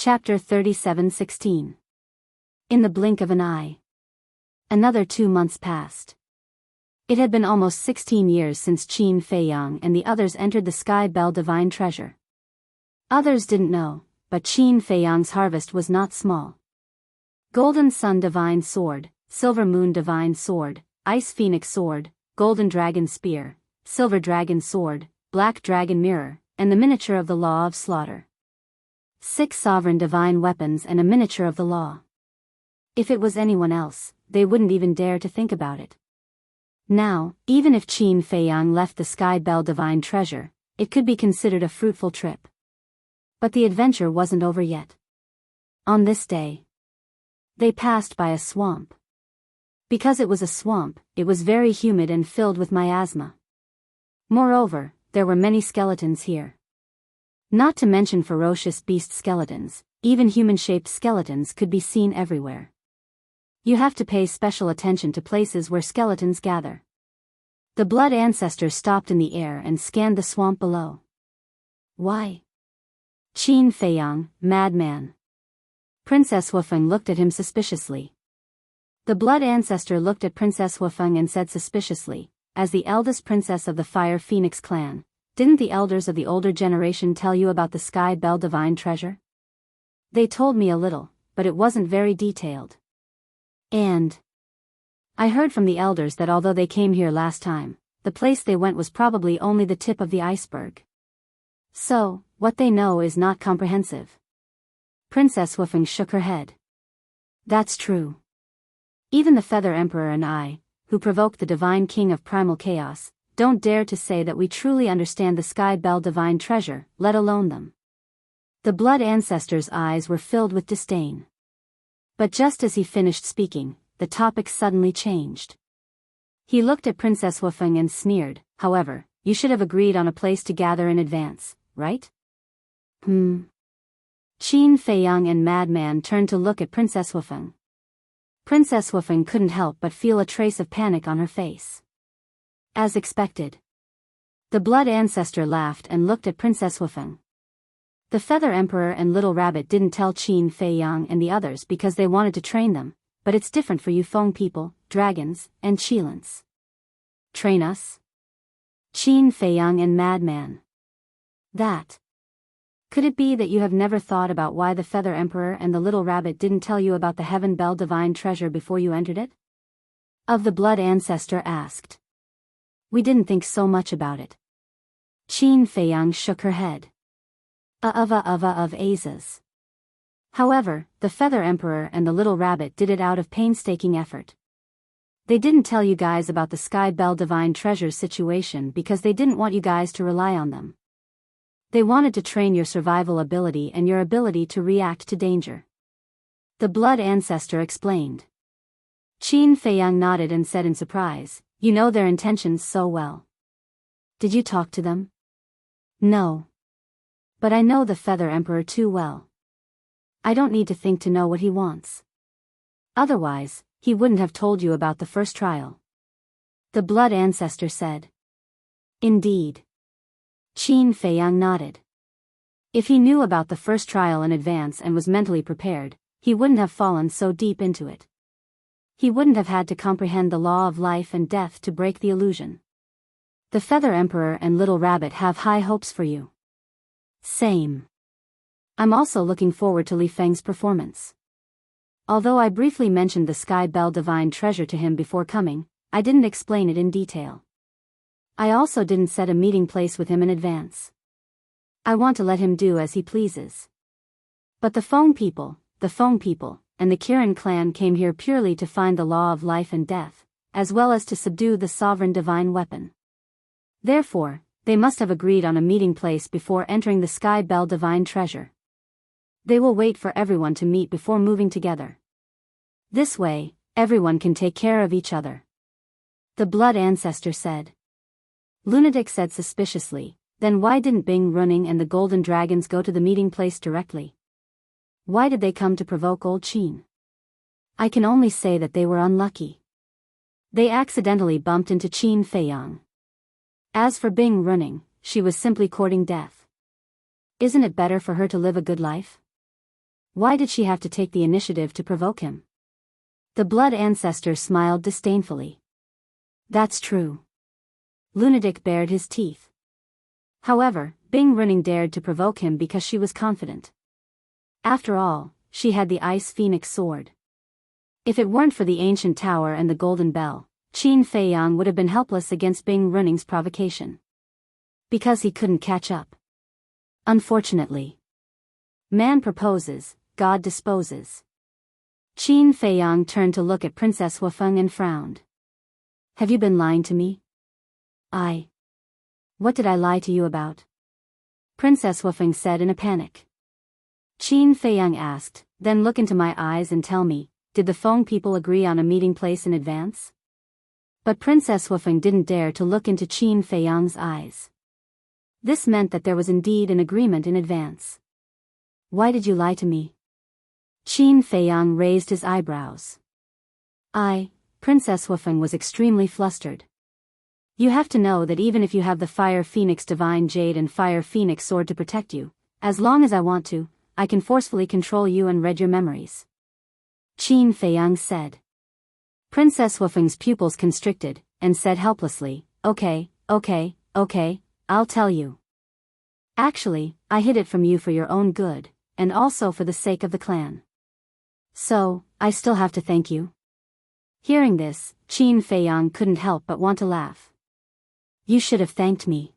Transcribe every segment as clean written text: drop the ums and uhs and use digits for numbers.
Chapter 37:16. In the blink of an eye. Another 2 months passed. It had been almost 16 years since Qin Feiyang and the others entered the Sky Bell Divine Treasure. Others didn't know, but Qin Feiyang's harvest was not small. Golden Sun Divine Sword, Silver Moon Divine Sword, Ice Phoenix Sword, Golden Dragon Spear, Silver Dragon Sword, Black Dragon Mirror, and the miniature of the Law of Slaughter. 6 sovereign divine weapons and a miniature of the law. If it was anyone else, they wouldn't even dare to think about it. Now, even if Qin Feiyang left the Sky Bell Divine Treasure, it could be considered a fruitful trip. But the adventure wasn't over yet. On this day, they passed by a swamp. Because it was a swamp, it was very humid and filled with miasma. Moreover, there were many skeletons here. Not to mention ferocious beast skeletons, even human-shaped skeletons could be seen everywhere. You have to pay special attention to places where skeletons gather. The blood ancestor stopped in the air and scanned the swamp below. Why? Qin Feiyang, madman. Princess Wufeng looked at him suspiciously. The blood ancestor looked at Princess Wufeng and said suspiciously, as the eldest princess of the Fire Phoenix clan, didn't the elders of the older generation tell you about the Sky Bell Divine Treasure? They told me a little, but it wasn't very detailed. And I heard from the elders that although they came here last time, the place they went was probably only the tip of the iceberg. So, what they know is not comprehensive. Princess Wufeng shook her head. That's true. Even the Feather Emperor and I, who provoked the Divine King of Primal Chaos, don't dare to say that we truly understand the Sky Bell Divine Treasure, let alone them. The blood ancestor's eyes were filled with disdain. But just as he finished speaking, the topic suddenly changed. He looked at Princess Wufeng and sneered, however, you should have agreed on a place to gather in advance, right? Qin Feiyang and Madman turned to look at Princess Wufeng. Princess Wufeng couldn't help but feel a trace of panic on her face. As expected. The blood ancestor laughed and looked at Princess Wufeng. The Feather Emperor and Little Rabbit didn't tell Qin Feiyang and the others because they wanted to train them, but it's different for you Feng people, dragons, and Qilins. Train us? Qin Feiyang and Madman. That. Could it be that you have never thought about why the Feather Emperor and the Little Rabbit didn't tell you about the Heaven Bell Divine Treasure before you entered it? Of the blood ancestor asked. We didn't think so much about it. Qin Feiyang shook her head. Of Azas. However, the Feather Emperor and the Little Rabbit did it out of painstaking effort. They didn't tell you guys about the Sky Bell Divine Treasure situation because they didn't want you guys to rely on them. They wanted to train your survival ability and your ability to react to danger. The blood ancestor explained. Qin Feiyang nodded and said in surprise, you know their intentions so well. Did you talk to them? No. But I know the Feather Emperor too well. I don't need to think to know what he wants. Otherwise, he wouldn't have told you about the first trial. The blood ancestor said. Indeed. Qin Feiyang nodded. If he knew about the first trial in advance and was mentally prepared, he wouldn't have fallen so deep into it. He wouldn't have had to comprehend the law of life and death to break the illusion. The Feather Emperor and Little Rabbit have high hopes for you. Same. I'm also looking forward to Li Feng's performance. Although I briefly mentioned the Sky Bell Divine Treasure to him before coming, I didn't explain it in detail. I also didn't set a meeting place with him in advance. I want to let him do as he pleases. But the Feng people, and the Kirin clan came here purely to find the law of life and death, as well as to subdue the sovereign divine weapon. Therefore, they must have agreed on a meeting place before entering the Sky Bell Divine Treasure. They will wait for everyone to meet before moving together. This way, everyone can take care of each other. The blood ancestor said. Lunatic said suspiciously, then why didn't Bing Running and the Golden Dragons go to the meeting place directly? Why did they come to provoke old Qin? I can only say that they were unlucky. They accidentally bumped into Qin Feiyang. As for Bing Running, she was simply courting death. Isn't it better for her to live a good life? Why did she have to take the initiative to provoke him? The blood ancestor smiled disdainfully. That's true. Lunatic bared his teeth. However, Bing Running dared to provoke him because she was confident. After all, she had the Ice Phoenix sword. If it weren't for the ancient tower and the golden bell, Qin Feiyang would have been helpless against Bing Running's provocation. Because he couldn't catch up. Unfortunately. Man proposes, God disposes. Qin Feiyang turned to look at Princess Wufeng and frowned. Have you been lying to me? What did I lie to you about? Princess Wufeng said in a panic. Qin Feiyang asked, then look into my eyes and tell me, did the Feng people agree on a meeting place in advance? But Princess Wufeng didn't dare to look into Qin Feiyang's eyes. This meant that there was indeed an agreement in advance. Why did you lie to me? Qin Feiyang raised his eyebrows. Princess Wufeng was extremely flustered. You have to know that even if you have the Fire Phoenix Divine Jade and Fire Phoenix Sword to protect you, as long as I want to, I can forcefully control you and read your memories. Qin Feiyang said. Princess Wufeng's pupils constricted, and said helplessly, okay, I'll tell you. Actually, I hid it from you for your own good, and also for the sake of the clan. So, I still have to thank you? Hearing this, Qin Feiyang couldn't help but want to laugh. You should have thanked me.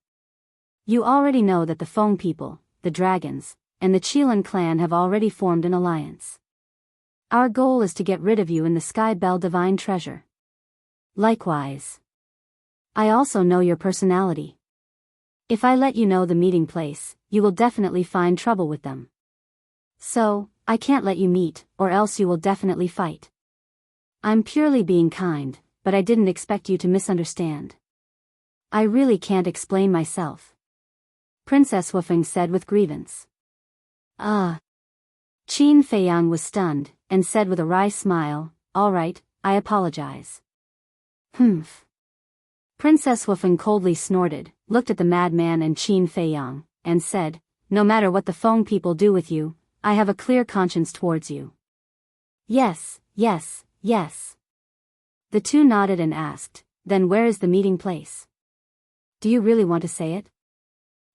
You already know that the Feng people, the dragons, and the Qilin clan have already formed an alliance. Our goal is to get rid of you in the Sky Bell Divine Treasure. Likewise. I also know your personality. If I let you know the meeting place, you will definitely find trouble with them. So, I can't let you meet, or else you will definitely fight. I'm purely being kind, but I didn't expect you to misunderstand. I really can't explain myself. Princess Wufeng said with grievance. Qin Feiyang was stunned, and said with a wry smile, all right, I apologize. Humph. Princess Wufeng coldly snorted, looked at the madman and Qin Feiyang, and said, no matter what the Feng people do with you, I have a clear conscience towards you. Yes. The two nodded and asked, then where is the meeting place? Do you really want to say it?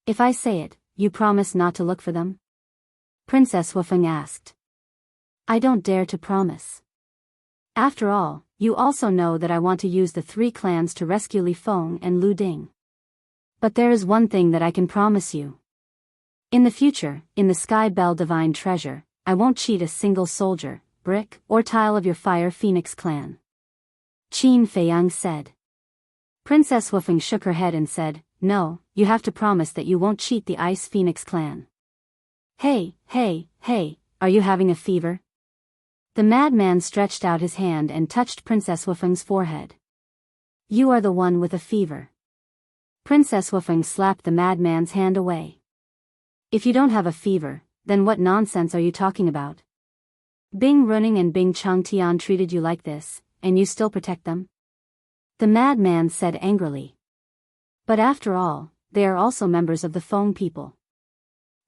If I say it, you promise not to look for them? Princess Wufeng asked. I don't dare to promise. After all, you also know that I want to use the three clans to rescue Li Feng and Lu Ding. But there is one thing that I can promise you. In the future, in the Sky Bell Divine Treasure, I won't cheat a single soldier, brick, or tile of your Fire Phoenix clan. Qin Feiyang said. Princess Wufeng shook her head and said, no, you have to promise that you won't cheat the Ice Phoenix clan. Hey, are you having a fever? The madman stretched out his hand and touched Princess Wufeng's forehead. You are the one with a fever. Princess Wufeng slapped the madman's hand away. If you don't have a fever, then what nonsense are you talking about? Bing Running and Bing Changtian treated you like this, and you still protect them? The madman said angrily. But after all, they are also members of the Feng people.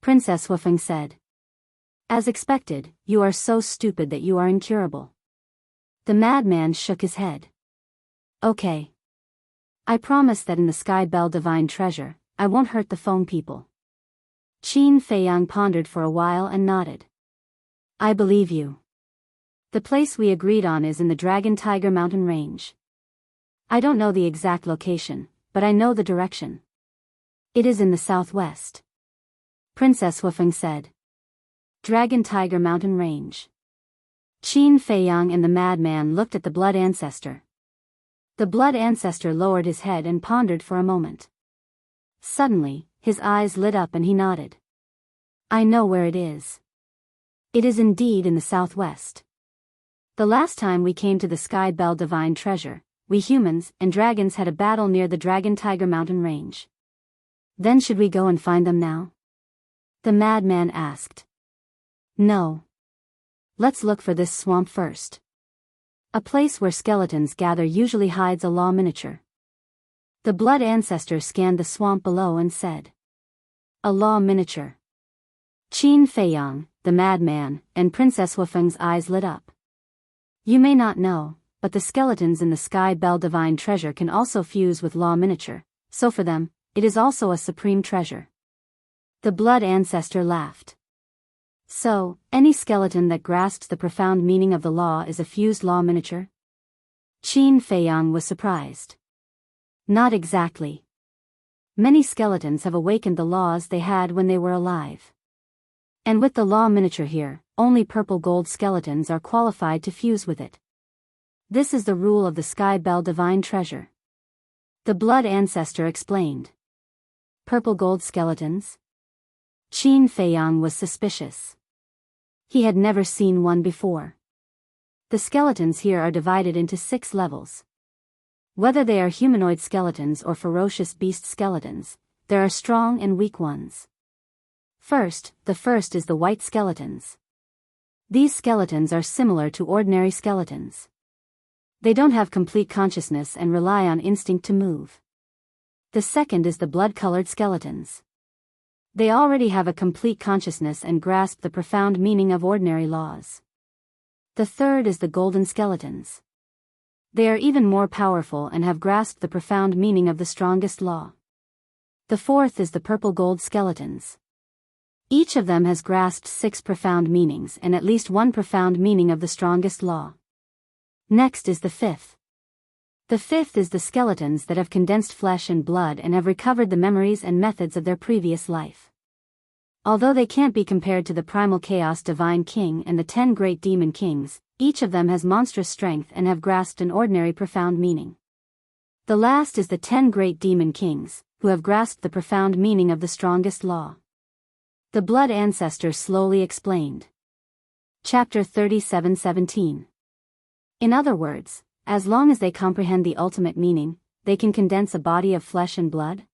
Princess Wufeng said. As expected, you are so stupid that you are incurable. The madman shook his head. Okay. I promise that in the Sky Bell Divine Treasure, I won't hurt the Feng people. Qin Feiyang pondered for a while and nodded. I believe you. The place we agreed on is in the Dragon Tiger Mountain Range. I don't know the exact location, but I know the direction. It is in the southwest. Princess Wufeng said. Dragon Tiger Mountain Range. Qin Feiyang and the madman looked at the blood ancestor. The blood ancestor lowered his head and pondered for a moment. Suddenly, his eyes lit up and he nodded. I know where it is. It is indeed in the southwest. The last time we came to the Sky Bell Divine Treasure, we humans and dragons had a battle near the Dragon Tiger Mountain Range. Then should we go and find them now? The madman asked. No. Let's look for this swamp first. A place where skeletons gather usually hides a law miniature. The blood ancestor scanned the swamp below and said. A law miniature. Qin Feiyang, the madman, and Princess Huifeng's eyes lit up. You may not know, but the skeletons in the Sky Bell Divine Treasure can also fuse with Law Miniature, so for them, it is also a supreme treasure. The Blood Ancestor laughed. So, any skeleton that grasps the profound meaning of the law is a fused Law Miniature? Qin Feiyang was surprised. Not exactly. Many skeletons have awakened the laws they had when they were alive. And with the Law Miniature here, only purple gold skeletons are qualified to fuse with it. This is the rule of the Sky Bell Divine Treasure. The Blood Ancestor explained. Purple gold skeletons? Qin Feiyang was suspicious. He had never seen one before. The skeletons here are divided into 6 levels. Whether they are humanoid skeletons or ferocious beast skeletons, there are strong and weak ones. The first is the white skeletons. These skeletons are similar to ordinary skeletons. They don't have complete consciousness and rely on instinct to move. The second is the blood-colored skeletons. They already have a complete consciousness and grasp the profound meaning of ordinary laws. The third is the golden skeletons. They are even more powerful and have grasped the profound meaning of the strongest law. The fourth is the purple gold skeletons. Each of them has grasped 6 profound meanings and at least 1 profound meaning of the strongest law. Next is the fifth. The fifth is the skeletons that have condensed flesh and blood and have recovered the memories and methods of their previous life. Although they can't be compared to the Primal Chaos Divine King and the 10 Great Demon Kings, each of them has monstrous strength and have grasped an ordinary profound meaning. The last is the 10 Great Demon Kings, who have grasped the profound meaning of the strongest law. The Blood Ancestor slowly explained. Chapter 37:17. In other words, as long as they comprehend the ultimate meaning, they can condense a body of flesh and blood?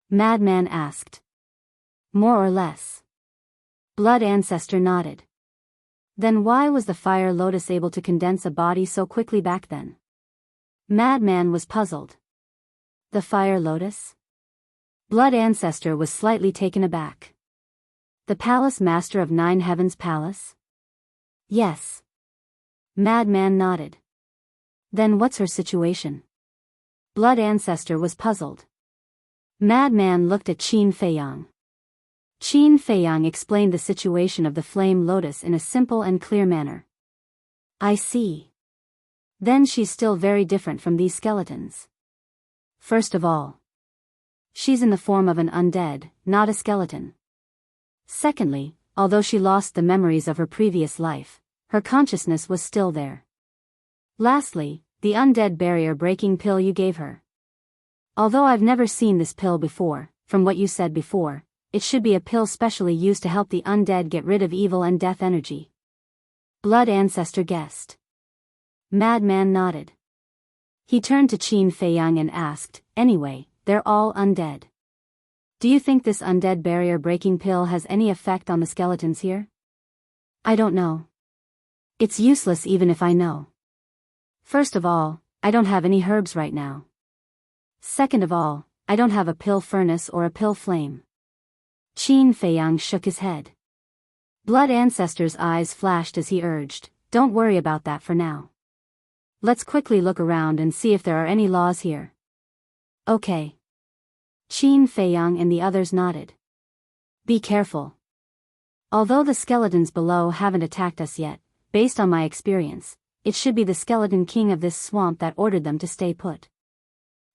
Madman asked. More or less. Blood Ancestor nodded. Then why was the Fire Lotus able to condense a body so quickly back then? Madman was puzzled. The Fire Lotus? Blood Ancestor was slightly taken aback. The Palace Master of 9 Heavens Palace? Yes. Madman nodded. Then what's her situation? Blood Ancestor was puzzled. Madman looked at Qin Feiyang. Qin Feiyang explained the situation of the Flame Lotus in a simple and clear manner. I see. Then she's still very different from these skeletons. First of all, she's in the form of an undead, not a skeleton. Secondly, although she lost the memories of her previous life, her consciousness was still there. Lastly, the undead barrier-breaking pill you gave her. Although I've never seen this pill before, from what you said before, it should be a pill specially used to help the undead get rid of evil and death energy. Blood Ancestor guessed. Madman nodded. He turned to Qin Feiyang and asked, anyway, they're all undead. Do you think this undead barrier-breaking pill has any effect on the skeletons here? I don't know. It's useless even if I know. First of all, I don't have any herbs right now. Second of all, I don't have a pill furnace or a pill flame. Qin Feiyang shook his head. Blood Ancestor's eyes flashed as he urged, don't worry about that for now. Let's quickly look around and see if there are any laws here. Okay. Qin Feiyang and the others nodded. Be careful. Although the skeletons below haven't attacked us yet, based on my experience, it should be the Skeleton King of this swamp that ordered them to stay put.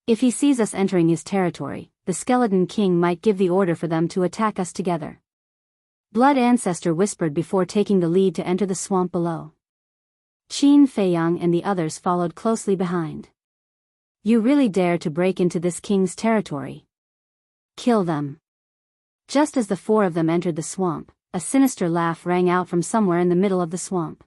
If he sees us entering his territory, the Skeleton King might give the order for them to attack us together. Blood Ancestor whispered before taking the lead to enter the swamp below. Qin Feiyang and the others followed closely behind. You really dare to break into this king's territory? Kill them. Just as the 4 of them entered the swamp, a sinister laugh rang out from somewhere in the middle of the swamp.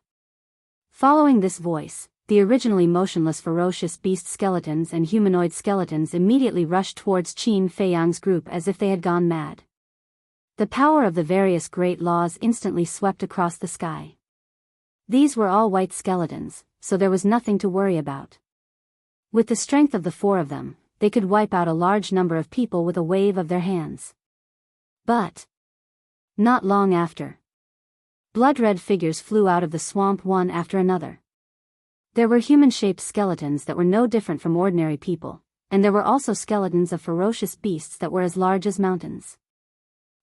Following this voice, the originally motionless ferocious beast skeletons and humanoid skeletons immediately rushed towards Qin Feiyang's group as if they had gone mad. The power of the various great laws instantly swept across the sky. These were all white skeletons, so there was nothing to worry about. With the strength of the 4 of them, they could wipe out a large number of people with a wave of their hands. But not long after, Blood-red figures flew out of the swamp one after another. There were human-shaped skeletons that were no different from ordinary people, and there were also skeletons of ferocious beasts that were as large as mountains.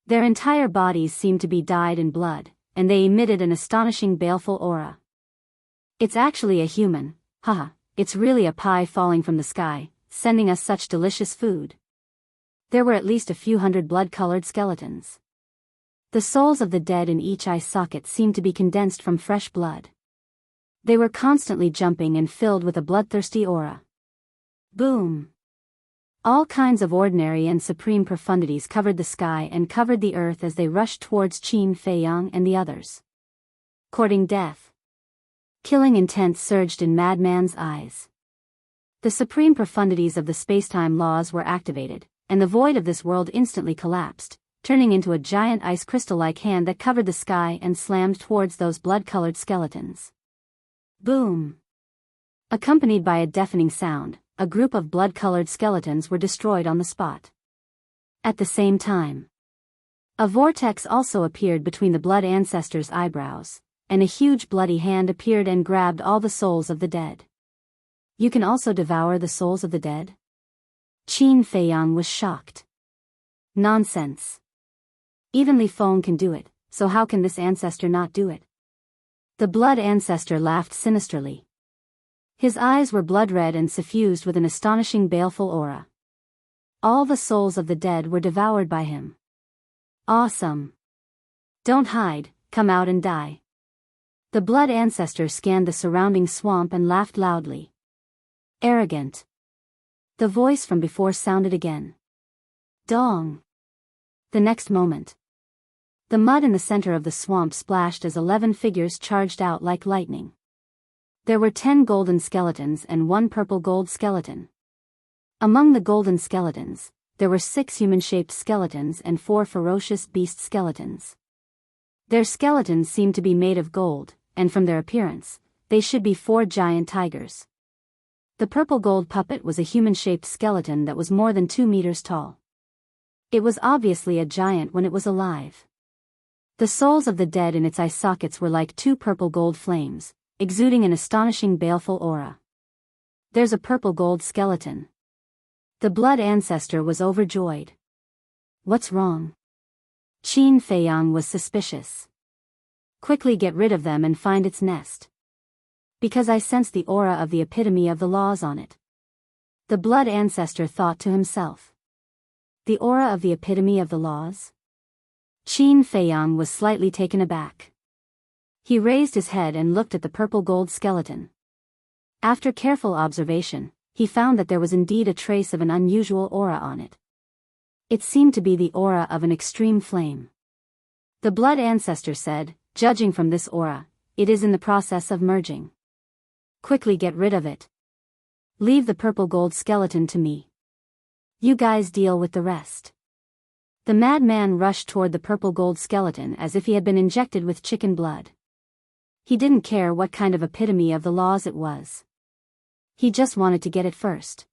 Their entire bodies seemed to be dyed in blood, and they emitted an astonishing baleful aura. It's actually a human, haha, it's really a pie falling from the sky, sending us such delicious food. There were at least a few hundred blood-colored skeletons. The souls of the dead in each eye socket seemed to be condensed from fresh blood. They were constantly jumping and filled with a bloodthirsty aura. Boom! All kinds of ordinary and supreme profundities covered the sky and covered the earth as they rushed towards Qin Feiyang and the others. Courting death. Killing intent surged in Madman's eyes. The supreme profundities of the spacetime laws were activated, and the void of this world instantly collapsed, turning into a giant ice crystal-like hand that covered the sky and slammed towards those blood-colored skeletons. Boom! Accompanied by a deafening sound, a group of blood-colored skeletons were destroyed on the spot. At the same time, a vortex also appeared between the blood ancestors' eyebrows, and a huge bloody hand appeared and grabbed all the souls of the dead. You can also devour the souls of the dead? Qin Feiyang was shocked. Nonsense. Even Li Feng can do it, so how can this ancestor not do it? The blood ancestor laughed sinisterly. His eyes were blood-red and suffused with an astonishing baleful aura. All the souls of the dead were devoured by him. Awesome. Don't hide, come out and die. The blood ancestor scanned the surrounding swamp and laughed loudly. Arrogant. The voice from before sounded again. Dong. The next moment, the mud in the center of the swamp splashed as 11 figures charged out like lightning. There were 10 golden skeletons and 1 purple gold skeleton. Among the golden skeletons, there were 6 human-shaped skeletons and 4 ferocious beast skeletons. Their skeletons seemed to be made of gold, and from their appearance, they should be 4 giant tigers. The purple gold puppet was a human-shaped skeleton that was more than 2 meters tall. It was obviously a giant when it was alive. The souls of the dead in its eye sockets were like 2 purple gold flames, exuding an astonishing baleful aura. There's a purple gold skeleton. The blood ancestor was overjoyed. What's wrong? Qin Feiyang was suspicious. Quickly get rid of them and find its nest. Because I sense the aura of the epitome of the laws on it. The blood ancestor thought to himself. The aura of the epitome of the laws? Qin Feiyang was slightly taken aback. He raised his head and looked at the purple gold skeleton. After careful observation, he found that there was indeed a trace of an unusual aura on it. It seemed to be the aura of an extreme flame. The blood ancestor said, judging from this aura, it is in the process of merging. Quickly get rid of it. Leave the purple gold skeleton to me. You guys deal with the rest. The madman rushed toward the purple gold skeleton as if he had been injected with chicken blood. He didn't care what kind of epitome of the laws it was. He just wanted to get it first.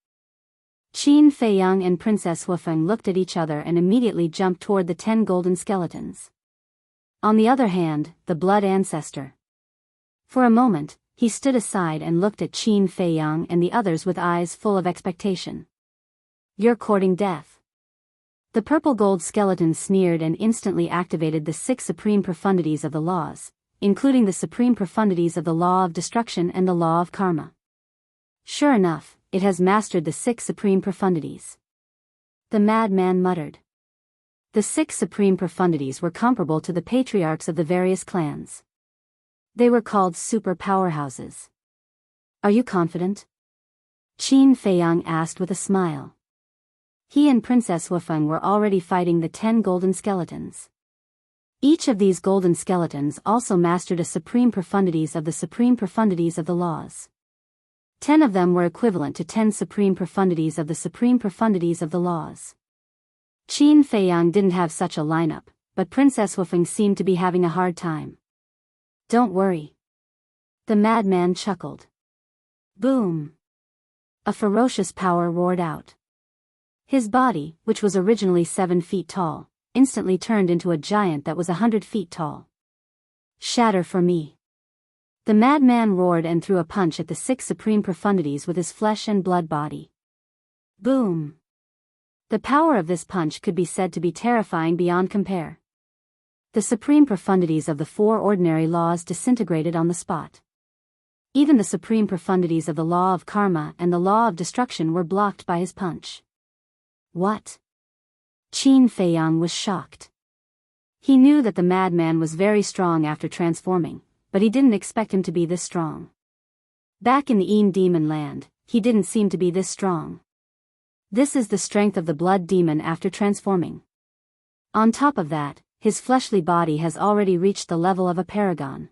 Qin Feiyang and Princess Huifeng looked at each other and immediately jumped toward the 10 golden skeletons. On the other hand, the blood ancestor. For a moment, he stood aside and looked at Qin Feiyang and the others with eyes full of expectation. You're courting death. The purple gold skeleton sneered and instantly activated the 6 supreme profundities of the laws, including the supreme profundities of the law of destruction and the law of karma. Sure enough, it has mastered the 6 supreme profundities. The madman muttered. The 6 supreme profundities were comparable to the patriarchs of the various clans. They were called super powerhouses. Are you confident? Qin Feiyang asked with a smile. He and Princess Huifeng were already fighting the 10 golden skeletons. Each of these golden skeletons also mastered a supreme profundities of the supreme profundities of the laws. 10 of them were equivalent to 10 supreme profundities of the supreme profundities of the laws. Qin Feiyang didn't have such a lineup, but Princess Huifeng seemed to be having a hard time. Don't worry. The madman chuckled. Boom! A ferocious power roared out. His body, which was originally 7 feet tall, instantly turned into a giant that was 100 feet tall. Shatter for me. The madman roared and threw a punch at the 6 supreme profundities with his flesh and blood body. Boom! The power of this punch could be said to be terrifying beyond compare. The supreme profundities of the 4 ordinary laws disintegrated on the spot. Even the supreme profundities of the law of karma and the law of destruction were blocked by his punch. What? Qin Feiyang was shocked. He knew that the madman was very strong after transforming, but he didn't expect him to be this strong. Back in the Een demon land, he didn't seem to be this strong. This is the strength of the blood demon after transforming. On top of that, his fleshly body has already reached the level of a paragon.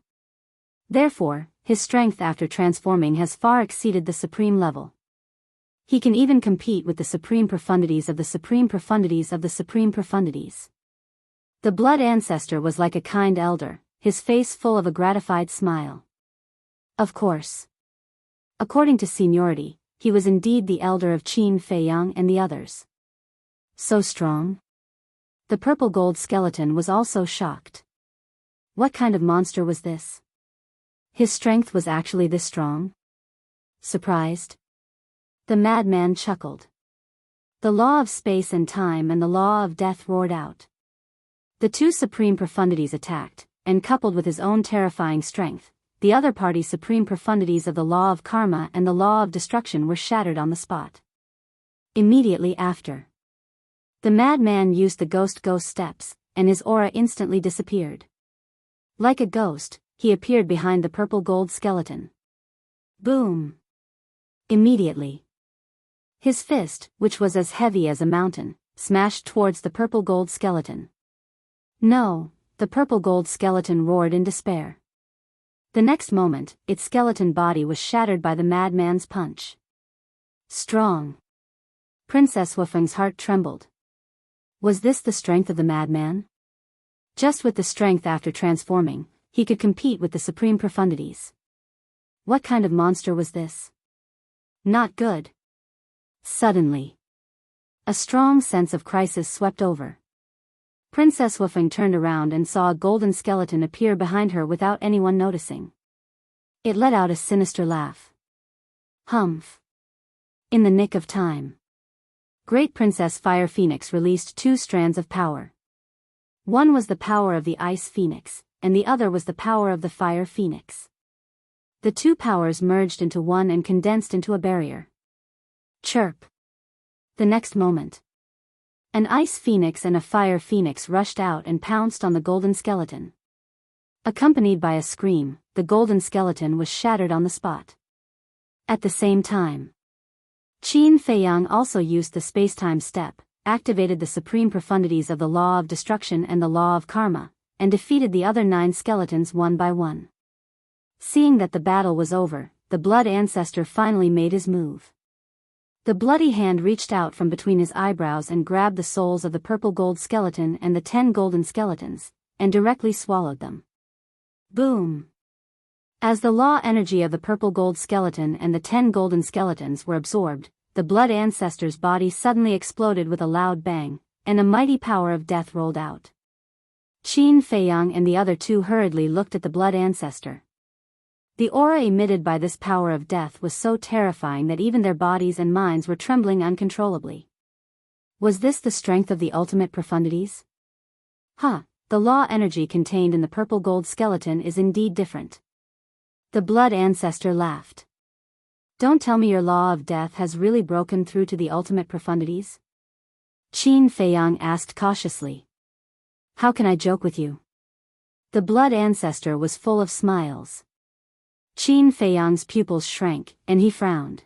Therefore, his strength after transforming has far exceeded the supreme level. He can even compete with the supreme profundities of the supreme profundities of the supreme profundities. The blood ancestor was like a kind elder, his face full of a gratified smile. Of course. According to seniority, he was indeed the elder of Qin Feiyang and the others. So strong? The purple gold skeleton was also shocked. What kind of monster was this? His strength was actually this strong? Surprised? The madman chuckled. The law of space and time and the law of death roared out. The 2 supreme profundities attacked, and coupled with his own terrifying strength, the other party's supreme profundities of the law of karma and the law of destruction were shattered on the spot. Immediately after, the madman used the ghost steps, and his aura instantly disappeared. Like a ghost, he appeared behind the purple gold skeleton. Boom! Immediately, his fist, which was as heavy as a mountain, smashed towards the purple gold skeleton. No, the purple gold skeleton roared in despair. The next moment, its skeleton body was shattered by the madman's punch. Strong. Princess Wufeng's heart trembled. Was this the strength of the madman? Just with the strength after transforming, he could compete with the supreme profundities. What kind of monster was this? Not good. Suddenly, a strong sense of crisis swept over. Princess Wufeng turned around and saw a golden skeleton appear behind her without anyone noticing. It let out a sinister laugh. Humph. In the nick of time, Great Princess Fire Phoenix released 2 strands of power. One was the power of the Ice Phoenix, and the other was the power of the Fire Phoenix. The 2 powers merged into one and condensed into a barrier. Chirp. The next moment, an Ice Phoenix and a Fire Phoenix rushed out and pounced on the golden skeleton. Accompanied by a scream, the golden skeleton was shattered on the spot. At the same time, Qin Feiyang also used the space-time step, activated the supreme profundities of the law of destruction and the law of karma, and defeated the other 9 skeletons one by one. Seeing that the battle was over, the blood ancestor finally made his move. The bloody hand reached out from between his eyebrows and grabbed the souls of the purple gold skeleton and the 10 golden skeletons, and directly swallowed them. Boom! As the law energy of the purple gold skeleton and the 10 golden skeletons were absorbed, the blood ancestor's body suddenly exploded with a loud bang, and a mighty power of death rolled out. Qin Feiyang and the other 2 hurriedly looked at the blood ancestor. The aura emitted by this power of death was so terrifying that even their bodies and minds were trembling uncontrollably. Was this the strength of the ultimate profundities? The law energy contained in the purple gold skeleton is indeed different. The blood ancestor laughed. Don't tell me your law of death has really broken through to the ultimate profundities? Qin Feiyang asked cautiously. How can I joke with you? The blood ancestor was full of smiles. Qin Feiyang's pupils shrank, and he frowned.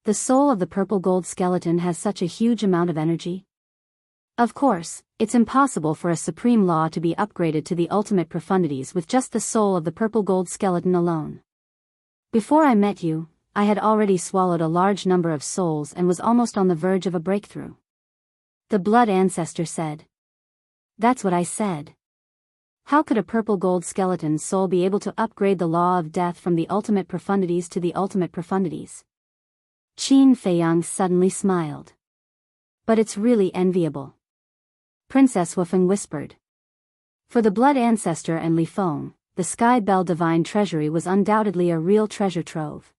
The soul of the purple gold skeleton has such a huge amount of energy? Of course, it's impossible for a supreme law to be upgraded to the ultimate profundities with just the soul of the purple gold skeleton alone. Before I met you, I had already swallowed a large number of souls and was almost on the verge of a breakthrough. The blood ancestor said. That's what I said. How could a purple gold skeleton's soul be able to upgrade the law of death from the ultimate profundities to the ultimate profundities? Qin Feiyang suddenly smiled. But it's really enviable. Princess Wufeng whispered. For the blood ancestor and Li Feng, the Sky Bell Divine Treasury was undoubtedly a real treasure trove.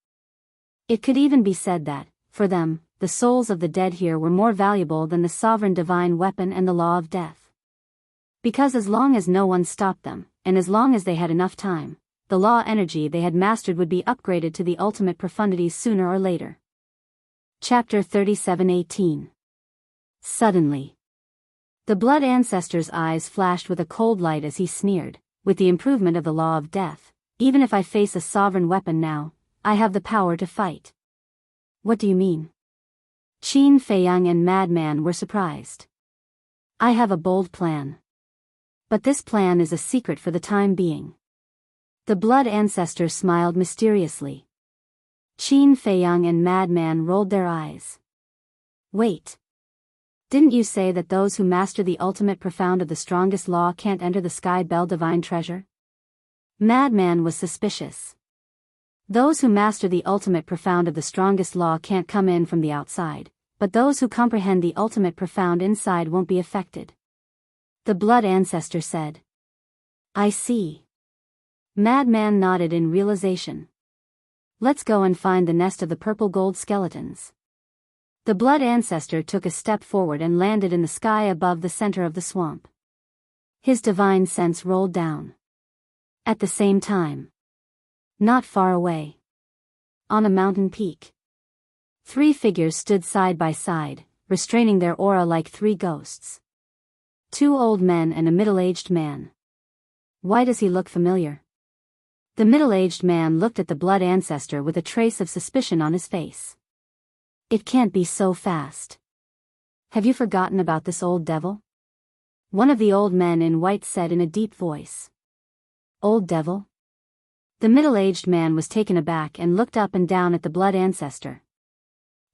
It could even be said that, for them, the souls of the dead here were more valuable than the sovereign divine weapon and the law of death. Because as long as no one stopped them, and as long as they had enough time, the law energy they had mastered would be upgraded to the ultimate profundities sooner or later. Chapter 37:18. Suddenly, the Blood Ancestor's eyes flashed with a cold light as he sneered, with the improvement of the law of death, even if I face a sovereign weapon now, I have the power to fight. What do you mean? Qin Feiyang and Madman were surprised. I have a bold plan. But this plan is a secret for the time being. The Blood Ancestor smiled mysteriously. Qin Feiyang and Madman rolled their eyes. Wait. Didn't you say that those who master the ultimate profound of the strongest law can't enter the Sky Bell Divine Treasure? Madman was suspicious. Those who master the ultimate profound of the strongest law can't come in from the outside, but those who comprehend the ultimate profound inside won't be affected. The Blood Ancestor said. I see. Madman nodded in realization. Let's go and find the nest of the purple gold skeletons. The Blood Ancestor took a step forward and landed in the sky above the center of the swamp. His divine sense rolled down. At the same time, not far away, on a mountain peak, 3 figures stood side by side, restraining their aura like 3 ghosts. 2 old men and a middle-aged man. Why does he look familiar? The middle-aged man looked at the Blood Ancestor with a trace of suspicion on his face. It can't be so fast. Have you forgotten about this old devil? One of the old men in white said in a deep voice. Old devil? The middle-aged man was taken aback and looked up and down at the Blood Ancestor.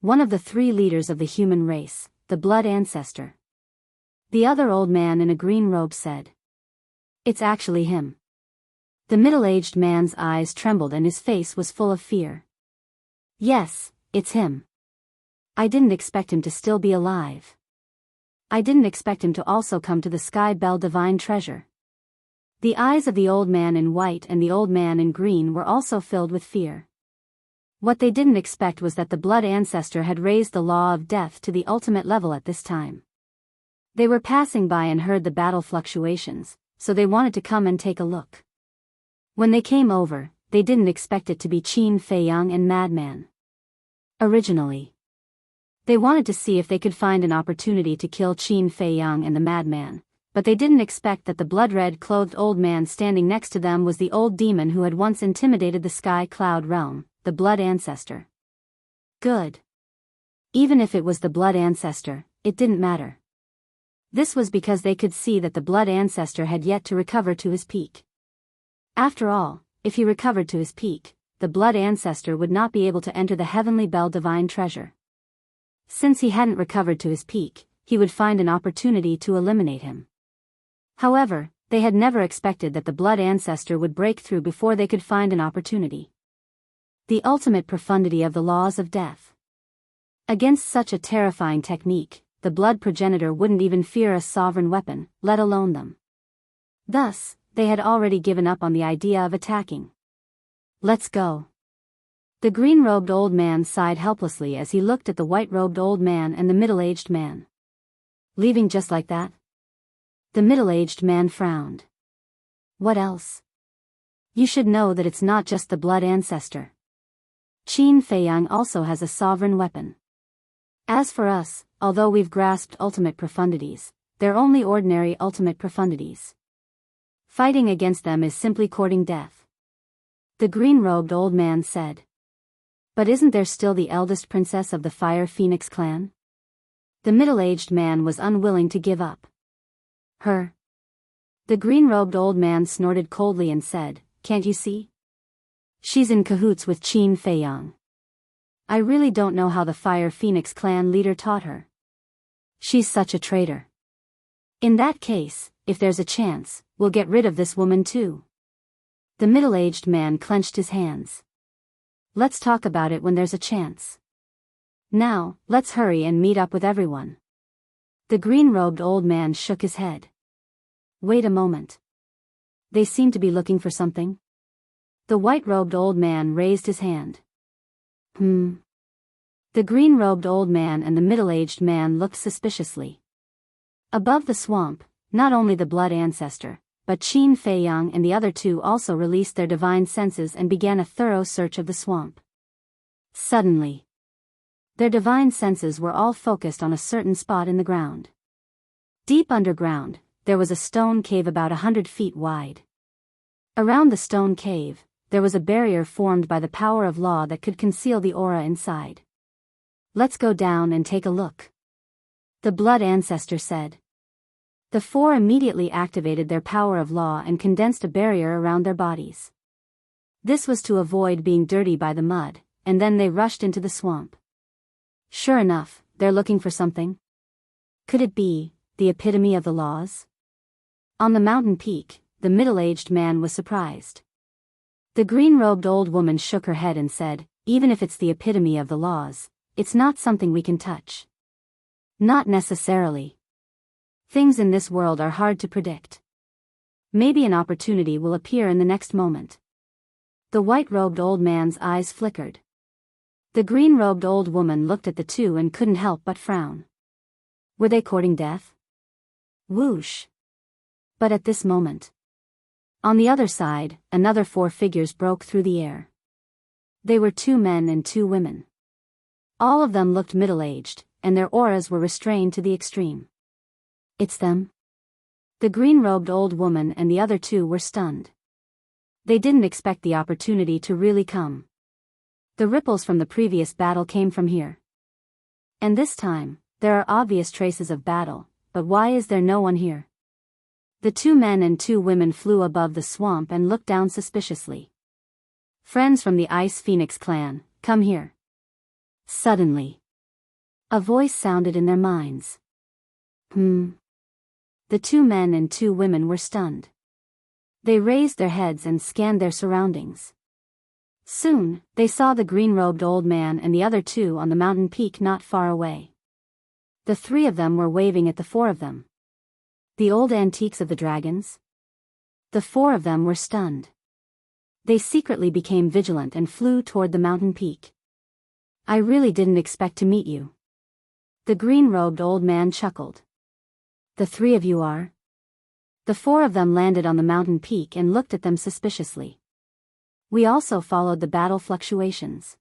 One of the 3 leaders of the human race, the Blood Ancestor. The other old man in a green robe said. It's actually him. The middle-aged man's eyes trembled and his face was full of fear. Yes, it's him. I didn't expect him to still be alive. I didn't expect him to also come to the Sky Bell Divine Treasure. The eyes of the old man in white and the old man in green were also filled with fear. What they didn't expect was that the Blood Ancestor had raised the law of death to the ultimate level at this time. They were passing by and heard the battle fluctuations, so they wanted to come and take a look. When they came over, they didn't expect it to be Qin Feiyang and Madman. Originally, they wanted to see if they could find an opportunity to kill Qin Feiyang and the Madman, but they didn't expect that the blood-red clothed old man standing next to them was the old demon who had once intimidated the Sky Cloud realm, the Blood Ancestor. Good. Even if it was the Blood Ancestor, it didn't matter. This was because they could see that the Blood Ancestor had yet to recover to his peak. After all, if he recovered to his peak, the Blood Ancestor would not be able to enter the Heavenly Bell Divine Treasure. Since he hadn't recovered to his peak, he would find an opportunity to eliminate him. However, they had never expected that the Blood Ancestor would break through before they could find an opportunity. The ultimate profundity of the laws of death. Against such a terrifying technique, the Blood Progenitor wouldn't even fear a sovereign weapon, let alone them. Thus, they had already given up on the idea of attacking. Let's go. The green-robed old man sighed helplessly as he looked at the white-robed old man and the middle-aged man. Leaving just like that? The middle-aged man frowned. What else? You should know that it's not just the Blood Ancestor. Qin Feiyang also has a sovereign weapon. As for us, although we've grasped ultimate profundities, they're only ordinary ultimate profundities. Fighting against them is simply courting death. The green-robed old man said. But isn't there still the eldest princess of the Fire Phoenix clan? The middle-aged man was unwilling to give up. Her. The green-robed old man snorted coldly and said, Can't you see? She's in cahoots with Qin Feiyang. I really don't know how the Fire Phoenix clan leader taught her. She's such a traitor. In that case, if there's a chance, we'll get rid of this woman too. The middle-aged man clenched his hands. Let's talk about it when there's a chance. Now, let's hurry and meet up with everyone. The green-robed old man shook his head. Wait a moment. They seem to be looking for something. The white-robed old man raised his hand. The green-robed old man and the middle-aged man looked suspiciously. Above the swamp, not only the blood ancestor, but Qin Feiyang and the other two also released their divine senses and began a thorough search of the swamp. Suddenly, their divine senses were all focused on a certain spot in the ground. Deep underground, there was a stone cave about 100 feet wide. Around the stone cave, there was a barrier formed by the power of law that could conceal the aura inside. "Let's go down and take a look," the blood ancestor said. The four immediately activated their power of law and condensed a barrier around their bodies. This was to avoid being dirty by the mud, and then they rushed into the swamp. Sure enough, they're looking for something. Could it be the epitome of the laws? On the mountain peak, the middle-aged man was surprised. The green-robed old woman shook her head and said, "Even if it's the epitome of the laws, it's not something we can touch." "Not necessarily. Things in this world are hard to predict. Maybe an opportunity will appear in the next moment." The white-robed old man's eyes flickered. The green-robed old woman looked at the two and couldn't help but frown. Were they courting death? Whoosh! But at this moment, on the other side, another four figures broke through the air. They were two men and two women. All of them looked middle-aged, and their auras were restrained to the extreme. "It's them?" The green-robed old woman and the other two were stunned. They didn't expect the opportunity to really come. The ripples from the previous battle came from here. And this time, there are obvious traces of battle, but why is there no one here? The two men and two women flew above the swamp and looked down suspiciously. "Friends from the Ice Phoenix clan, come here." Suddenly, a voice sounded in their minds. The two men and two women were stunned. They raised their heads and scanned their surroundings. Soon, they saw the green-robed old man and the other two on the mountain peak not far away. The three of them were waving at the four of them. The old antiques of the dragons? The four of them were stunned. They secretly became vigilant and flew toward the mountain peak. "I really didn't expect to meet you." The green-robed old man chuckled. "The three of you are?" The four of them landed on the mountain peak and looked at them suspiciously. "We also followed the battle fluctuations,"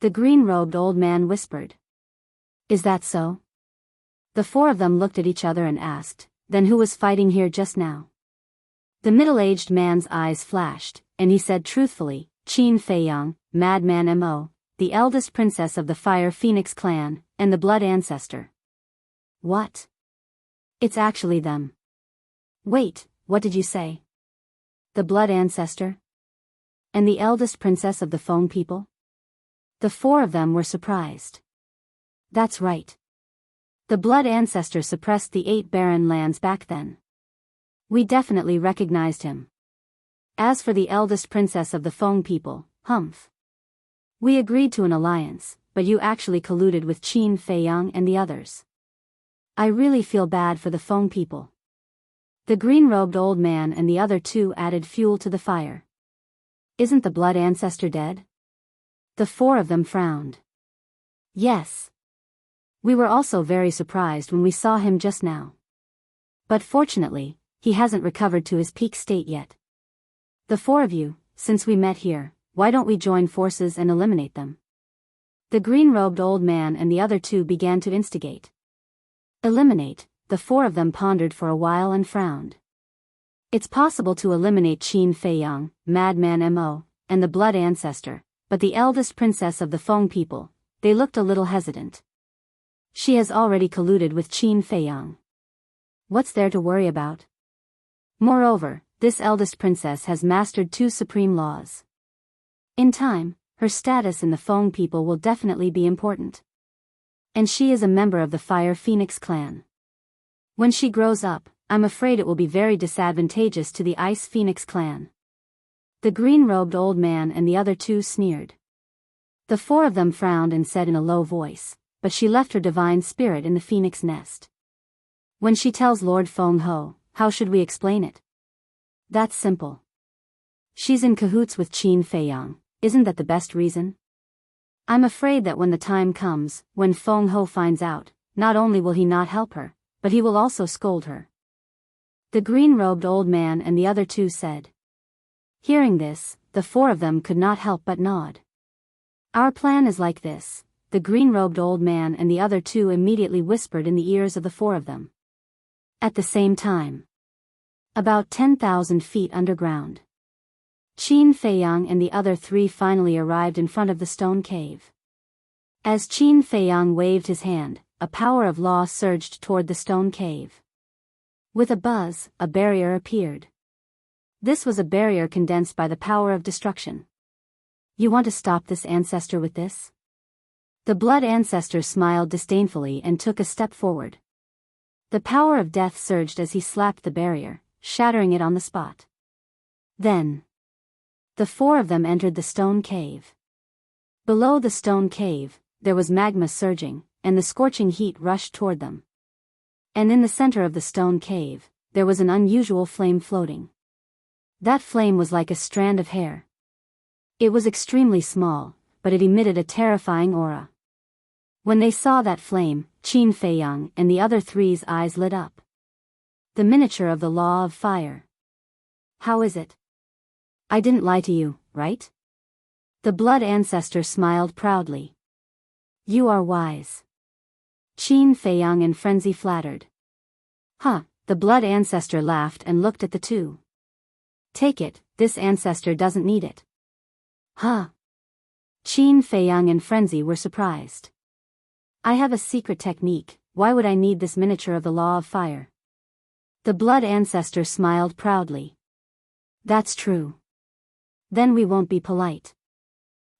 the green-robed old man whispered. "Is that so?" The four of them looked at each other and asked, "Then who was fighting here just now?" The middle-aged man's eyes flashed, and he said truthfully, "Qin Feiyang, Madman Mo, the eldest princess of the Fire Phoenix clan, and the blood ancestor." "What? It's actually them." "Wait, what did you say?" "The blood ancestor? And the eldest princess of the Feng people?" The four of them were surprised. "That's right. The blood ancestor suppressed the 8 barren lands back then. We definitely recognized him. As for the eldest princess of the Feng people, humph. We agreed to an alliance, but you actually colluded with Qin Feiyang and the others. I really feel bad for the Feng people." The green-robed old man and the other two added fuel to the fire. "Isn't the blood ancestor dead?" The four of them frowned. "Yes. We were also very surprised when we saw him just now. But fortunately, he hasn't recovered to his peak state yet. The four of you, since we met here, why don't we join forces and eliminate them?" The green-robed old man and the other two began to instigate. Eliminate, the four of them pondered for a while and frowned. It's possible to eliminate Qin Feiyang, Madman Mo, and the blood ancestor, but the eldest princess of the Feng people, they looked a little hesitant. She has already colluded with Qin Feiyang. What's there to worry about? Moreover, this eldest princess has mastered 2 supreme laws. In time, her status in the Feng people will definitely be important. And she is a member of the Fire Phoenix clan. When she grows up, I'm afraid it will be very disadvantageous to the Ice Phoenix clan. The green-robed old man and the other two sneered. The four of them frowned and said in a low voice, "But she left her divine spirit in the phoenix nest. When she tells Lord Feng Ho, how should we explain it?" That's simple. She's in cahoots with Qin Feiyang, isn't that the best reason? I'm afraid that when the time comes, when Feng Ho finds out, not only will he not help her, but he will also scold her. The green-robed old man and the other two said. Hearing this, the four of them could not help but nod. Our plan is like this, the green-robed old man and the other two immediately whispered in the ears of the four of them. At the same time. About 10,000 feet underground. Qin Feiyang and the other three finally arrived in front of the stone cave. As Qin Feiyang waved his hand, a power of law surged toward the stone cave. With a buzz, a barrier appeared. This was a barrier condensed by the power of destruction. You want to stop this ancestor with this? The blood ancestor smiled disdainfully and took a step forward. The power of death surged as he slapped the barrier, shattering it on the spot. Then, the four of them entered the stone cave. Below the stone cave, there was magma surging, and the scorching heat rushed toward them. And in the center of the stone cave, there was an unusual flame floating. That flame was like a strand of hair. It was extremely small, but it emitted a terrifying aura. When they saw that flame, Qin Feiyang and the other three's eyes lit up. The miniature of the law of fire. How is it? I didn't lie to you, right? The blood ancestor smiled proudly. You are wise. Qin Feiyang in frenzy flattered. Huh, the blood ancestor laughed and looked at the two. Take it, this ancestor doesn't need it. Huh. Qin Feiyang and frenzy were surprised. I have a secret technique, why would I need this miniature of the law of fire? The blood ancestor smiled proudly. That's true. Then we won't be polite.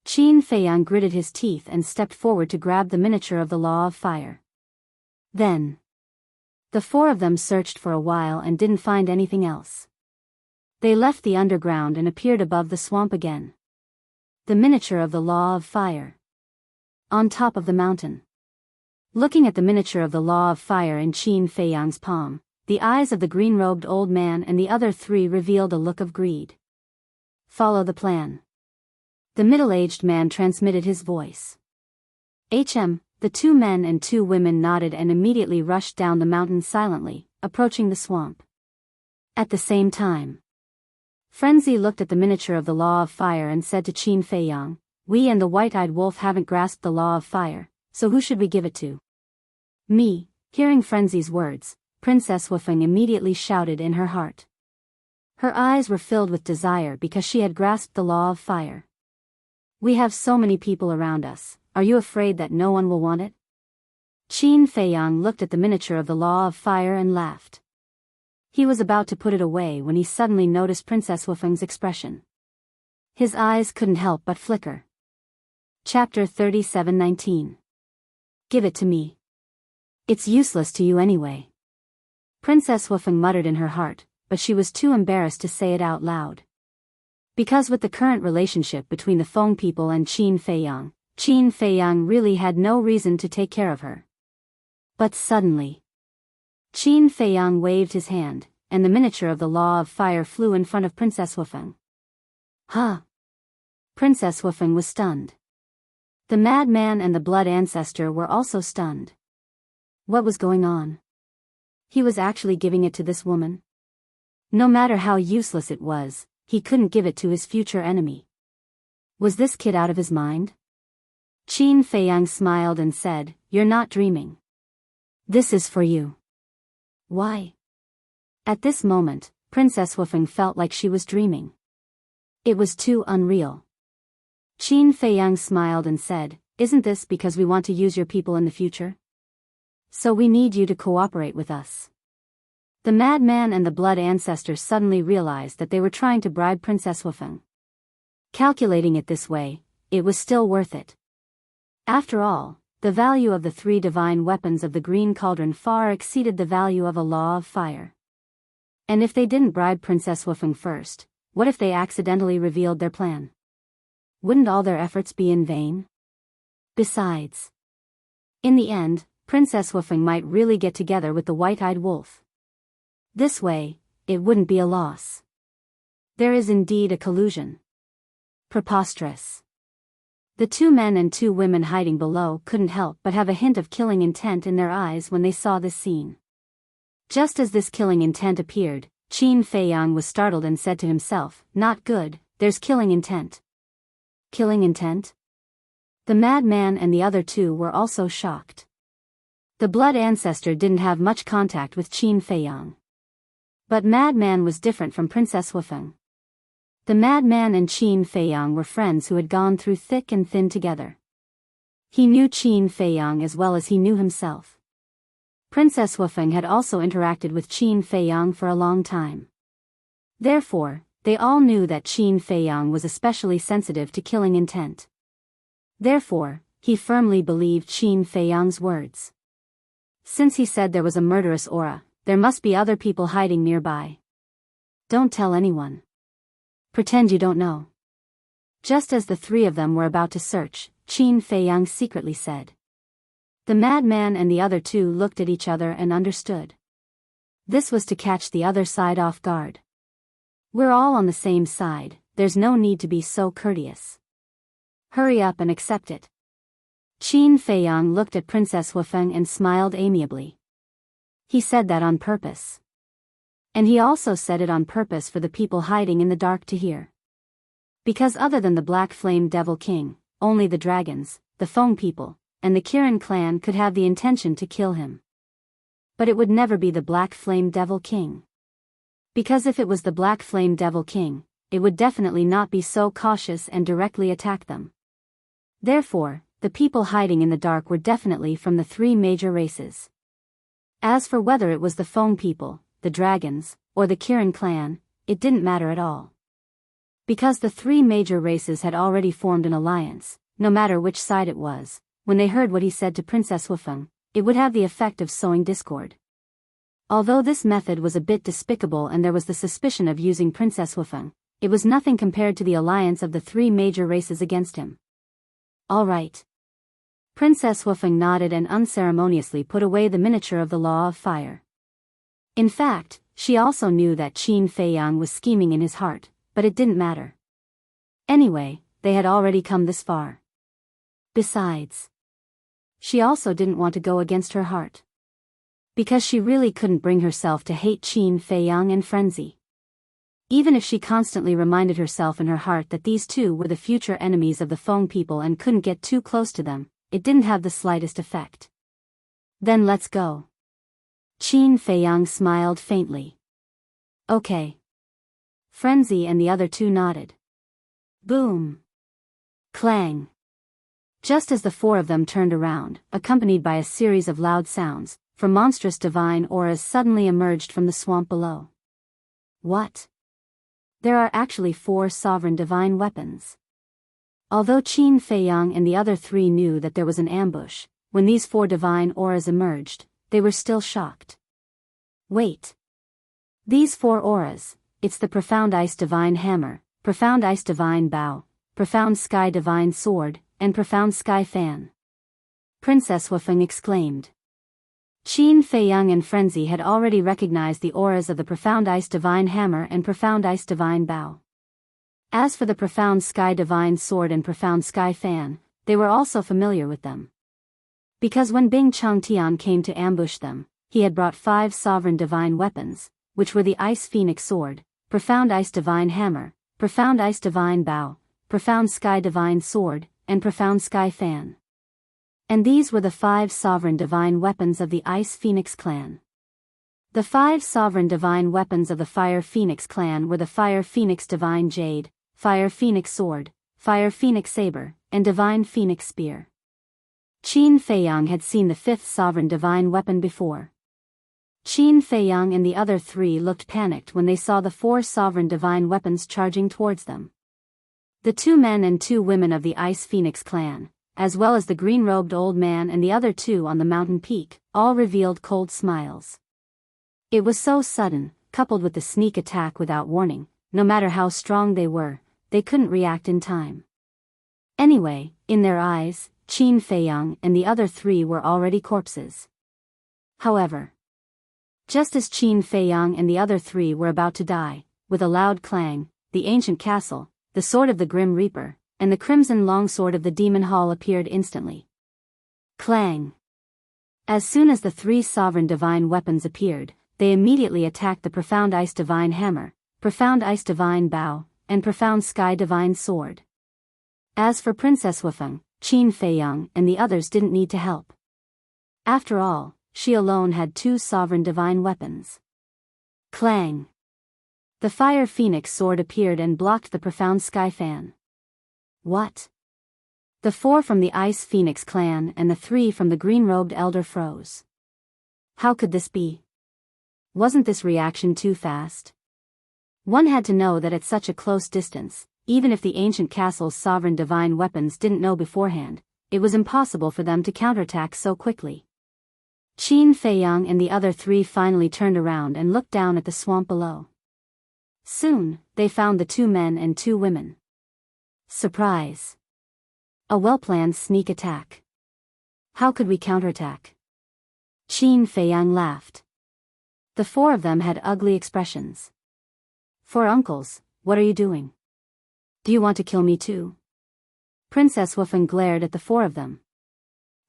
Qin Feiyang gritted his teeth and stepped forward to grab the miniature of the law of fire. Then, the four of them searched for a while and didn't find anything else. They left the underground and appeared above the swamp again. The miniature of the law of fire. On top of the mountain. Looking at the miniature of the law of fire in Qin Feiyang's palm, the eyes of the green-robed old man and the other three revealed a look of greed. Follow the plan. The middle-aged man transmitted his voice. The two men and two women nodded and immediately rushed down the mountain silently, approaching the swamp. At the same time, Frenzy looked at the miniature of the law of fire and said to Qin Feiyang, we and the white-eyed wolf haven't grasped the law of fire, so who should we give it to? Me. Hearing Frenzy's words, Princess Wufeng immediately shouted in her heart. Her eyes were filled with desire because she had grasped the law of fire. We have so many people around us, are you afraid that no one will want it? Qin Feiyang looked at the miniature of the law of fire and laughed. He was about to put it away when he suddenly noticed Princess Wufeng's expression. His eyes couldn't help but flicker. Chapter 37:19. Give it to me. It's useless to you anyway. Princess Wufeng muttered in her heart, but she was too embarrassed to say it out loud. Because with the current relationship between the Feng people and Qin Feiyang really had no reason to take care of her. But suddenly, Qin Feiyang waved his hand, and the miniature of the law of fire flew in front of Princess Wufeng. Huh! Princess Wufeng was stunned. The madman and the blood ancestor were also stunned. What was going on? He was actually giving it to this woman? No matter how useless it was, he couldn't give it to his future enemy. Was this kid out of his mind? Qin Feiyang smiled and said, you're not dreaming. This is for you. Why? At this moment, Princess Wufeng felt like she was dreaming. It was too unreal. Qin Feiyang smiled and said, isn't this because we want to use your people in the future? So we need you to cooperate with us. The madman and the blood ancestor suddenly realized that they were trying to bribe Princess Wufeng. Calculating it this way, it was still worth it. After all, the value of the 3 divine weapons of the Green Cauldron far exceeded the value of a law of fire. And if they didn't bribe Princess Wufeng first, what if they accidentally revealed their plan? Wouldn't all their efforts be in vain? Besides, in the end, Princess Wufeng might really get together with the white-eyed wolf. This way, it wouldn't be a loss. There is indeed a collusion. Preposterous. The 2 men and 2 women hiding below couldn't help but have a hint of killing intent in their eyes when they saw this scene. Just as this killing intent appeared, Qin Feiyang was startled and said to himself, "Not good, there's killing intent." Killing intent? The madman and the other 2 were also shocked. The blood ancestor didn't have much contact with Qin Feiyang. But madman was different from Princess Wufeng. The madman and Qin Feiyang were friends who had gone through thick and thin together. He knew Qin Feiyang as well as he knew himself. Princess Wufeng had also interacted with Qin Feiyang for a long time. Therefore, they all knew that Qin Feiyang was especially sensitive to killing intent. Therefore, he firmly believed Qin Feiyang's words. Since he said there was a murderous aura, there must be other people hiding nearby. Don't tell anyone. Pretend you don't know. Just as the 3 of them were about to search, Qin Feiyang secretly said. The madman and the other 2 looked at each other and understood. This was to catch the other side off guard. We're all on the same side, there's no need to be so courteous. Hurry up and accept it. Qin Feiyang looked at Princess Wufeng and smiled amiably. He said that on purpose. And he also said it on purpose for the people hiding in the dark to hear. Because other than the Black Flame Devil King, only the dragons, the Feng people, and the Kirin clan could have the intention to kill him. But it would never be the Black Flame Devil King. Because if it was the Black Flame Devil King, it would definitely not be so cautious and directly attack them. Therefore, the people hiding in the dark were definitely from the 3 major races. As for whether it was the Feng people, the dragons, or the Kirin clan, it didn't matter at all. Because the 3 major races had already formed an alliance, no matter which side it was, when they heard what he said to Princess Wufeng, it would have the effect of sowing discord. Although this method was a bit despicable and there was the suspicion of using Princess Wufeng, it was nothing compared to the alliance of the 3 major races against him. All right. Princess Wufeng nodded and unceremoniously put away the miniature of the Law of Fire. In fact, she also knew that Qin Feiyang was scheming in his heart, but it didn't matter. Anyway, they had already come this far. Besides, she also didn't want to go against her heart. Because she really couldn't bring herself to hate Qin Feiyang and frenzy. Even if she constantly reminded herself in her heart that these 2 were the future enemies of the Feng people and couldn't get too close to them, it didn't have the slightest effect. Then let's go. Qin Feiyang smiled faintly. Okay. Frenzy and the other 2 nodded. Boom. Clang. Just as the 4 of them turned around, accompanied by a series of loud sounds, 4 monstrous divine auras suddenly emerged from the swamp below. What? There are actually 4 sovereign divine weapons. Although Qin Feiyang and the other 3 knew that there was an ambush, when these 4 divine auras emerged, they were still shocked. Wait. These 4 auras, it's the Profound Ice Divine Hammer, Profound Ice Divine Bow, Profound Sky Divine Sword, and Profound Sky Fan. Princess Wufeng exclaimed. Qin Feiyang and Frenzy had already recognized the auras of the Profound Ice Divine Hammer and Profound Ice Divine Bow. As for the Profound Sky Divine Sword and Profound Sky Fan, they were also familiar with them. Because when Bing Changtian came to ambush them, he had brought 5 sovereign divine weapons, which were the Ice Phoenix Sword, Profound Ice Divine Hammer, Profound Ice Divine Bow, Profound Sky Divine Sword, and Profound Sky Fan. And these were the 5 sovereign divine weapons of the Ice Phoenix clan. The 5 sovereign divine weapons of the Fire Phoenix clan were the Fire Phoenix Divine Jade, Fire Phoenix Sword, Fire Phoenix Saber, and Divine Phoenix Spear. Qin Feiyang had seen the 5th sovereign divine weapon before. Qin Feiyang and the other 3 looked panicked when they saw the 4 sovereign divine weapons charging towards them. The 2 men and 2 women of the Ice Phoenix clan, as well as the green-robed old man and the other 2 on the mountain peak, all revealed cold smiles. It was so sudden, coupled with the sneak attack without warning, no matter how strong they were, they couldn't react in time. Anyway, in their eyes, Qin Feiyang and the other 3 were already corpses. However, just as Qin Feiyang and the other 3 were about to die, with a loud clang, the ancient castle, the sword of the Grim Reaper, and the crimson longsword of the Demon Hall appeared instantly. Clang! As soon as the three sovereign divine weapons appeared, they immediately attacked the Profound Ice Divine Hammer, Profound Ice Divine Bow, and Profound Sky Divine Sword. As for Princess Wufeng, Qin Feiyang and the others didn't need to help. After all, she alone had two sovereign divine weapons. Clang! The Fire Phoenix sword appeared and blocked the Profound Sky Fan. What? The 4 from the Ice Phoenix clan and the 3 from the green-robed Elder froze. How could this be? Wasn't this reaction too fast? One had to know that at such a close distance, even if the ancient castle's sovereign divine weapons didn't know beforehand, it was impossible for them to counterattack so quickly. Qin Feiyang and the other 3 finally turned around and looked down at the swamp below. Soon, they found the 2 men and 2 women. Surprise! A well-planned sneak attack. How could we counterattack? Qin Feiyang laughed. The 4 of them had ugly expressions. 4 uncles, what are you doing? Do you want to kill me too? Princess Wufeng glared at the 4 of them.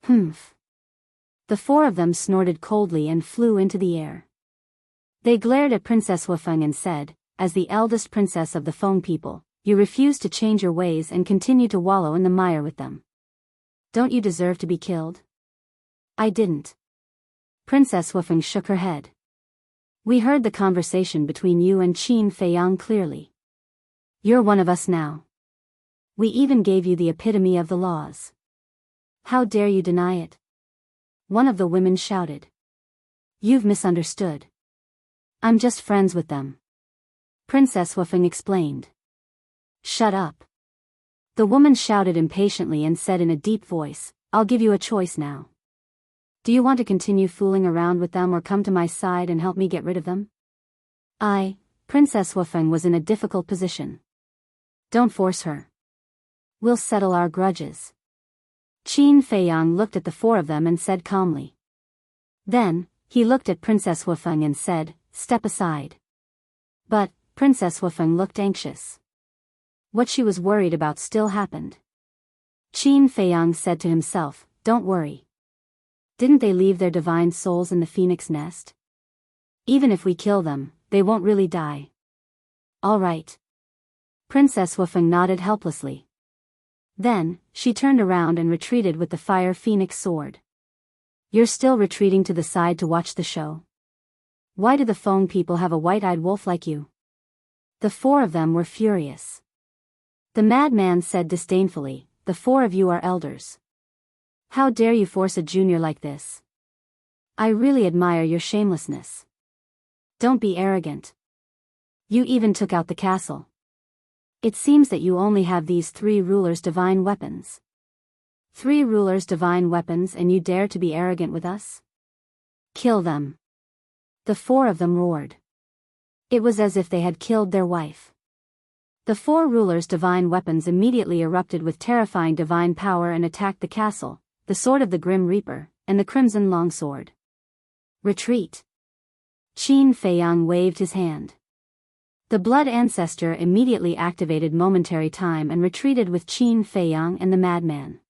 Humph. The 4 of them snorted coldly and flew into the air. They glared at Princess Wufeng and said, as the eldest princess of the Feng people, you refuse to change your ways and continue to wallow in the mire with them. Don't you deserve to be killed? I didn't. Princess Wufeng shook her head. We heard the conversation between you and Qin Feiyang clearly. You're one of us now. We even gave you the epitome of the laws. How dare you deny it? One of the women shouted. You've misunderstood. I'm just friends with them. Princess Wufeng explained. Shut up. The woman shouted impatiently and said in a deep voice, I'll give you a choice now. Do you want to continue fooling around with them or come to my side and help me get rid of them? Princess Wufeng was in a difficult position. Don't force her. We'll settle our grudges. Qin Feiyang looked at the 4 of them and said calmly. Then, he looked at Princess Wufeng and said, step aside. But, Princess Wufeng looked anxious. What she was worried about still happened. Qin Feiyang said to himself, don't worry. Didn't they leave their divine souls in the phoenix nest? Even if we kill them, they won't really die. All right. Princess Wufeng nodded helplessly. Then, she turned around and retreated with the Fire Phoenix sword. You're still retreating to the side to watch the show? Why do the Feng people have a white-eyed wolf like you? The 4 of them were furious. The madman said disdainfully, the 4 of you are elders. How dare you force a junior like this? I really admire your shamelessness. Don't be arrogant. You even took out the castle. It seems that you only have these 3 rulers' divine weapons. 3 rulers' divine weapons and you dare to be arrogant with us? Kill them. The 4 of them roared. It was as if they had killed their wife. The 4 rulers' divine weapons immediately erupted with terrifying divine power and attacked the castle, the sword of the Grim Reaper, and the crimson longsword. Retreat. Qin Feiyang waved his hand. The Blood Ancestor immediately activated Momentary Time and retreated with Qin Feiyang and the madman.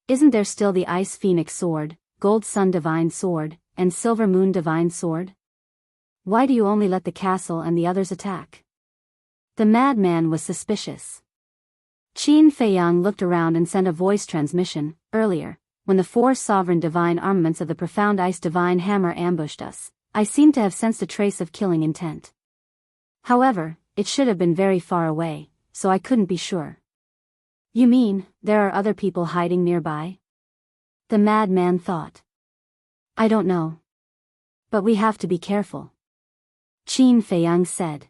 Isn't there still the Ice Phoenix sword, Gold Sun Divine sword, and Silver Moon Divine sword? Why do you only let the castle and the others attack? The madman was suspicious. Qin Feiyang looked around and sent a voice transmission. Earlier, when the 4 sovereign divine armaments of the Profound Ice Divine Hammer ambushed us, I seemed to have sensed a trace of killing intent. However, it should have been very far away, so I couldn't be sure. You mean, there are other people hiding nearby? The madman thought. I don't know. But we have to be careful. Qin Feiyang said.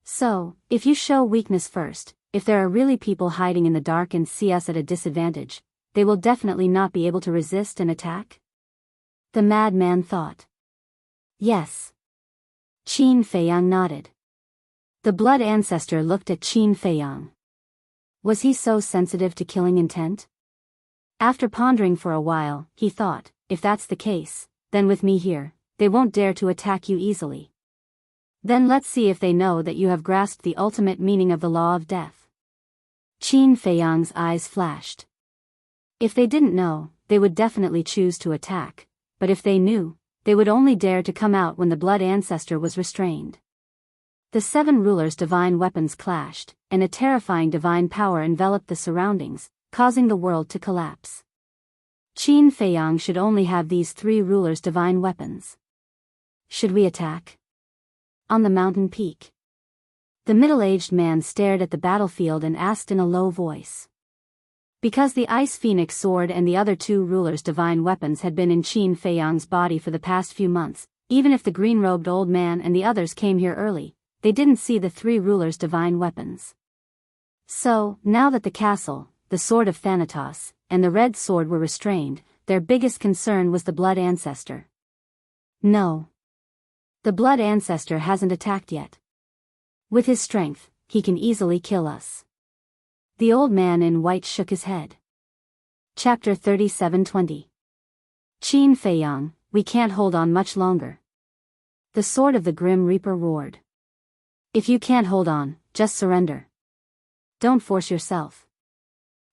So, if you show weakness first, if there are really people hiding in the dark and see us at a disadvantage, they will definitely not be able to resist and attack? The madman thought. Yes. Qin Feiyang nodded. The Blood Ancestor looked at Qin Feiyang. Was he so sensitive to killing intent? After pondering for a while, he thought, if that's the case, then with me here, they won't dare to attack you easily. Then let's see if they know that you have grasped the ultimate meaning of the law of death. Qin Feiyang's eyes flashed. If they didn't know, they would definitely choose to attack, but if they knew, they would only dare to come out when the blood ancestor was restrained. The 7 rulers' divine weapons clashed, and a terrifying divine power enveloped the surroundings, causing the world to collapse. Qin Feiyang should only have these 3 rulers' divine weapons. Should we attack? On the mountain peak. The middle-aged man stared at the battlefield and asked in a low voice. Because the Ice Phoenix sword and the other 2 rulers' divine weapons had been in Qin Feiyang's body for the past few months, even if the green-robed old man and the others came here early, they didn't see the 3 rulers' divine weapons. So, now that the castle, the sword of Thanatos, and the red sword were restrained, their biggest concern was the blood ancestor. No. The blood ancestor hasn't attacked yet. With his strength, he can easily kill us. The old man in white shook his head. Chapter 37:20. Qin Feiyang, we can't hold on much longer. The sword of the Grim Reaper roared. If you can't hold on, just surrender. Don't force yourself.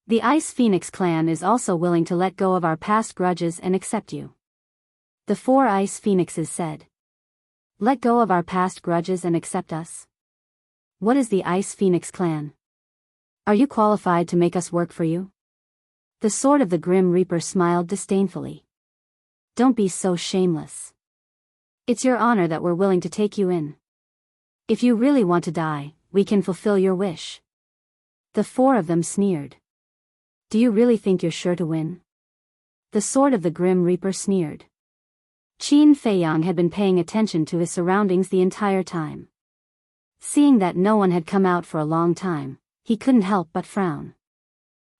The Ice Phoenix clan is also willing to let go of our past grudges and accept you. The 4 Ice Phoenixes said. Let go of our past grudges and accept us? What is the Ice Phoenix clan? Are you qualified to make us work for you? The sword of the Grim Reaper smiled disdainfully. Don't be so shameless. It's your honor that we're willing to take you in. If you really want to die, we can fulfill your wish. The 4 of them sneered. Do you really think you're sure to win? The sword of the Grim Reaper sneered. Qin Feiyang had been paying attention to his surroundings the entire time. Seeing that no one had come out for a long time, he couldn't help but frown.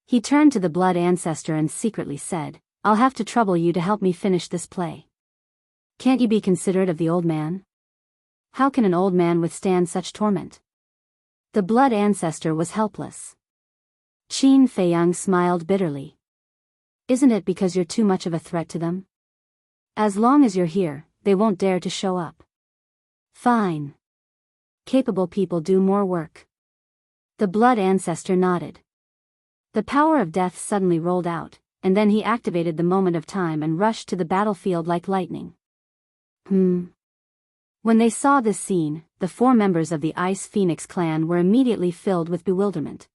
He turned to the blood ancestor and secretly said, I'll have to trouble you to help me finish this play. Can't you be considerate of the old man? How can an old man withstand such torment? The blood ancestor was helpless. Qin Feiyang smiled bitterly. Isn't it because you're too much of a threat to them? As long as you're here, they won't dare to show up. Fine. Capable people do more work. The blood ancestor nodded. The power of death suddenly rolled out, and then he activated the moment of time and rushed to the battlefield like lightning. When they saw this scene, the 4 members of the Ice Phoenix clan were immediately filled with bewilderment.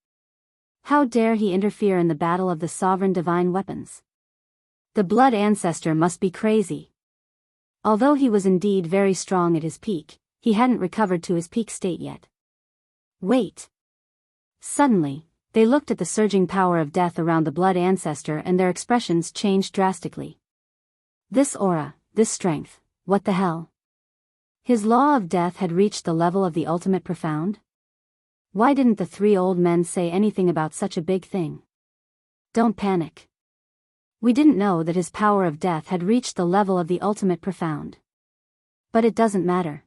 How dare he interfere in the battle of the sovereign divine weapons? The blood ancestor must be crazy. Although he was indeed very strong at his peak, he hadn't recovered to his peak state yet. Wait. Suddenly, they looked at the surging power of death around the blood ancestor and their expressions changed drastically. This aura, this strength, what the hell? His law of death had reached the level of the ultimate profound? Why didn't the 3 old men say anything about such a big thing? Don't panic. We didn't know that his power of death had reached the level of the ultimate profound. But it doesn't matter.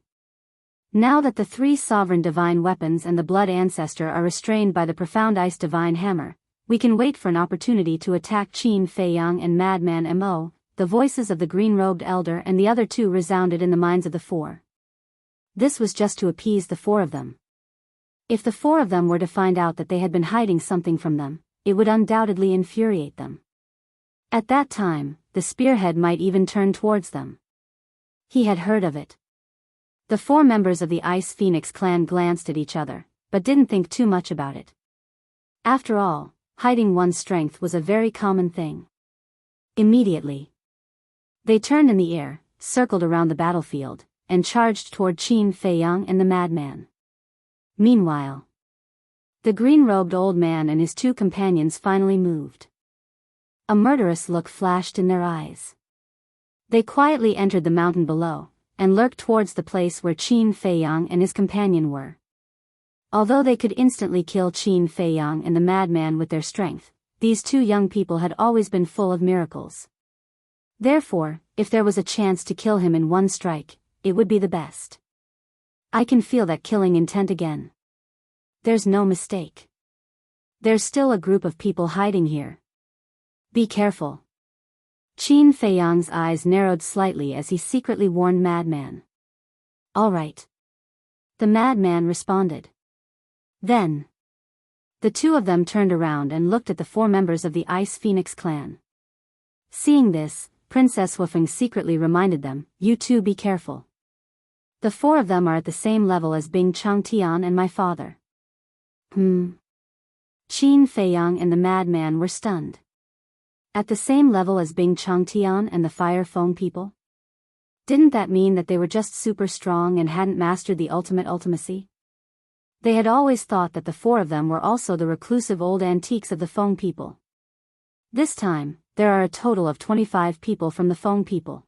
Now that the 3 sovereign divine weapons and the blood ancestor are restrained by the profound ice divine hammer, we can wait for an opportunity to attack Qin Feiyang and Madman Mo. The voices of the green-robed elder and the other 2 resounded in the minds of the 4. This was just to appease the 4 of them. If the 4 of them were to find out that they had been hiding something from them, it would undoubtedly infuriate them. At that time, the spearhead might even turn towards them. He had heard of it. The 4 members of the Ice Phoenix clan glanced at each other, but didn't think too much about it. After all, hiding one's strength was a very common thing. Immediately, they turned in the air, circled around the battlefield, and charged toward Qin Feiyang and the madman. Meanwhile, the green-robed old man and his 2 companions finally moved. A murderous look flashed in their eyes. They quietly entered the mountain below, and lurked towards the place where Qin Feiyang and his companion were. Although they could instantly kill Qin Feiyang and the madman with their strength, these 2 young people had always been full of miracles. Therefore, if there was a chance to kill him in one strike, it would be the best. I can feel that killing intent again. There's no mistake. There's still a group of people hiding here. Be careful. Qin Feiyang's eyes narrowed slightly as he secretly warned Madman. All right. the madman responded. Then, the two of them turned around and looked at the four members of the Ice Phoenix clan. Seeing this, Princess Woofing secretly reminded them, "You two be careful. The four of them are at the same level as Bing Changtian and my father." Qin Feiyang and the madman were stunned. At the same level as Bing Changtian and the Fire Feng people? Didn't that mean that they were just super strong and hadn't mastered the ultimate ultimacy? They had always thought that the four of them were also the reclusive old antiques of the Feng people. This time, there are a total of 25 people from the Feng people.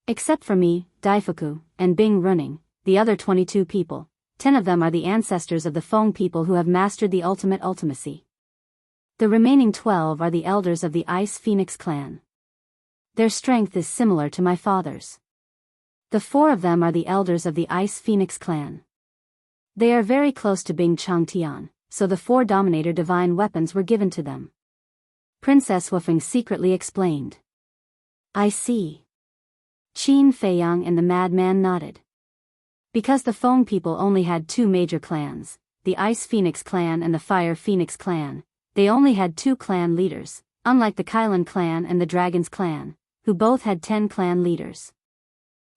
Except for me, Daifuku, and Bing Running, the other 22 people, 10 of them are the ancestors of the Feng people who have mastered the ultimate ultimacy. The remaining 12 are the elders of the Ice Phoenix clan. Their strength is similar to my father's. The four of them are the elders of the Ice Phoenix clan. They are very close to Bing Changtian, so the four Dominator divine weapons were given to them. Princess Woofing secretly explained. I see. Qin Feiyang and the madman nodded. Because the Feng people only had two major clans, the Ice Phoenix clan and the Fire Phoenix clan, they only had two clan leaders, unlike the Kylan clan and the Dragon's clan, who both had 10 clan leaders.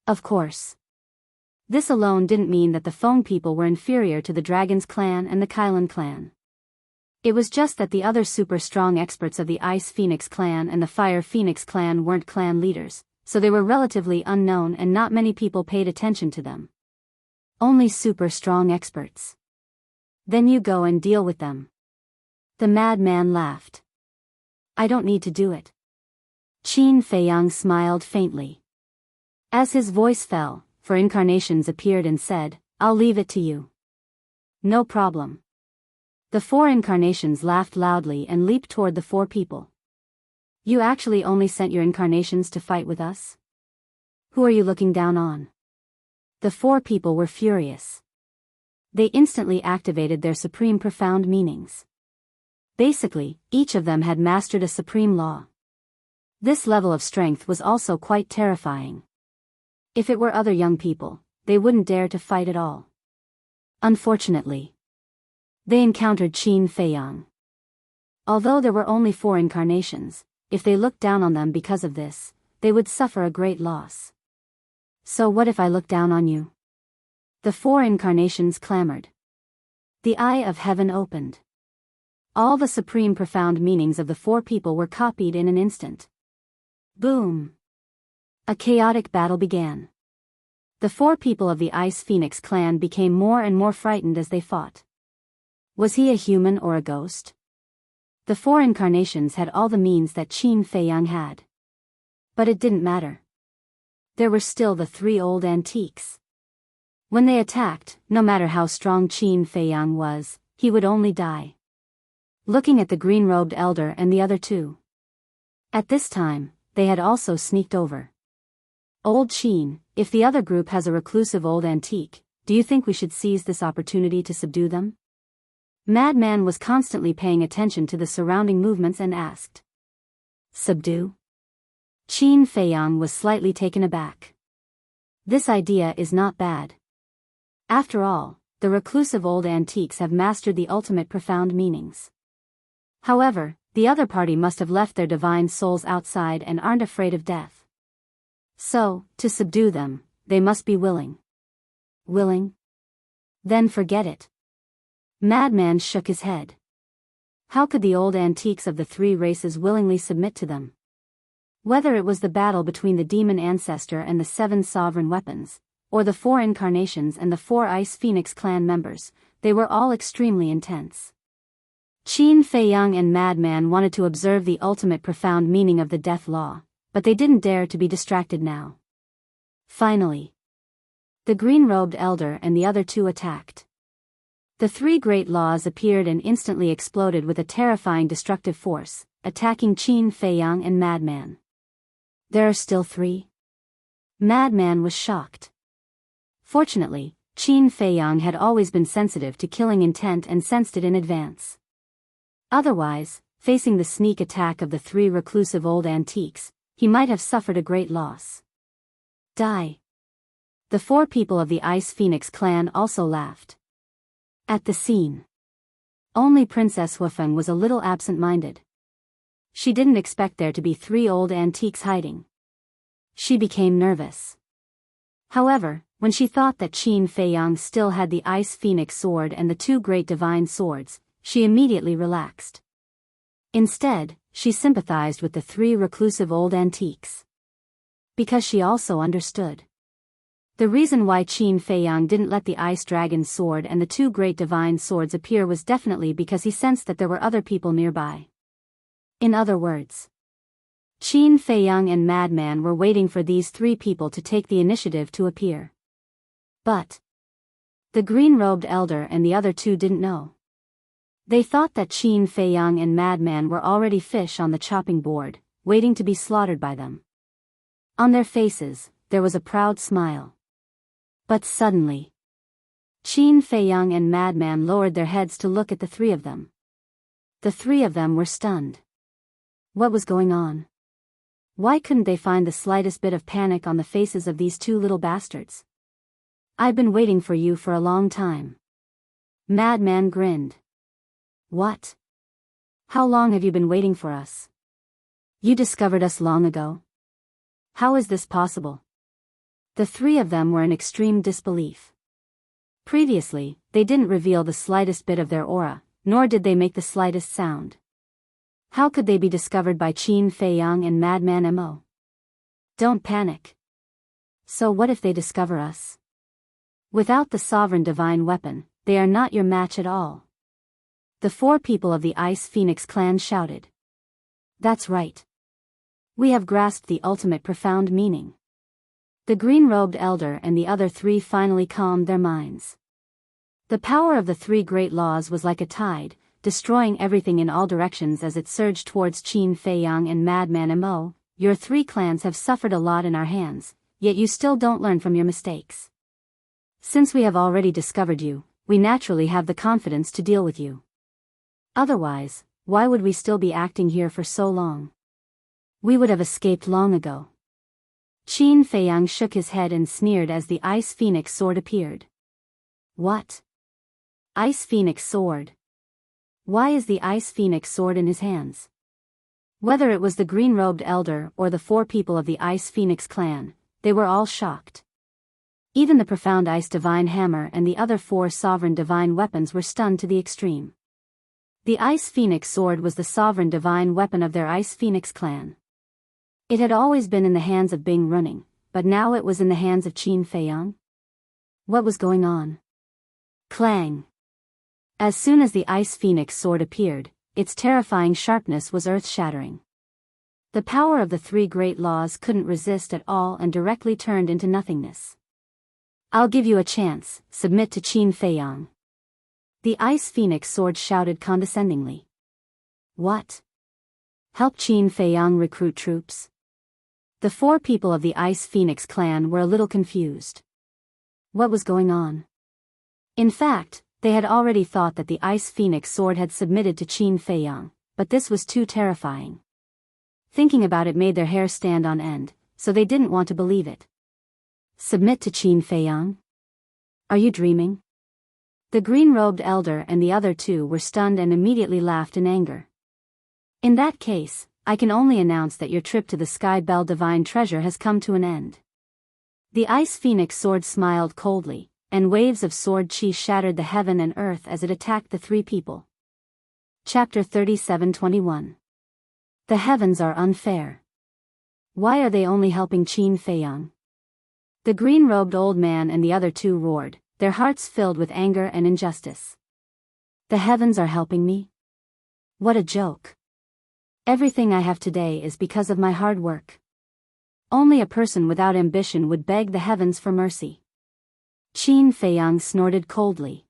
Of course. This alone didn't mean that the Feng people were inferior to the Dragon's clan and the Kylan clan. It was just that the other super strong experts of the Ice Phoenix clan and the Fire Phoenix clan weren't clan leaders, so they were relatively unknown and not many people paid attention to them. Only super strong experts. Then you go and deal with them. The madman laughed. I don't need to do it. Qin Feiyang smiled faintly. As his voice fell, four incarnations appeared and said, I'll leave it to you. No problem. The four incarnations laughed loudly and leaped toward the four people. You actually only sent your incarnations to fight with us? Who are you looking down on? The four people were furious. They instantly activated their supreme profound meanings. Basically, each of them had mastered a supreme law. This level of strength was also quite terrifying. If it were other young people, they wouldn't dare to fight at all. Unfortunately, they encountered Qin Feiyang. Although there were only 4 incarnations, if they looked down on them because of this, they would suffer a great loss. So what if I look down on you? The 4 incarnations clamored. The eye of heaven opened. All the supreme profound meanings of the 4 people were copied in an instant. Boom! A chaotic battle began. The 4 people of the Ice Phoenix clan became more and more frightened as they fought. Was he a human or a ghost? The 4 incarnations had all the means that Qin Feiyang had. But it didn't matter. There were still the 3 old antiques. When they attacked, no matter how strong Qin Feiyang was, he would only die. Looking at the green-robed elder and the other 2. At this time, they had also sneaked over. Old Qin, if the other group has a reclusive old antique, do you think we should seize this opportunity to subdue them? Madman was constantly paying attention to the surrounding movements and asked. Subdue? Qin Feiyang was slightly taken aback. This idea is not bad. After all, the reclusive old antiques have mastered the ultimate profound meanings. However, the other party must have left their divine souls outside and aren't afraid of death. So, to subdue them, they must be willing. Willing? Then forget it. Madman shook his head. How could the old antiques of the 3 races willingly submit to them? Whether it was the battle between the demon ancestor and the 7 sovereign weapons, or the 4 incarnations and the 4 Ice Phoenix clan members, they were all extremely intense. Qin Feiyang and Madman wanted to observe the ultimate profound meaning of the death law, but they didn't dare to be distracted now. Finally, the green-robed elder and the other 2 attacked. The 3 great laws appeared and instantly exploded with a terrifying destructive force, attacking Qin Feiyang and Madman. There are still 3? Madman was shocked. Fortunately, Qin Feiyang had always been sensitive to killing intent and sensed it in advance. Otherwise, facing the sneak attack of the 3 reclusive old antiques, he might have suffered a great loss. Die. The 4 people of the Ice Phoenix clan also laughed at the scene. Only Princess Huifeng was a little absent-minded. She didn't expect there to be 3 old antiques hiding. She became nervous. However, when she thought that Qin Feiyang still had the Ice Phoenix sword and the 2 great divine swords, she immediately relaxed. Instead, she sympathized with the 3 reclusive old antiques. Because she also understood. The reason why Qin Feiyang didn't let the Ice Dragon's sword and the 2 great divine swords appear was definitely because he sensed that there were other people nearby. In other words, Qin Feiyang and Madman were waiting for these 3 people to take the initiative to appear. But the green-robed elder and the other 2 didn't know. They thought that Qin Feiyang and Madman were already fish on the chopping board, waiting to be slaughtered by them. On their faces, there was a proud smile. But suddenly, Qin Feiyang and Madman lowered their heads to look at the 3 of them. The 3 of them were stunned. What was going on? Why couldn't they find the slightest bit of panic on the faces of these 2 little bastards? I've been waiting for you for a long time. Madman grinned. What? How long have you been waiting for us? You discovered us long ago? How is this possible? The 3 of them were in extreme disbelief. Previously, they didn't reveal the slightest bit of their aura, nor did they make the slightest sound. How could they be discovered by Qin Feiyang and Madman Mo? Don't panic. So what if they discover us? Without the sovereign divine weapon, they are not your match at all. The 4 people of the Ice Phoenix clan shouted. That's right. We have grasped the ultimate profound meaning. The green-robed elder and the other 3 finally calmed their minds. The power of the 3 great laws was like a tide, destroying everything in all directions as it surged towards Qin Feiyang and Madman Mo. Your 3 clans have suffered a lot in our hands, yet you still don't learn from your mistakes. Since we have already discovered you, we naturally have the confidence to deal with you. Otherwise, why would we still be acting here for so long? We would have escaped long ago. Qin Feiyang shook his head and sneered as the Ice Phoenix sword appeared. What? Ice Phoenix sword? Why is the Ice Phoenix sword in his hands? Whether it was the green-robed elder or the 4 people of the Ice Phoenix clan, they were all shocked. Even the profound Ice Divine Hammer and the other 4 sovereign divine weapons were stunned to the extreme. The Ice Phoenix sword was the sovereign divine weapon of their Ice Phoenix clan. It had always been in the hands of Bing Running, but now it was in the hands of Qin Feiyang. What was going on? Clang! As soon as the Ice Phoenix sword appeared, its terrifying sharpness was earth-shattering. The power of the 3 great laws couldn't resist at all and directly turned into nothingness. I'll give you a chance, submit to Qin Feiyang. The Ice Phoenix sword shouted condescendingly. What? Help Qin Feiyang recruit troops? The 4 people of the Ice Phoenix clan were a little confused. What was going on? In fact, they had already thought that the Ice Phoenix sword had submitted to Qin Feiyang, but this was too terrifying. Thinking about it made their hair stand on end, so they didn't want to believe it. Submit to Qin Feiyang? Are you dreaming? The green-robed elder and the other 2 were stunned and immediately laughed in anger. In that case, I can only announce that your trip to the Sky Bell Divine Treasure has come to an end. The Ice Phoenix sword smiled coldly, and waves of sword chi shattered the heaven and earth as it attacked the 3 people. Chapter 37:21. The heavens are unfair. Why are they only helping Qin Feiyang? The green-robed old man and the other 2 roared, their hearts filled with anger and injustice. The heavens are helping me? What a joke. Everything I have today is because of my hard work. Only a person without ambition would beg the heavens for mercy. Qin Feiyang snorted coldly.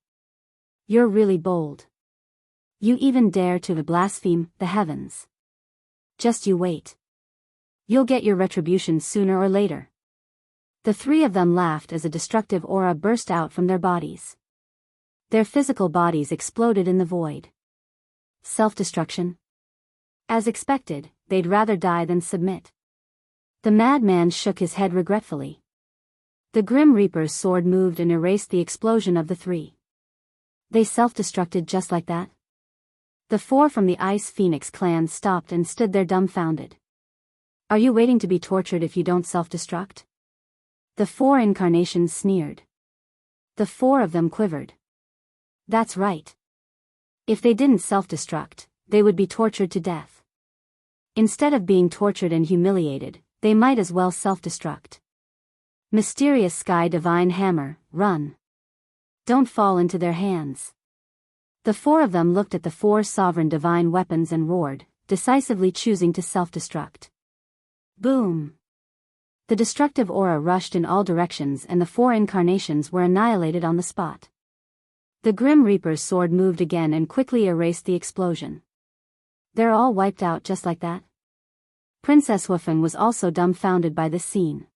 You're really bold. You even dare to blaspheme the heavens. Just you wait. You'll get your retribution sooner or later. The 3 of them laughed as a destructive aura burst out from their bodies. Their physical bodies exploded in the void. Self-destruction? As expected, they'd rather die than submit. The madman shook his head regretfully. The Grim Reaper's sword moved and erased the explosion of the three. They self-destructed just like that? The four from the Ice Phoenix clan stopped and stood there dumbfounded. Are you waiting to be tortured if you don't self-destruct? The four incarnations sneered. The four of them quivered. That's right. If they didn't self-destruct, they would be tortured to death. Instead of being tortured and humiliated, they might as well self-destruct. Mysterious Sky Divine Hammer, run. Don't fall into their hands. The four of them looked at the four sovereign divine weapons and roared, decisively choosing to self-destruct. Boom! The destructive aura rushed in all directions and the four incarnations were annihilated on the spot. The Grim Reaper's sword moved again and quickly erased the explosion. They're all wiped out just like that? Princess Wufeng was also dumbfounded by this scene.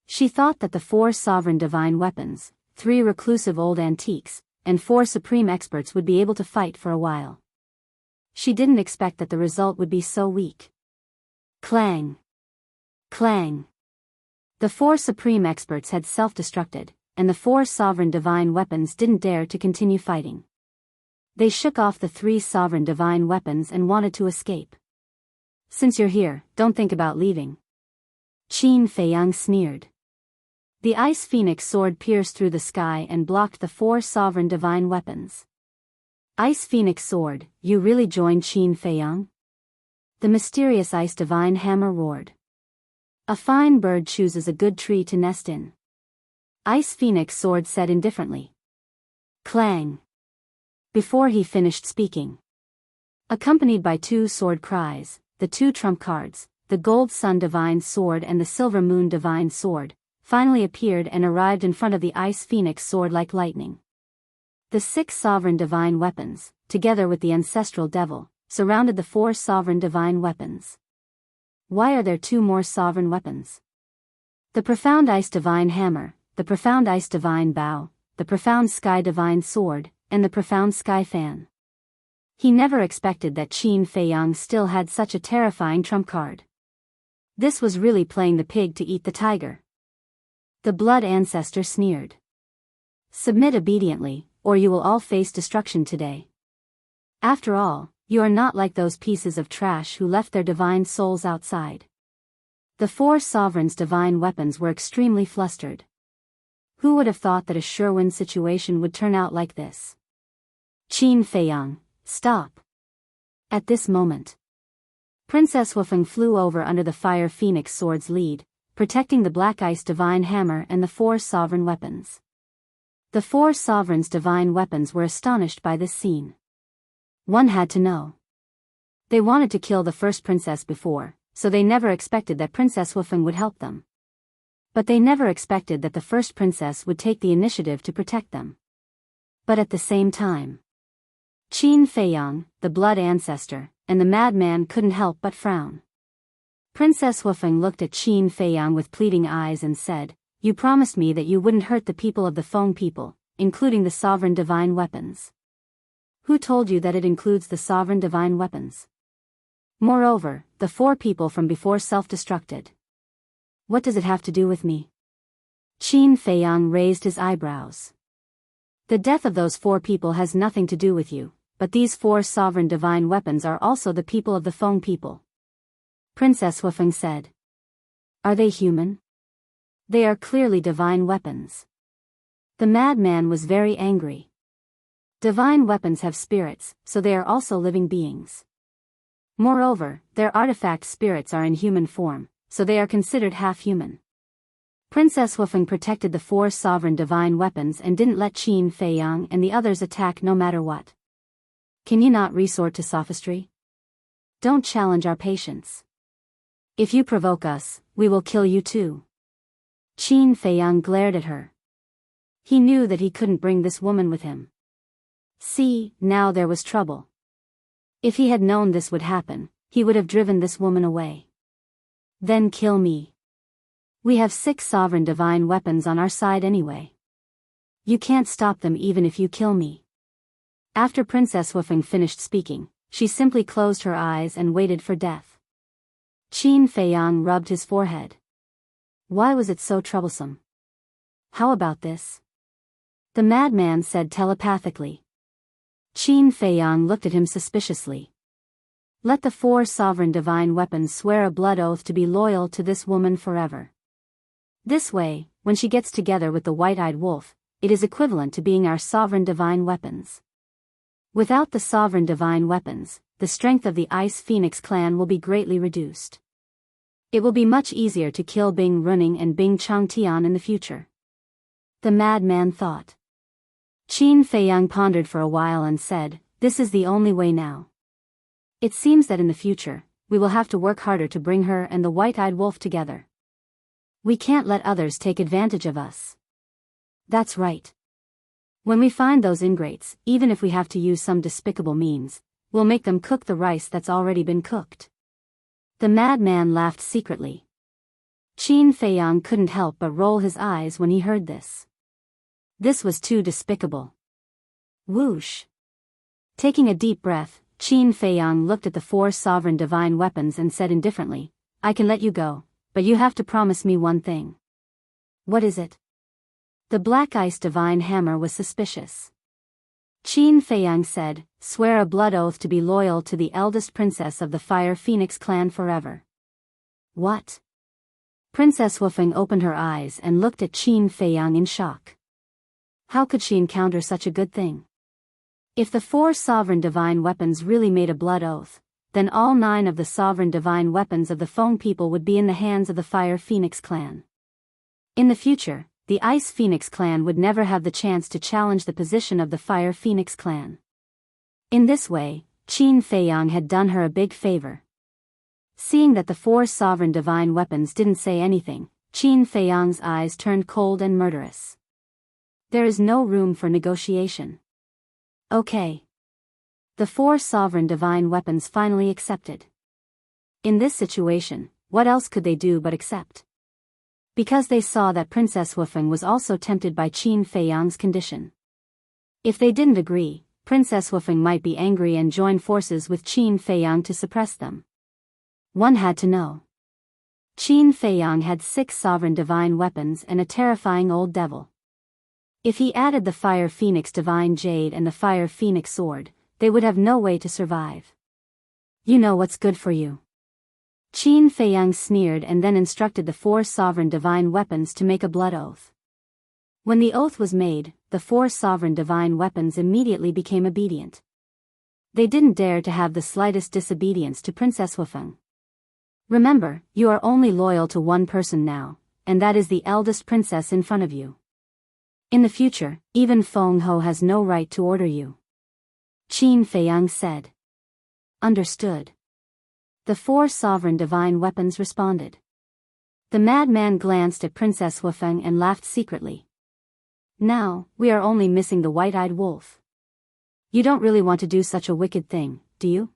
She thought that the four sovereign divine weapons, three reclusive old antiques, and four supreme experts would be able to fight for a while. She didn't expect that the result would be so weak. Clang! Clang! The four supreme experts had self-destructed, and the four sovereign divine weapons didn't dare to continue fighting. They shook off the three sovereign divine weapons and wanted to escape. Since you're here, don't think about leaving. Qin Feiyang sneered. The Ice Phoenix sword pierced through the sky and blocked the four sovereign divine weapons. Ice Phoenix sword, you really joined Qin Feiyang? The mysterious Ice Divine Hammer roared. A fine bird chooses a good tree to nest in. Ice Phoenix sword said indifferently. Clang! Before he finished speaking. Accompanied by two sword cries, the two trump cards, the Gold Sun Divine Sword and the Silver Moon Divine Sword, finally appeared and arrived in front of the Ice Phoenix sword like lightning. The six sovereign divine weapons, together with the ancestral devil, surrounded the four sovereign divine weapons. Why are there two more sovereign weapons? The Profound Ice Divine Hammer, the Profound Ice Divine Bow, the Profound Sky Divine Sword, and the Profound Sky Fan. He never expected that Qin Feiyang still had such a terrifying trump card. This was really playing the pig to eat the tiger. The Blood Ancestor sneered. Submit obediently, or you will all face destruction today. After all, you are not like those pieces of trash who left their divine souls outside. The four sovereigns' divine weapons were extremely flustered. Who would have thought that a sure-win situation would turn out like this? Qin Feiyang, stop. At this moment, Princess Wufeng flew over under the Fire Phoenix sword's lead, protecting the Black Ice Divine Hammer and the four sovereign weapons. The four sovereigns' divine weapons were astonished by this scene. One had to know. They wanted to kill the first princess before, so they never expected that Princess Wufeng would help them. But they never expected that the first princess would take the initiative to protect them. But at the same time, Qin Feiyang, the Blood Ancestor, and the madman couldn't help but frown. Princess Wufeng looked at Qin Feiyang with pleading eyes and said, "You promised me that you wouldn't hurt the people of the Feng people, including the sovereign divine weapons. Who told you that it includes the sovereign divine weapons? Moreover, the four people from before self-destructed. What does it have to do with me?" Qin Feiyang raised his eyebrows. The death of those four people has nothing to do with you, but these four sovereign divine weapons are also the people of the Feng people. Princess Wufeng said. Are they human? They are clearly divine weapons. The madman was very angry. Divine weapons have spirits, so they are also living beings. Moreover, their artifact spirits are in human form, so they are considered half-human. Princess Wufeng protected the four sovereign divine weapons and didn't let Qin Feiyang and the others attack no matter what. Can you not resort to sophistry? Don't challenge our patience. If you provoke us, we will kill you too. Qin Feiyang glared at her. He knew that he couldn't bring this woman with him. See, now there was trouble. If he had known this would happen, he would have driven this woman away. Then kill me. We have 6 sovereign divine weapons on our side anyway. You can't stop them even if you kill me. After Princess Wufeng finished speaking, she simply closed her eyes and waited for death. Qin Feiyang rubbed his forehead. Why was it so troublesome? How about this? The madman said telepathically. Qin Feiyang looked at him suspiciously. Let the 4 sovereign divine weapons swear a blood oath to be loyal to this woman forever. This way, when she gets together with the white-eyed wolf, it is equivalent to being our sovereign divine weapons. Without the sovereign divine weapons, the strength of the Ice Phoenix clan will be greatly reduced. It will be much easier to kill Bing Runing and Bing Changtian in the future. The madman thought. Qin Feiyang pondered for a while and said, this is the only way now. It seems that in the future, we will have to work harder to bring her and the white-eyed wolf together. We can't let others take advantage of us. That's right. When we find those ingrates, even if we have to use some despicable means, we'll make them cook the rice that's already been cooked. The madman laughed secretly. Qin Feiyang couldn't help but roll his eyes when he heard this. This was too despicable. Whoosh. Taking a deep breath, Qin Feiyang looked at the 4 sovereign divine weapons and said indifferently, I can let you go, but you have to promise me one thing. What is it? The Black Ice divine hammer was suspicious. Qin Feiyang said, swear a blood oath to be loyal to the eldest princess of the Fire Phoenix clan forever. What? Princess Wufeng opened her eyes and looked at Qin Feiyang in shock. How could she encounter such a good thing? If the 4 sovereign divine weapons really made a blood oath, then all 9 of the sovereign divine weapons of the Feng people would be in the hands of the Fire Phoenix clan. In the future, the Ice Phoenix clan would never have the chance to challenge the position of the Fire Phoenix clan. In this way, Qin Feiyang had done her a big favor. Seeing that the 4 sovereign divine weapons didn't say anything, Qin Feiyang's eyes turned cold and murderous. There is no room for negotiation. Okay. The 4 sovereign divine weapons finally accepted. In this situation, what else could they do but accept? Because they saw that Princess Wufeng was also tempted by Qin Feiyang's condition. If they didn't agree, Princess Wufeng might be angry and join forces with Qin Feiyang to suppress them. One had to know. Qin Feiyang had 6 sovereign divine weapons and a terrifying old devil. If he added the Fire Phoenix Divine Jade and the Fire Phoenix Sword, they would have no way to survive. You know what's good for you. Qin Feiyang sneered and then instructed the 4 sovereign divine weapons to make a blood oath. When the oath was made, the 4 sovereign divine weapons immediately became obedient. They didn't dare to have the slightest disobedience to Princess Wufeng. Remember, you are only loyal to one person now, and that is the eldest princess in front of you. In the future, even Feng Ho has no right to order you. Qin Feiyang said. Understood. The 4 sovereign divine weapons responded. The madman glanced at Princess Wufeng and laughed secretly. Now, we are only missing the white-eyed wolf. You don't really want to do such a wicked thing, do you?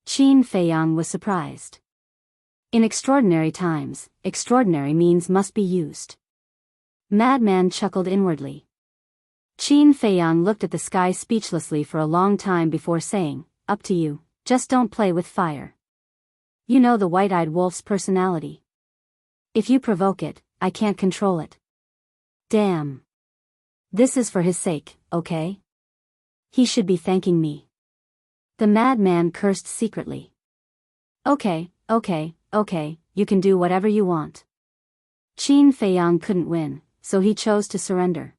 Qin Feiyang was surprised. In extraordinary times, extraordinary means must be used. Madman chuckled inwardly. Qin Feiyang looked at the sky speechlessly for a long time before saying, up to you, just don't play with fire. You know the white-eyed wolf's personality. If you provoke it, I can't control it. Damn. This is for his sake, okay? He should be thanking me. The madman cursed secretly. Okay, you can do whatever you want. Qin Feiyang couldn't win, so he chose to surrender.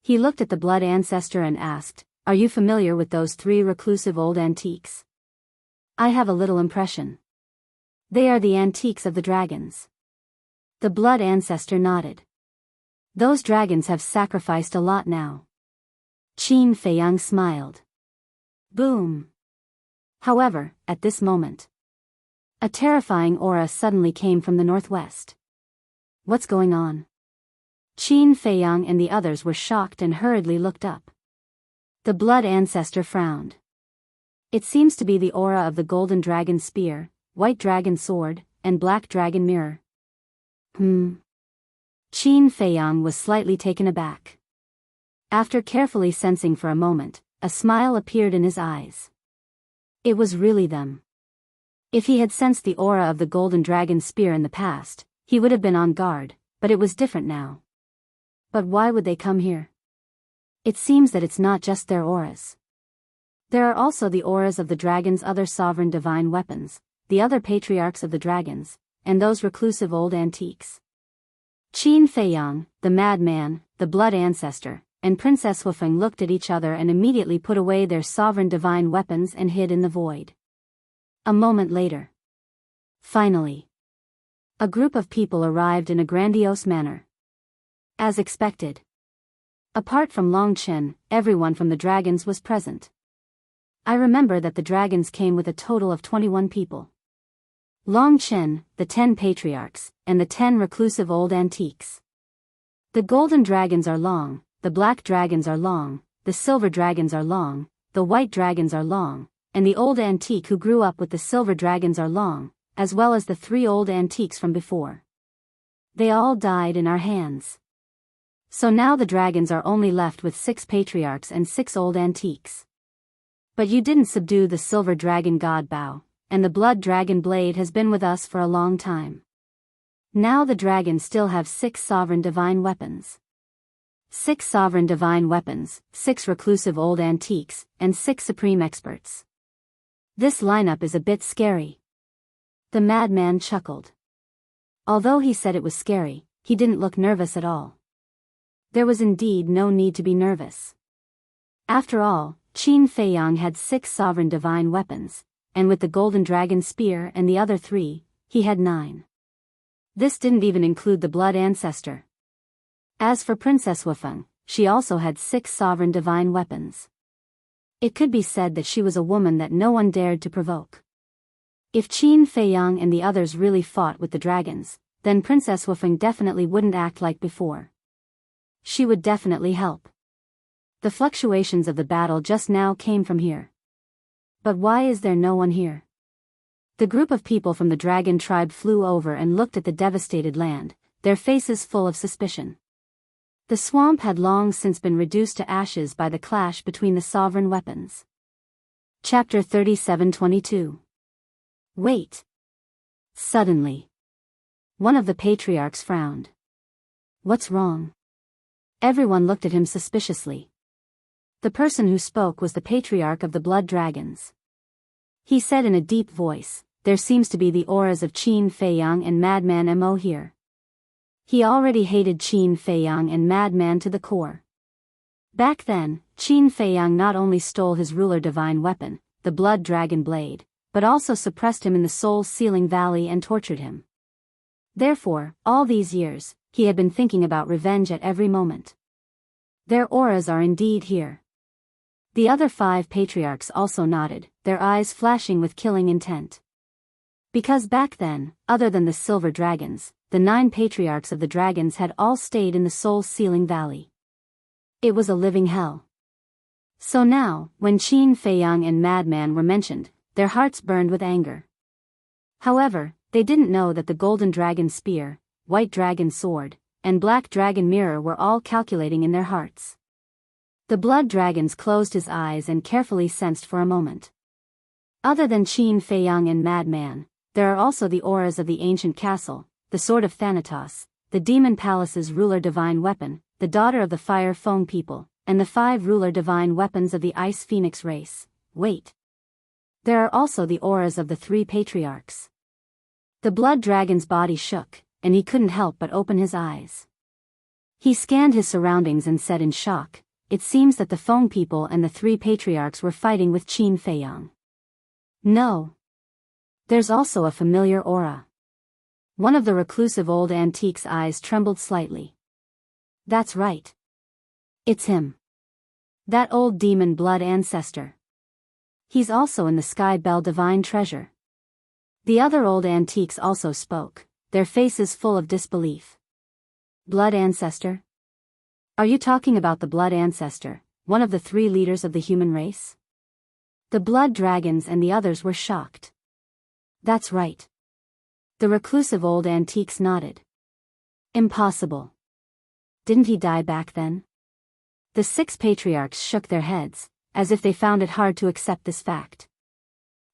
He looked at the blood ancestor and asked, are you familiar with those 3 reclusive old antiques? I have a little impression. They are the antiques of the dragons. The blood ancestor nodded. Those dragons have sacrificed a lot now. Qin Feiyang smiled. Boom. However, at this moment, a terrifying aura suddenly came from the northwest. What's going on? Qin Feiyang and the others were shocked and hurriedly looked up. The blood ancestor frowned. It seems to be the aura of the golden dragon spear, white dragon sword, and black dragon mirror. Qin Feiyang was slightly taken aback. After carefully sensing for a moment, a smile appeared in his eyes. It was really them. If he had sensed the aura of the golden dragon spear in the past, he would have been on guard, but it was different now. But why would they come here? It seems that it's not just their auras. There are also the auras of the dragon's other sovereign divine weapons, the other patriarchs of the dragons, and those reclusive old antiques. Qin Feiyang, the madman, the blood ancestor, and Princess Wufeng looked at each other and immediately put away their sovereign divine weapons and hid in the void. A moment later. Finally. A group of people arrived in a grandiose manner. As expected. Apart from Long Chen, everyone from the dragons was present. I remember that the dragons came with a total of 21 people. Long Chen, the 10 patriarchs, and the 10 reclusive old antiques. The golden dragons are long, the black dragons are long, the silver dragons are long, the white dragons are long, and the old antique who grew up with the silver dragons are long, as well as the 3 old antiques from before. They all died in our hands. So now the dragons are only left with 6 patriarchs and 6 old antiques. But you didn't subdue the silver dragon god Bao, and the blood dragon blade has been with us for a long time. Now the dragons still have 6 sovereign divine weapons. 6 sovereign divine weapons, 6 reclusive old antiques, and 6 supreme experts. This lineup is a bit scary. The madman chuckled. Although he said it was scary, he didn't look nervous at all. There was indeed no need to be nervous. After all, Qin Feiyang had 6 sovereign divine weapons, and with the golden dragon spear and the other 3, he had 9. This didn't even include the blood ancestor. As for Princess Wufeng, she also had 6 sovereign divine weapons. It could be said that she was a woman that no one dared to provoke. If Qin Feiyang and the others really fought with the dragons, then Princess Wufeng definitely wouldn't act like before. She would definitely help. The fluctuations of the battle just now came from here. But why is there no one here? The group of people from the dragon tribe flew over and looked at the devastated land, their faces full of suspicion. The swamp had long since been reduced to ashes by the clash between the sovereign weapons. Chapter 37:22. Wait. Suddenly. One of the patriarchs frowned. What's wrong? Everyone looked at him suspiciously. The person who spoke was the patriarch of the blood dragons. He said in a deep voice, "There seems to be the auras of Qin Feiyang and Madman Mo here." He already hated Qin Feiyang and Madman to the core. Back then, Qin Feiyang not only stole his ruler divine weapon, the blood dragon blade, but also suppressed him in the soul-sealing valley and tortured him. Therefore, all these years, he had been thinking about revenge at every moment. Their auras are indeed here. The other 5 patriarchs also nodded, their eyes flashing with killing intent. Because back then, other than the silver dragons, the 9 patriarchs of the dragons had all stayed in the soul-sealing valley. It was a living hell. So now, when Qin Feiyang and Madman were mentioned, their hearts burned with anger. However, they didn't know that the golden dragon spear, white dragon sword, and black dragon mirror were all calculating in their hearts. The blood dragons closed his eyes and carefully sensed for a moment. Other than Qin Feiyang and Madman, there are also the auras of the ancient castle, the sword of Thanatos, the demon palace's ruler divine weapon, the daughter of the fire foam people, and the 5 ruler divine weapons of the ice phoenix race. Wait. There are also the auras of the 3 patriarchs. The blood dragon's body shook, and he couldn't help but open his eyes. He scanned his surroundings and said in shock, "It seems that the foam people and the 3 patriarchs were fighting with Qin Feiyang." No. There's also a familiar aura. One of the reclusive old antique's eyes trembled slightly. That's right. It's him. That old demon blood ancestor. He's also in the Sky Bell Divine Treasure. The other old antiques also spoke, their faces full of disbelief. Blood ancestor? Are you talking about the blood ancestor, one of the 3 leaders of the human race? The blood dragons and the others were shocked. That's right. The reclusive old antiques nodded. Impossible. Didn't he die back then? The 6 patriarchs shook their heads, as if they found it hard to accept this fact.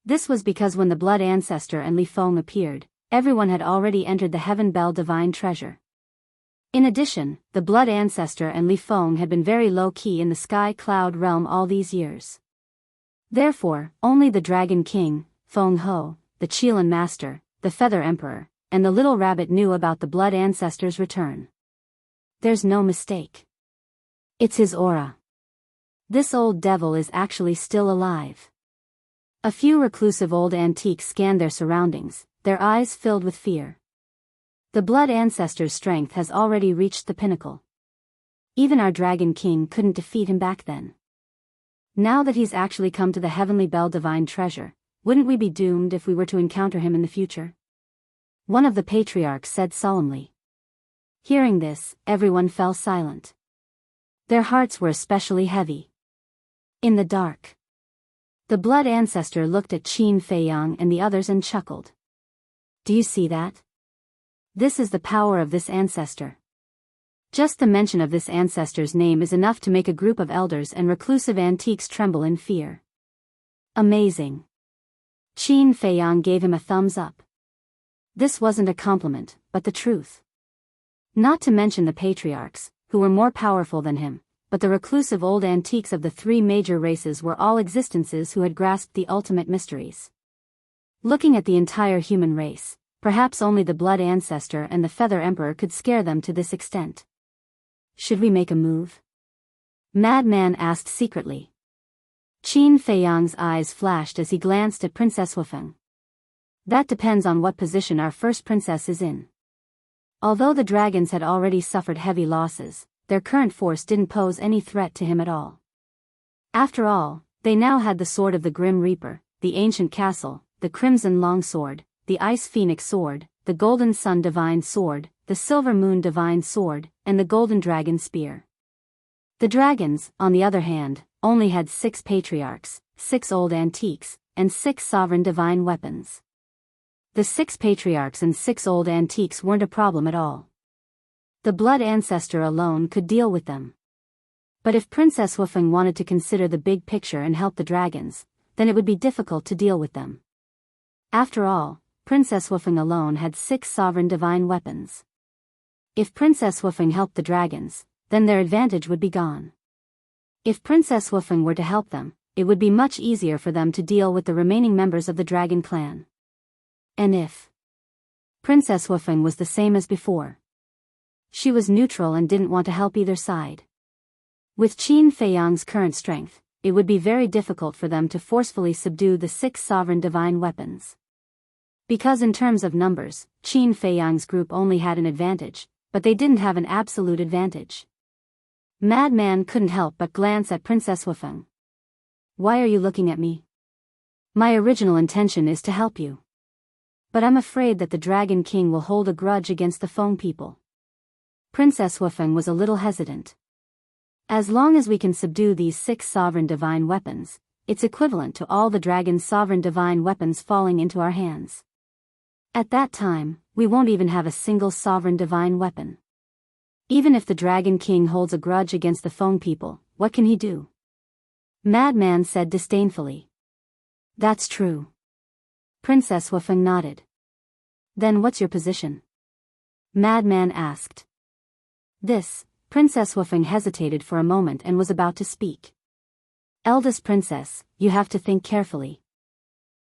This was because when the blood ancestor and Li Feng appeared, everyone had already entered the Heaven Bell Divine Treasure. In addition, the Blood Ancestor and Li Feng had been very low-key in the Sky Cloud realm all these years. Therefore, only the Dragon King, Feng Ho, the Qilin Master, the Feather Emperor, and the Little Rabbit knew about the Blood Ancestor's return. There's no mistake. It's his aura. This old devil is actually still alive. A few reclusive old antiques scanned their surroundings, their eyes filled with fear. The Blood Ancestor's strength has already reached the pinnacle. Even our Dragon King couldn't defeat him back then. Now that he's actually come to the Heavenly Bell Divine Treasure, wouldn't we be doomed if we were to encounter him in the future? One of the patriarchs said solemnly. Hearing this, everyone fell silent. Their hearts were especially heavy. In the dark, the Blood Ancestor looked at Qin Feiyang and the others and chuckled. Do you see that? This is the power of this ancestor. Just the mention of this ancestor's name is enough to make a group of elders and reclusive antiques tremble in fear. Amazing. Qin Feiyang gave him a thumbs up. This wasn't a compliment, but the truth. Not to mention the patriarchs, who were more powerful than him, but the reclusive old antiques of the three major races were all existences who had grasped the ultimate mysteries. Looking at the entire human race, perhaps only the Blood Ancestor and the Feather Emperor could scare them to this extent. Should we make a move? Madman asked secretly. Qin Feiyang's eyes flashed as he glanced at Princess Wufeng. That depends on what position our first princess is in. Although the dragons had already suffered heavy losses, their current force didn't pose any threat to him at all. After all, they now had the Sword of the Grim Reaper, the Ancient Castle, the Crimson Longsword, the Ice Phoenix Sword, the Golden Sun Divine Sword, the Silver Moon Divine Sword, and the Golden Dragon Spear. The dragons, on the other hand, only had 6 patriarchs, 6 old antiques, and 6 sovereign divine weapons. The 6 patriarchs and 6 old antiques weren't a problem at all. The Blood Ancestor alone could deal with them. But if Princess Wufeng wanted to consider the big picture and help the dragons, then it would be difficult to deal with them. After all, Princess Wufeng alone had 6 sovereign divine weapons. If Princess Wufeng helped the dragons, then their advantage would be gone. If Princess Wufeng were to help them, it would be much easier for them to deal with the remaining members of the dragon clan. And if Princess Wufeng was the same as before, she was neutral and didn't want to help either side. With Qin Feiyang's current strength, it would be very difficult for them to forcefully subdue the 6 sovereign divine weapons. Because in terms of numbers, Qin Feiyang's group only had an advantage, but they didn't have an absolute advantage. Madman couldn't help but glance at Princess Wufeng. Why are you looking at me? My original intention is to help you. But I'm afraid that the Dragon King will hold a grudge against the Feng people. Princess Wufeng was a little hesitant. As long as we can subdue these 6 sovereign divine weapons, it's equivalent to all the dragon's sovereign divine weapons falling into our hands. At that time, we won't even have a single sovereign divine weapon. Even if the Dragon King holds a grudge against the Feng people, what can he do? Madman said disdainfully. That's true. Princess Wufeng nodded. Then what's your position? Madman asked. Princess Wufeng hesitated for a moment and was about to speak. Eldest princess, you have to think carefully.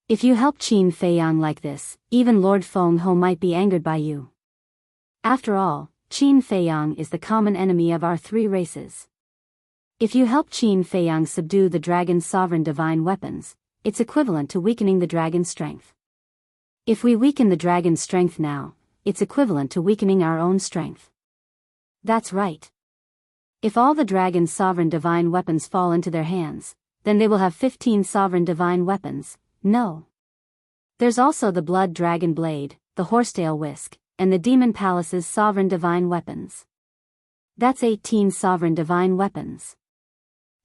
If you help Qin Feiyang like this, even Lord Feng Ho might be angered by you. After all, Qin Feiyang is the common enemy of our 3 races. If you help Qin Feiyang subdue the dragon's sovereign divine weapons, it's equivalent to weakening the dragon's strength. If we weaken the dragon's strength now, it's equivalent to weakening our own strength. That's right. If all the dragon's sovereign divine weapons fall into their hands, then they will have 15 sovereign divine weapons. No. There's also the Blood Dragon Blade, the Horsetail Whisk, and the Demon Palace's sovereign divine weapons. That's 18 sovereign divine weapons.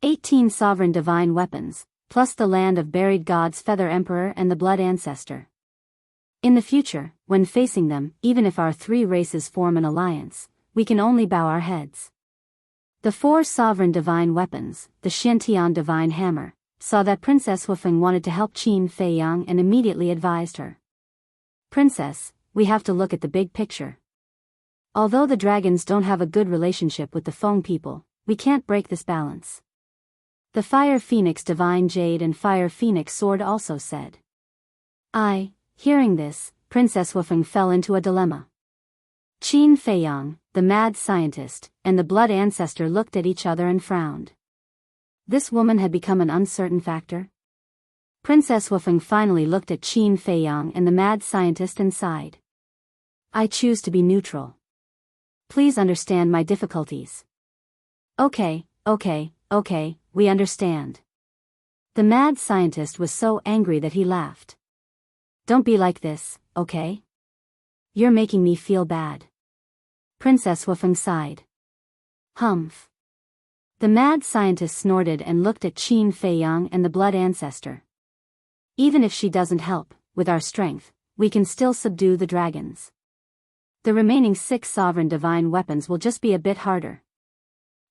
18 sovereign divine weapons, plus the Land of Buried Gods Feather Emperor and the Blood Ancestor. In the future, when facing them, even if our 3 races form an alliance, we can only bow our heads. The 4 sovereign divine weapons, the Xiantian Divine Hammer, saw that Princess Wufeng wanted to help Qin Feiyang and immediately advised her. Princess, we have to look at the big picture. Although the dragons don't have a good relationship with the Feng people, we can't break this balance. The Fire Phoenix Divine Jade and Fire Phoenix Sword also said. Hearing this, Princess Wufeng fell into a dilemma. Qin Feiyang, the mad scientist, and the blood ancestor looked at each other and frowned. This woman had become an uncertain factor. Princess Wufeng finally looked at Qin Feiyang and the mad scientist and sighed. I choose to be neutral. Please understand my difficulties. Okay, we understand. The mad scientist was so angry that he laughed. Don't be like this, okay? You're making me feel bad. Princess Wufeng sighed. Humph. The mad scientist snorted and looked at Qin Feiyang and the blood ancestor. Even if she doesn't help, with our strength, we can still subdue the dragons. The remaining 6 sovereign divine weapons will just be a bit harder.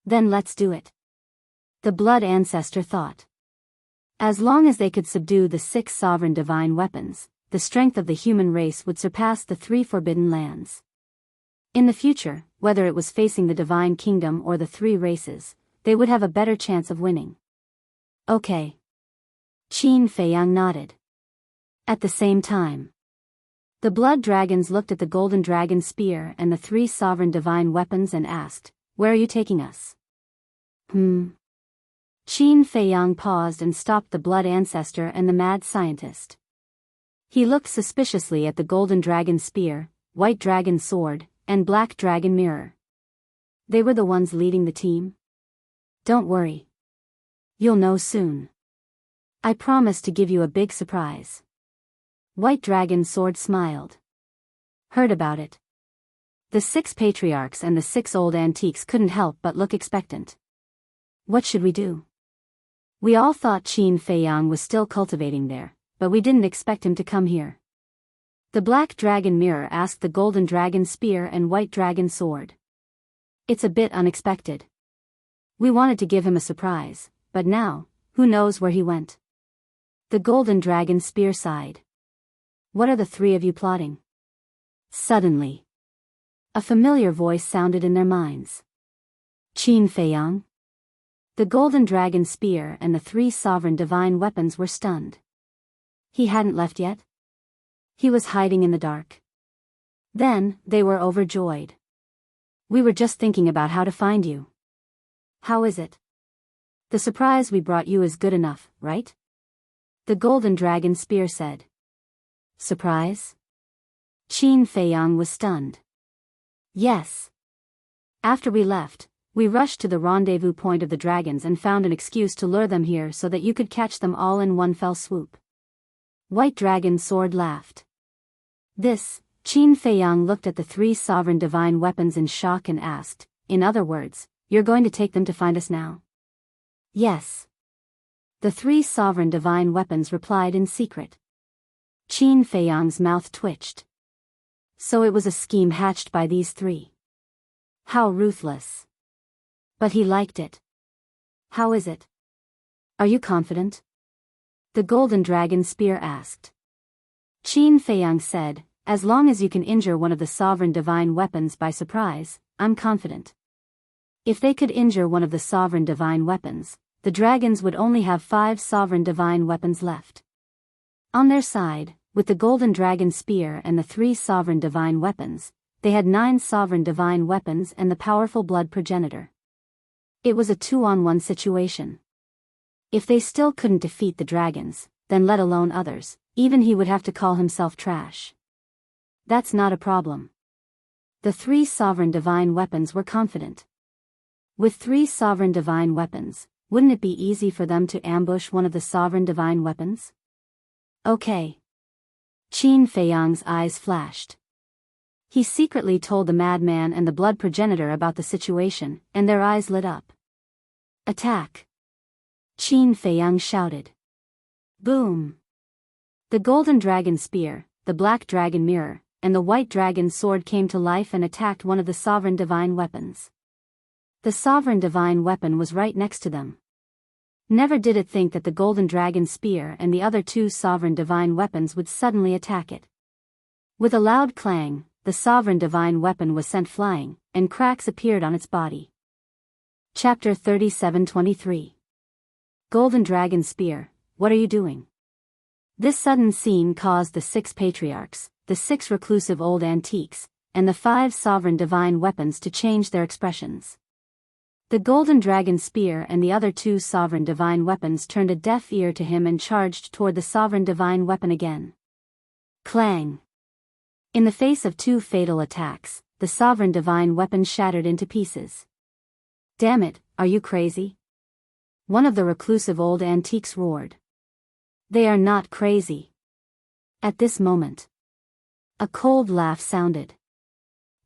Then let's do it. The blood ancestor thought. As long as they could subdue the 6 sovereign divine weapons, the strength of the human race would surpass the 3 forbidden lands. In the future, whether it was facing the divine kingdom or the 3 races, they would have a better chance of winning. Okay. Qin Feiyang nodded. At the same time, the blood dragons looked at the golden dragon spear and the 3 sovereign divine weapons and asked, "Where are you taking us?" Qin Feiyang paused and stopped the blood ancestor and the mad scientist. He looked suspiciously at the golden dragon spear, white dragon sword, and black dragon mirror. They were the ones leading the team? Don't worry. You'll know soon. I promise to give you a big surprise. White Dragon Sword smiled. Heard about it. The 6 patriarchs and the 6 old antiques couldn't help but look expectant. What should we do? We all thought Qin Feiyang was still cultivating there, but we didn't expect him to come here. The Black Dragon Mirror asked the Golden Dragon Spear and White Dragon Sword. It's a bit unexpected. We wanted to give him a surprise, but now, who knows where he went? The Golden Dragon Spear sighed. What are the 3 of you plotting? Suddenly, a familiar voice sounded in their minds. Qin Feiyang? The Golden Dragon Spear and the 3 sovereign divine weapons were stunned. He hadn't left yet? He was hiding in the dark. Then, they were overjoyed. We were just thinking about how to find you. How is it? The surprise we brought you is good enough, right? The Golden Dragon Spear said. Surprise? Qin Feiyang was stunned. Yes. After we left, we rushed to the rendezvous point of the dragons and found an excuse to lure them here so that you could catch them all in one fell swoop. White Dragon Sword laughed. Qin Feiyang looked at the 3 sovereign divine weapons in shock and asked, in other words, you're going to take them to find us now? Yes. The 3 sovereign divine weapons replied in secret. Qin Feiyang's mouth twitched. So it was a scheme hatched by these 3. How ruthless. But he liked it. How is it? Are you confident? The Golden Dragon Spear asked. Qin Feiyang said, as long as you can injure one of the sovereign divine weapons by surprise, I'm confident. If they could injure one of the sovereign divine weapons, the dragons would only have 5 sovereign divine weapons left. On their side, with the Golden Dragon Spear and the 3 sovereign divine weapons, they had 9 sovereign divine weapons and the powerful blood progenitor. It was a 2-on-1 situation. If they still couldn't defeat the dragons, then let alone others, even he would have to call himself trash. That's not a problem. The 3 sovereign divine weapons were confident. With 3 sovereign divine weapons, wouldn't it be easy for them to ambush one of the sovereign divine weapons? Okay. Qin Feiyang's eyes flashed. He secretly told the madman and the blood progenitor about the situation, and their eyes lit up. Attack! Qin Feiyang shouted. Boom! The Golden Dragon Spear, the Black Dragon Mirror, and the White Dragon Sword came to life and attacked one of the sovereign divine weapons. The sovereign divine weapon was right next to them. Never did it think that the Golden Dragon Spear and the other 2 sovereign divine weapons would suddenly attack it. With a loud clang, the sovereign divine weapon was sent flying, and cracks appeared on its body. Chapter 37:23. Golden Dragon Spear, what are you doing? This sudden scene caused the 6 patriarchs, the 6 reclusive old antiques, and the 5 sovereign divine weapons to change their expressions. The golden dragon spear and the other 2 sovereign divine weapons turned a deaf ear to him and charged toward the sovereign divine weapon again. Clang! In the face of 2 fatal attacks, the sovereign divine weapon shattered into pieces. Damn it, are you crazy? One of the reclusive old antiques roared. They are not crazy. At this moment, a cold laugh sounded.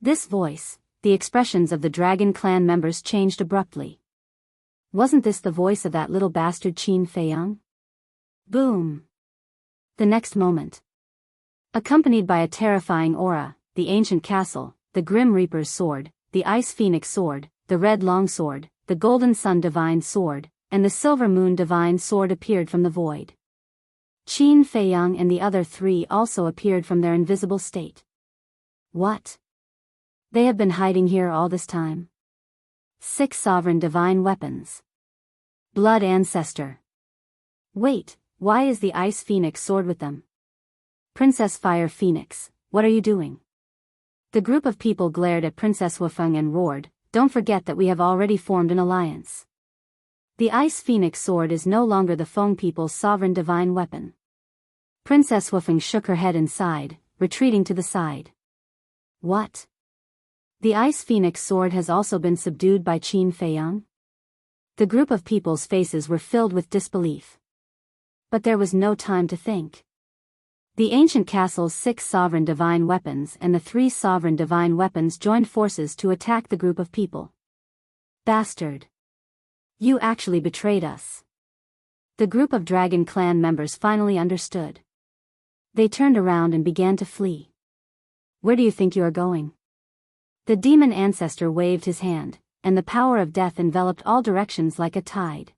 This voice, the expressions of the Dragon Clan members changed abruptly. Wasn't this the voice of that little bastard Qin Feiyang? Boom! The next moment, accompanied by a terrifying aura, the ancient castle, the Grim Reaper's sword, the Ice Phoenix sword, the Red Longsword, the Golden Sun Divine sword, and the Silver Moon Divine sword appeared from the void. Qin Feiyang and the other 3 also appeared from their invisible state. What? They have been hiding here all this time? 6 sovereign divine weapons. Blood Ancestor. Wait, why is the Ice Phoenix sword with them? Princess Fire Phoenix, what are you doing? The group of people glared at Princess Wufeng and roared, don't forget that we have already formed an alliance. The Ice Phoenix sword is no longer the Feng people's sovereign divine weapon. Princess Wufeng shook her head and sighed, retreating to the side. What? The Ice Phoenix sword has also been subdued by Qin Feiyang? The group of people's faces were filled with disbelief. But there was no time to think. The ancient castle's 6 sovereign divine weapons and the 3 sovereign divine weapons joined forces to attack the group of people. Bastard! You actually betrayed us. The group of Dragon Clan members finally understood. They turned around and began to flee. Where do you think you are going? The demon ancestor waved his hand, and the power of death enveloped all directions like a tide.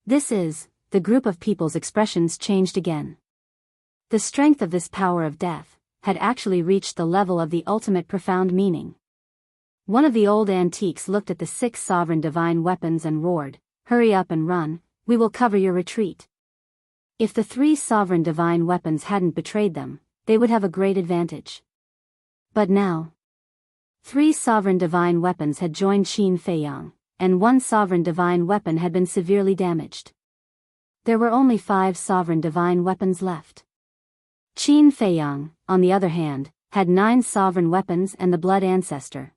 The group of people's expressions changed again. The strength of this power of death had actually reached the level of the ultimate profound meaning. One of the old antiques looked at the 6 sovereign divine weapons and roared, hurry up and run, we will cover your retreat. If the 3 sovereign divine weapons hadn't betrayed them, they would have a great advantage. But now, 3 sovereign divine weapons had joined Qin Feiyang, and 1 sovereign divine weapon had been severely damaged. There were only 5 sovereign divine weapons left. Qin Feiyang, on the other hand, had 9 sovereign weapons and the Blood Ancestor.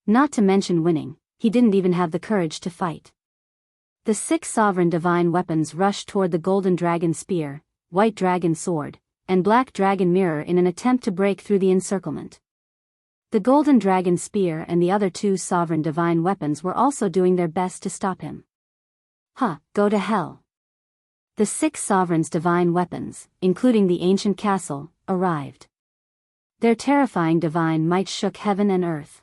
Not to mention winning, he didn't even have the courage to fight. The 6 sovereign divine weapons rushed toward the Golden Dragon Spear, White Dragon Sword, and Black Dragon Mirror in an attempt to break through the encirclement. The Golden Dragon Spear and the other 2 sovereign divine weapons were also doing their best to stop him. Go to hell. The 6 sovereigns' divine weapons, including the ancient castle, arrived. Their terrifying divine might shook heaven and earth.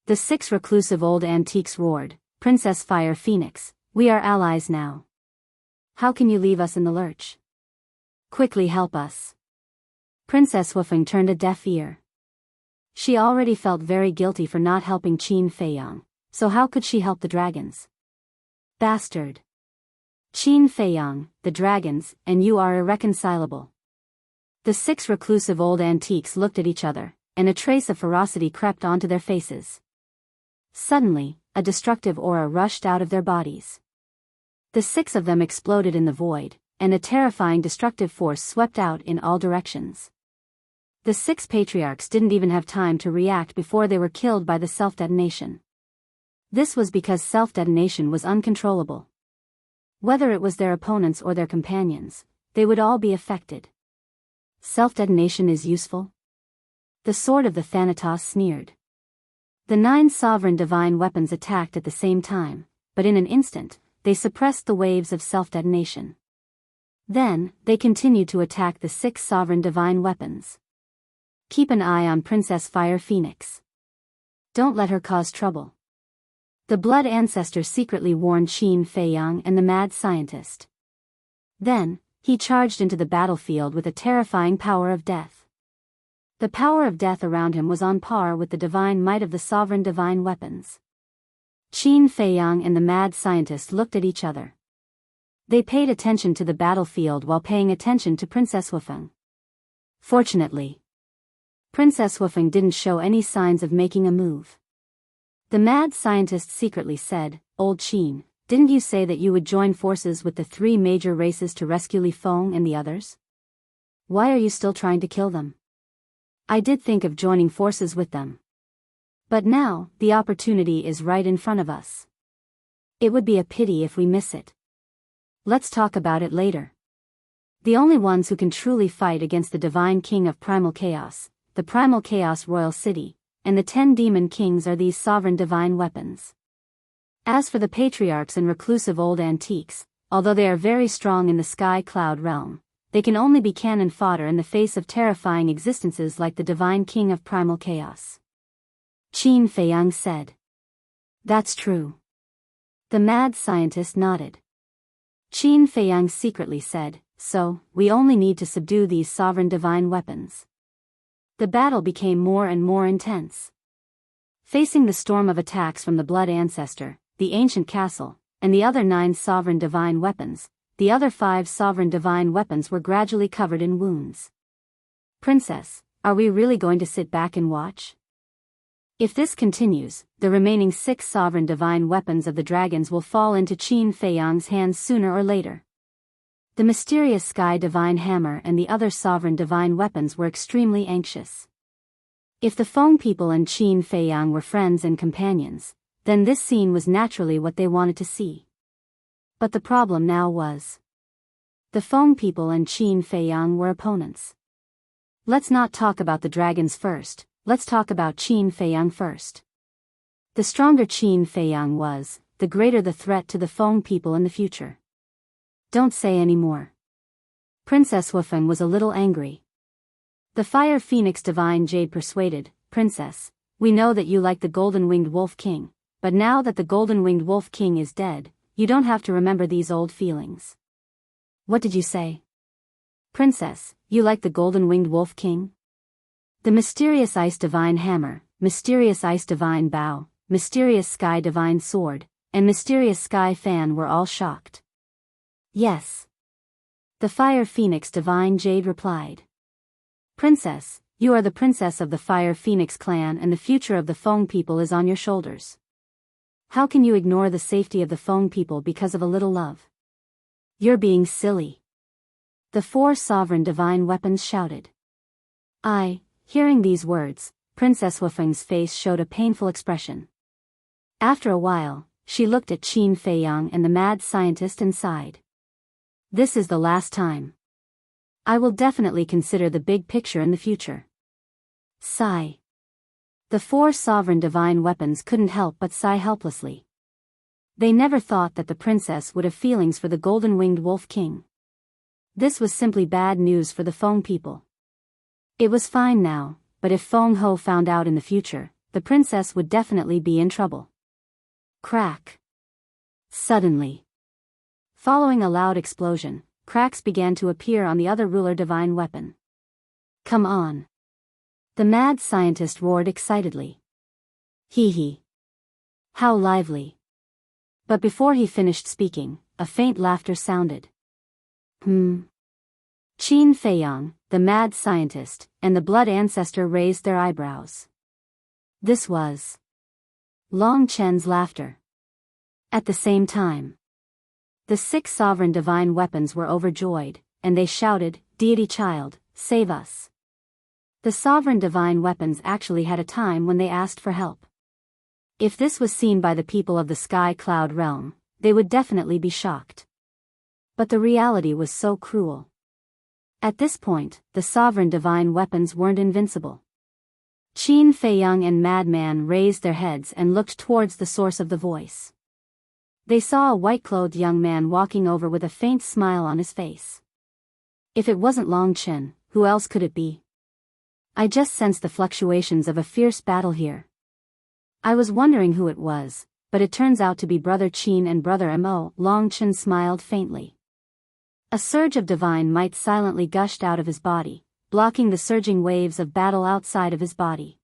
The 6 reclusive old antiques roared, Princess Fire Phoenix, we are allies now. How can you leave us in the lurch? Quickly help us. Princess Wufeng turned a deaf ear. She already felt very guilty for not helping Qin Feiyang, so how could she help the dragons? Bastard. Qin Feiyang, the dragons, and you are irreconcilable. The 6 reclusive old antiques looked at each other, and a trace of ferocity crept onto their faces. Suddenly, a destructive aura rushed out of their bodies. The 6 of them exploded in the void, and a terrifying destructive force swept out in all directions. The 6 patriarchs didn't even have time to react before they were killed by the self-detonation. This was because self-detonation was uncontrollable. Whether it was their opponents or their companions, they would all be affected. Self-detonation is useful? The sword of the Thanatos sneered. The 9 sovereign divine weapons attacked at the same time, but in an instant, they suppressed the waves of self-detonation. Then, they continued to attack the 6 sovereign divine weapons. Keep an eye on Princess Fire Phoenix. Don't let her cause trouble. The Blood Ancestor secretly warned Qin Feiyang and the mad scientist. Then, he charged into the battlefield with a terrifying power of death. The power of death around him was on par with the divine might of the sovereign divine weapons. Qin Feiyang and the mad scientist looked at each other. They paid attention to the battlefield while paying attention to Princess Wufeng. Fortunately, Princess Wufeng didn't show any signs of making a move. The mad scientist secretly said, "Old Qin, didn't you say that you would join forces with the 3 major races to rescue Li Feng and the others? Why are you still trying to kill them?" "I did think of joining forces with them. But now, the opportunity is right in front of us. It would be a pity if we miss it. Let's talk about it later." The only ones who can truly fight against the Divine King of Primal Chaos, the Primal Chaos Royal City, and the 10 Demon Kings are these sovereign divine weapons. As for the patriarchs and reclusive old antiques, although they are very strong in the Sky Cloud realm, they can only be cannon fodder in the face of terrifying existences like the Divine King of Primal Chaos. Qin Feiyang said. "That's true." The mad scientist nodded. Qin Feiyang secretly said, "So, we only need to subdue these sovereign divine weapons." The battle became more and more intense. Facing the storm of attacks from the Blood Ancestor, the Ancient Castle, and the other 9 sovereign divine weapons, the other 5 sovereign divine weapons were gradually covered in wounds. "Princess, are we really going to sit back and watch? If this continues, the remaining 6 sovereign divine weapons of the dragons will fall into Qin Feiyang's hands sooner or later." The mysterious Sky Divine Hammer and the other sovereign divine weapons were extremely anxious. If the Feng people and Qin Feiyang were friends and companions, then this scene was naturally what they wanted to see. But the problem now was, the Feng people and Qin Feiyang were opponents. Let's not talk about the dragons first, let's talk about Qin Feiyang first. The stronger Qin Feiyang was, the greater the threat to the Feng people in the future. "Don't say any more." Princess Wufeng was a little angry. The Fire Phoenix Divine Jade persuaded, "Princess, we know that you like the Golden-Winged Wolf King, but now that the Golden-Winged Wolf King is dead, you don't have to remember these old feelings." "What did you say?" "Princess, you like the Golden-Winged Wolf King?" The Mysterious Ice Divine Hammer, Mysterious Ice Divine Bow, Mysterious Sky Divine Sword, and Mysterious Sky Fan were all shocked. "Yes." The Fire Phoenix Divine Jade replied. "Princess, you are the princess of the Fire Phoenix clan and the future of the Feng people is on your shoulders. How can you ignore the safety of the Feng people because of a little love? You're being silly." The 4 sovereign divine weapons shouted. Hearing these words, Princess Wufeng's face showed a painful expression. After a while, she looked at Qin Feiyang and the mad scientist and sighed. "This is the last time. I will definitely consider the big picture in the future." Sigh. The 4 sovereign divine weapons couldn't help but sigh helplessly. They never thought that the princess would have feelings for the Golden-Winged Wolf King. This was simply bad news for the Feng people. It was fine now, but if Feng Ho found out in the future, the princess would definitely be in trouble. Crack. Suddenly, following a loud explosion, cracks began to appear on the other ruler divine weapon. "Come on!" the mad scientist roared excitedly. "Hee hee! How lively!" But before he finished speaking, a faint laughter sounded. Qin Feiyang, the mad scientist, and the Blood Ancestor raised their eyebrows. This was Long Chen's laughter. At the same time, the 6 sovereign divine weapons were overjoyed, and they shouted, "Deity Child, save us!" The sovereign divine weapons actually had a time when they asked for help. If this was seen by the people of the Sky Cloud realm, they would definitely be shocked. But the reality was so cruel. At this point, the sovereign divine weapons weren't invincible. Qin Feiyang and Madman raised their heads and looked towards the source of the voice. They saw a white-clothed young man walking over with a faint smile on his face. If it wasn't Long Chen, who else could it be? I just sensed the fluctuations of a fierce battle here. I was wondering who it was, but it turns out to be Brother Qin and Brother Mo. Long Chen smiled faintly. A surge of divine might silently gushed out of his body, blocking the surging waves of battle outside of his body.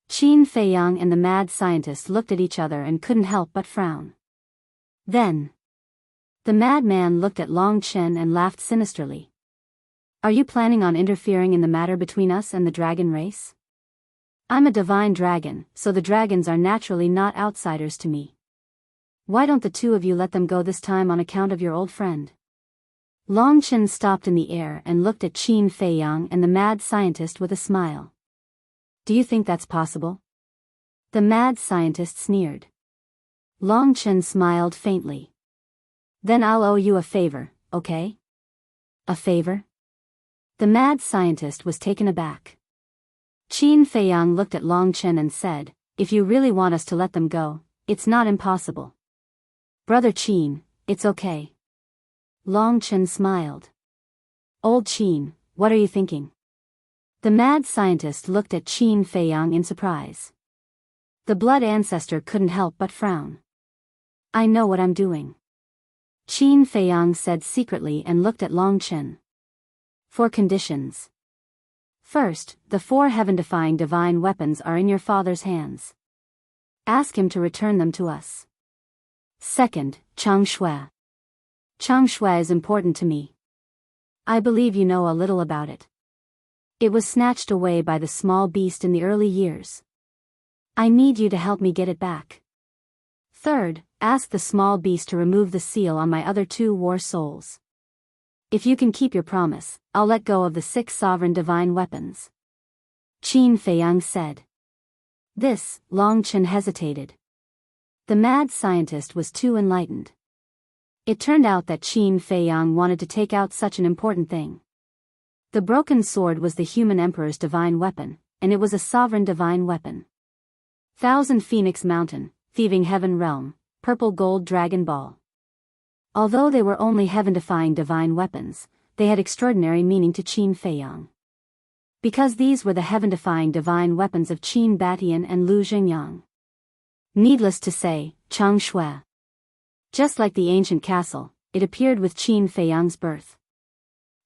Qin Feiyang and the mad scientist looked at each other and couldn't help but frown. Then, the madman looked at Long Chen and laughed sinisterly. Are you planning on interfering in the matter between us and the dragon race? I'm a divine dragon, so the dragons are naturally not outsiders to me. Why don't the two of you let them go this time on account of your old friend? Long Chen stopped in the air and looked at Qin Feiyang and the mad scientist with a smile. Do you think that's possible? The mad scientist sneered. Long Chen smiled faintly. Then I'll owe you a favor, okay? A favor? The mad scientist was taken aback. Qin Feiyang looked at Long Chen and said, if you really want us to let them go, it's not impossible. Brother Qin, it's okay. Long Chen smiled. Old Qin, what are you thinking? The mad scientist looked at Qin Feiyang in surprise. The blood ancestor couldn't help but frown. I know what I'm doing. Qin Feiyang said secretly and looked at Long Chen. 4 conditions. First, the 4 heaven-defying divine weapons are in your father's hands. Ask him to return them to us. Second, Chang Shui. Chang Shui is important to me. I believe you know a little about it. It was snatched away by the small beast in the early years. I need you to help me get it back. Third, ask the small beast to remove the seal on my other 2 war souls. If you can keep your promise, I'll let go of the 6 sovereign divine weapons. Qin Feiyang said. This, Long Chen hesitated. The mad scientist was too enlightened. It turned out that Qin Feiyang wanted to take out such an important thing. The broken sword was the human emperor's divine weapon, and it was a sovereign divine weapon. Thousand Phoenix Mountain, Thieving Heaven Realm, Purple Gold Dragon Ball. Although they were only heaven-defying divine weapons, they had extraordinary meaning to Qin Feiyang. Because these were the heaven-defying divine weapons of Qin Batian and Lu Xingyang. Needless to say, Chang Shui. Just like the ancient castle, it appeared with Qin Feiyang's birth.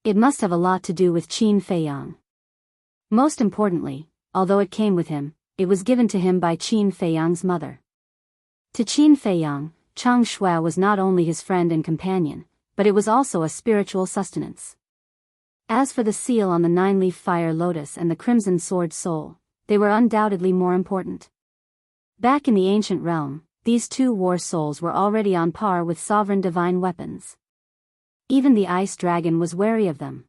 It must have a lot to do with Qin Feiyang. Most importantly, although it came with him, it was given to him by Qin Feiyang's mother. To Qin Feiyang, Chang Shui was not only his friend and companion, but it was also a spiritual sustenance. As for the seal on the 9-leaf fire lotus and the crimson sword soul, they were undoubtedly more important. Back in the ancient realm, these 2 war souls were already on par with sovereign divine weapons. Even the ice dragon was wary of them.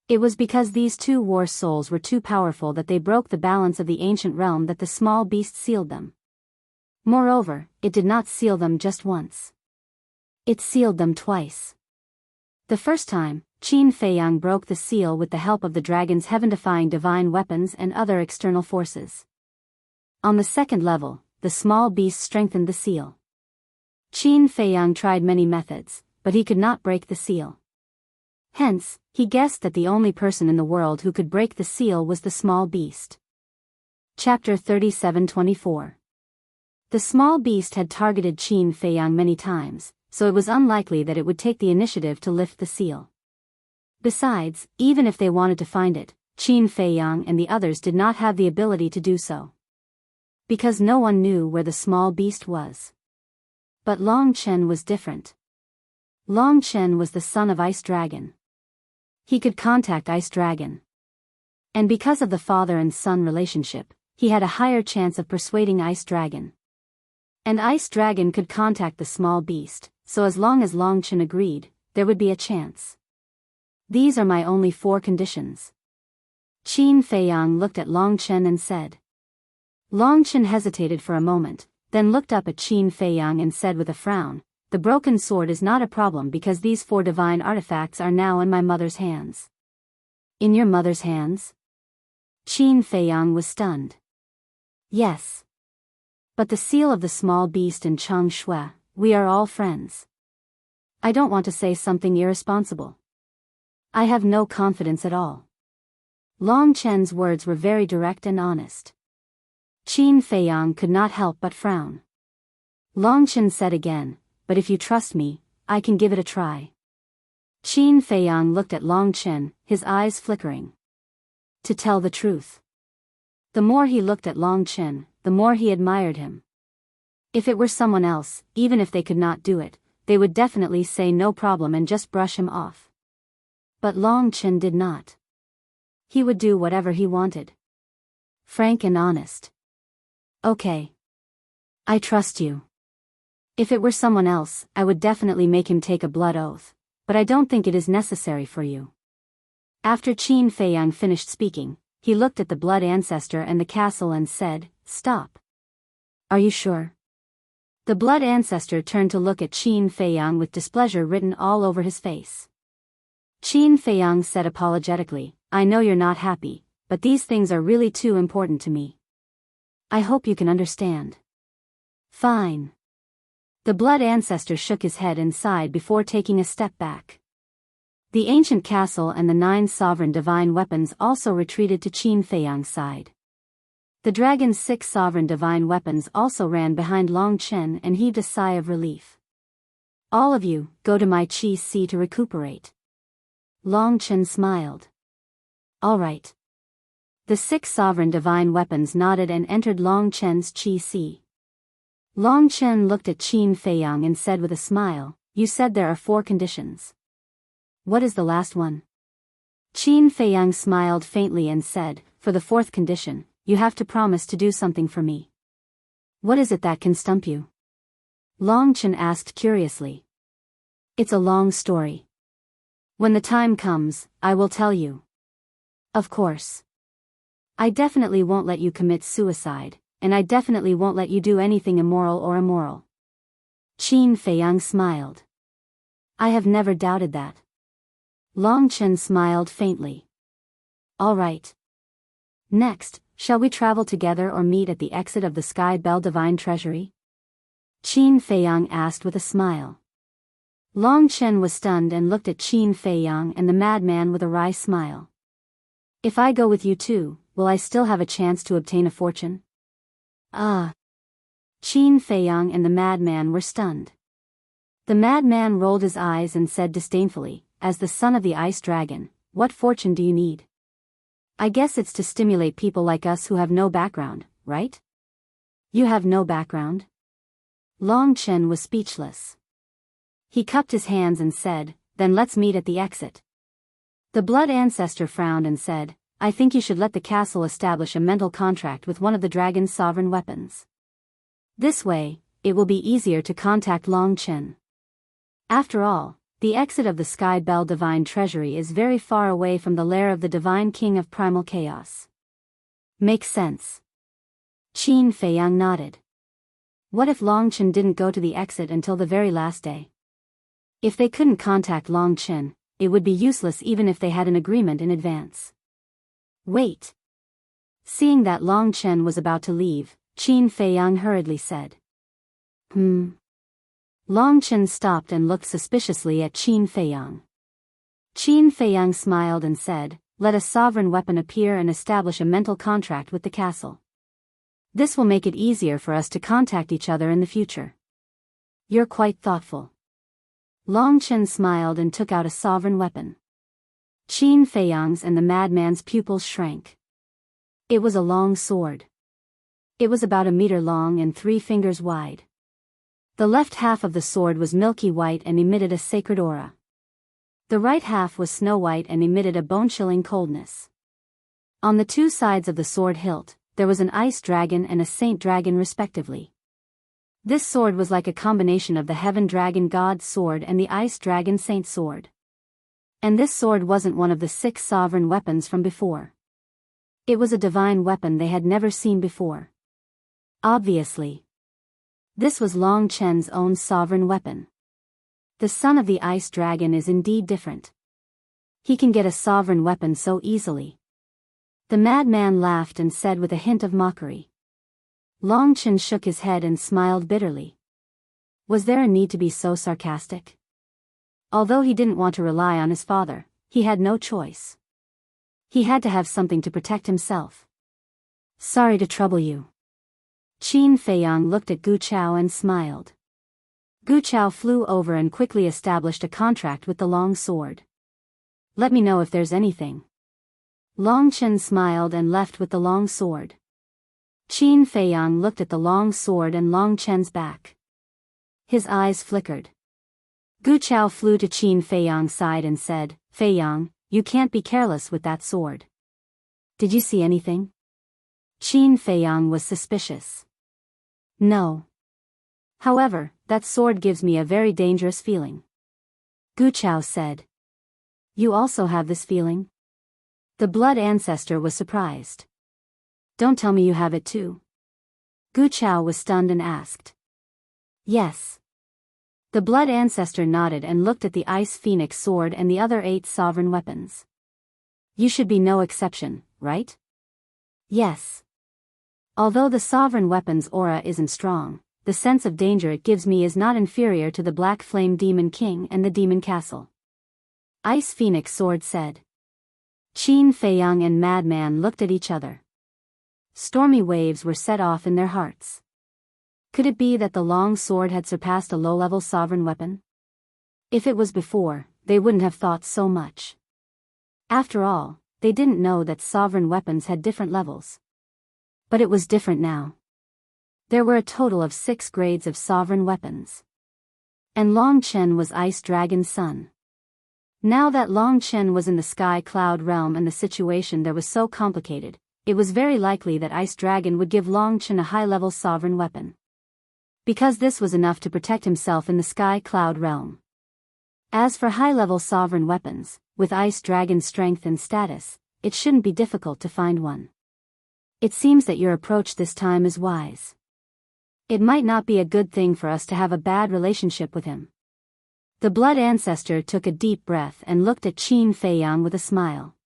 It was because these 2 war souls were too powerful that they broke the balance of the ancient realm that the small beast sealed them. Moreover, it did not seal them just once. It sealed them twice. The first time, Qin Feiyang broke the seal with the help of the dragon's heaven-defying divine weapons and other external forces. On the second level, the small beast strengthened the seal. Qin Feiyang tried many methods, but he could not break the seal. Hence, he guessed that the only person in the world who could break the seal was the small beast. Chapter 37-24. The small beast had targeted Qin Feiyang many times, so it was unlikely that it would take the initiative to lift the seal. Besides, even if they wanted to find it, Qin Feiyang and the others did not have the ability to do so. Because no one knew where the small beast was. But Long Chen was different. Long Chen was the son of Ice Dragon. He could contact Ice Dragon. And because of the father and son relationship, he had a higher chance of persuading Ice Dragon. And Ice Dragon could contact the small beast, so as long as Long Chen agreed, there would be a chance. These are my only 4 conditions. Qin Feiyang looked at Long Chen and said. Long Chen hesitated for a moment, then looked up at Qin Feiyang and said with a frown, the broken sword is not a problem because these 4 divine artifacts are now in my mother's hands. In your mother's hands? Qin Feiyang was stunned. Yes. But the seal of the small beast and Chang Shui, we are all friends. I don't want to say something irresponsible. I have no confidence at all. Long Chen's words were very direct and honest. Qin Feiyang could not help but frown. Long Chen said again, but if you trust me, I can give it a try. Qin Feiyang looked at Long Chen, his eyes flickering. To tell the truth, the more he looked at Long Chen, the more he admired him. If it were someone else, even if they could not do it, they would definitely say no problem and just brush him off. But Long Chen did not. He would do whatever he wanted. Frank and honest. Okay. I trust you. If it were someone else, I would definitely make him take a blood oath, but I don't think it is necessary for you. After Qin Feiyang finished speaking, he looked at the blood ancestor and the castle and said, "Stop. Are you sure?" The blood ancestor turned to look at Qin Feiyang with displeasure written all over his face. Qin Feiyang said apologetically, "I know you're not happy, but these things are really too important to me. I hope you can understand." Fine. The blood ancestor shook his head and sighed before taking a step back. The ancient castle and the 9 sovereign divine weapons also retreated to Qin Feiyang's side. The dragon's 6 sovereign divine weapons also ran behind Long Chen and heaved a sigh of relief. "All of you, go to my Qi Si to recuperate." Long Chen smiled. "All right." The 6 sovereign divine weapons nodded and entered Long Chen's Qi Si. Long Chen looked at Qin Feiyang and said with a smile, "You said there are 4 conditions. What is the last one?" Qin Feiyang smiled faintly and said, "For the 4th condition, you have to promise to do something for me." "What is it that can stump you?" Long Chen asked curiously. "It's a long story. When the time comes, I will tell you." "Of course. I definitely won't let you commit suicide, and I definitely won't let you do anything immoral or immoral." Qin Feiyang smiled. "I have never doubted that." Long Chen smiled faintly. "All right. Next, shall we travel together or meet at the exit of the Sky Bell Divine Treasury?" Qin Feiyang asked with a smile. Long Chen was stunned and looked at Qin Feiyang and the madman with a wry smile. "If I go with you too, will I still have a chance to obtain a fortune?" "Ah." Qin Feiyang and the madman were stunned. The madman rolled his eyes and said disdainfully, "As the son of the ice dragon, what fortune do you need? I guess it's to stimulate people like us who have no background, right?" "You have no background?" Long Chen was speechless. He cupped his hands and said, "Then let's meet at the exit." The blood ancestor frowned and said, "I think you should let the castle establish a mental contract with one of the dragon's sovereign weapons. This way, it will be easier to contact Long Chen. After all, the exit of the Sky Bell Divine Treasury is very far away from the lair of the Divine King of Primal Chaos." "Makes sense." Qin Feiyang nodded. What if Long Chen didn't go to the exit until the very last day? If they couldn't contact Long Chen, it would be useless even if they had an agreement in advance. "Wait." Seeing that Long Chen was about to leave, Qin Feiyang hurriedly said. Long Chen stopped and looked suspiciously at Qin Feiyang. Qin Feiyang smiled and said, "Let a sovereign weapon appear and establish a mental contract with the castle. This will make it easier for us to contact each other in the future." "You're quite thoughtful." Long Chen smiled and took out a sovereign weapon. Qin Feiyang's and the madman's pupils shrank. It was a long sword. It was about 1 meter long and 3 fingers wide. The left half of the sword was milky white and emitted a sacred aura. The right half was snow white and emitted a bone-chilling coldness. On the 2 sides of the sword hilt, there was an ice dragon and a saint dragon respectively. This sword was like a combination of the Heaven Dragon God's sword and the Ice Dragon Saint's sword. And this sword wasn't one of the 6 sovereign weapons from before. It was a divine weapon they had never seen before. Obviously. This was Long Chen's own sovereign weapon. The son of the Ice Dragon is indeed different. He can get a sovereign weapon so easily. The madman laughed and said with a hint of mockery. Long Chen shook his head and smiled bitterly. Was there a need to be so sarcastic? Although he didn't want to rely on his father, he had no choice. He had to have something to protect himself. "Sorry to trouble you." Qin Feiyang looked at Gu Chao and smiled. Gu Chao flew over and quickly established a contract with the long sword. "Let me know if there's anything." Long Chen smiled and left with the long sword. Qin Feiyang looked at the long sword and Long Chen's back. His eyes flickered. Gu Chao flew to Qin Feiyang's side and said, "Feiyang, you can't be careless with that sword. Did you see anything?" Qin Feiyang was suspicious. "No. However, that sword gives me a very dangerous feeling." Gu Chao said. "You also have this feeling?" The blood ancestor was surprised. "Don't tell me you have it too." Gu Chao was stunned and asked. "Yes." The blood ancestor nodded and looked at the Ice Phoenix sword and the other 8 sovereign weapons. "You should be no exception, right?" "Yes. Although the sovereign weapon's aura isn't strong, the sense of danger it gives me is not inferior to the Black Flame Demon King and the Demon Castle." Ice Phoenix sword said. Qin Feiyang and Madman looked at each other. Stormy waves were set off in their hearts. Could it be that the long sword had surpassed a low-level sovereign weapon? If it was before, they wouldn't have thought so much. After all, they didn't know that sovereign weapons had different levels. But it was different now. There were a total of 6 grades of sovereign weapons. And Long Chen was Ice Dragon's son. Now that Long Chen was in the Sky Cloud realm and the situation there was so complicated, it was very likely that Ice Dragon would give Long Chen a high-level sovereign weapon. Because this was enough to protect himself in the Sky Cloud realm. As for high-level sovereign weapons, with Ice Dragon's strength and status, it shouldn't be difficult to find one. It seems that your approach this time is wise. It might not be a good thing for us to have a bad relationship with him. The blood ancestor took a deep breath and looked at Qin Feiyang with a smile.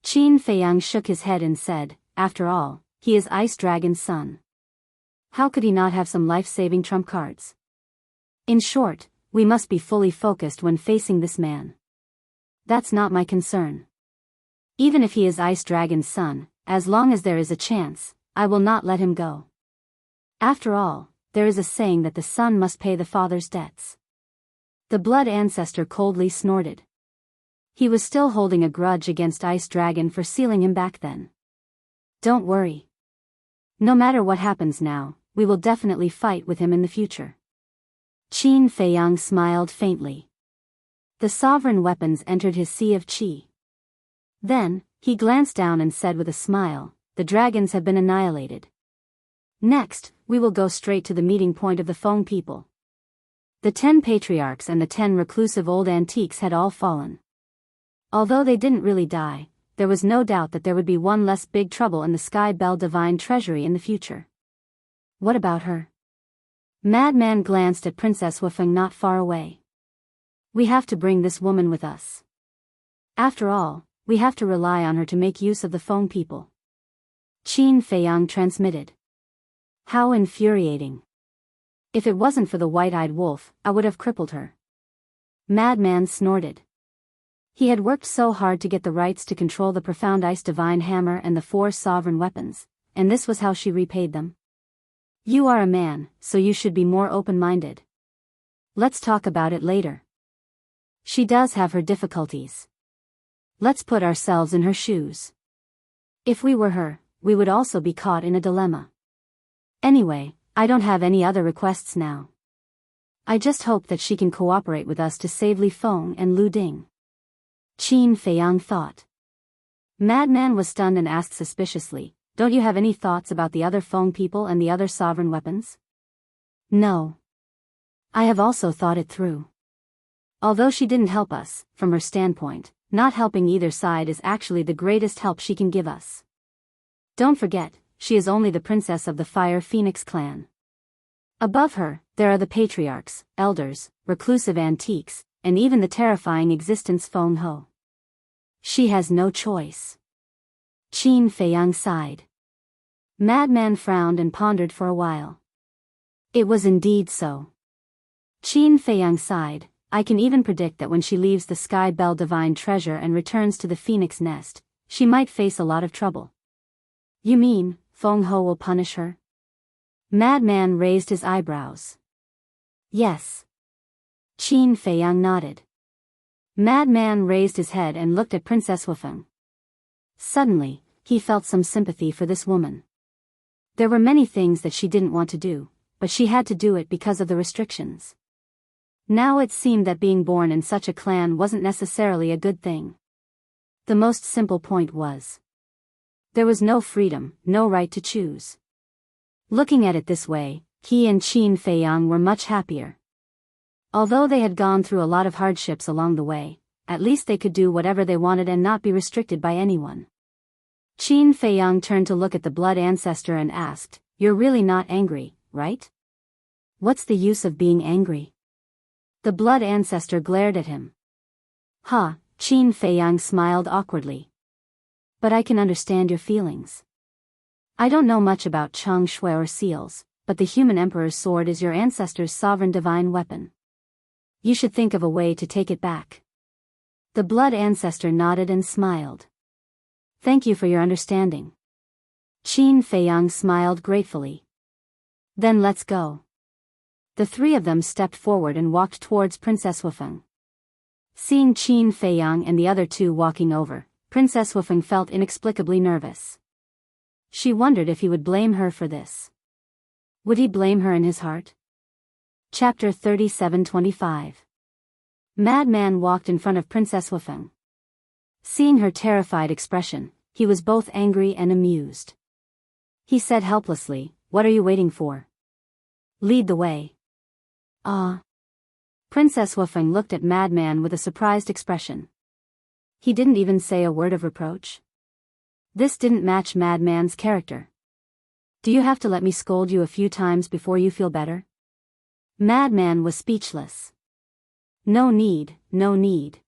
Qin Feiyang shook his head and said, "After all, he is Ice Dragon's son. How could he not have some life-saving trump cards? In short, we must be fully focused when facing this man. That's not my concern. Even if he is Ice Dragon's son, as long as there is a chance, I will not let him go. After all, there is a saying that the son must pay the father's debts." The blood ancestor coldly snorted. He was still holding a grudge against Ice Dragon for sealing him back then. "Don't worry. No matter what happens now, we will definitely fight with him in the future." Qin Feiyang smiled faintly. The sovereign weapons entered his sea of qi. Then, he glanced down and said with a smile, "The dragons have been annihilated. Next, we will go straight to the meeting point of the Feng people." The 10 patriarchs and the 10 reclusive old antiques had all fallen. Although they didn't really die, there was no doubt that there would be one less big trouble in the Sky Bell Divine Treasury in the future. What about her? Madman glanced at Princess Wufeng not far away. "We have to bring this woman with us. After all, we have to rely on her to make use of the Feng people." Qin Feiyang transmitted. "How infuriating. If it wasn't for the white-eyed wolf, I would have crippled her." Madman snorted. He had worked so hard to get the rights to control the Profound Ice Divine Hammer and the 4 sovereign weapons, and this was how she repaid them. "You are a man, so you should be more open-minded. Let's talk about it later. She does have her difficulties. Let's put ourselves in her shoes. If we were her, we would also be caught in a dilemma. Anyway, I don't have any other requests now. I just hope that she can cooperate with us to save Li Feng and Lu Ding." Qin Feiyang thought. Madman was stunned and asked suspiciously, "Don't you have any thoughts about the other Feng people and the other sovereign weapons?" "No. I have also thought it through. Although she didn't help us, from her standpoint, not helping either side is actually the greatest help she can give us. Don't forget, she is only the princess of the Fire Phoenix clan. Above her, there are the patriarchs, elders, reclusive antiques, and even the terrifying existence Feng Ho. She has no choice." Qin Feiyang sighed. Madman frowned and pondered for a while. It was indeed so. Qin Feiyang sighed, "I can even predict that when she leaves the Sky Bell Divine Treasure and returns to the Phoenix Nest, she might face a lot of trouble." "You mean, Feng Ho will punish her?" Madman raised his eyebrows. "Yes." Qin Feiyang nodded. Madman raised his head and looked at Princess Wufeng. Suddenly, he felt some sympathy for this woman. There were many things that she didn't want to do, but she had to do it because of the restrictions. Now it seemed that being born in such a clan wasn't necessarily a good thing. The most simple point was, there was no freedom, no right to choose. Looking at it this way, he and Qin Feiyang were much happier. Although they had gone through a lot of hardships along the way, at least they could do whatever they wanted and not be restricted by anyone. Qin Feiyang turned to look at the blood ancestor and asked, "You're really not angry, right? What's the use of being angry?" The blood ancestor glared at him. "Huh," Qin Feiyang smiled awkwardly. "But I can understand your feelings. I don't know much about Cheng Shui or seals, but the human emperor's sword is your ancestor's sovereign divine weapon. You should think of a way to take it back." The blood ancestor nodded and smiled. "Thank you for your understanding." Qin Feiyang smiled gratefully. "Then let's go." The three of them stepped forward and walked towards Princess Wufeng. Seeing Qin Feiyang and the other two walking over, Princess Wufeng felt inexplicably nervous. She wondered if he would blame her for this. Would he blame her in his heart? Chapter 37-25. Madman walked in front of Princess Wufeng. Seeing her terrified expression, he was both angry and amused. He said helplessly, "What are you waiting for? Lead the way." "Ah." Princess Wufeng looked at Madman with a surprised expression. He didn't even say a word of reproach. This didn't match Madman's character. "Do you have to let me scold you a few times before you feel better?" Madman was speechless. "No need, no need."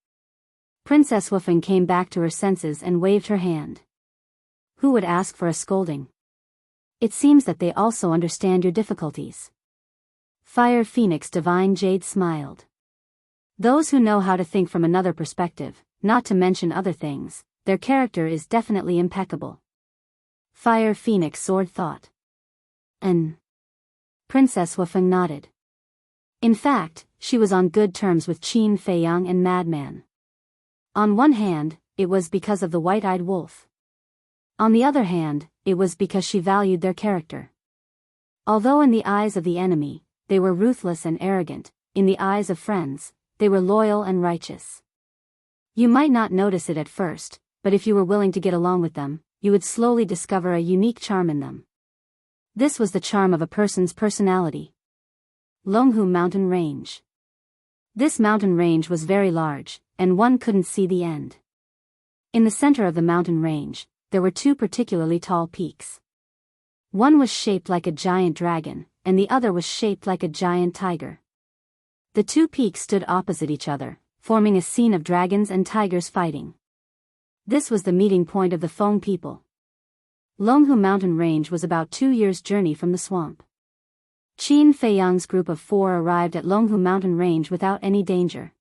Princess Wufeng came back to her senses and waved her hand. "Who would ask for a scolding? It seems that they also understand your difficulties." Fire Phoenix Divine Jade smiled. "Those who know how to think from another perspective, not to mention other things, their character is definitely impeccable." Fire Phoenix Sword thought. Princess Wufeng nodded. In fact, she was on good terms with Qin Feiyang and Madman. On one hand, it was because of the white-eyed wolf. On the other hand, it was because she valued their character. Although in the eyes of the enemy, they were ruthless and arrogant, in the eyes of friends, they were loyal and righteous. You might not notice it at first, but if you were willing to get along with them, you would slowly discover a unique charm in them. This was the charm of a person's personality. Longhu Mountain Range. This mountain range was very large, and one couldn't see the end. In the center of the mountain range, there were two particularly tall peaks. One was shaped like a giant dragon, and the other was shaped like a giant tiger. The two peaks stood opposite each other, forming a scene of dragons and tigers fighting. This was the meeting point of the Feng people. Longhu Mountain Range was about 2 years' journey from the swamp. Qin Feiyang's group of 4 arrived at Longhu Mountain Range without any danger.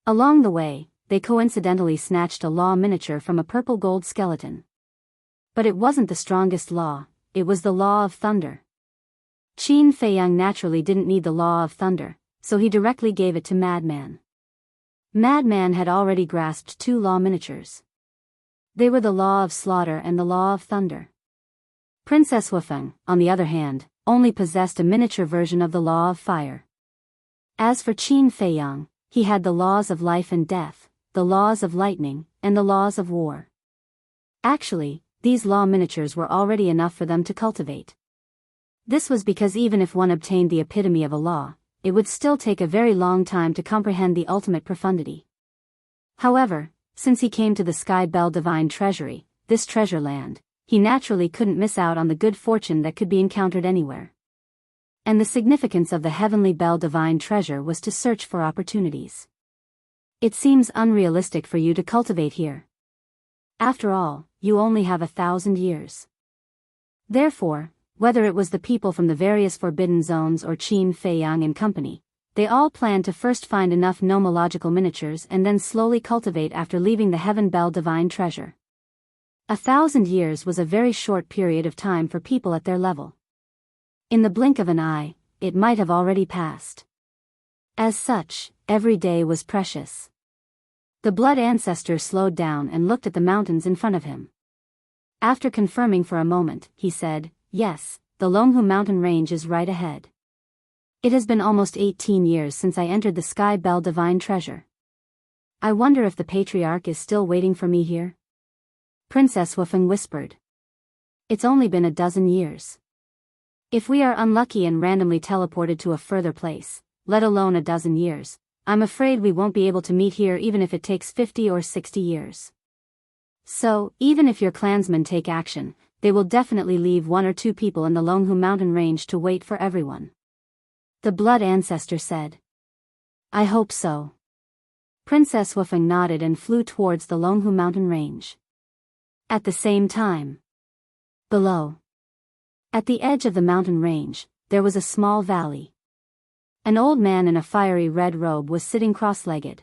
Along the way, they coincidentally snatched a law miniature from a purple gold skeleton. But it wasn't the strongest law, it was the law of thunder. Qin Feiyang naturally didn't need the law of thunder, so he directly gave it to Madman. Madman had already grasped 2 law miniatures. They were the law of slaughter and the law of thunder. Princess Wufeng, on the other hand, only possessed a miniature version of the law of fire. As for Qin Feiyang, he had the laws of life and death, the laws of lightning, and the laws of war. Actually, these law miniatures were already enough for them to cultivate. This was because even if one obtained the epitome of a law, it would still take a very long time to comprehend the ultimate profundity. However, since he came to the Sky Bell Divine Treasury, this treasure land, he naturally couldn't miss out on the good fortune that could be encountered anywhere. And the significance of the Heavenly Bell Divine Treasure was to search for opportunities. It seems unrealistic for you to cultivate here. After all, you only have 1,000 years. Therefore, whether it was the people from the various forbidden zones or Qin Feiyang and company, they all planned to first find enough nomological miniatures and then slowly cultivate after leaving the Heaven Bell Divine Treasure. 1,000 years was a very short period of time for people at their level. In the blink of an eye, it might have already passed. As such, every day was precious. The blood ancestor slowed down and looked at the mountains in front of him. After confirming for a moment, he said, "Yes, the Longhu mountain range is right ahead. It has been almost 18 years since I entered the Sky Bell Divine Treasure. I wonder if the patriarch is still waiting for me here?" Princess Wufeng whispered. "It's only been a dozen years. If we are unlucky and randomly teleported to a further place, let alone a dozen years, I'm afraid we won't be able to meet here even if it takes 50 or 60 years. So, even if your clansmen take action, they will definitely leave one or two people in the Longhu mountain range to wait for everyone." The blood ancestor said. "I hope so." Princess Wufeng nodded and flew towards the Longhu mountain range. At the same time, below, at the edge of the mountain range, there was a small valley. An old man in a fiery red robe was sitting cross-legged.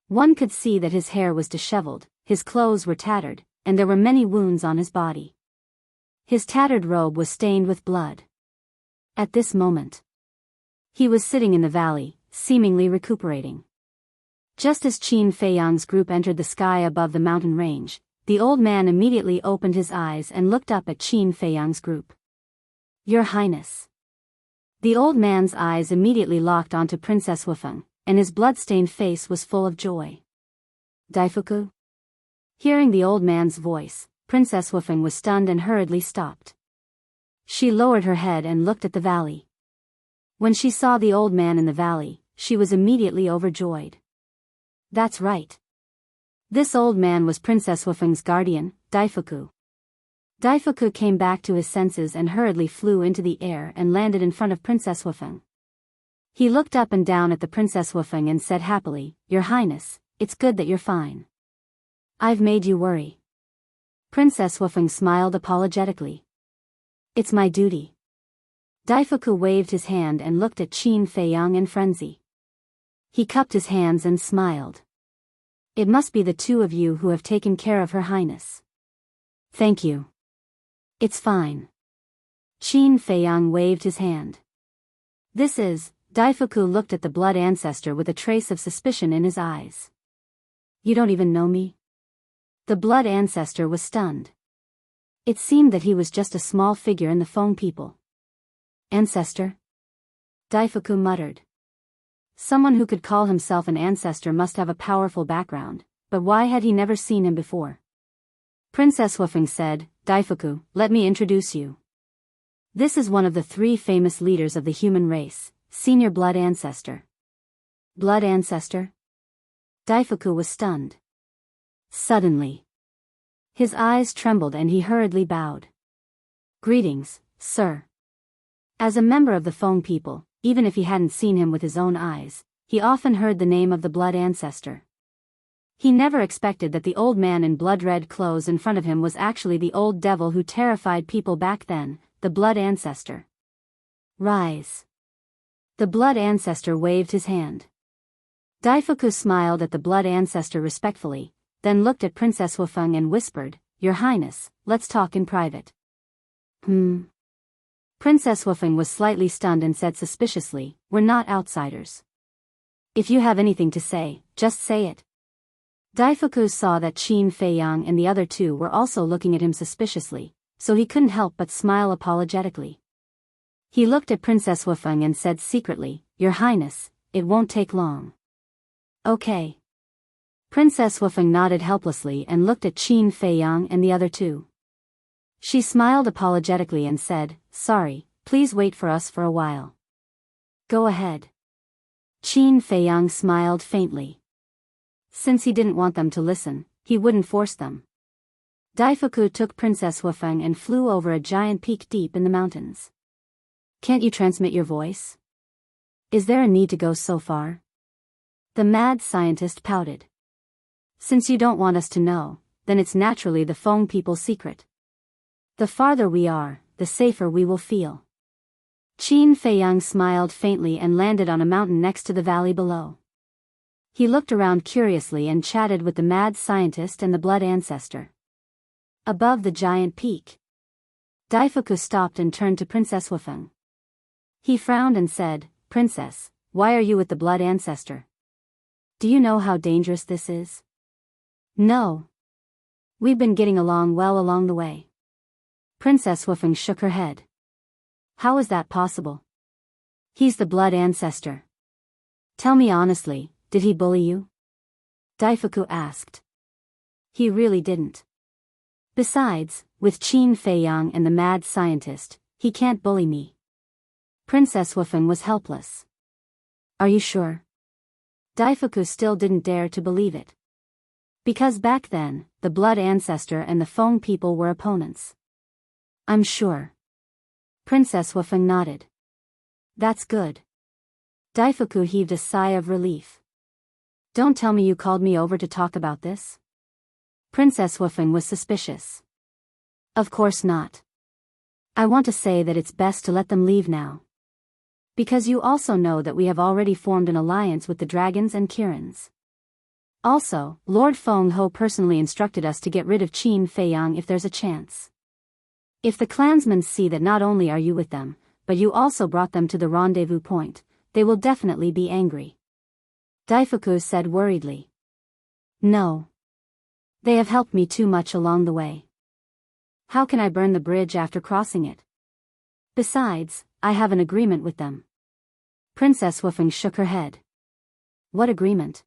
One could see that his hair was disheveled, his clothes were tattered, and there were many wounds on his body. His tattered robe was stained with blood. At this moment, he was sitting in the valley, seemingly recuperating. Just as Qin Feiyang's group entered the sky above the mountain range, the old man immediately opened his eyes and looked up at Qin Feiyang's group. "Your Highness." The old man's eyes immediately locked onto Princess Wufeng, and his blood-stained face was full of joy. "Daifuku?" Hearing the old man's voice, Princess Wufeng was stunned and hurriedly stopped. She lowered her head and looked at the valley. When she saw the old man in the valley, she was immediately overjoyed. That's right. This old man was Princess Wufeng's guardian, Daifuku. Daifuku came back to his senses and hurriedly flew into the air and landed in front of Princess Wufeng. He looked up and down at the Princess Wufeng and said happily, "Your Highness, it's good that you're fine. I've made you worry." Princess Wufeng smiled apologetically. "It's my duty." Daifuku waved his hand and looked at Qin Feiyang in frenzy. He cupped his hands and smiled. "It must be the two of you who have taken care of Her Highness." "Thank you. It's fine." Qin Feiyang waved his hand. "This is..." Daifuku looked at the blood ancestor with a trace of suspicion in his eyes. "You don't even know me?" The blood ancestor was stunned. It seemed that he was just a small figure in the Feng people. "Ancestor?" Daifuku muttered. Someone who could call himself an ancestor must have a powerful background, but why had he never seen him before? Princess Wufeng said, "Daifuku, let me introduce you. This is one of the 3 famous leaders of the human race, Senior Blood Ancestor." Blood Ancestor? Daifuku was stunned. Suddenly, his eyes trembled and he hurriedly bowed. "Greetings, sir." As a member of the Feng people, even if he hadn't seen him with his own eyes, he often heard the name of the blood ancestor. He never expected that the old man in blood-red clothes in front of him was actually the old devil who terrified people back then, the blood ancestor. "Rise." The blood ancestor waved his hand. Daifuku smiled at the blood ancestor respectfully, then looked at Princess Wufeng and whispered, "Your Highness, let's talk in private." Princess Wufeng was slightly stunned and said suspiciously, "We're not outsiders. If you have anything to say, just say it." Daifuku saw that Qin Feiyang and the other 2 were also looking at him suspiciously, so he couldn't help but smile apologetically. He looked at Princess Wufeng and said secretly, "Your Highness, it won't take long." "Okay." Princess Wufeng nodded helplessly and looked at Qin Feiyang and the other 2. She smiled apologetically and said, "Sorry, please wait for us for a while." "Go ahead." Qin Feiyang smiled faintly. Since he didn't want them to listen, he wouldn't force them. Daifuku took Princess Wufeng and flew over a giant peak deep in the mountains. "Can't you transmit your voice? Is there a need to go so far?" The mad scientist pouted. "Since you don't want us to know, then it's naturally the Feng people's secret. The farther we are, the safer we will feel." Qin Feiyang smiled faintly and landed on a mountain next to the valley below. He looked around curiously and chatted with the mad scientist and the blood ancestor. Above the giant peak, Daifuku stopped and turned to Princess Wufeng. He frowned and said, "Princess, why are you with the blood ancestor?" Do you know how dangerous this is? No. We've been getting along well along the way. Princess Wufeng shook her head. How is that possible? He's the blood ancestor. Tell me honestly, did he bully you? Daifuku asked. He really didn't. Besides, with Qin Feiyang and the mad scientist, he can't bully me. Princess Wufeng was helpless. Are you sure? Daifuku still didn't dare to believe it. Because back then, the blood ancestor and the Feng people were opponents. I'm sure. Princess Wufeng nodded. That's good. Daifuku heaved a sigh of relief. Don't tell me you called me over to talk about this? Princess Wufeng was suspicious. Of course not. I want to say that it's best to let them leave now. Because you also know that we have already formed an alliance with the dragons and Kirins. Also, Lord Feng Ho personally instructed us to get rid of Qin Feiyang if there's a chance. If the clansmen see that not only are you with them, but you also brought them to the rendezvous point, they will definitely be angry. Daifuku said worriedly. No. They have helped me too much along the way. How can I burn the bridge after crossing it? Besides, I have an agreement with them. Princess Wufeng shook her head. What agreement?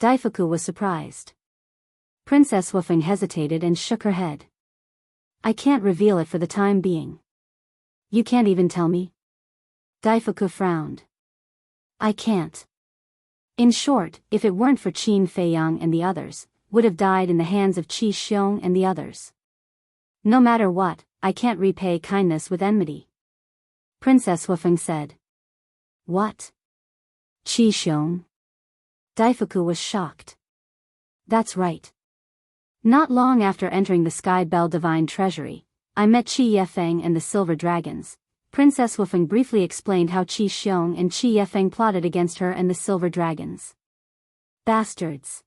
Daifuku was surprised. Princess Wufeng hesitated and shook her head. I can't reveal it for the time being. You can't even tell me? Daifuku frowned. I can't. In short, if it weren't for Qin Feiyang and the others, would have died in the hands of Qi Xiong and the others. No matter what, I can't repay kindness with enmity. Princess Wufeng said. What? Qi Xiong? Daifuku was shocked. That's right. Not long after entering the Sky Bell Divine Treasury, I met Qi Yefeng and the Silver Dragons. Princess Wufeng briefly explained how Qi Xiong and Qi Yefeng plotted against her and the Silver Dragons. Bastards.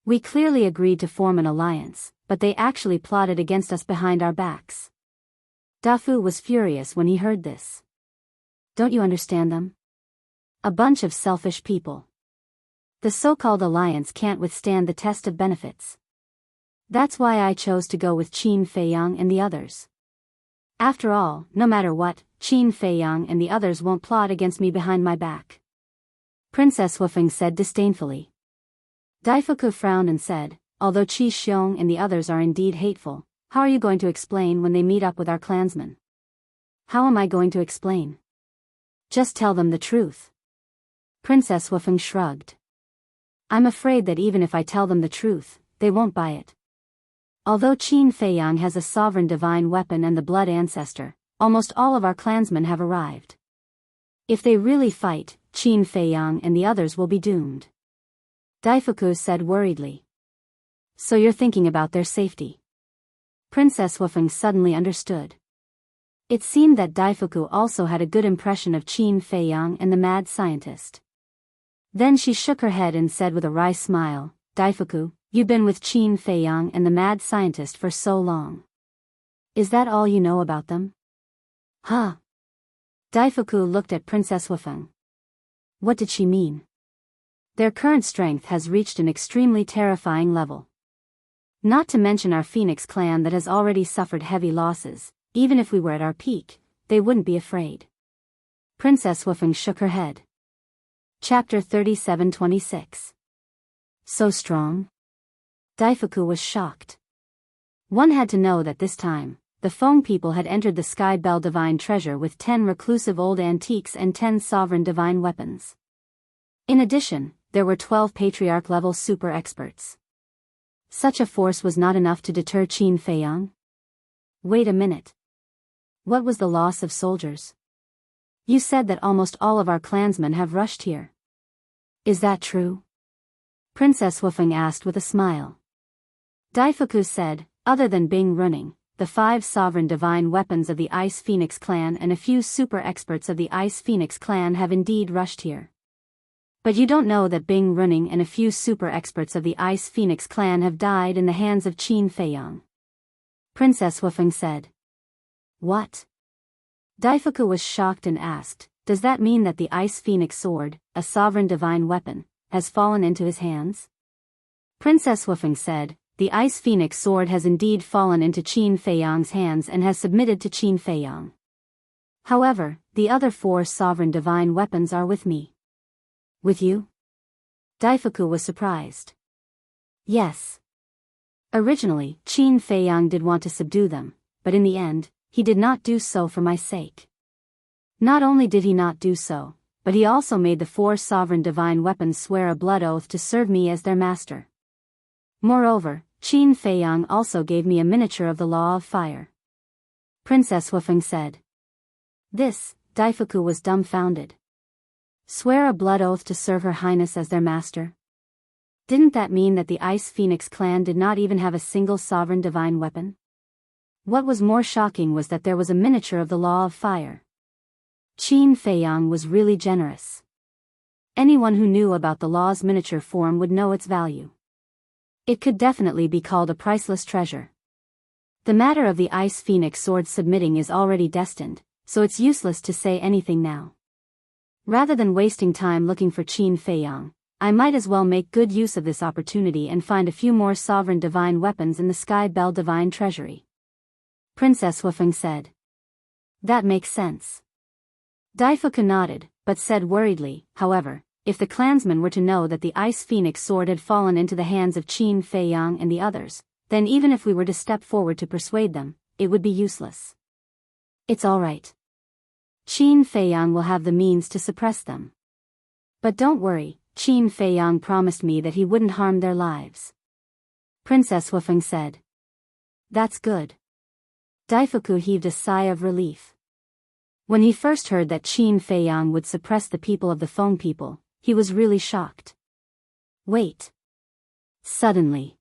We clearly agreed to form an alliance, but they actually plotted against us behind our backs. Dafu was furious when he heard this. Don't you understand them? A bunch of selfish people. The so-called alliance can't withstand the test of benefits. That's why I chose to go with Qin Feiyang and the others. After all, no matter what, Qin Feiyang and the others won't plot against me behind my back. Princess Wufeng said disdainfully. Daifuku frowned and said, although Qi Xiong and the others are indeed hateful, how are you going to explain when they meet up with our clansmen? How am I going to explain? Just tell them the truth. Princess Wufeng shrugged. I'm afraid that even if I tell them the truth, they won't buy it. Although Qin Feiyang has a sovereign divine weapon and the blood ancestor, almost all of our clansmen have arrived. If they really fight, Qin Feiyang and the others will be doomed. Daifuku said worriedly. So you're thinking about their safety? Princess Wufeng suddenly understood. It seemed that Daifuku also had a good impression of Qin Feiyang and the mad scientist. Then she shook her head and said with a wry smile, Daifuku, you've been with Qin Feiyang and the mad scientist for so long. Is that all you know about them? Huh? Daifuku looked at Princess Wufeng. What did she mean? Their current strength has reached an extremely terrifying level. Not to mention our Phoenix clan that has already suffered heavy losses. Even if we were at our peak, they wouldn't be afraid. Princess Wufeng shook her head. Chapter 37-26. So strong? Daifuku was shocked. One had to know that this time, the Feng people had entered the Sky Bell Divine Treasure with 10 reclusive old antiques and 10 sovereign divine weapons. In addition, there were 12 Patriarch-level super experts. Such a force was not enough to deter Qin Feiyang? Wait a minute. What was the loss of soldiers? You said that almost all of our clansmen have rushed here. Is that true? Princess Wufeng asked with a smile. Daifuku said, other than Bing Running, the 5 sovereign divine weapons of the Ice Phoenix clan and a few super experts of the Ice Phoenix clan have indeed rushed here. But you don't know that Bing Running and a few super experts of the Ice Phoenix clan have died in the hands of Qin Feiyang. Princess Wufeng said. What? Daifuku was shocked and asked, does that mean that the Ice Phoenix sword, a sovereign divine weapon, has fallen into his hands? Princess Wufeng said, the Ice Phoenix sword has indeed fallen into Qin Feiyang's hands and has submitted to Qin Feiyang. However, the other 4 sovereign divine weapons are with me. With you? Daifuku was surprised. Yes. Originally, Qin Feiyang did want to subdue them, but in the end, he did not do so for my sake. Not only did he not do so, but he also made the 4 sovereign divine weapons swear a blood oath to serve me as their master. Moreover, Qin Feiyang also gave me a miniature of the Law of Fire. Princess Wufeng said. This, Daifuku was dumbfounded. Swear a blood oath to serve Her Highness as their master? Didn't that mean that the Ice Phoenix clan did not even have a single sovereign divine weapon? What was more shocking was that there was a miniature of the Law of Fire. Qin Feiyang was really generous. Anyone who knew about the law's miniature form would know its value. It could definitely be called a priceless treasure. The matter of the Ice Phoenix sword submitting is already destined, so it's useless to say anything now. Rather than wasting time looking for Qin Feiyang, I might as well make good use of this opportunity and find a few more sovereign divine weapons in the Sky Bell Divine Treasury. Princess Wufeng said. That makes sense. Daifuku nodded, but said worriedly, however, if the clansmen were to know that the Ice Phoenix sword had fallen into the hands of Qin Feiyang and the others, then even if we were to step forward to persuade them, it would be useless. It's all right. Qin Feiyang will have the means to suppress them. But don't worry, Qin Feiyang promised me that he wouldn't harm their lives. Princess Wufeng said. That's good. Daifuku heaved a sigh of relief. When he first heard that Qin Feiyang would suppress the people of the Feng people, he was really shocked. Wait. Suddenly,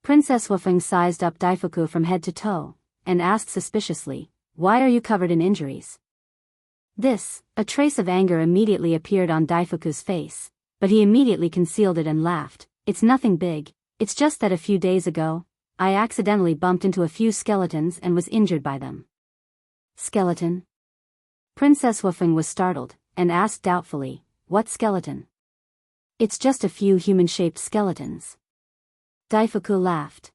Princess Wufeng sized up Daifuku from head to toe, and asked suspiciously, why are you covered in injuries? A trace of anger immediately appeared on Daifuku's face, but he immediately concealed it and laughed. It's nothing big, it's just that a few days ago, I accidentally bumped into a few skeletons and was injured by them. Skeleton? Princess Wufeng was startled, and asked doubtfully, what skeleton? It's just a few human-shaped skeletons. Daifuku laughed.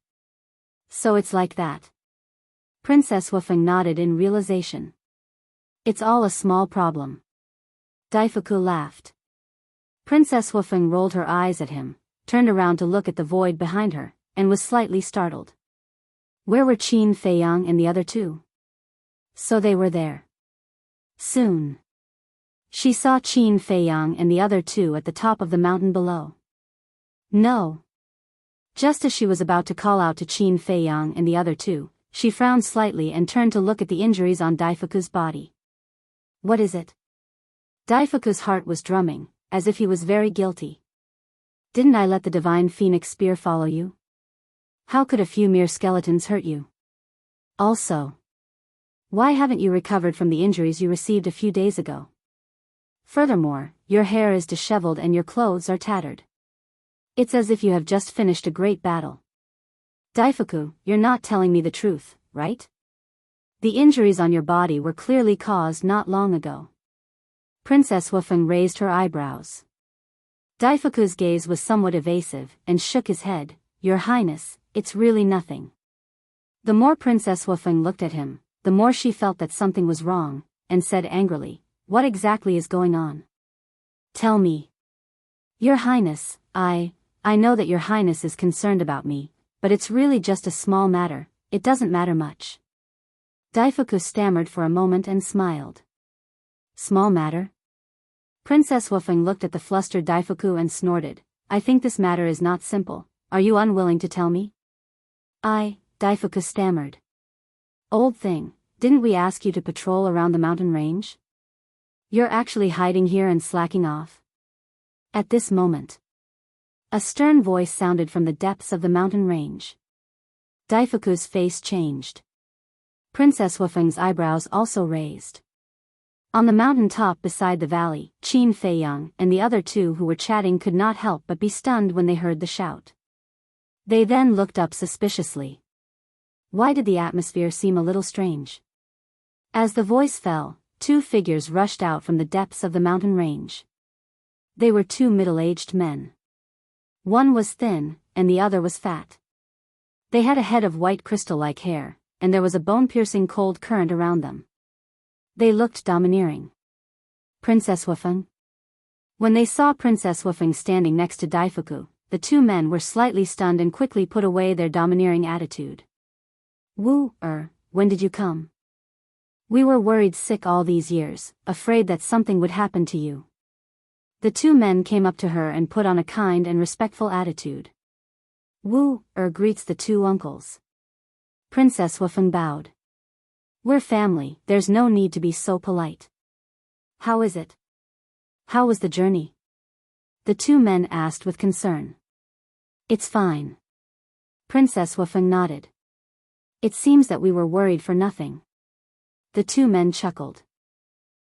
So it's like that. Princess Wufeng nodded in realization. It's all a small problem. Daifuku laughed. Princess Wufeng rolled her eyes at him, turned around to look at the void behind her, and was slightly startled. Where were Qin Feiyang and the other 2? So they were there. Soon. She saw Qin Feiyang and the other 2 at the top of the mountain below. No. Just as she was about to call out to Qin Feiyang and the other 2, she frowned slightly and turned to look at the injuries on Daifuku's body. What is it? Daifuku's heart was drumming, as if he was very guilty. Didn't I let the divine phoenix spear follow you? How could a few mere skeletons hurt you? Also, why haven't you recovered from the injuries you received a few days ago? Furthermore, your hair is disheveled and your clothes are tattered. It's as if you have just finished a great battle. Daifuku, you're not telling me the truth, right? The injuries on your body were clearly caused not long ago. Princess Wufeng raised her eyebrows. Daifuku's gaze was somewhat evasive, and shook his head. Your Highness, it's really nothing. The more Princess Wufeng looked at him, the more she felt that something was wrong, and said angrily, what exactly is going on? Tell me. Your Highness, I know that Your Highness is concerned about me, but it's really just a small matter, it doesn't matter much. Daifuku stammered for a moment and smiled. Small matter? Princess Wufeng looked at the flustered Daifuku and snorted, I think this matter is not simple, are you unwilling to tell me? Daifuku stammered. Old thing, didn't we ask you to patrol around the mountain range? You're actually hiding here and slacking off? At this moment, a stern voice sounded from the depths of the mountain range. Daifuku's face changed. Princess Wufeng's eyebrows also raised. On the mountain top beside the valley, Qin Feiyang and the other 2 who were chatting could not help but be stunned when they heard the shout. They then looked up suspiciously. Why did the atmosphere seem a little strange? As the voice fell, 2 figures rushed out from the depths of the mountain range. They were two middle-aged men. One was thin, and the other was fat. They had a head of white crystal-like hair, and there was a bone-piercing cold current around them. They looked domineering. Princess Wufeng? When they saw Princess Wufeng standing next to Daifuku, the two men were slightly stunned and quickly put away their domineering attitude. When did you come? We were worried sick all these years, afraid that something would happen to you. The two men came up to her and put on a kind and respectful attitude. Greets the two uncles. Princess Wufeng bowed. We're family, there's no need to be so polite. How is it? How was the journey? The two men asked with concern. It's fine. Princess Wufeng nodded. It seems that we were worried for nothing. The two men chuckled.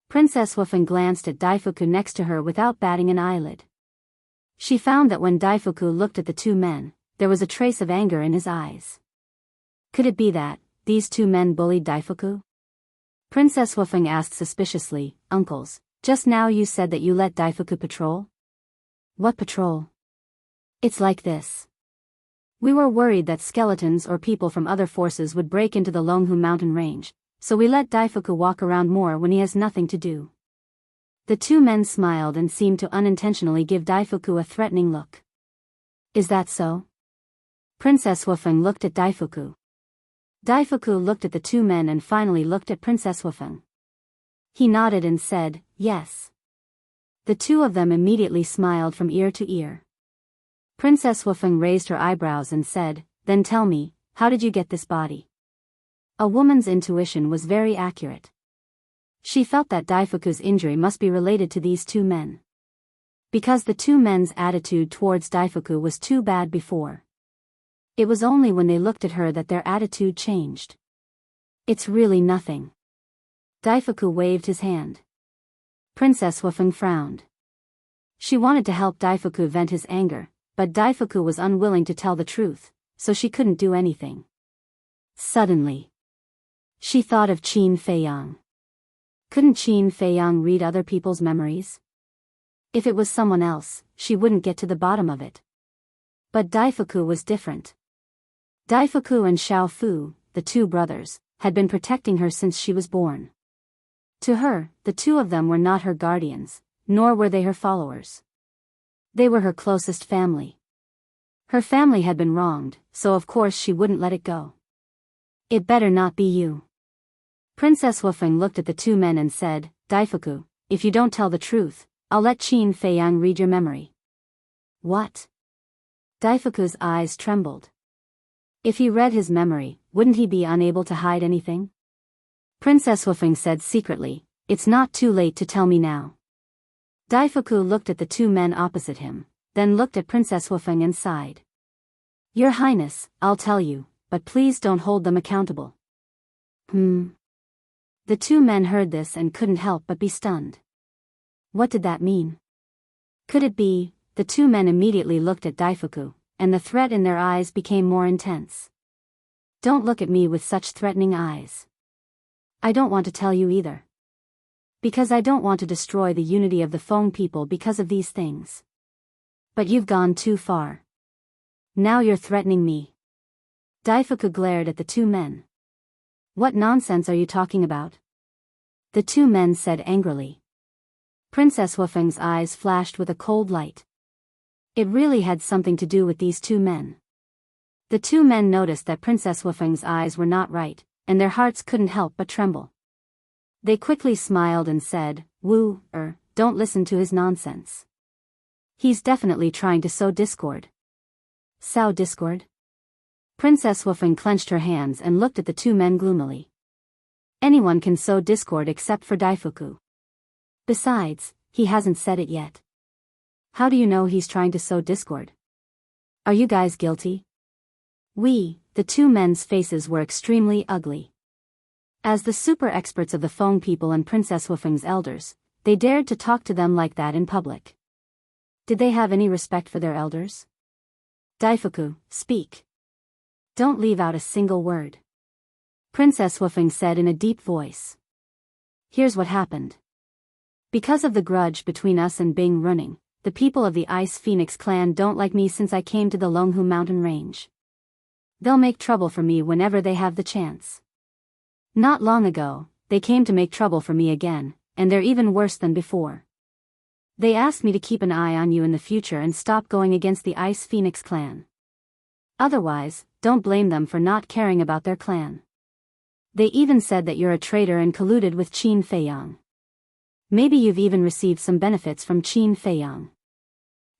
Princess Wufeng glanced at Daifuku next to her without batting an eyelid. She found that when Daifuku looked at the two men, there was a trace of anger in his eyes. Could it be that these two men bullied Daifuku? Princess Wufeng asked suspiciously, Uncles, just now you said that you let Daifuku patrol? What patrol? It's like this. We were worried that skeletons or people from other forces would break into the Longhu mountain range, so we let Daifuku walk around more when he has nothing to do. The two men smiled and seemed to unintentionally give Daifuku a threatening look. Is that so? Princess Wufeng looked at Daifuku. Daifuku looked at the two men and finally looked at Princess Wufeng. He nodded and said, yes. The two of them immediately smiled from ear to ear. Princess Wufeng raised her eyebrows and said, then tell me, how did you get this body? A woman's intuition was very accurate. She felt that Daifuku's injury must be related to these two men. Because the two men's attitude towards Daifuku was too bad before. It was only when they looked at her that their attitude changed. It's really nothing. Daifuku waved his hand. Princess Wufeng frowned. She wanted to help Daifuku vent his anger, but Daifuku was unwilling to tell the truth, so she couldn't do anything. Suddenly, she thought of Qin Feiyang. Couldn't Qin Feiyang read other people's memories? If it was someone else, she wouldn't get to the bottom of it. But Daifuku was different. Daifuku and Xiao Fu, the two brothers, had been protecting her since she was born. To her, the two of them were not her guardians, nor were they her followers. They were her closest family. Her family had been wronged, so of course she wouldn't let it go. It better not be you. Princess Wufeng looked at the two men and said, Daifuku, if you don't tell the truth, I'll let Qin Feiyang read your memory. What? Daifuku's eyes trembled. If he read his memory, wouldn't he be unable to hide anything? Princess Wufeng said secretly, it's not too late to tell me now. Daifuku looked at the two men opposite him, then looked at Princess Wufeng and sighed. Your Highness, I'll tell you, but please don't hold them accountable. The two men heard this and couldn't help but be stunned. What did that mean? Could it be? The two men immediately looked at Daifuku, and the threat in their eyes became more intense. Don't look at me with such threatening eyes. I don't want to tell you either. Because I don't want to destroy the unity of the Feng people because of these things. But you've gone too far. Now you're threatening me. Daifuku glared at the two men. What nonsense are you talking about? The two men said angrily. Princess Wufeng's eyes flashed with a cold light. It really had something to do with these two men. The two men noticed that Princess Wufeng's eyes were not right, and their hearts couldn't help but tremble. They quickly smiled and said, don't listen to his nonsense. He's definitely trying to sow discord. Sow discord? Princess Wufeng clenched her hands and looked at the two men gloomily. Anyone can sow discord except for Daifuku. Besides, he hasn't said it yet. How do you know he's trying to sow discord? Are you guys guilty? The two men's faces were extremely ugly. As the super experts of the Feng people and Princess Wufeng's elders, they dared to talk to them like that in public. Did they have any respect for their elders? Daifuku, speak. Don't leave out a single word. Princess Wufeng said in a deep voice. Here's what happened. Because of the grudge between us and Bing Running, the people of the Ice Phoenix clan don't like me since I came to the Longhu mountain range. They'll make trouble for me whenever they have the chance. Not long ago, they came to make trouble for me again, and they're even worse than before. They asked me to keep an eye on you in the future and stop going against the Ice Phoenix clan. Otherwise, don't blame them for not caring about their clan. They even said that you're a traitor and colluded with Qin Feiyang. Maybe you've even received some benefits from Qin Feiyang.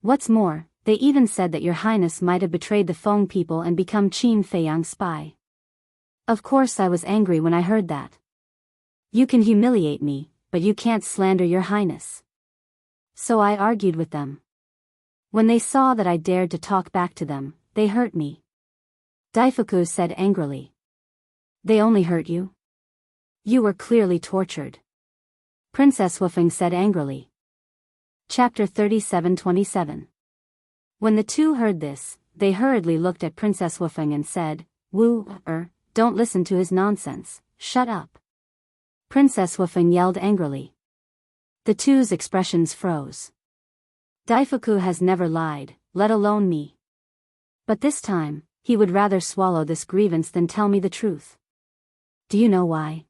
What's more, they even said that your highness might have betrayed the Feng people and become Qin Feiyang's spy. Of course I was angry when I heard that. You can humiliate me, but you can't slander your highness. So I argued with them. When they saw that I dared to talk back to them, they hurt me. Daifuku said angrily. They only hurt you? You were clearly tortured. Princess Wufeng said angrily. Chapter 37:27. When the two heard this, they hurriedly looked at Princess Wufeng and said, Don't listen to his nonsense, shut up. Princess Wufeng yelled angrily. The two's expressions froze. Daifuku has never lied, let alone me. But this time, he would rather swallow this grievance than tell me the truth. Do you know why?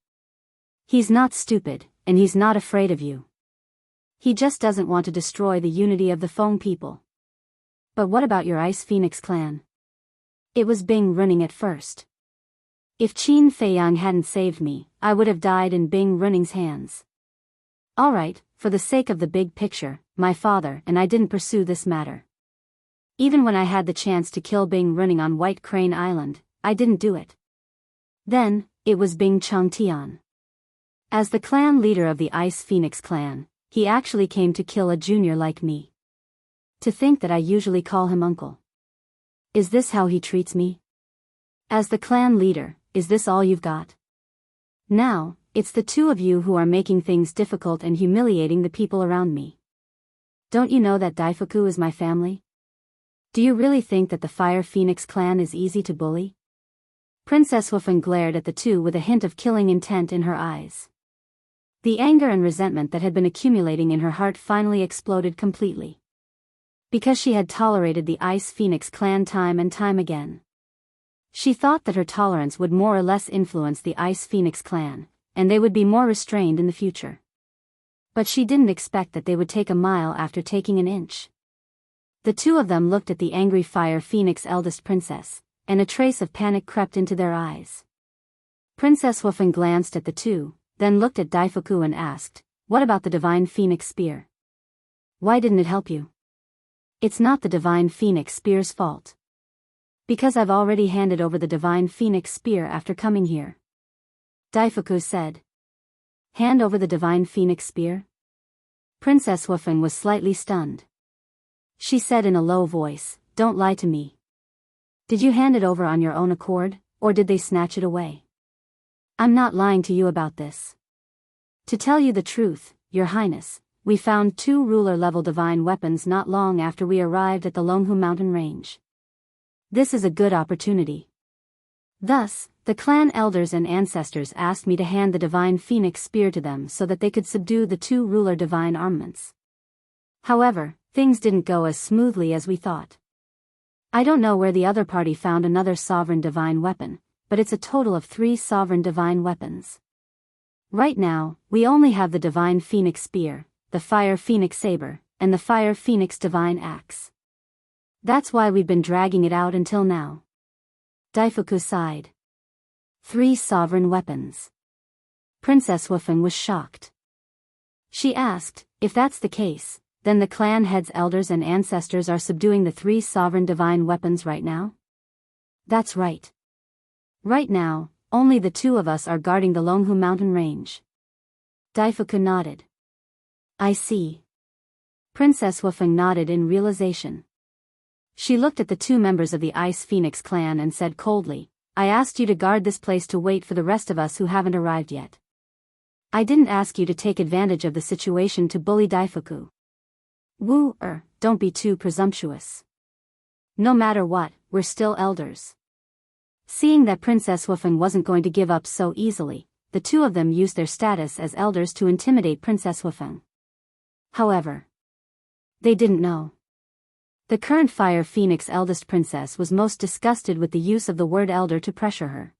He's not stupid, and he's not afraid of you. He just doesn't want to destroy the unity of the Feng people. But what about your Ice Phoenix clan? It was Bing running at first. If Qin Feiyang hadn't saved me, I would have died in Bing Running's hands. Alright, for the sake of the big picture, my father and I didn't pursue this matter. Even when I had the chance to kill Bing Running on White Crane Island, I didn't do it. Then, it was Bing Changtian. As the clan leader of the Ice Phoenix clan, he actually came to kill a junior like me. To think that I usually call him uncle. Is this how he treats me? As the clan leader, is this all you've got? Now, it's the two of you who are making things difficult and humiliating the people around me. Don't you know that Daifuku is my family? Do you really think that the Fire Phoenix clan is easy to bully? Princess Wufeng glared at the two with a hint of killing intent in her eyes. The anger and resentment that had been accumulating in her heart finally exploded completely. Because she had tolerated the Ice Phoenix clan time and time again. She thought that her tolerance would more or less influence the Ice Phoenix clan, and they would be more restrained in the future. But she didn't expect that they would take a mile after taking an inch. The two of them looked at the angry Fire Phoenix eldest princess, and a trace of panic crept into their eyes. Princess Wufeng glanced at the two, then looked at Daifuku and asked, What about the Divine Phoenix Spear? Why didn't it help you? It's not the Divine Phoenix Spear's fault. Because I've already handed over the Divine Phoenix Spear after coming here. Daifuku said. Hand over the Divine Phoenix Spear? Princess Wufeng was slightly stunned. She said in a low voice, Don't lie to me. Did you hand it over on your own accord, or did they snatch it away? I'm not lying to you about this. To tell you the truth, Your Highness, we found 2 ruler-level divine weapons not long after we arrived at the Longhu mountain range. This is a good opportunity. Thus, the clan elders and ancestors asked me to hand the Divine Phoenix Spear to them so that they could subdue the 2 ruler divine armaments. However, things didn't go as smoothly as we thought. I don't know where the other party found another sovereign divine weapon, but it's a total of 3 sovereign divine weapons. Right now, we only have the Divine Phoenix Spear, the Fire Phoenix Saber, and the Fire Phoenix Divine Axe. That's why we've been dragging it out until now. Daifuku sighed. 3 sovereign weapons. Princess Wufeng was shocked. She asked, if that's the case, then the clan heads, elders and ancestors are subduing the 3 sovereign divine weapons right now? That's right. Right now, only the 2 of us are guarding the Longhu mountain range. Daifuku nodded. I see. Princess Wufeng nodded in realization. She looked at the 2 members of the Ice Phoenix clan and said coldly, I asked you to guard this place to wait for the rest of us who haven't arrived yet. I didn't ask you to take advantage of the situation to bully Daifuku. Don't be too presumptuous. No matter what, we're still elders. Seeing that Princess Wufeng wasn't going to give up so easily, the 2 of them used their status as elders to intimidate Princess Wufeng. However, They didn't know. The current Fire Phoenix eldest princess was most disgusted with the use of the word elder to pressure her.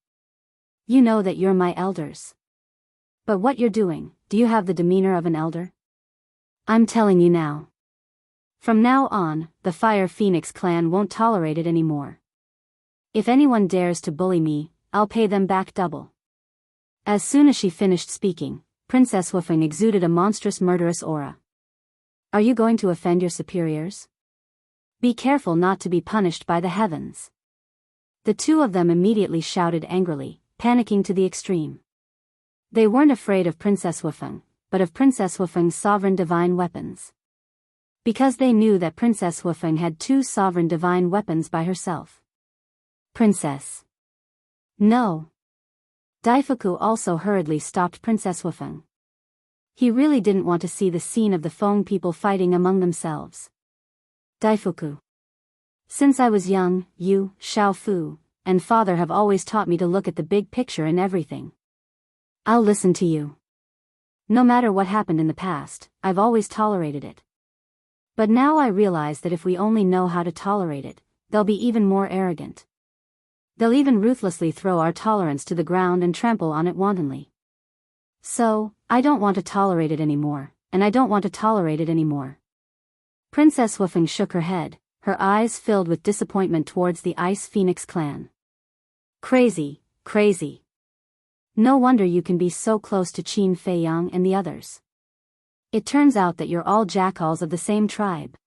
You know that you're my elders. But what you're doing, do you have the demeanor of an elder? I'm telling you now. From now on, the Fire Phoenix clan won't tolerate it anymore. If anyone dares to bully me, I'll pay them back double. As soon as she finished speaking, Princess Woofing exuded a monstrous murderous aura. Are you going to offend your superiors? Be careful not to be punished by the heavens. The two of them immediately shouted angrily, panicking to the extreme. They weren't afraid of Princess Woofing, but of Princess Woofing's sovereign divine weapons. Because they knew that Princess Woofing had two sovereign divine weapons by herself. Princess. No. Daifuku also hurriedly stopped Princess Woofing. He really didn't want to see the scene of the Feng people fighting among themselves. Daifuku. Since I was young, you, Xiaofu, and father have always taught me to look at the big picture in everything. I'll listen to you. No matter what happened in the past, I've always tolerated it. But now I realize that if we only know how to tolerate it, they'll be even more arrogant. They'll even ruthlessly throw our tolerance to the ground and trample on it wantonly. So, I don't want to tolerate it anymore, and I don't want to tolerate it anymore. Princess Woofing shook her head, her eyes filled with disappointment towards the Ice Phoenix clan. Crazy, crazy. No wonder you can be so close to Qin Feiyang and the others. It turns out that you're all jackals of the same tribe.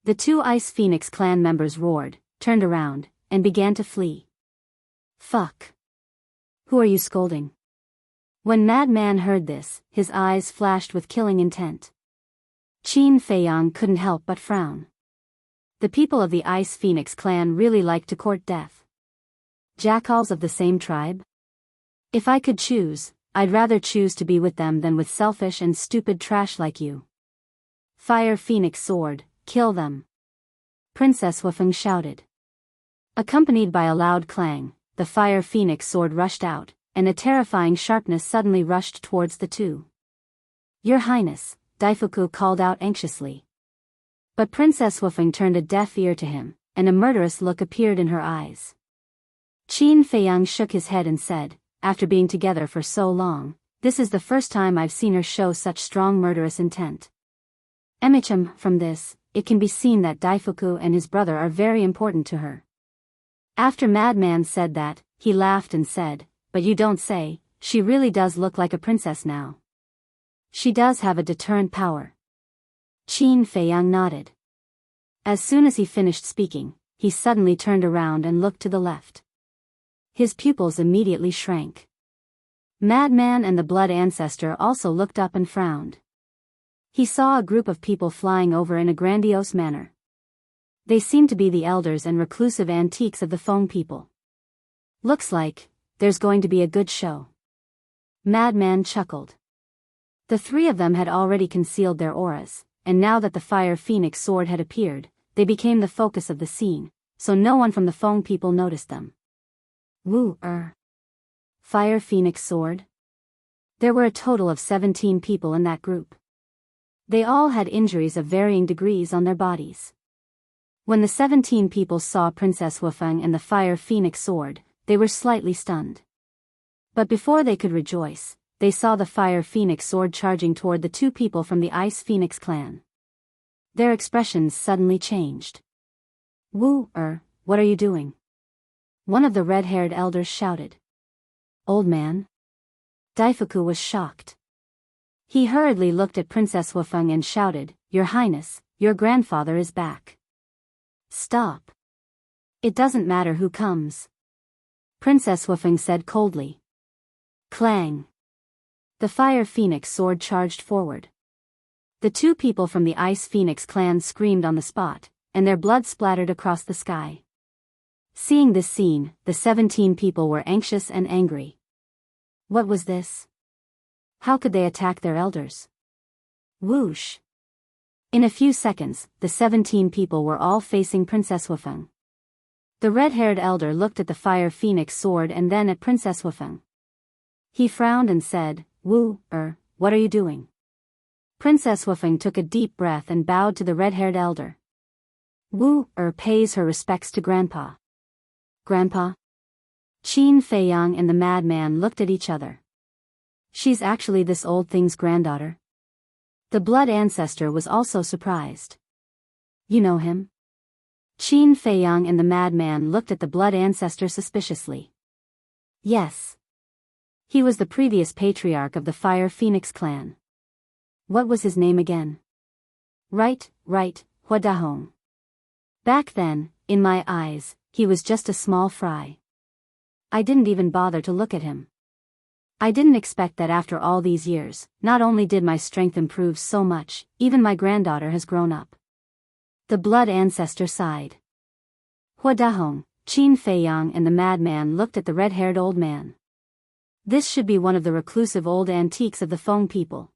The two Ice Phoenix clan members roared, turned around, and began to flee. Fuck. Who are you scolding? When Madman heard this, his eyes flashed with killing intent. Qin Feiyang couldn't help but frown. The people of the Ice Phoenix clan really like to court death. Jackals of the same tribe? If I could choose, I'd rather choose to be with them than with selfish and stupid trash like you. Fire Phoenix sword, kill them. Princess Woofing shouted. Accompanied by a loud clang, the Fire Phoenix sword rushed out, and a terrifying sharpness suddenly rushed towards the two. Your Highness, Daifuku called out anxiously. But Princess Woofing turned a deaf ear to him, and a murderous look appeared in her eyes. Qin Feiyang shook his head and said, after being together for so long, this is the first time I've seen her show such strong murderous intent. From this, it can be seen that Daifuku and his brother are very important to her. After Madman said that, he laughed and said, but you don't say, she really does look like a princess now. She does have a deterrent power. Qin Feiyang nodded. As soon as he finished speaking, he suddenly turned around and looked to the left. His pupils immediately shrank. Madman and the Blood Ancestor also looked up and frowned. He saw a group of people flying over in a grandiose manner. They seemed to be the elders and reclusive antiques of the Feng people. Looks like there's going to be a good show. Madman chuckled. The three of them had already concealed their auras, and now that the Fire Phoenix sword had appeared, they became the focus of the scene, so no one from the Feng people noticed them. Fire Phoenix sword? There were a total of 17 people in that group. They all had injuries of varying degrees on their bodies. When the 17 people saw Princess Woofing and the Fire Phoenix sword, they were slightly stunned. But before they could rejoice, they saw the Fire Phoenix sword charging toward the two people from the Ice Phoenix clan. Their expressions suddenly changed. What are you doing? One of the red-haired elders shouted. Old man? Daifuku was shocked. He hurriedly looked at Princess Woofing and shouted, Your Highness, your grandfather is back. Stop. It doesn't matter who comes. Princess Woofing said coldly. Clang. The Fire Phoenix sword charged forward. The two people from the Ice Phoenix clan screamed on the spot, and their blood splattered across the sky. Seeing this scene, the 17 people were anxious and angry. What was this? How could they attack their elders? Whoosh! In a few seconds, the 17 people were all facing Princess Woofing. The red-haired elder looked at the Fire Phoenix sword and then at Princess Woofing. He frowned and said, what are you doing? Princess Wufeng took a deep breath and bowed to the red-haired elder. Pays her respects to Grandpa. Grandpa? Qin Feiyang and the madman looked at each other. She's actually this old thing's granddaughter? The blood ancestor was also surprised. You know him? Qin Feiyang and the madman looked at the blood ancestor suspiciously. Yes. He was the previous patriarch of the Fire Phoenix clan. What was his name again? Right, Hua Dahong. Back then, in my eyes, he was just a small fry. I didn't even bother to look at him. I didn't expect that after all these years, not only did my strength improve so much, even my granddaughter has grown up. The blood ancestor sighed. Hua Dahong, Qin Feiyang and the madman looked at the red-haired old man. This should be one of the reclusive old antiques of the Feng people.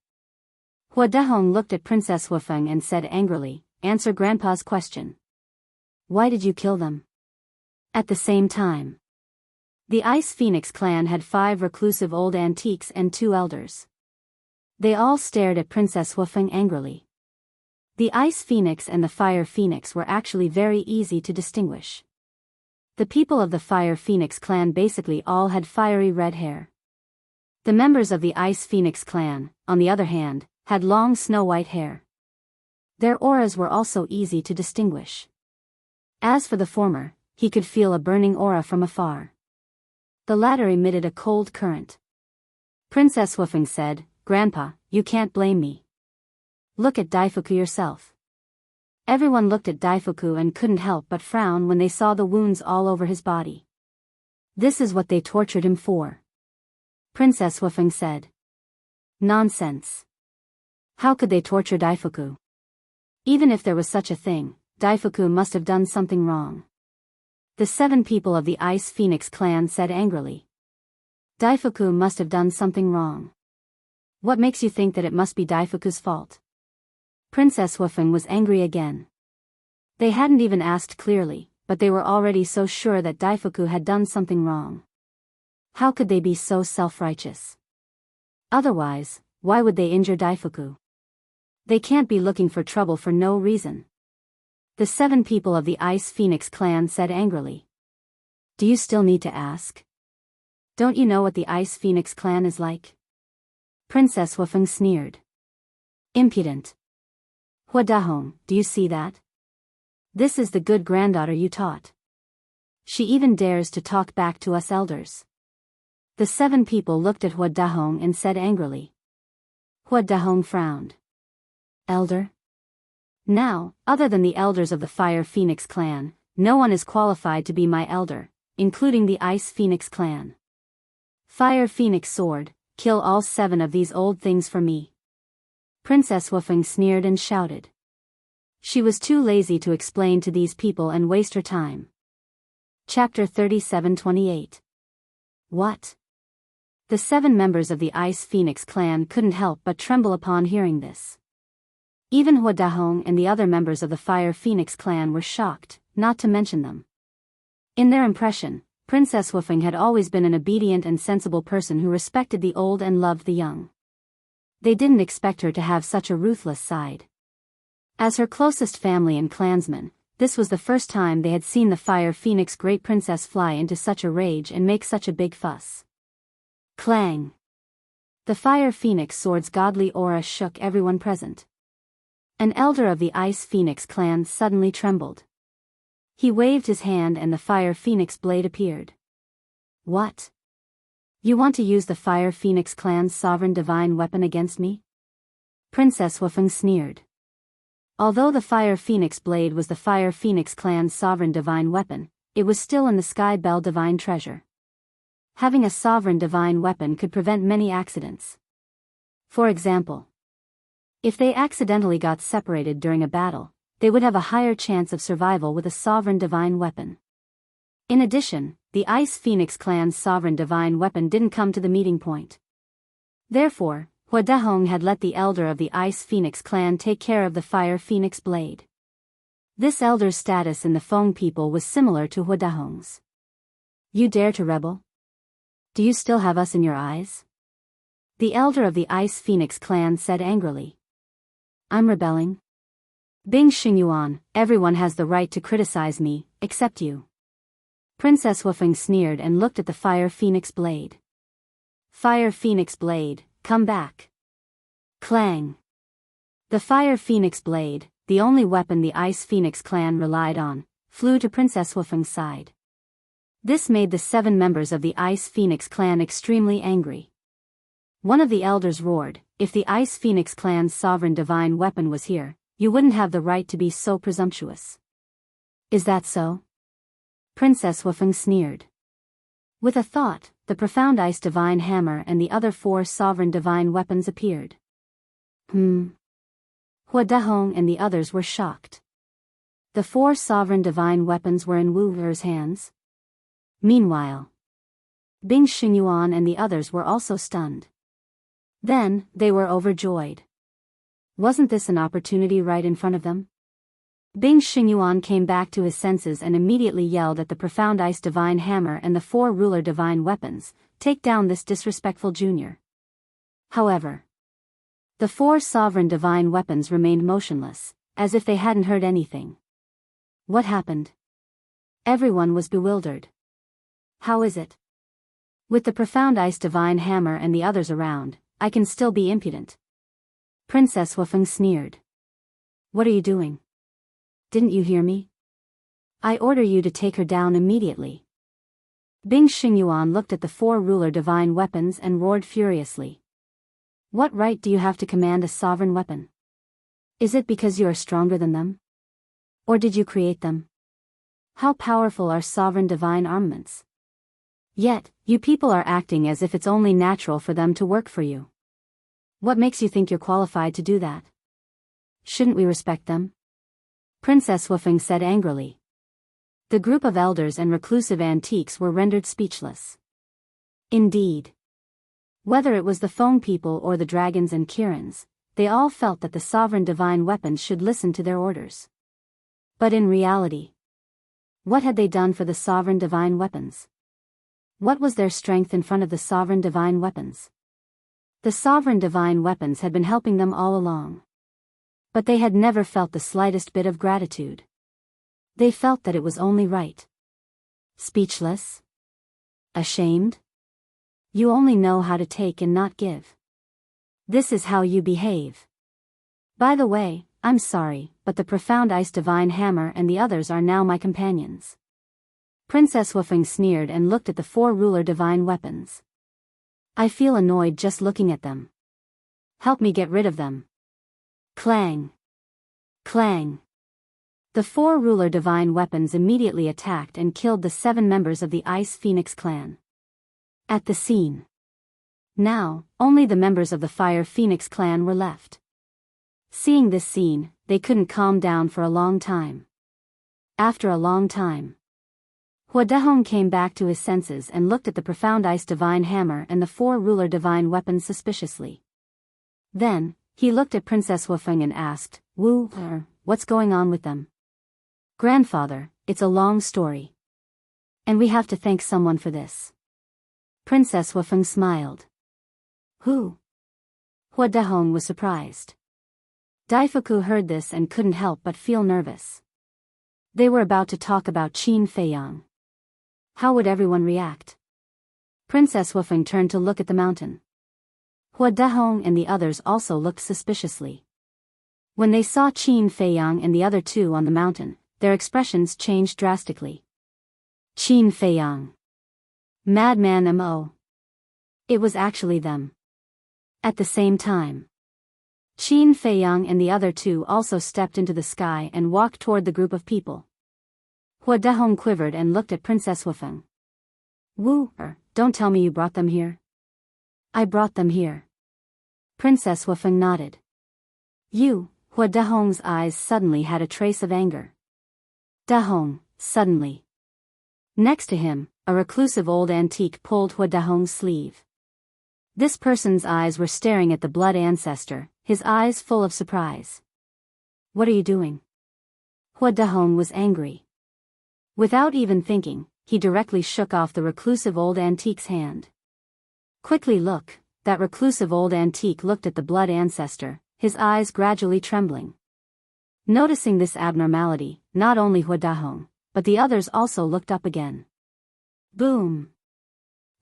Hua Dahong looked at Princess Wufeng and said angrily, "Answer Grandpa's question. Why did you kill them?" At the same time, the Ice Phoenix clan had 5 reclusive old antiques and 2 elders. They all stared at Princess Wufeng angrily. The Ice Phoenix and the Fire Phoenix were actually very easy to distinguish. The people of the Fire Phoenix clan basically all had fiery red hair. The members of the Ice Phoenix clan, on the other hand, had long snow-white hair. Their auras were also easy to distinguish. As for the former, he could feel a burning aura from afar. The latter emitted a cold current. Princess Wufeng said, "Grandpa, you can't blame me. Look at Daifuku yourself." Everyone looked at Daifuku and couldn't help but frown when they saw the wounds all over his body. This is what they tortured him for. Princess Wufeng said. Nonsense. How could they torture Daifuku? Even if there was such a thing, Daifuku must have done something wrong. The 7 people of the Ice Phoenix clan said angrily. Daifuku must have done something wrong. What makes you think that it must be Daifuku's fault? Princess Wufeng was angry again. They hadn't even asked clearly, but they were already so sure that Daifuku had done something wrong. How could they be so self-righteous? Otherwise, why would they injure Daifuku? They can't be looking for trouble for no reason. The 7 people of the Ice Phoenix clan said angrily. Do you still need to ask? Don't you know what the Ice Phoenix clan is like? Princess Wufeng sneered. Impudent. Hua Dahong, do you see that? This is the good granddaughter you taught. She even dares to talk back to us elders. The 7 people looked at Hua Dahong and said angrily. Hua Dahong frowned. Elder? Now, other than the elders of the Fire Phoenix clan, no one is qualified to be my elder, including the Ice Phoenix clan. Fire Phoenix sword, kill all 7 of these old things for me. Princess Wufeng sneered and shouted. She was too lazy to explain to these people and waste her time. Chapter 37:28. What? The 7 members of the Ice Phoenix clan couldn't help but tremble upon hearing this. Even Hua Dahong and the other members of the Fire Phoenix clan were shocked, not to mention them. In their impression, Princess Wufeng had always been an obedient and sensible person who respected the old and loved the young. They didn't expect her to have such a ruthless side. As her closest family and clansmen, this was the first time they had seen the Fire Phoenix Great Princess fly into such a rage and make such a big fuss. Clang! The Fire Phoenix sword's godly aura shook everyone present. An elder of the Ice Phoenix clan suddenly trembled. He waved his hand and the Fire Phoenix blade appeared. What? You want to use the Fire Phoenix clan's sovereign divine weapon against me? Princess Wufeng sneered. Although the Fire Phoenix blade was the Fire Phoenix clan's sovereign divine weapon, it was still in the Sky Bell divine treasure. Having a sovereign divine weapon could prevent many accidents. For example, if they accidentally got separated during a battle, they would have a higher chance of survival with a sovereign divine weapon. In addition, the Ice Phoenix clan's sovereign divine weapon didn't come to the meeting point. Therefore, Hua Dahong had let the elder of the Ice Phoenix clan take care of the Fire Phoenix blade. This elder's status in the Feng people was similar to Hua Dahong's. You dare to rebel? Do you still have us in your eyes? The elder of the Ice Phoenix clan said angrily. I'm rebelling? Bing Xingyuan, everyone has the right to criticize me, except you. Princess Wufeng sneered and looked at the Fire Phoenix blade. Fire Phoenix blade, come back. Clang. The Fire Phoenix blade, the only weapon the Ice Phoenix clan relied on, flew to Princess Wufeng's side. This made the 7 members of the Ice Phoenix clan extremely angry. One of the elders roared, "If the Ice Phoenix clan's sovereign divine weapon was here, you wouldn't have the right to be so presumptuous." Is that so? Princess Wufeng sneered. With a thought, the profound ice divine hammer and the other 4 sovereign divine weapons appeared. Hua Dahong and the others were shocked. The 4 sovereign divine weapons were in Wu Er's hands. Meanwhile, Bing Xingyuan and the others were also stunned. Then, they were overjoyed. Wasn't this an opportunity right in front of them? Bing Xingyuan came back to his senses and immediately yelled at the profound ice divine hammer and the 4 ruler divine weapons, "Take down this disrespectful junior." However, the 4 sovereign divine weapons remained motionless, as if they hadn't heard anything. What happened? Everyone was bewildered. How is it? With the profound ice divine hammer and the others around, I can still be impudent. Princess Wufeng sneered. What are you doing? Didn't you hear me? I order you to take her down immediately. Bing Xingyuan looked at the 4 ruler divine weapons and roared furiously. What right do you have to command a sovereign weapon? Is it because you are stronger than them? Or did you create them? How powerful are sovereign divine armaments? Yet, you people are acting as if it's only natural for them to work for you. What makes you think you're qualified to do that? Shouldn't we respect them? Princess Wufeng said angrily. The group of elders and reclusive antiques were rendered speechless. Indeed. Whether it was the Feng people or the dragons and Kirans, they all felt that the sovereign divine weapons should listen to their orders. But in reality, what had they done for the sovereign divine weapons? What was their strength in front of the sovereign divine weapons? The sovereign divine weapons had been helping them all along. But they had never felt the slightest bit of gratitude. They felt that it was only right. Speechless? Ashamed? You only know how to take and not give. This is how you behave. By the way, I'm sorry, but the profound ice divine hammer and the others are now my companions. Princess Wufeng sneered and looked at the 4 ruler divine weapons. I feel annoyed just looking at them. Help me get rid of them. Clang. Clang. The 4 ruler divine weapons immediately attacked and killed the 7 members of the Ice Phoenix clan. At the scene. Now, only the members of the Fire Phoenix clan were left. Seeing this scene, they couldn't calm down for a long time. After a long time, Hua Dahong came back to his senses and looked at the profound ice divine hammer and the 4 ruler divine weapons suspiciously. Then, he looked at Princess Wufeng and asked, Wu Er, what's going on with them? Grandfather, it's a long story. And we have to thank someone for this. Princess Wufeng smiled. Who? Hua Dahong was surprised. Daifuku heard this and couldn't help but feel nervous. They were about to talk about Qin Feiyang. How would everyone react? Princess Wufeng turned to look at the mountain. Hua Dahong and the others also looked suspiciously. When they saw Qin Feiyang and the other 2 on the mountain, their expressions changed drastically. Qin Feiyang. Madman M.O. It was actually them. At the same time, Qin Feiyang and the other 2 also stepped into the sky and walked toward the group of people. Hua Dahong quivered and looked at Princess Wufeng. Wu Er, don't tell me you brought them here. I brought them here. Princess Wufeng nodded. You, Hua Dahong's eyes suddenly had a trace of anger. Dahong, suddenly. Next to him, a reclusive old antique pulled Hua Dahong's sleeve. This person's eyes were staring at the blood ancestor, his eyes full of surprise. What are you doing? Hua Dahong was angry. Without even thinking, he directly shook off the reclusive old antique's hand. Quickly look, that reclusive old antique looked at the blood ancestor, his eyes gradually trembling. Noticing this abnormality, not only Hua Dahong, but the others also looked up again. Boom!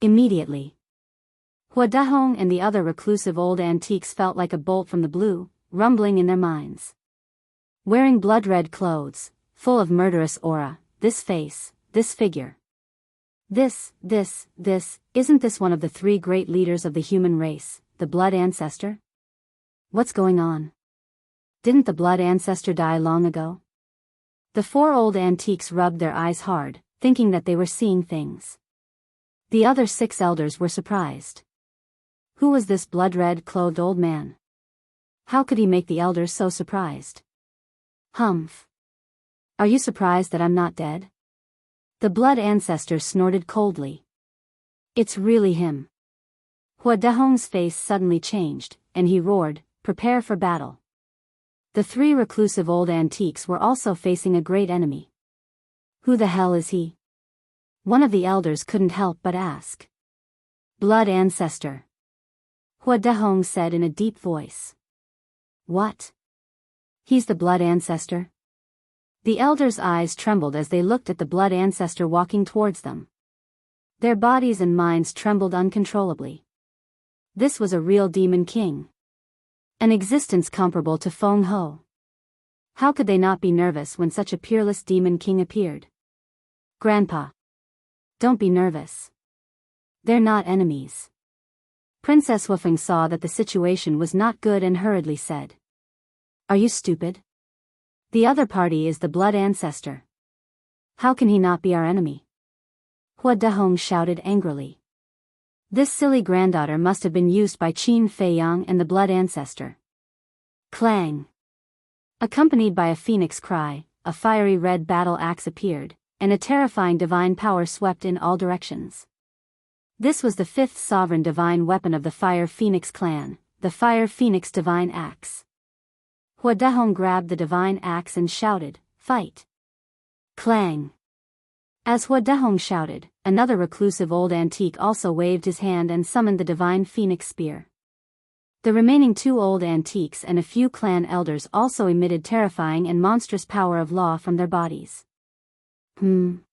Immediately, Hua Dahong and the other reclusive old antiques felt like a bolt from the blue, rumbling in their minds. Wearing blood-red clothes, full of murderous aura, this face, this figure. Isn't this one of the three great leaders of the human race, the Blood Ancestor? What's going on? Didn't the Blood Ancestor die long ago? The four old antiques rubbed their eyes hard, thinking that they were seeing things. The other 6 elders were surprised. Who was this blood-red clothed old man? How could he make the elders so surprised? Humph. Are you surprised that I'm not dead? The Blood Ancestor snorted coldly. It's really him. Hua Dahong's face suddenly changed, and he roared, "Prepare for battle." The 3 reclusive old antiques were also facing a great enemy. Who the hell is he? One of the elders couldn't help but ask. Blood Ancestor. Hua Dahong said in a deep voice. What? He's the Blood Ancestor? The elders' eyes trembled as they looked at the Blood Ancestor walking towards them. Their bodies and minds trembled uncontrollably. This was a real demon king. An existence comparable to Feng Ho. How could they not be nervous when such a peerless demon king appeared? Grandpa. Don't be nervous. They're not enemies. Princess Wufeng saw that the situation was not good and hurriedly said. Are you stupid? The other party is the Blood Ancestor. How can he not be our enemy? Hua Dahong shouted angrily. This silly granddaughter must have been used by Qin Feiyang and the Blood Ancestor. Clang! Accompanied by a phoenix cry, a fiery red battle axe appeared, and a terrifying divine power swept in all directions. This was the 5th sovereign divine weapon of the Fire Phoenix clan, the Fire Phoenix Divine Axe. Hua Dahong grabbed the divine axe and shouted, "Fight!" Clang! As Hua Dahong shouted, another reclusive old antique also waved his hand and summoned the divine phoenix spear. The remaining 2 old antiques and a few clan elders also emitted terrifying and monstrous power of law from their bodies. Qin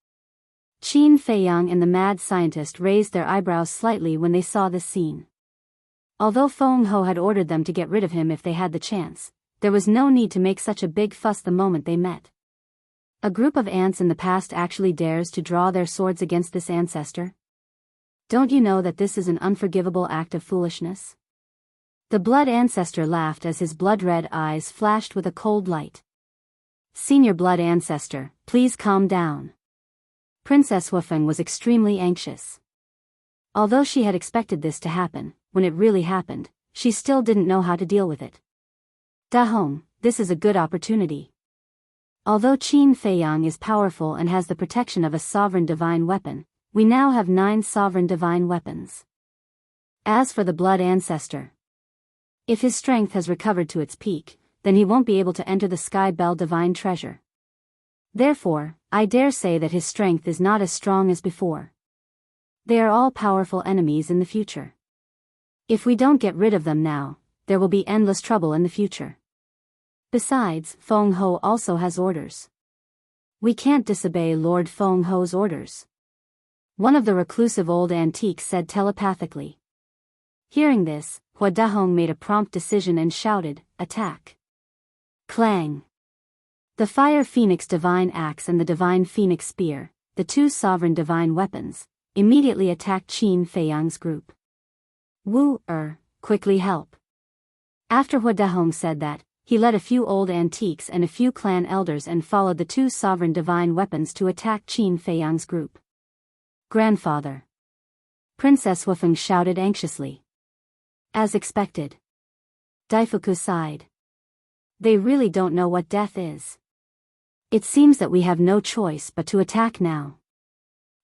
Feiyang and the mad scientist raised their eyebrows slightly when they saw this scene. Although Feng Ho had ordered them to get rid of him if they had the chance, there was no need to make such a big fuss the moment they met. A group of ants in the past actually dares to draw their swords against this ancestor? Don't you know that this is an unforgivable act of foolishness? The Blood Ancestor laughed as his blood-red eyes flashed with a cold light. Senior Blood Ancestor, please calm down. Princess Wufeng was extremely anxious. Although she had expected this to happen, when it really happened, she still didn't know how to deal with it. Dahong, this is a good opportunity. Although Qin Feiyang is powerful and has the protection of a sovereign divine weapon, we now have 9 sovereign divine weapons. As for the Blood Ancestor, if his strength has recovered to its peak, then he won't be able to enter the Sky Bell Divine Treasure. Therefore, I dare say that his strength is not as strong as before. They are all powerful enemies in the future. If we don't get rid of them now, there will be endless trouble in the future. Besides, Feng Ho also has orders. We can't disobey Lord Feng Ho's orders. One of the reclusive old antiques said telepathically. Hearing this, Hua Dahong made a prompt decision and shouted, "Attack!" Clang! The Fire Phoenix Divine Axe and the Divine Phoenix Spear, the 2 sovereign divine weapons, immediately attacked Qin Feiyang's group. Quickly help. After Hua Dahong said that, he led a few old antiques and a few clan elders and followed the 2 sovereign divine weapons to attack Qin Feiyang's group. Grandfather. Princess Wufeng shouted anxiously. As expected. Daifuku sighed. They really don't know what death is. It seems that we have no choice but to attack now.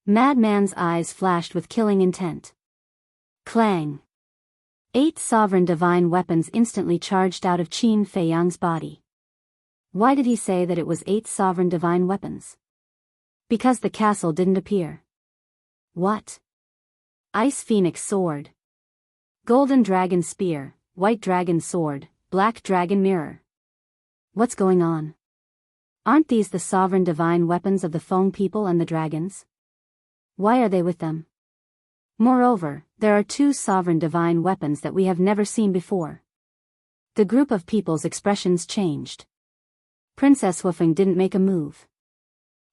Madman's eyes flashed with killing intent. Clang! 8 sovereign divine weapons instantly charged out of Qin Feiyang's body. Why did he say that it was 8 sovereign divine weapons? Because the castle didn't appear. What? Ice Phoenix Sword. Golden Dragon Spear, White Dragon Sword, black dragon mirror. What's going on? Aren't these the sovereign divine weapons of the Feng people and the dragons? Why are they with them? Moreover, there are two sovereign divine weapons that we have never seen before. The group of people's expressions changed. Princess Wufeng didn't make a move.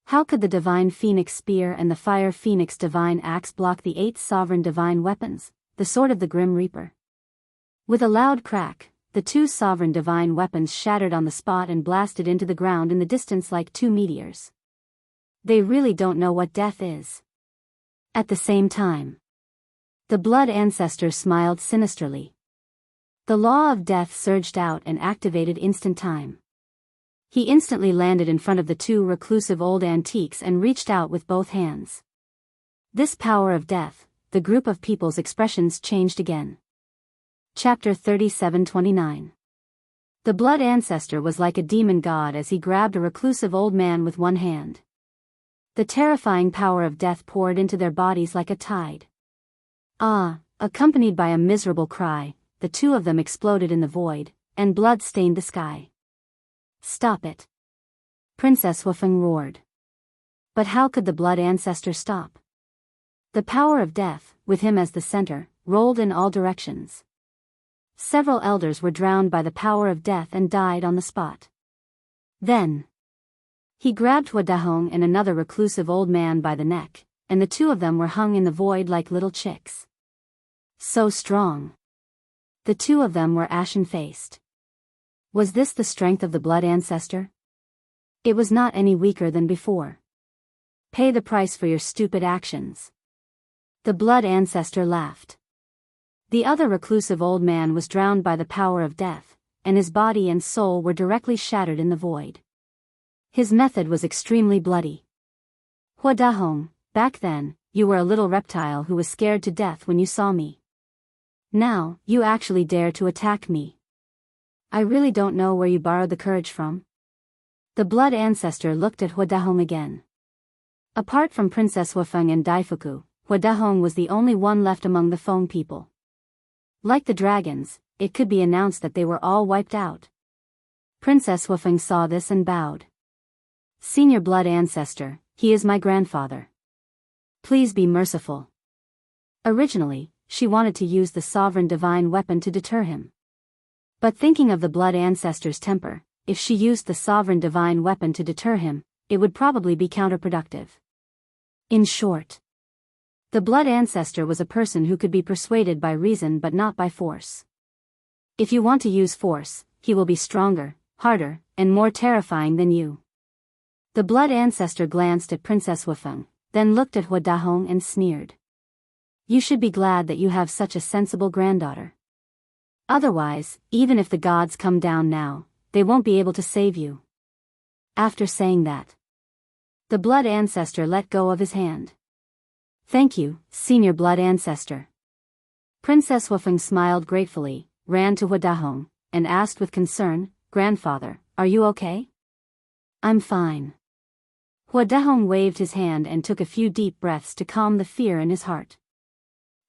How could the divine phoenix spear and the fire phoenix divine axe block the 8 sovereign divine weapons, the sword of the Grim Reaper? With a loud crack, the 2 sovereign divine weapons shattered on the spot and blasted into the ground in the distance like 2 meteors. They really don't know what death is. At the same time, the blood ancestor smiled sinisterly. The law of death surged out and activated instant time. He instantly landed in front of the 2 reclusive old antiques and reached out with both hands. This power of death, the group of people's expressions changed again. Chapter 37:29. The blood ancestor was like a demon god as he grabbed a reclusive old man with one hand. The terrifying power of death poured into their bodies like a tide. Accompanied by a miserable cry, the 2 of them exploded in the void, and blood stained the sky. Stop it! Princess Wufeng roared. But how could the blood ancestor stop? The power of death, with him as the center, rolled in all directions. Several elders were drowned by the power of death and died on the spot. Then he grabbed Hua Dahong and another reclusive old man by the neck, and the 2 of them were hung in the void like little chicks. So strong. The 2 of them were ashen-faced. Was this the strength of the blood ancestor? It was not any weaker than before. Pay the price for your stupid actions. The blood ancestor laughed. The other reclusive old man was drowned by the power of death, and his body and soul were directly shattered in the void. His method was extremely bloody. Hua Dahong, back then, you were a little reptile who was scared to death when you saw me. Now, you actually dare to attack me. I really don't know where you borrowed the courage from. The blood ancestor looked at Hua Dahong again. Apart from Princess Wufeng and Daifuku, Hua Dahong was the only one left among the Feng people. Like the dragons, it could be announced that they were all wiped out. Princess Wufeng saw this and bowed. Senior blood ancestor, he is my grandfather. Please be merciful. Originally, she wanted to use the sovereign divine weapon to deter him. But thinking of the blood ancestor's temper, if she used the sovereign divine weapon to deter him, it would probably be counterproductive. In short, the blood ancestor was a person who could be persuaded by reason but not by force. If you want to use force, he will be stronger, harder, and more terrifying than you. The blood ancestor glanced at Princess Wufeng, then looked at Hua Dahong and sneered. You should be glad that you have such a sensible granddaughter. Otherwise, even if the gods come down now, they won't be able to save you. After saying that, the blood ancestor let go of his hand. Thank you, senior blood ancestor. Princess Wufeng smiled gratefully, ran to Hua Dahong, and asked with concern, Grandfather, are you okay? I'm fine. Hua Dahong waved his hand and took a few deep breaths to calm the fear in his heart.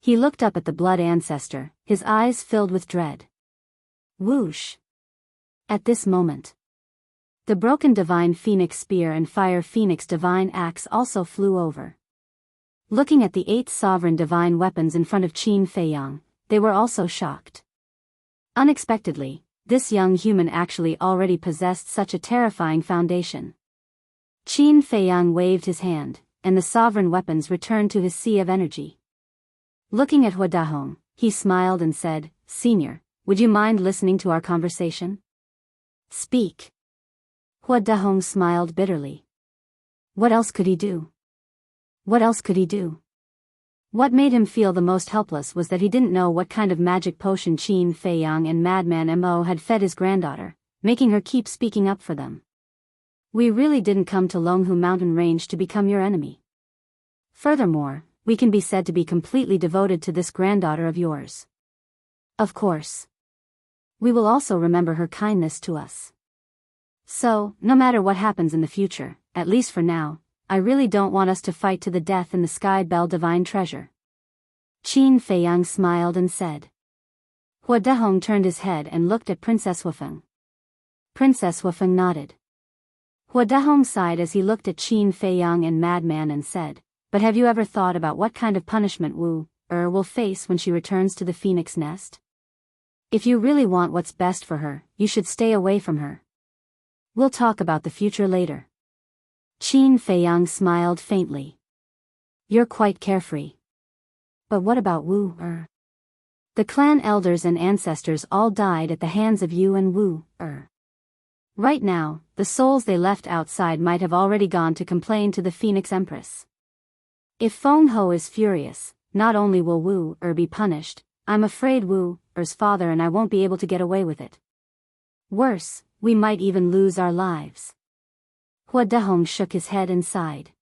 He looked up at the blood ancestor, his eyes filled with dread. Whoosh! At this moment, the broken divine phoenix spear and fire phoenix divine axe also flew over. Looking at the 8 sovereign divine weapons in front of Qin Feiyang, they were also shocked. Unexpectedly, this young human actually already possessed such a terrifying foundation. Qin Feiyang waved his hand, and the sovereign weapons returned to his sea of energy. Looking at Hua Dahong, he smiled and said, Senior, would you mind listening to our conversation? Speak. Hua Dahong smiled bitterly. What else could he do? What else could he do? What made him feel the most helpless was that he didn't know what kind of magic potion Qin Feiyang and Madman Mo had fed his granddaughter, making her keep speaking up for them. We really didn't come to Longhu Mountain Range to become your enemy. Furthermore, we can be said to be completely devoted to this granddaughter of yours. Of course. We will also remember her kindness to us. So, no matter what happens in the future, at least for now, I really don't want us to fight to the death in the Sky Bell Divine Treasure. Qin Feiyang smiled and said. Hua Dehong turned his head and looked at Princess Wufeng. Princess Wufeng nodded. Hua Dehong sighed as he looked at Qin Feiyang and Madman and said, "But have you ever thought about what kind of punishment Wu will face when she returns to the phoenix nest? If you really want what's best for her, you should stay away from her. We'll talk about the future later." Qin Feiyang smiled faintly. "You're quite carefree. But what about Wu? The clan elders and ancestors all died at the hands of you and Wu. Right now, the souls they left outside might have already gone to complain to the Phoenix Empress. If Feng Ho is furious, not only will Wu be punished, I'm afraid Wu's father and I won't be able to get away with it. Worse, we might even lose our lives." Hua Dehong shook his head and sighed.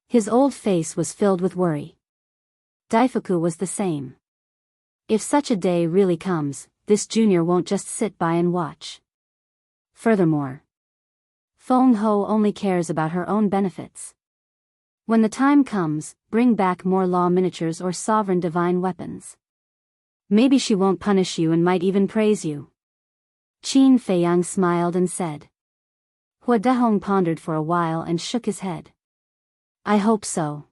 His old face was filled with worry. Daifuku was the same. If such a day really comes, this junior won't just sit by and watch. Furthermore, Feng Ho only cares about her own benefits. When the time comes, bring back more law miniatures or sovereign divine weapons. Maybe she won't punish you and might even praise you. Qin Feiyang smiled and said. Hua Dehong pondered for a while and shook his head. "I hope so.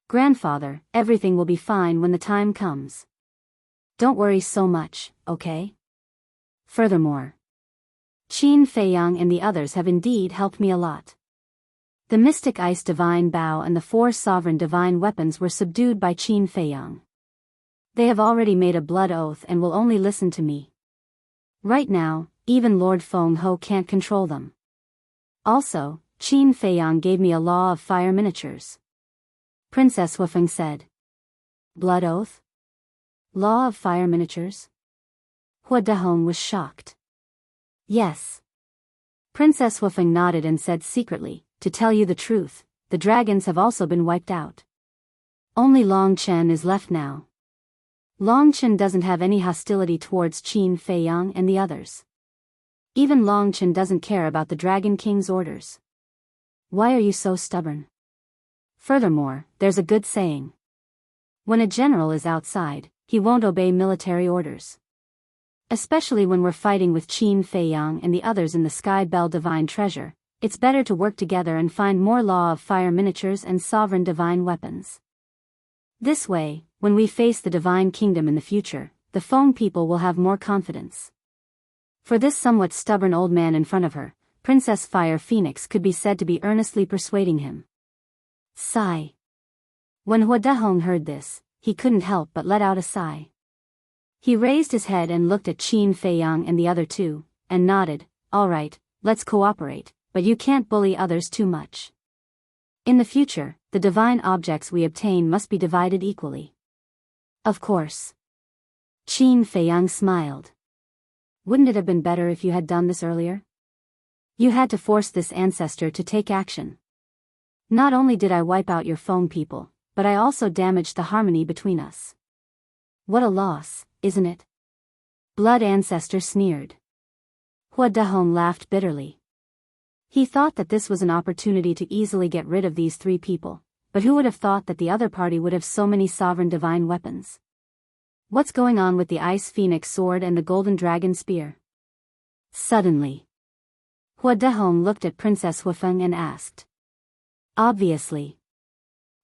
Grandfather, everything will be fine when the time comes. Don't worry so much, okay? Furthermore, Qin Feiyang and the others have indeed helped me a lot." The Mystic Ice Divine Bow and the 4 Sovereign Divine Weapons were subdued by Qin Feiyang. They have already made a blood oath and will only listen to me. Right now, even Lord Feng Ho can't control them. Also, Qin Feiyang gave me a law of fire miniatures. Princess Wufeng said. "Blood oath? Law of fire miniatures?" Hua Dehong was shocked. "Yes." Princess Wufeng nodded and said secretly, "To tell you the truth, the dragons have also been wiped out. Only Long Chen is left now. Long Chen doesn't have any hostility towards Qin Feiyang and the others. Even Long Chen doesn't care about the Dragon King's orders. Why are you so stubborn? Furthermore, there's a good saying. When a general is outside, he won't obey military orders. Especially when we're fighting with Qin Feiyang and the others in the Sky Bell Divine Treasure, it's better to work together and find more law of fire miniatures and sovereign divine weapons. This way, when we face the Divine Kingdom in the future, the Feng people will have more confidence." For this somewhat stubborn old man in front of her, Princess Fire Phoenix could be said to be earnestly persuading him. Sigh. When Hua Dehong heard this, he couldn't help but let out a sigh. He raised his head and looked at Qin Feiyang and the other 2, and nodded. "All right, let's cooperate, but you can't bully others too much. In the future, the divine objects we obtain must be divided equally." "Of course." Qin Feiyang smiled. "Wouldn't it have been better if you had done this earlier? You had to force this ancestor to take action. Not only did I wipe out your Feng people, but I also damaged the harmony between us. What a loss, isn't it?" Blood Ancestor sneered. Hua Dehong laughed bitterly. He thought that this was an opportunity to easily get rid of these 3 people, but who would have thought that the other party would have so many sovereign divine weapons? What's going on with the Ice Phoenix sword and the Golden Dragon spear? Suddenly, Hua Dehong looked at Princess Wufeng and asked. Obviously.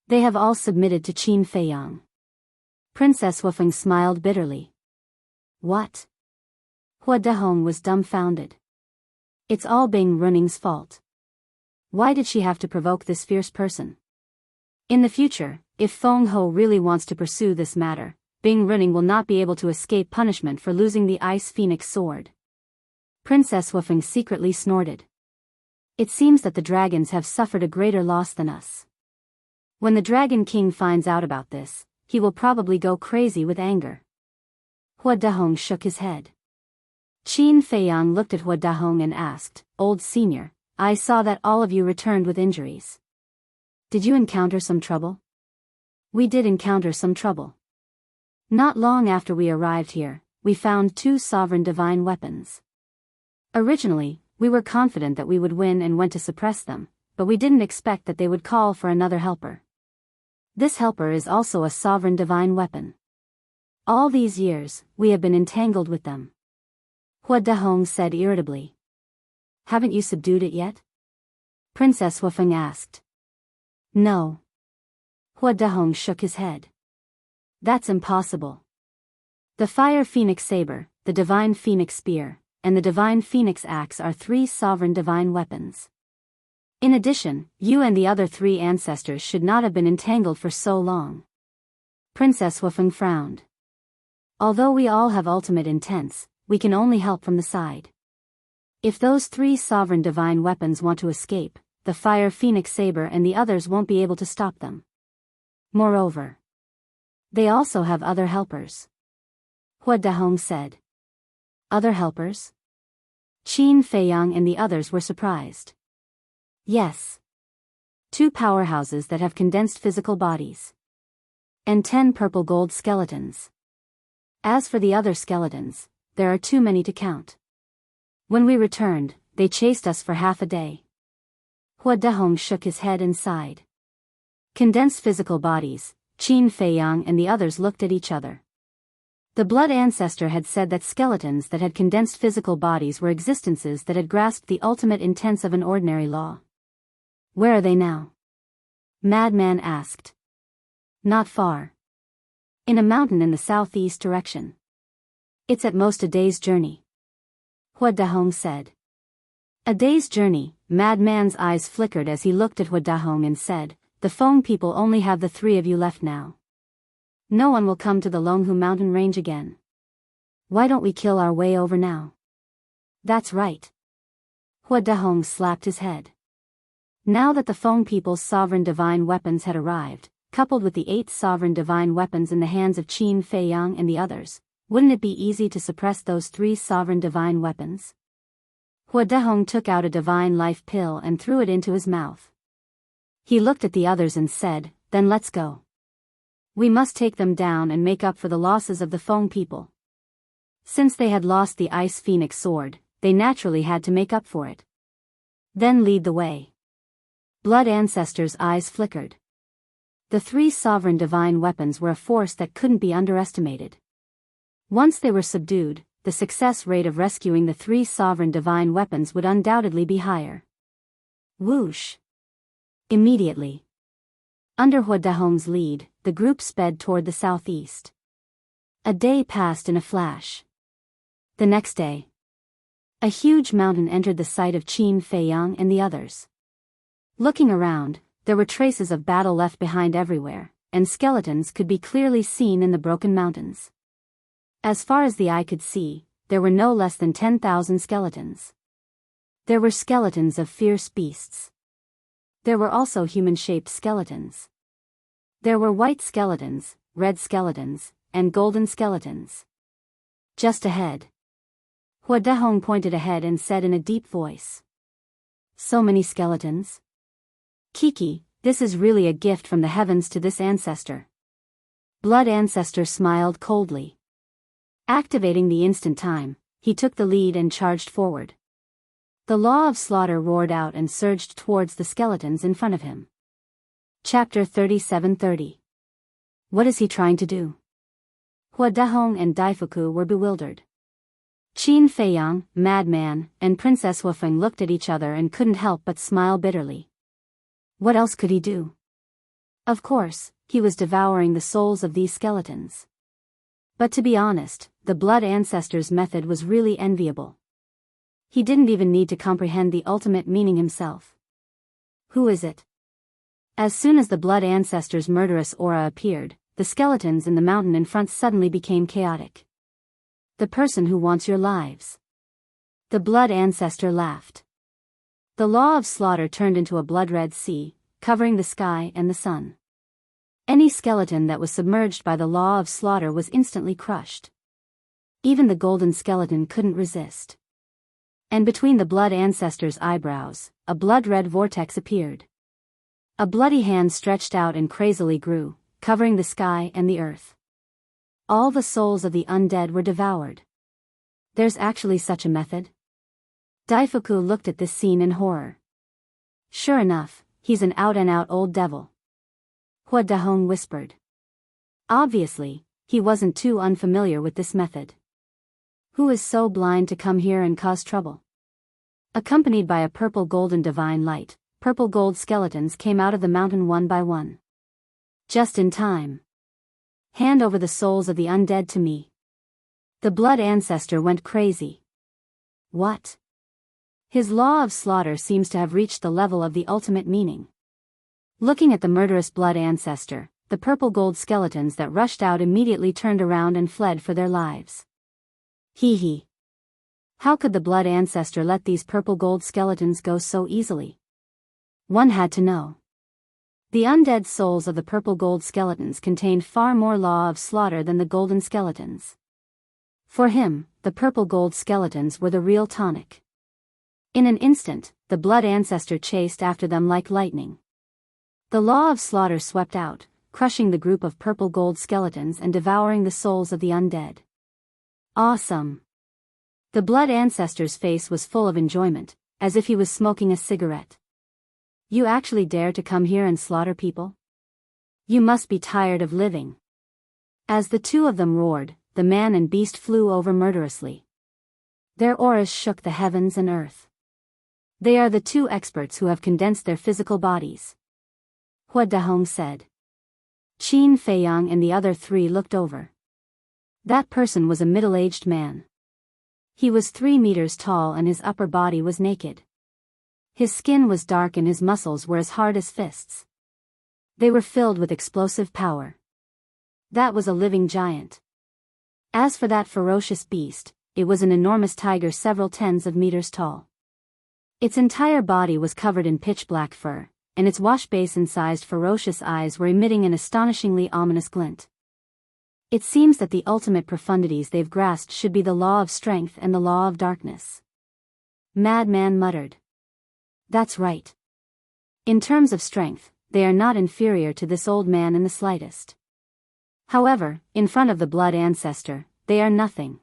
They have all submitted to Qin Feiyang. Princess Wufeng smiled bitterly. What? Hua Dehong was dumbfounded. It's all Bing Runing's fault. Why did she have to provoke this fierce person? In the future, if Feng Ho really wants to pursue this matter, Bing Running will not be able to escape punishment for losing the Ice Phoenix sword. Princess Wufeng secretly snorted. It seems that the dragons have suffered a greater loss than us. When the Dragon King finds out about this, he will probably go crazy with anger. Hua Dehong shook his head. Qin Feiyang looked at Hua Dehong and asked, Old Senior, I saw that all of you returned with injuries. Did you encounter some trouble? We did encounter some trouble. Not long after we arrived here, we found 2 sovereign divine weapons. Originally, we were confident that we would win and went to suppress them, but we didn't expect that they would call for another helper. This helper is also a sovereign divine weapon. All these years, we have been entangled with them. Hua Dahong said irritably. Haven't you subdued it yet? Princess Wufeng asked. No. Hua Dahong shook his head. That's impossible. The Fire Phoenix Saber, the Divine Phoenix Spear, and the Divine Phoenix Axe are 3 sovereign divine weapons. In addition, you and the other 3 ancestors should not have been entangled for so long. Princess Wufeng frowned. Although we all have ultimate intents, we can only help from the side. If those 3 sovereign divine weapons want to escape, the Fire Phoenix Saber and the others won't be able to stop them. Moreover, they also have other helpers. Hua Dahong said. Other helpers? Qin Feiyang and the others were surprised. Yes. 2 powerhouses that have condensed physical bodies. And 10 purple gold skeletons. As for the other skeletons, there are too many to count. When we returned, they chased us for half a day. Hua Dahong shook his head and sighed. Condensed physical bodies, Qin Feiyang and the others looked at each other. The blood ancestor had said that skeletons that had condensed physical bodies were existences that had grasped the ultimate intents of an ordinary law. Where are they now? Madman asked. Not far. In a mountain in the southeast direction. It's at most a day's journey. Hua Dahong said. A day's journey. Madman's eyes flickered as he looked at Hua Dahong and said, the Feng people only have the 3 of you left now. No one will come to the Longhu mountain range again. Why don't we kill our way over now? That's right. Hua Dahong slapped his head. Now that the Feng people's sovereign divine weapons had arrived, coupled with the 8 sovereign divine weapons in the hands of Qin Feiyang and the others, wouldn't it be easy to suppress those 3 sovereign divine weapons? Hua Dahong took out a divine life pill and threw it into his mouth. He looked at the others and said, then let's go. We must take them down and make up for the losses of the Feng people. Since they had lost the Ice Phoenix sword, they naturally had to make up for it. Then lead the way. Blood ancestors' eyes flickered. The 3 sovereign divine weapons were a force that couldn't be underestimated. Once they were subdued, the success rate of rescuing the 3 sovereign divine weapons would undoubtedly be higher. Whoosh! Immediately. Under Hua Dahong's lead, the group sped toward the southeast. A day passed in a flash. The next day, a huge mountain entered the sight of Qin Feiyang and the others. Looking around, there were traces of battle left behind everywhere, and skeletons could be clearly seen in the broken mountains. As far as the eye could see, there were no less than 10,000 skeletons. There were skeletons of fierce beasts. There were also human-shaped skeletons. There were white skeletons, red skeletons, and golden skeletons. Just ahead. Hua Dahong pointed ahead and said in a deep voice. So many skeletons. Kiki, this is really a gift from the heavens to this ancestor. Blood ancestor smiled coldly. Activating the instant time, he took the lead and charged forward. The law of slaughter roared out and surged towards the skeletons in front of him. Chapter 37:30. What is he trying to do? Hua Dahong and Daifuku were bewildered. Qin Feiyang, Madman, and Princess Wufeng looked at each other and couldn't help but smile bitterly. What else could he do? Of course, he was devouring the souls of these skeletons. But to be honest, the blood ancestor's method was really enviable. He didn't even need to comprehend the ultimate meaning himself. Who is it? As soon as the blood ancestor's murderous aura appeared, the skeletons in the mountain in front suddenly became chaotic. The person who wants your lives. The blood ancestor laughed. The law of slaughter turned into a blood-red sea, covering the sky and the sun. Any skeleton that was submerged by the law of slaughter was instantly crushed. Even the golden skeleton couldn't resist. And between the blood ancestor's eyebrows, a blood-red vortex appeared. A bloody hand stretched out and crazily grew, covering the sky and the earth. All the souls of the undead were devoured. There's actually such a method? Daifuku looked at this scene in horror. Sure enough, he's an out-and-out old devil. Hua Dahong whispered. Obviously, he wasn't too unfamiliar with this method. Who is so blind to come here and cause trouble? Accompanied by a purple golden divine light, purple gold skeletons came out of the mountain one by one. Just in time. Hand over the souls of the undead to me. The blood ancestor went crazy. What? His law of slaughter seems to have reached the level of the ultimate meaning. Looking at the murderous blood ancestor, the purple gold skeletons that rushed out immediately turned around and fled for their lives. Hee. How could the blood ancestor let these purple gold skeletons go so easily? One had to know. The undead souls of the purple gold skeletons contained far more law of slaughter than the golden skeletons. For him, the purple gold skeletons were the real tonic. In an instant, the blood ancestor chased after them like lightning. The law of slaughter swept out, crushing the group of purple gold skeletons and devouring the souls of the undead. Awesome! The blood ancestor's face was full of enjoyment, as if he was smoking a cigarette. You actually dare to come here and slaughter people? You must be tired of living. As the two of them roared, the man and beast flew over murderously. Their auras shook the heavens and earth. They are the two experts who have condensed their physical bodies. Hua Dahong said. Qin Feiyang and the other three looked over. That person was a middle-aged man. He was 3 meters tall and his upper body was naked. His skin was dark and his muscles were as hard as fists. They were filled with explosive power. That was a living giant. As for that ferocious beast, it was an enormous tiger several tens of meters tall. Its entire body was covered in pitch-black fur, and its wash-basin-sized ferocious eyes were emitting an astonishingly ominous glint. It seems that the ultimate profundities they've grasped should be the law of strength and the law of darkness. Madman muttered. That's right. In terms of strength, they are not inferior to this old man in the slightest. However, in front of the blood ancestor, they are nothing.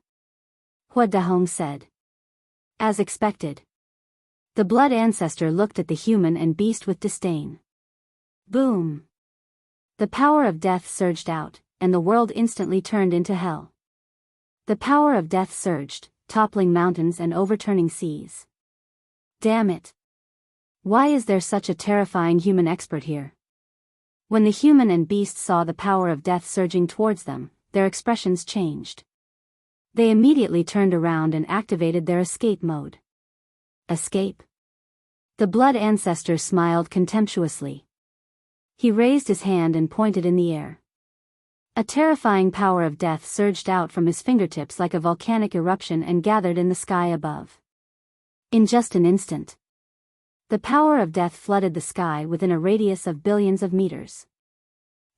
Hua Dahong said. As expected. The blood ancestor looked at the human and beast with disdain. Boom! The power of death surged out, and the world instantly turned into hell. The power of death surged, toppling mountains and overturning seas. Damn it! Why is there such a terrifying human expert here? When the human and beast saw the power of death surging towards them, their expressions changed. They immediately turned around and activated their escape mode. Escape? The blood ancestor smiled contemptuously. He raised his hand and pointed in the air. A terrifying power of death surged out from his fingertips like a volcanic eruption and gathered in the sky above. In just an instant, the power of death flooded the sky within a radius of billions of meters.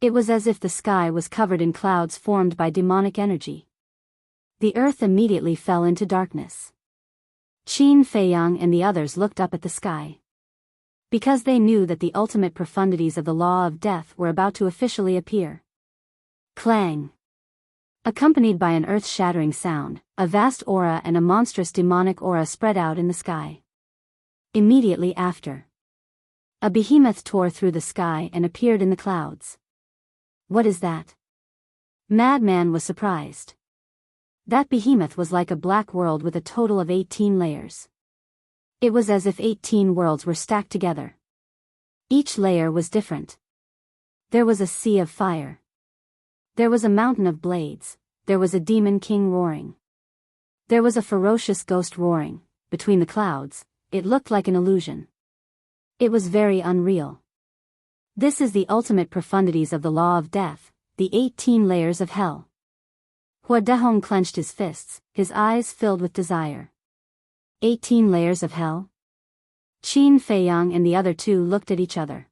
It was as if the sky was covered in clouds formed by demonic energy. The earth immediately fell into darkness. Qin Feiyang and the others looked up at the sky. Because they knew that the ultimate profundities of the law of death were about to officially appear. Clang! Accompanied by an earth-shattering sound, a vast aura and a monstrous demonic aura spread out in the sky. Immediately after, a behemoth tore through the sky and appeared in the clouds. What is that? Madman was surprised. That behemoth was like a black world with a total of 18 layers. It was as if 18 worlds were stacked together. Each layer was different. There was a sea of fire. There was a mountain of blades, there was a demon king roaring. There was a ferocious ghost roaring. Between the clouds, it looked like an illusion. It was very unreal. This is the ultimate profundities of the law of death, the 18 layers of hell. Hua Dahong clenched his fists, his eyes filled with desire. 18 layers of hell? Qin Feiyang and the other two looked at each other.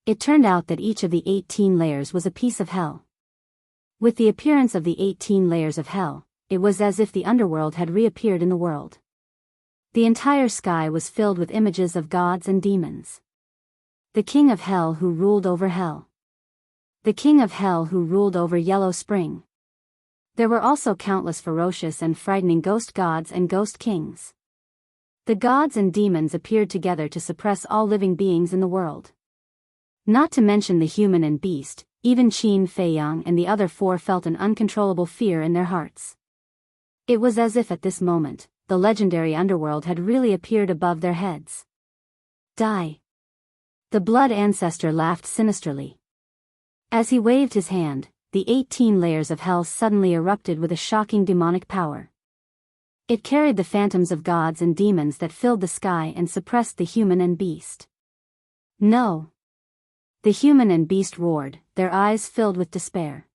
It turned out that each of the 18 layers was a piece of hell. With the appearance of the 18 layers of hell, it was as if the underworld had reappeared in the world. The entire sky was filled with images of gods and demons. The king of hell who ruled over hell. The king of hell who ruled over Yellow Spring. There were also countless ferocious and frightening ghost gods and ghost kings. The gods and demons appeared together to suppress all living beings in the world. Not to mention the human and beast, even Qin Feiyang and the other four felt an uncontrollable fear in their hearts. It was as if at this moment, the legendary underworld had really appeared above their heads. Die. The blood ancestor laughed sinisterly. As he waved his hand, the 18 layers of hell suddenly erupted with a shocking demonic power. It carried the phantoms of gods and demons that filled the sky and suppressed the human and beast. No! The human and beast roared, their eyes filled with despair.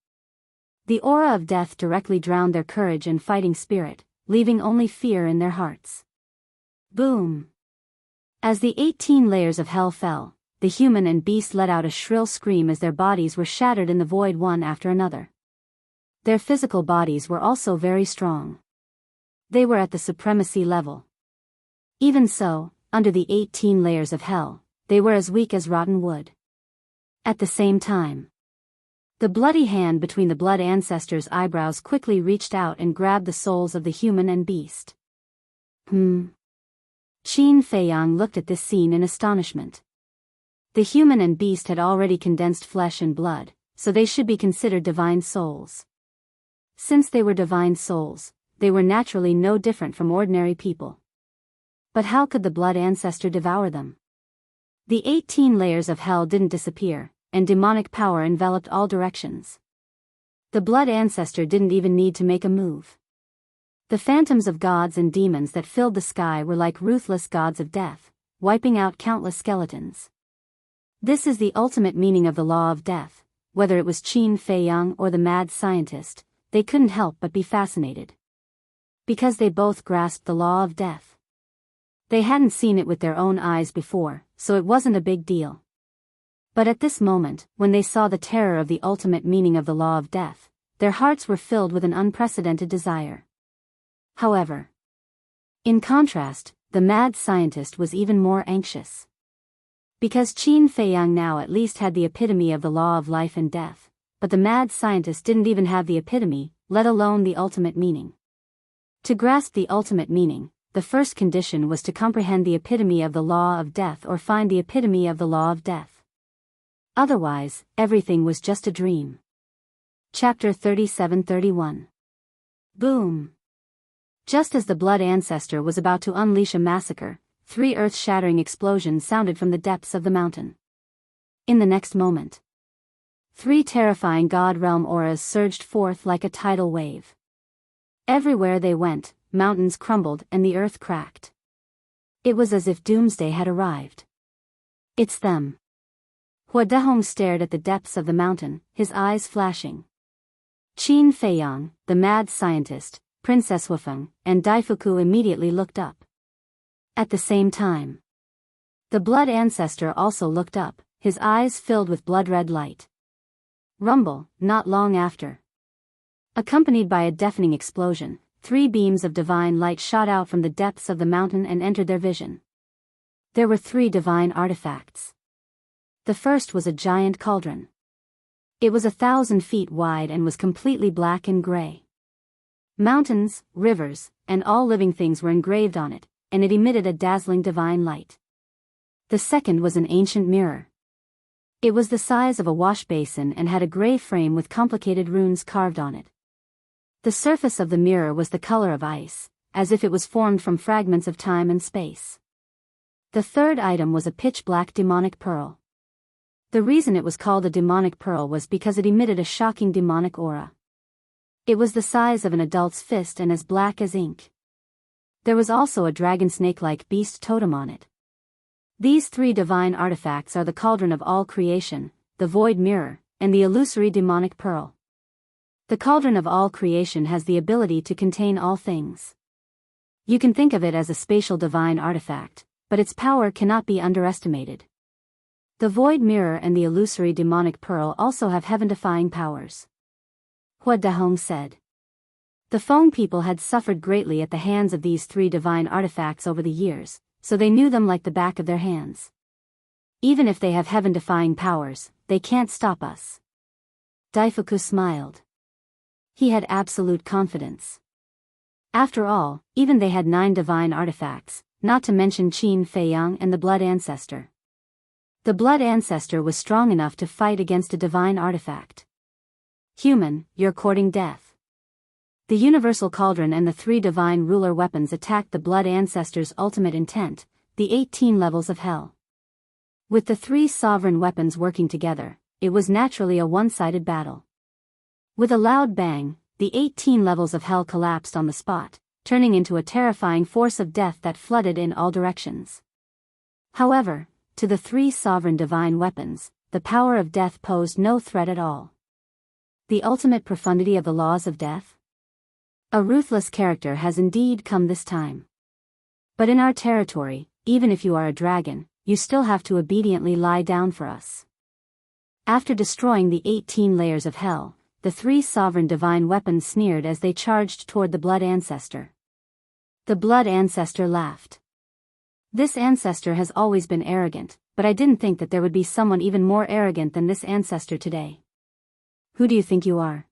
The aura of death directly drowned their courage and fighting spirit, leaving only fear in their hearts. Boom! As the 18 layers of hell fell, the human and beast let out a shrill scream as their bodies were shattered in the void one after another. Their physical bodies were also very strong. They were at the supremacy level. Even so, under the 18 layers of hell, they were as weak as rotten wood. At the same time, the bloody hand between the blood ancestors' eyebrows quickly reached out and grabbed the souls of the human and beast. Qin Feiyang looked at this scene in astonishment. The human and beast had already condensed flesh and blood, so they should be considered divine souls. Since they were divine souls, they were naturally no different from ordinary people. But how could the blood ancestor devour them? The 18 layers of hell didn't disappear, and demonic power enveloped all directions. The blood ancestor didn't even need to make a move. The phantoms of gods and demons that filled the sky were like ruthless gods of death, wiping out countless skeletons. This is the ultimate meaning of the law of death. Whether it was Qin Feiyang or the mad scientist, they couldn't help but be fascinated. Because they both grasped the law of death. They hadn't seen it with their own eyes before, so it wasn't a big deal. But at this moment, when they saw the terror of the ultimate meaning of the law of death, their hearts were filled with an unprecedented desire. However, in contrast, the mad scientist was even more anxious. Because Qin Feiyang now at least had the epitome of the law of life and death, but the mad scientist didn't even have the epitome, let alone the ultimate meaning. To grasp the ultimate meaning, the first condition was to comprehend the epitome of the law of death or find the epitome of the law of death. Otherwise, everything was just a dream. Chapter 37-31. Boom! Just as the blood ancestor was about to unleash a massacre, 3 earth-shattering explosions sounded from the depths of the mountain. In the next moment, 3 terrifying god realm auras surged forth like a tidal wave. Everywhere they went, mountains crumbled and the earth cracked. It was as if doomsday had arrived. It's them. Hua Dehong stared at the depths of the mountain, his eyes flashing. Qin Feiyang, the mad scientist, Princess Wufeng, and Daifuku immediately looked up. At the same time, the blood ancestor also looked up, his eyes filled with blood-red light. Rumble, not long after. Accompanied by a deafening explosion, 3 beams of divine light shot out from the depths of the mountain and entered their vision. There were 3 divine artifacts. The first was a giant cauldron. It was 1,000 feet wide and was completely black and gray. Mountains, rivers, and all living things were engraved on it, and it emitted a dazzling divine light. The second was an ancient mirror. It was the size of a wash basin and had a gray frame with complicated runes carved on it. The surface of the mirror was the color of ice, as if it was formed from fragments of time and space. The third item was a pitch-black demonic pearl. The reason it was called a demonic pearl was because it emitted a shocking demonic aura. It was the size of an adult's fist and as black as ink. There was also a dragon snake-like beast totem on it. These 3 divine artifacts are the cauldron of all creation, the void mirror, and the illusory demonic pearl. The cauldron of all creation has the ability to contain all things. You can think of it as a spatial divine artifact, but its power cannot be underestimated. The void mirror and the illusory demonic pearl also have heaven-defying powers. Hua Dehong said. The Feng people had suffered greatly at the hands of these 3 divine artifacts over the years, so they knew them like the back of their hands. Even if they have heaven-defying powers, they can't stop us. Daifuku smiled. He had absolute confidence. After all, even they had 9 divine artifacts, not to mention Qin Feiyang and the blood ancestor. The blood ancestor was strong enough to fight against a divine artifact. Human, you're courting death. The universal cauldron and the 3 divine ruler weapons attacked the blood ancestor's ultimate intent, the 18 levels of hell. With the 3 sovereign weapons working together, it was naturally a one-sided battle. With a loud bang, the 18 levels of hell collapsed on the spot, turning into a terrifying force of death that flooded in all directions. However, to the 3 sovereign divine weapons, the power of death posed no threat at all. The ultimate profundity of the laws of death? A ruthless character has indeed come this time. But in our territory, even if you are a dragon, you still have to obediently lie down for us. After destroying the 18 layers of hell, the 3 sovereign divine weapons sneered as they charged toward the blood ancestor. The blood ancestor laughed. This ancestor has always been arrogant, but I didn't think that there would be someone even more arrogant than this ancestor today. Who do you think you are?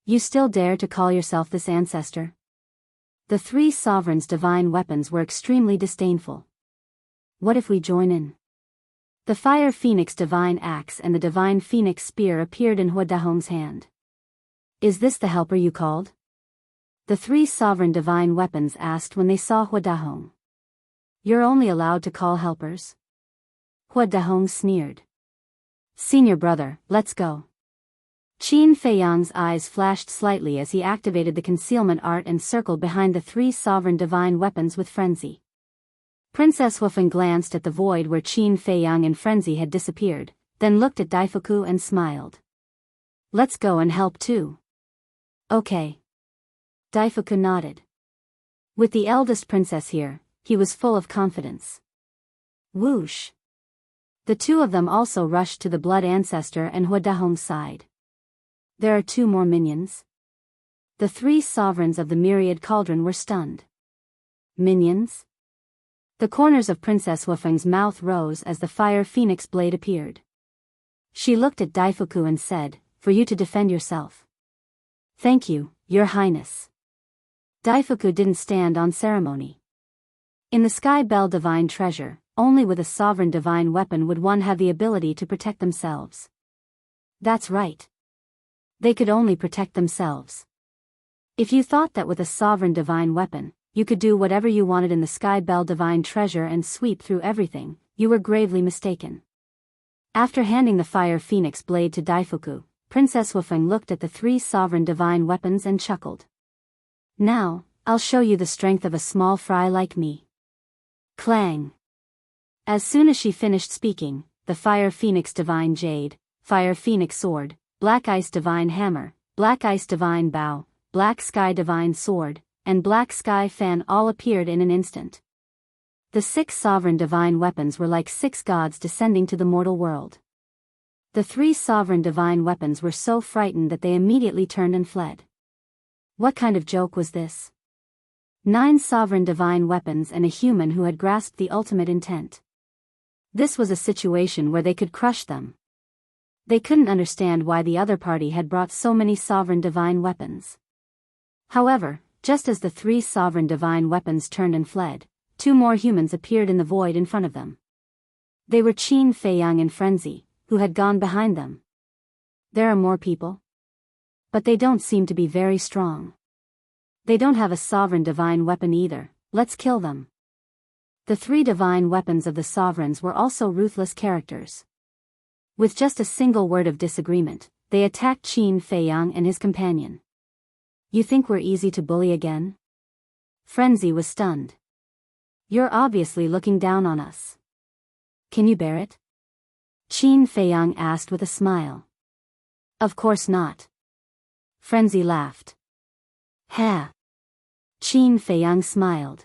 You still dare to call yourself this ancestor? The 3 sovereigns' divine weapons were extremely disdainful. What if we join in? The Fire Phoenix Divine Axe and the Divine Phoenix Spear appeared in Huadahong's hand. Is this the helper you called? The 3 sovereign divine weapons asked when they saw Huadahong. You're only allowed to call helpers? Huadahong sneered. Senior brother, let's go. Qin Feiyang's eyes flashed slightly as he activated the concealment art and circled behind the 3 sovereign divine weapons with frenzy. Princess Wufeng glanced at the void where Qin Feiyang in frenzy had disappeared, then looked at Daifuku and smiled. Let's go and help too. Okay. Daifuku nodded. With the eldest princess here, he was full of confidence. Whoosh. The 2 of them also rushed to the blood ancestor and Huadahong's side. There are 2 more minions. The 3 sovereigns of the myriad cauldron were stunned. Minions? The corners of Princess Wufeng's mouth rose as the Fire Phoenix blade appeared. She looked at Daifuku and said, "For you to defend yourself." "Thank you, Your Highness." Daifuku didn't stand on ceremony. In the Sky Bell Divine Treasure, only with a sovereign divine weapon would one have the ability to protect themselves. That's right. They could only protect themselves. If you thought that with a sovereign divine weapon, you could do whatever you wanted in the Sky Bell Divine Treasure and sweep through everything, you were gravely mistaken. After handing the Fire Phoenix blade to Daifuku, Princess Wufeng looked at the 3 sovereign divine weapons and chuckled. Now, I'll show you the strength of a small fry like me. Clang. As soon as she finished speaking, the Fire Phoenix Divine Jade, Fire Phoenix Sword, Black Ice Divine Hammer, Black Ice Divine Bow, Black Sky Divine Sword, and Black Sky Fan all appeared in an instant. The 6 sovereign divine weapons were like 6 gods descending to the mortal world. The 3 sovereign divine weapons were so frightened that they immediately turned and fled. What kind of joke was this? 9 sovereign divine weapons and a human who had grasped the ultimate intent. This was a situation where they could crush them. They couldn't understand why the other party had brought so many sovereign divine weapons. However, just as the 3 sovereign divine weapons turned and fled, 2 more humans appeared in the void in front of them. They were Qin Feiyang in frenzy, who had gone behind them. There are more people? But they don't seem to be very strong. They don't have a sovereign divine weapon either, let's kill them. The 3 divine weapons of the sovereigns were also ruthless characters. With just a single word of disagreement, they attacked Qin Feiyang and his companion. You think we're easy to bully again? Frenzy was stunned. You're obviously looking down on us. Can you bear it? Qin Feiyang asked with a smile. Of course not. Frenzy laughed. Ha! Qin Feiyang smiled.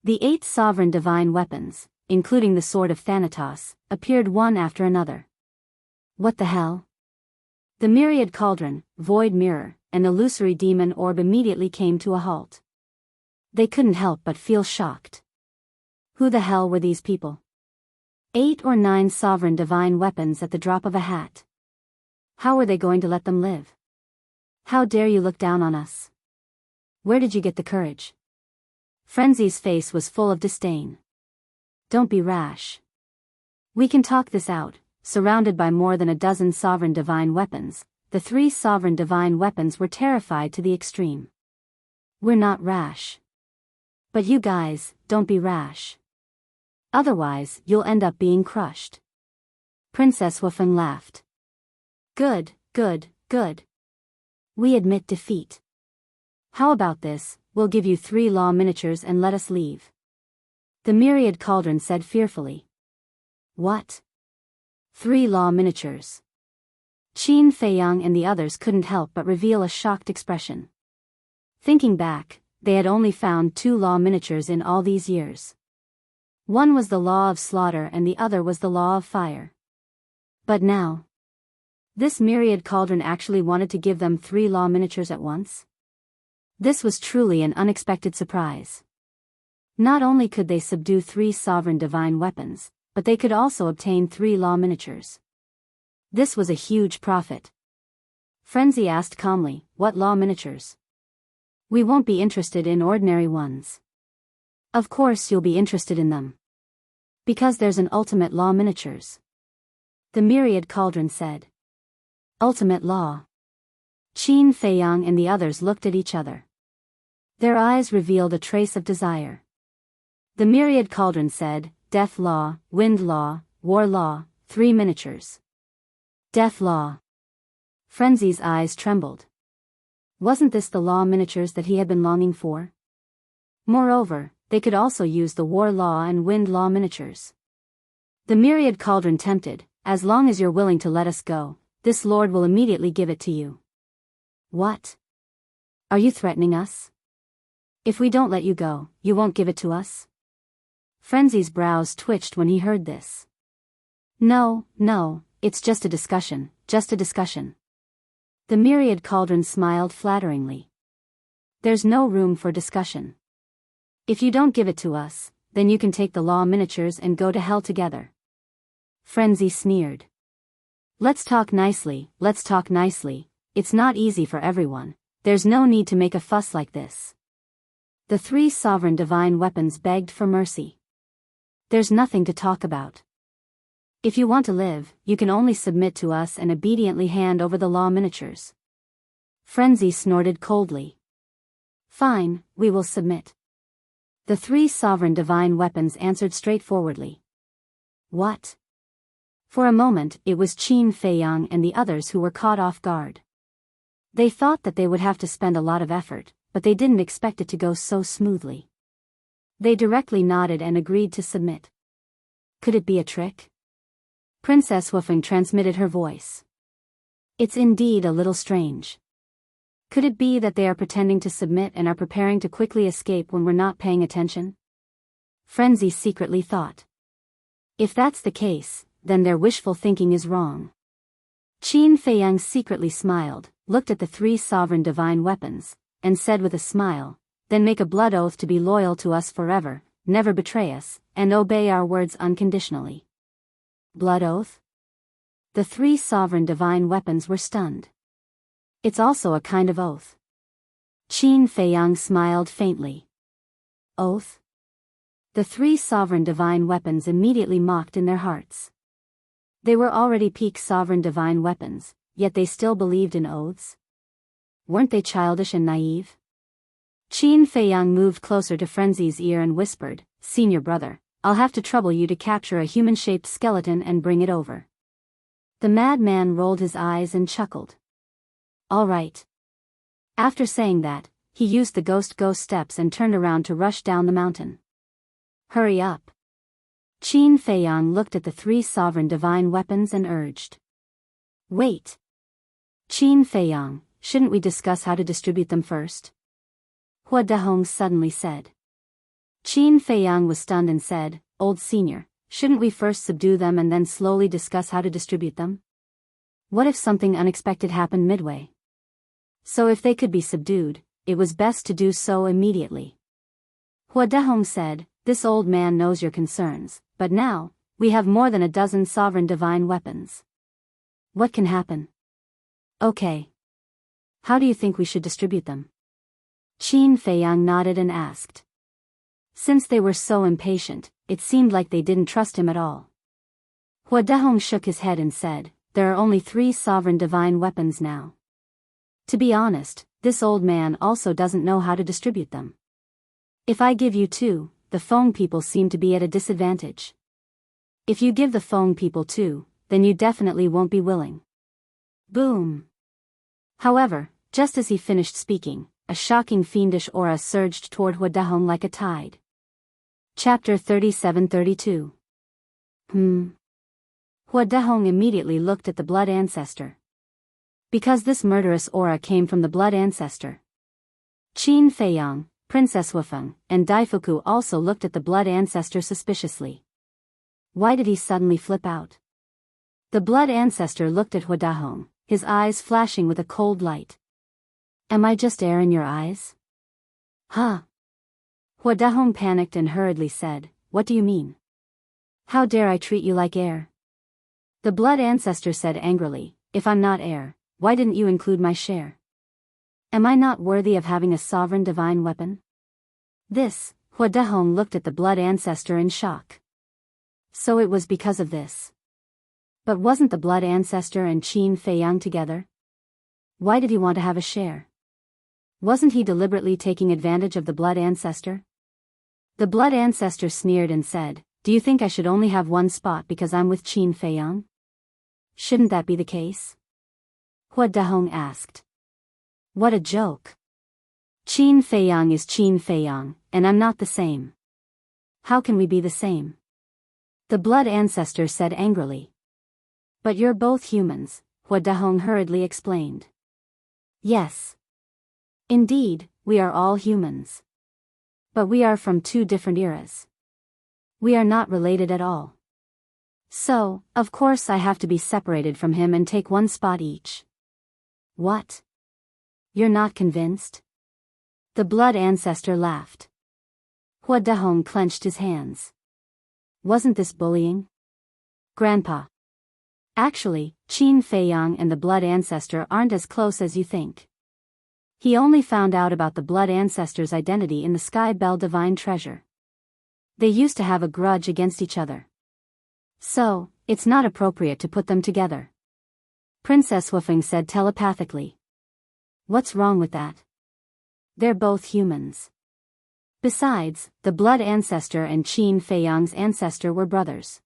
The 8 sovereign divine weapons, including the Sword of Thanatos, appeared one after another. What the hell? The myriad cauldron, void mirror, and illusory demon orb immediately came to a halt. They couldn't help but feel shocked. Who the hell were these people? 8 or 9 sovereign divine weapons at the drop of a hat. How were they going to let them live? How dare you look down on us? Where did you get the courage? Frenzy's face was full of disdain. Don't be rash. We can talk this out. Surrounded by more than a dozen sovereign divine weapons, the 3 sovereign divine weapons were terrified to the extreme. We're not rash. But you guys, don't be rash. Otherwise, you'll end up being crushed. Princess Wufeng laughed. Good, good, good. We admit defeat. How about this, we'll give you 3 law miniatures and let us leave. The myriad cauldron said fearfully. What? 3 law miniatures. Qin Feiyang and the others couldn't help but reveal a shocked expression. Thinking back, they had only found 2 law miniatures in all these years. One was the law of slaughter and the other was the law of fire. But now, this myriad cauldron actually wanted to give them 3 law miniatures at once? This was truly an unexpected surprise. Not only could they subdue 3 sovereign divine weapons, but they could also obtain 3 law miniatures. This was a huge profit. Frenzy asked calmly, what law miniatures? We won't be interested in ordinary ones. Of course you'll be interested in them. Because there's an ultimate law miniatures. The myriad cauldron said. Ultimate law. Qin Feiyang and the others looked at each other. Their eyes revealed a trace of desire. The myriad cauldron said, Death law, wind law, war law, 3 miniatures. Death law. Frenzy's eyes trembled. Wasn't this the law miniatures that he had been longing for? Moreover, they could also use the war law and wind law miniatures. The myriad cauldron tempted, as long as you're willing to let us go, this lord will immediately give it to you. What? Are you threatening us? If we don't let you go, you won't give it to us? Frenzy's brows twitched when he heard this. No, it's just a discussion, just a discussion. The myriad cauldron smiled flatteringly. There's no room for discussion. If you don't give it to us, then you can take the law miniatures and go to hell together. Frenzy sneered. Let's talk nicely, it's not easy for everyone, there's no need to make a fuss like this. The 3 sovereign divine weapons begged for mercy. There's nothing to talk about. If you want to live, you can only submit to us and obediently hand over the law miniatures. Frenzy snorted coldly. Fine, we will submit. The 3 sovereign divine weapons answered straightforwardly. What? For a moment, it was Qin Feiyang and the others who were caught off guard. They thought that they would have to spend a lot of effort, but they didn't expect it to go so smoothly. They directly nodded and agreed to submit. Could it be a trick? Princess Wufeng transmitted her voice. It's indeed a little strange. Could it be that they are pretending to submit and are preparing to quickly escape when we're not paying attention? Frenzy secretly thought. If that's the case, then their wishful thinking is wrong. Qin Feiyang secretly smiled, looked at the 3 sovereign divine weapons, and said with a smile, then make a blood oath to be loyal to us forever, never betray us, and obey our words unconditionally. Blood oath? The 3 sovereign divine weapons were stunned. It's also a kind of oath. Qin Feiyang smiled faintly. Oath? The 3 sovereign divine weapons immediately mocked in their hearts. They were already peak sovereign divine weapons, yet they still believed in oaths. Weren't they childish and naive? Qin Feiyang moved closer to Frenzy's ear and whispered, Senior brother, I'll have to trouble you to capture a human-shaped skeleton and bring it over. The madman rolled his eyes and chuckled. All right. After saying that, he used the ghost steps and turned around to rush down the mountain. Hurry up. Qin Feiyang looked at the 3 sovereign divine weapons and urged. Wait. Qin Feiyang, shouldn't we discuss how to distribute them first? Hua Dehong suddenly said. Qin Feiyang was stunned and said, Old senior, shouldn't we first subdue them and then slowly discuss how to distribute them? What if something unexpected happened midway? So if they could be subdued, it was best to do so immediately. Hua Dehong said, This old man knows your concerns, but now, we have more than a dozen sovereign divine weapons. What can happen? Okay. How do you think we should distribute them? Qin Feiyang nodded and asked. Since they were so impatient, it seemed like they didn't trust him at all. Hua Dehong shook his head and said, there are only 3 sovereign divine weapons now. To be honest, this old man also doesn't know how to distribute them. If I give you 2, the Feng people seem to be at a disadvantage. If you give the Feng people 2, then you definitely won't be willing. Boom. However, just as he finished speaking, a shocking fiendish aura surged toward Hua Dehong like a tide. Chapter 37-32. Hua Dehong immediately looked at the blood ancestor. Because this murderous aura came from the blood ancestor. Qin Feiyang, Princess Wufeng, and Daifuku also looked at the blood ancestor suspiciously. Why did he suddenly flip out? The blood ancestor looked at Hua Dehong, his eyes flashing with a cold light. Am I just air in your eyes? Huh? Hua Dehong panicked and hurriedly said, what do you mean? How dare I treat you like air? The blood ancestor said angrily, if I'm not air, why didn't you include my share? Am I not worthy of having a sovereign divine weapon? This, Hua Dehong looked at the blood ancestor in shock. So it was because of this. But wasn't the blood ancestor and Qin Feiyang together? Why did he want to have a share? Wasn't he deliberately taking advantage of the blood ancestor? The blood ancestor sneered and said, do you think I should only have 1 spot because I'm with Qin Feiyang? Shouldn't that be the case? Hua Dehong asked. What a joke. Qin Feiyang is Qin Feiyang, and I'm not the same. How can we be the same? The blood ancestor said angrily. But you're both humans, Hua Dehong hurriedly explained. Yes. Indeed, we are all humans. But we are from 2 different eras. We are not related at all. So, of course I have to be separated from him and take 1 spot each. What? You're not convinced? The blood ancestor laughed. Hua Dehong clenched his hands. Wasn't this bullying? Grandpa. Actually, Qin Feiyang and the blood ancestor aren't as close as you think. He only found out about the blood ancestor's identity in the Sky Bell Divine Treasure. They used to have a grudge against each other. So, it's not appropriate to put them together. Princess Wufeng said telepathically. What's wrong with that? They're both humans. Besides, the blood ancestor and Qin Feiyang's ancestor were brothers.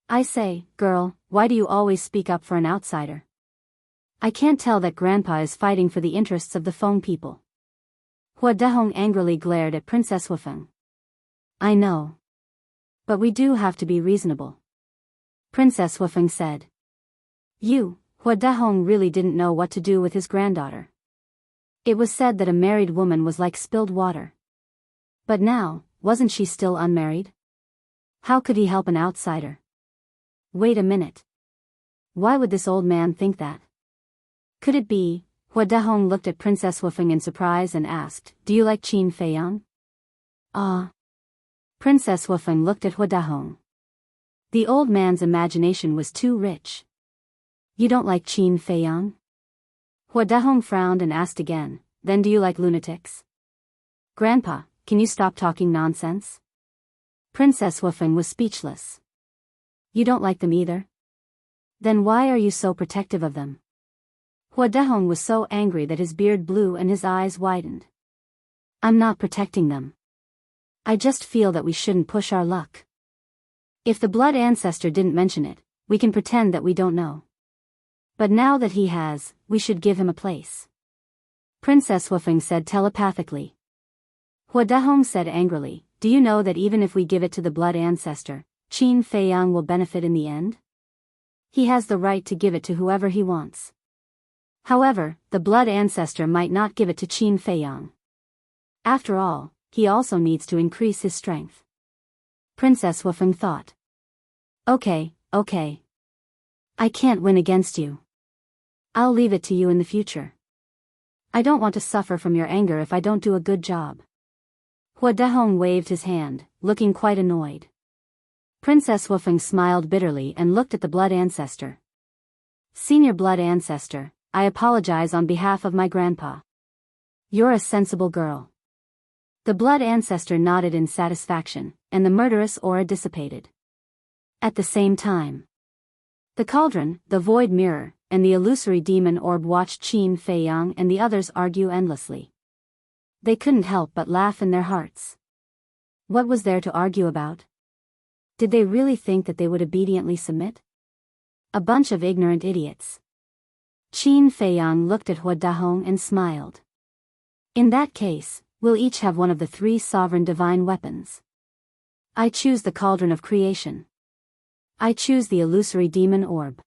I say, girl, why do you always speak up for an outsider? I can't tell that Grandpa is fighting for the interests of the Feng people. Hua Dehong angrily glared at Princess Wufeng. I know. But we do have to be reasonable. Princess Wufeng said. Hua Dehong really didn't know what to do with his granddaughter. It was said that a married woman was like spilled water. But now, wasn't she still unmarried? How could he help an outsider? Wait a minute. Why would this old man think that? Could it be? Hua Dehong looked at Princess Wufeng in surprise and asked, do you like Qin Feiyang? Princess Wufeng looked at Hua Dehong. The old man's imagination was too rich. You don't like Qin Feiyang? Hua Dehong frowned and asked again, then do you like lunatics? Grandpa, can you stop talking nonsense? Princess Wufeng was speechless. You don't like them either? Then why are you so protective of them? Hua Dehong was so angry that his beard blew and his eyes widened. I'm not protecting them. I just feel that we shouldn't push our luck. If the blood ancestor didn't mention it, we can pretend that we don't know. But now that he has, we should give him a place. Princess Wufeng said telepathically. Hua Dehong said angrily, do you know that even if we give it to the blood ancestor, Qin Feiyang will benefit in the end? He has the right to give it to whoever he wants. However, the blood ancestor might not give it to Qin Feiyang. After all, he also needs to increase his strength. Princess Wufeng thought. Okay. I can't win against you. I'll leave it to you in the future. I don't want to suffer from your anger if I don't do a good job. Hua Dehong waved his hand, looking quite annoyed. Princess Wufeng smiled bitterly and looked at the blood ancestor. Senior blood ancestor, I apologize on behalf of my grandpa. You're a sensible girl. The blood ancestor nodded in satisfaction, and the murderous aura dissipated. At the same time, The cauldron, the void mirror, and the illusory demon orb watched Qin Feiyang and the others argue endlessly. They couldn't help but laugh in their hearts. What was there to argue about? Did they really think that they would obediently submit? A bunch of ignorant idiots. Qin Feiyang looked at Hua Dahong and smiled. In that case, we'll each have one of the 3 sovereign divine weapons. I choose the cauldron of creation. I choose the illusory demon orb.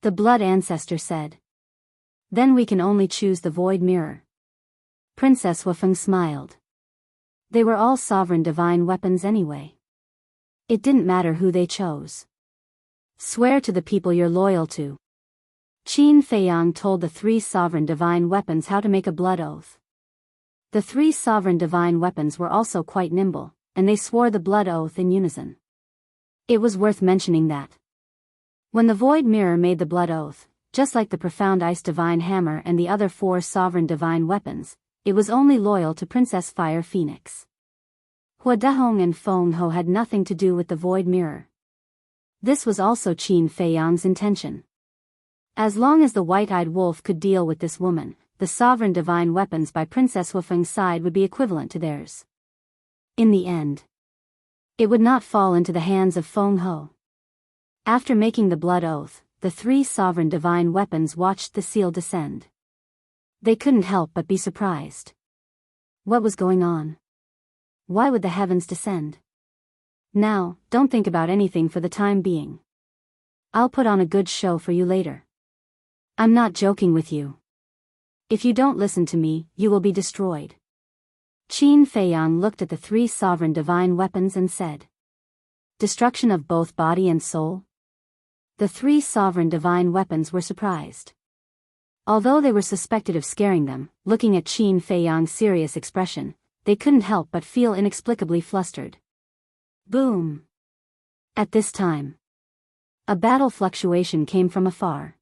The blood ancestor said. Then we can only choose the void mirror. Princess Huafeng smiled. They were all sovereign divine weapons anyway. It didn't matter who they chose. Swear to the people you're loyal to. Qin Feiyang told the 3 sovereign divine weapons how to make a blood oath. The 3 sovereign divine weapons were also quite nimble, and they swore the blood oath in unison. It was worth mentioning that when the void mirror made the blood oath, just like the profound ice divine hammer and the other 4 sovereign divine weapons, it was only loyal to Princess Fire Phoenix. Hua Dahong and Feng Ho had nothing to do with the void mirror. This was also Qin Feiyang's intention. As long as the white-eyed wolf could deal with this woman, the sovereign divine weapons by Princess Huafeng's side would be equivalent to theirs. In the end, it would not fall into the hands of Feng Ho. After making the blood oath, the 3 sovereign divine weapons watched the seal descend. They couldn't help but be surprised. What was going on? Why would the heavens descend? Now, don't think about anything for the time being. I'll put on a good show for you later. I'm not joking with you. If you don't listen to me, you will be destroyed. Qin Feiyang looked at the 3 sovereign divine weapons and said. Destruction of both body and soul? The 3 sovereign divine weapons were surprised. Although they were suspected of scaring them, looking at Qin Feiyang's serious expression, they couldn't help but feel inexplicably flustered. Boom! At this time, a battle fluctuation came from afar.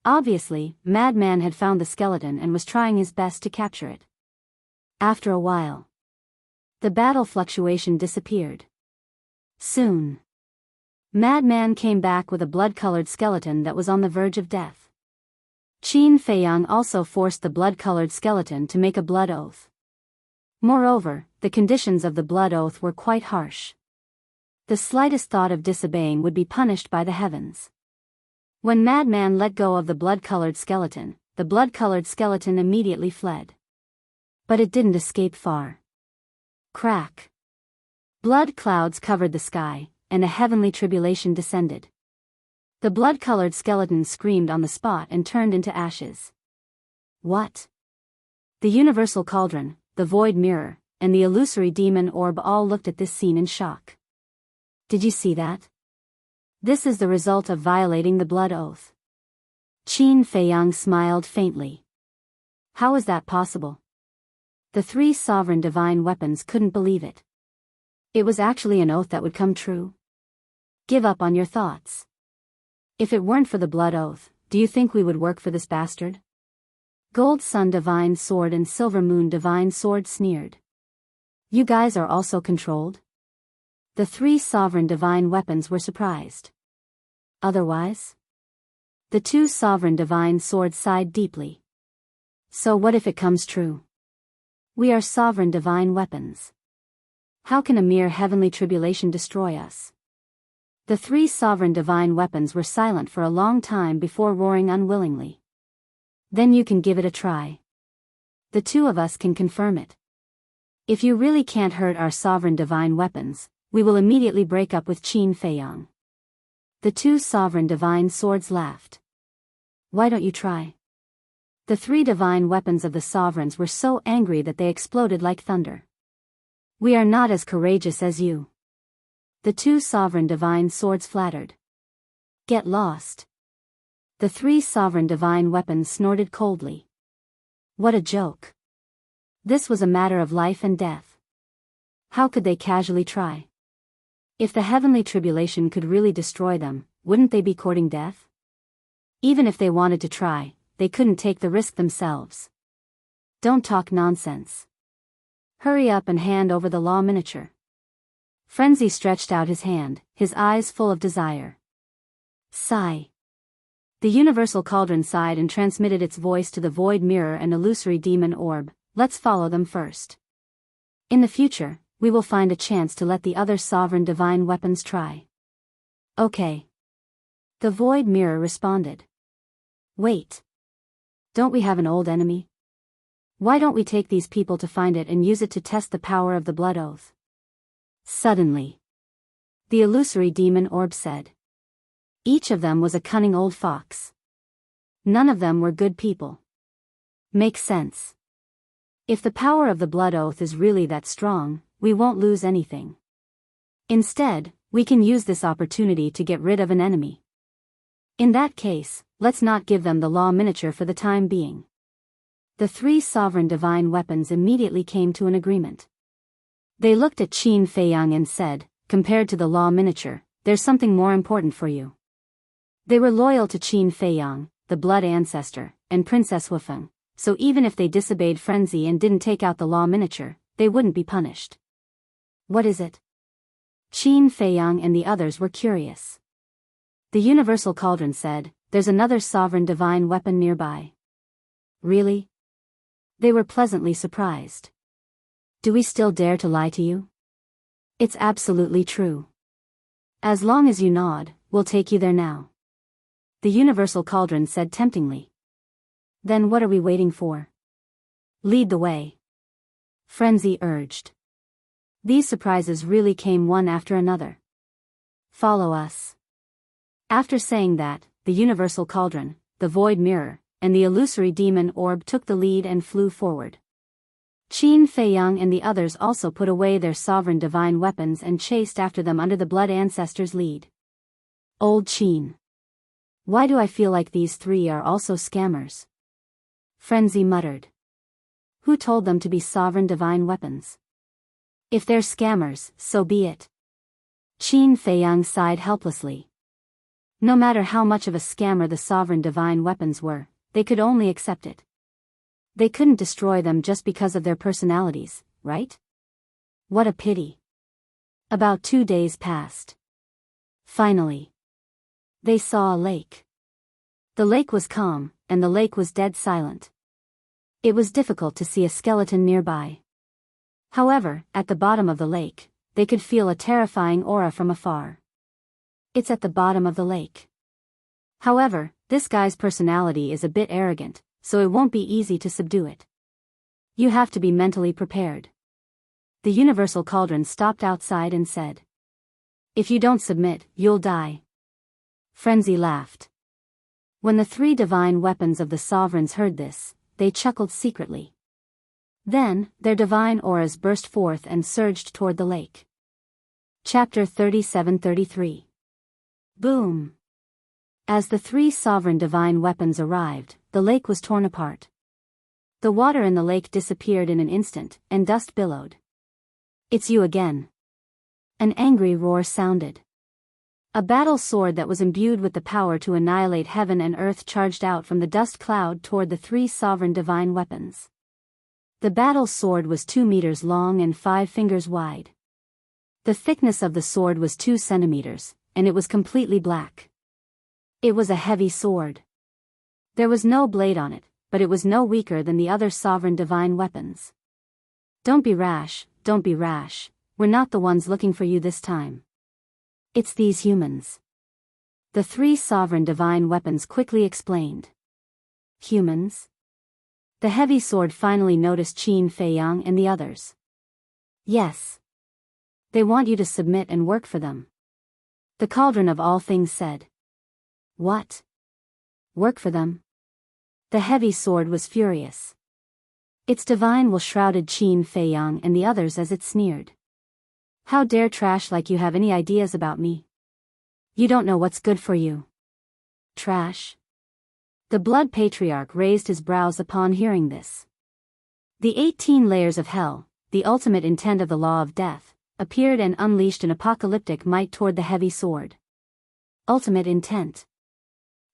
Obviously, Madman had found the skeleton and was trying his best to capture it. After a while, the battle fluctuation disappeared. Soon, Madman came back with a blood-colored skeleton that was on the verge of death. Qin Feiyang also forced the blood-colored skeleton to make a blood oath. Moreover, the conditions of the blood oath were quite harsh. The slightest thought of disobeying would be punished by the heavens. When Madman let go of the blood-colored skeleton immediately fled. But it didn't escape far. Crack! Blood clouds covered the sky, and a heavenly tribulation descended. The blood-colored skeleton screamed on the spot and turned into ashes. What? The universal cauldron, the void mirror, and the illusory demon orb all looked at this scene in shock. Did you see that? This is the result of violating the blood oath. Qin Feiyang smiled faintly. How is that possible? The 3 sovereign divine weapons couldn't believe it. It was actually an oath that would come true. Give up on your thoughts. If it weren't for the blood oath, do you think we would work for this bastard? Gold Sun Divine Sword and Silver Moon Divine Sword sneered. You guys are also controlled? The 3 sovereign divine weapons were surprised. Otherwise? The 2 sovereign divine swords sighed deeply. So what if it comes true? We are sovereign divine weapons. How can a mere heavenly tribulation destroy us? The 3 sovereign divine weapons were silent for a long time before roaring unwillingly. Then you can give it a try. The 2 of us can confirm it. If you really can't hurt our sovereign divine weapons, we will immediately break up with Qin Feiyang. The 2 sovereign divine swords laughed. Why don't you try? The 3 divine weapons of the sovereigns were so angry that they exploded like thunder. We are not as courageous as you. The 2 sovereign divine swords flattered. Get lost. The 3 sovereign divine weapons snorted coldly. What a joke. This was a matter of life and death. How could they casually try? If the heavenly tribulation could really destroy them, wouldn't they be courting death? Even if they wanted to try, they couldn't take the risk themselves. Don't talk nonsense. Hurry up and hand over the law miniature. Frenzy stretched out his hand, his eyes full of desire. Sigh. The universal cauldron sighed and transmitted its voice to the void mirror and illusory demon orb. Let's follow them first. In the future, we will find a chance to let the other sovereign divine weapons try. Okay. The void mirror responded. Wait. Don't we have an old enemy? Why don't we take these people to find it and use it to test the power of the blood oath? Suddenly, the illusory demon orb said. Each of them was a cunning old fox. None of them were good people. Makes sense. If the power of the blood oath is really that strong, we won't lose anything. Instead, we can use this opportunity to get rid of an enemy. In that case, let's not give them the law miniature for the time being. The three sovereign divine weapons immediately came to an agreement. They looked at Qin Feiyang and said, compared to the law miniature, there's something more important for you. They were loyal to Qin Feiyang, the blood ancestor, and Princess Wufeng, so even if they disobeyed Frenzy and didn't take out the law miniature, they wouldn't be punished. What is it? Qin Feiyang and the others were curious. The universal cauldron said, there's another sovereign divine weapon nearby. Really? They were pleasantly surprised. Do we still dare to lie to you? It's absolutely true. As long as you nod, we'll take you there now. The universal cauldron said temptingly. Then what are we waiting for? Lead the way. Frenzy urged. These surprises really came one after another. Follow us. After saying that, the universal cauldron, the void mirror, and the illusory demon orb took the lead and flew forward. Qin Feiyang and the others also put away their sovereign divine weapons and chased after them under the blood ancestor's lead. Old Qin. Why do I feel like these three are also scammers? Frenzy muttered. Who told them to be sovereign divine weapons? If they're scammers, so be it. Qin Feiyang sighed helplessly. No matter how much of a scammer the sovereign divine weapons were, they could only accept it. They couldn't destroy them just because of their personalities, right? What a pity. About 2 days passed. Finally, they saw a lake. The lake was calm, and the lake was dead silent. It was difficult to see a skeleton nearby. However, at the bottom of the lake, they could feel a terrifying aura from afar. It's at the bottom of the lake. However, this guy's personality is a bit arrogant, so it won't be easy to subdue it. You have to be mentally prepared. The universal cauldron stopped outside and said. If you don't submit, you'll die. Frenzy laughed. When the three divine weapons of the sovereigns heard this, they chuckled secretly. Then, their divine auras burst forth and surged toward the lake. Chapter 37-33. Boom! As the three sovereign divine weapons arrived, the lake was torn apart. The water in the lake disappeared in an instant, and dust billowed. It's you again. An angry roar sounded. A battle sword that was imbued with the power to annihilate heaven and earth charged out from the dust cloud toward the three sovereign divine weapons. The battle sword was 2 meters long and 5 fingers wide. The thickness of the sword was 2 centimeters, and it was completely black. It was a heavy sword. There was no blade on it, but it was no weaker than the other sovereign divine weapons. Don't be rash, don't be rash, we're not the ones looking for you this time. It's these humans. The three sovereign divine weapons quickly explained. Humans? The heavy sword finally noticed Qin Feiyang and the others. Yes. They want you to submit and work for them. The cauldron of all things said. What? Work for them? The heavy sword was furious. Its divine will shrouded Qin Feiyang and the others as it sneered. How dare trash like you have any ideas about me? You don't know what's good for you. Trash? The blood patriarch raised his brows upon hearing this. The 18 layers of hell, the ultimate intent of the law of death, appeared and unleashed an apocalyptic might toward the heavy sword. Ultimate intent.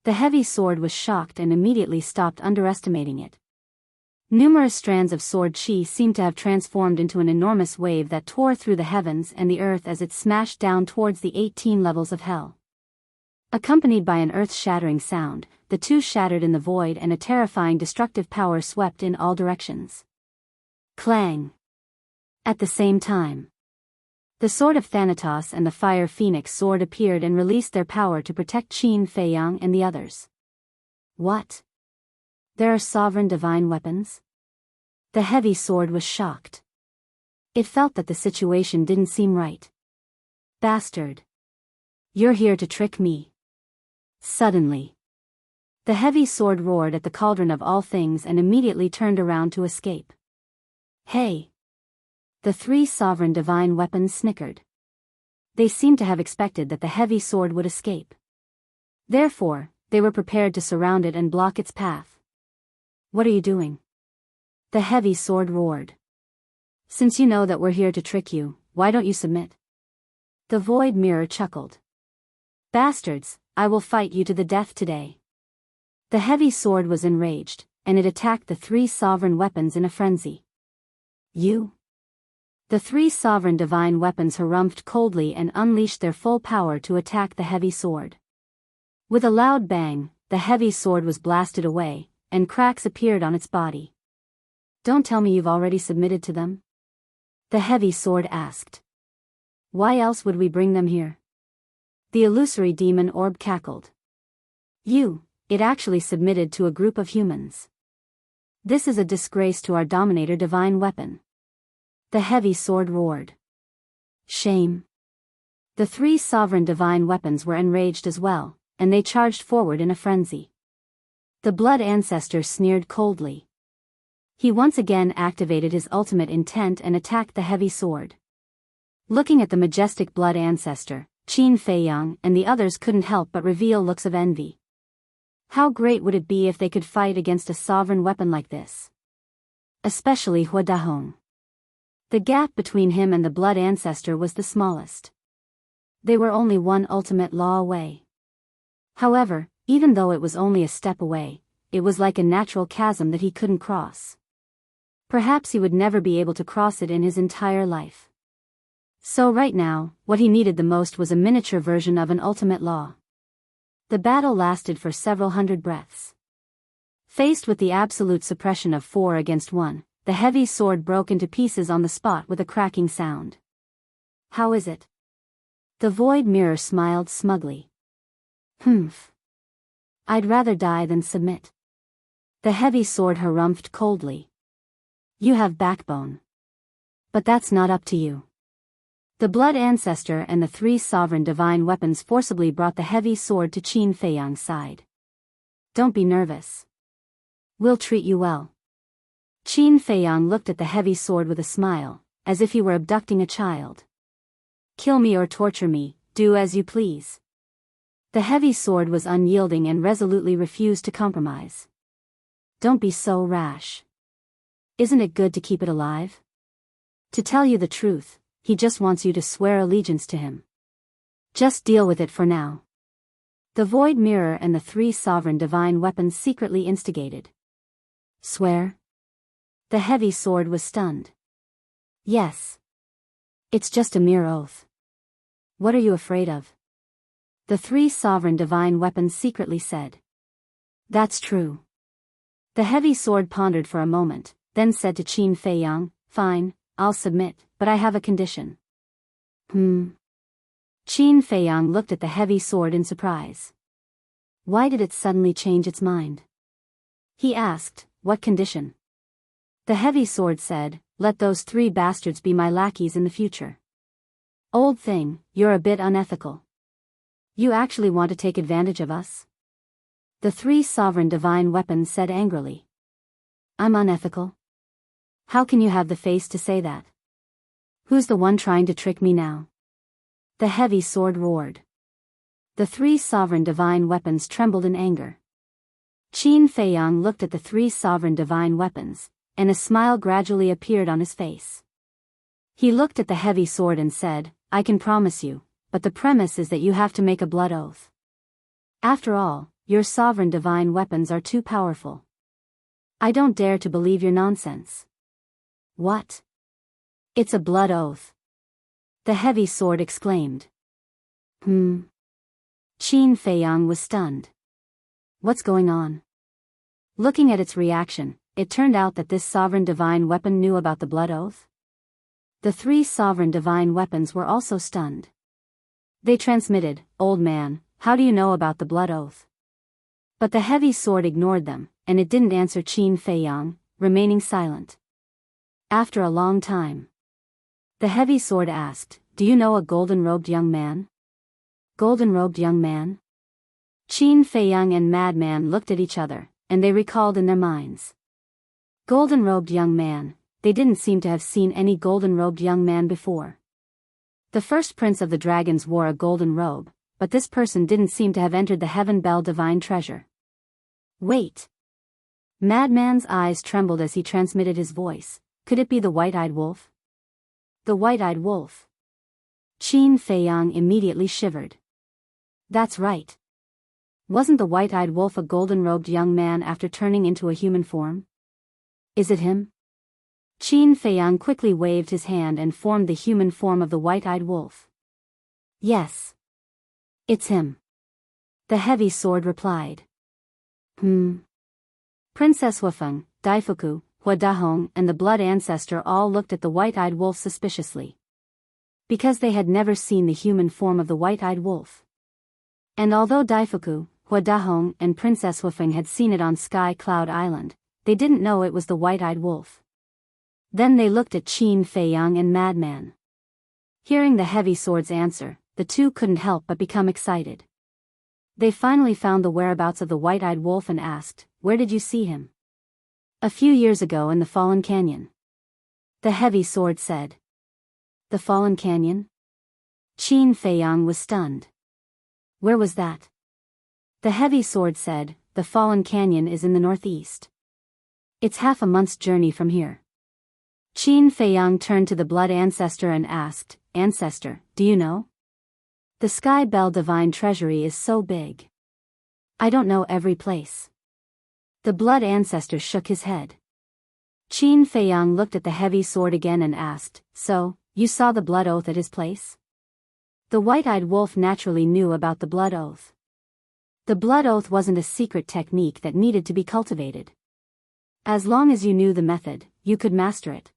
The heavy sword was shocked and immediately stopped underestimating it. Numerous strands of sword chi seemed to have transformed into an enormous wave that tore through the heavens and the earth as it smashed down towards the 18 levels of hell. Accompanied by an earth-shattering sound, the two shattered in the void and a terrifying destructive power swept in all directions. Clang! At the same time, the sword of Thanatos and the fire phoenix sword appeared and released their power to protect Qin Feiyang and the others. What? There are sovereign divine weapons? The heavy sword was shocked. It felt that the situation didn't seem right. Bastard! You're here to trick me. Suddenly, the heavy sword roared at the cauldron of all things and immediately turned around to escape. Hey! The three sovereign divine weapons snickered. They seemed to have expected that the heavy sword would escape. Therefore, they were prepared to surround it and block its path. What are you doing? The heavy sword roared. Since you know that we're here to trick you, why don't you submit? The void mirror chuckled. Bastards, I will fight you to the death today. The heavy sword was enraged, and it attacked the three sovereign weapons in a frenzy. You? The three sovereign divine weapons harumphed coldly and unleashed their full power to attack the heavy sword. With a loud bang, the heavy sword was blasted away, and cracks appeared on its body. Don't tell me you've already submitted to them? The heavy sword asked. Why else would we bring them here? The illusory demon orb cackled. It actually submitted to a group of humans. This is a disgrace to our dominator divine weapon. The heavy sword roared. Shame. The three sovereign divine weapons were enraged as well, and they charged forward in a frenzy. The blood ancestor sneered coldly. He once again activated his ultimate intent and attacked the heavy sword. Looking at the majestic blood ancestor, Qin Feiyang and the others couldn't help but reveal looks of envy. How great would it be if they could fight against a sovereign weapon like this? Especially Hua Dahong. The gap between him and the blood ancestor was the smallest. They were only one ultimate law away. However, even though it was only a step away, it was like a natural chasm that he couldn't cross. Perhaps he would never be able to cross it in his entire life. So right now, what he needed the most was a miniature version of an ultimate law. The battle lasted for several hundred breaths. Faced with the absolute suppression of 4 against 1, the heavy sword broke into pieces on the spot with a cracking sound. How is it? The void mirror smiled smugly. Humph. I'd rather die than submit. The heavy sword harumphed coldly. You have backbone. But that's not up to you. The blood ancestor and the three sovereign divine weapons forcibly brought the heavy sword to Qin Feiyang's side. Don't be nervous. We'll treat you well. Qin Feiyang looked at the heavy sword with a smile, as if he were abducting a child. Kill me or torture me, do as you please. The heavy sword was unyielding and resolutely refused to compromise. Don't be so rash. Isn't it good to keep it alive? To tell you the truth, he just wants you to swear allegiance to him. Just deal with it for now. The void mirror and the three sovereign divine weapons secretly instigated. Swear? The heavy sword was stunned. Yes. It's just a mere oath. What are you afraid of? The three sovereign divine weapons secretly said. That's true. The heavy sword pondered for a moment, then said to Qin Feiyang, Fine, I'll submit, but I have a condition. Qin Feiyang looked at the heavy sword in surprise. Why did it suddenly change its mind? He asked, what condition? The heavy sword said, let those three bastards be my lackeys in the future. Old thing, you're a bit unethical. You actually want to take advantage of us? The three sovereign divine weapons said angrily. I'm unethical? How can you have the face to say that? Who's the one trying to trick me now? The heavy sword roared. The three sovereign divine weapons trembled in anger. Qin Feiyang looked at the three sovereign divine weapons, and a smile gradually appeared on his face. He looked at the heavy sword and said, I can promise you, but the premise is that you have to make a blood oath. After all, your sovereign divine weapons are too powerful. I don't dare to believe your nonsense. What? It's a blood oath. The heavy sword exclaimed. Qin Feiyang was stunned. What's going on? Looking at its reaction, it turned out that this sovereign divine weapon knew about the blood oath. The three sovereign divine weapons were also stunned. They transmitted, "Old man, how do you know about the blood oath?" But the heavy sword ignored them, and it didn't answer Qin Feiyang, remaining silent. After a long time, the heavy sword asked, "Do you know a golden-robed young man?" Golden-robed young man? Qin Feiyang and Madman looked at each other, and they recalled in their minds. Golden-robed young man, they didn't seem to have seen any golden-robed young man before. The first prince of the dragons wore a golden robe, but this person didn't seem to have entered the Heaven Bell divine treasure. Wait! Madman's eyes trembled as he transmitted his voice. Could it be the white-eyed wolf? The white-eyed wolf. Qin Feiyang immediately shivered. That's right. Wasn't the white-eyed wolf a golden-robed young man after turning into a human form? Is it him? Qin Feiyang quickly waved his hand and formed the human form of the white-eyed wolf. Yes. It's him. The heavy sword replied. Princess Wufeng, Daifuku, Huadahong and the blood ancestor all looked at the white-eyed wolf suspiciously. Because they had never seen the human form of the white-eyed wolf. And although Daifuku, Huadahong and Princess Wufeng had seen it on Sky Cloud Island, they didn't know it was the white-eyed wolf. Then they looked at Qin Feiyang and Madman. Hearing the heavy sword's answer, the two couldn't help but become excited. They finally found the whereabouts of the white-eyed wolf and asked, "Where did you see him?" "A few years ago in the Fallen Canyon." The heavy sword said. The Fallen Canyon? Qin Feiyang was stunned. Where was that? The heavy sword said, "The Fallen Canyon is in the northeast. It's half a month's journey from here." Qin Feiyang turned to the blood ancestor and asked, "Ancestor, do you know? The Sky Bell Divine Treasury is so big. I don't know every place." The blood ancestor shook his head. Qin Feiyang looked at the heavy sword again and asked, "So, you saw the blood oath at his place?" The white-eyed wolf naturally knew about the blood oath. The blood oath wasn't a secret technique that needed to be cultivated. As long as you knew the method, you could master it.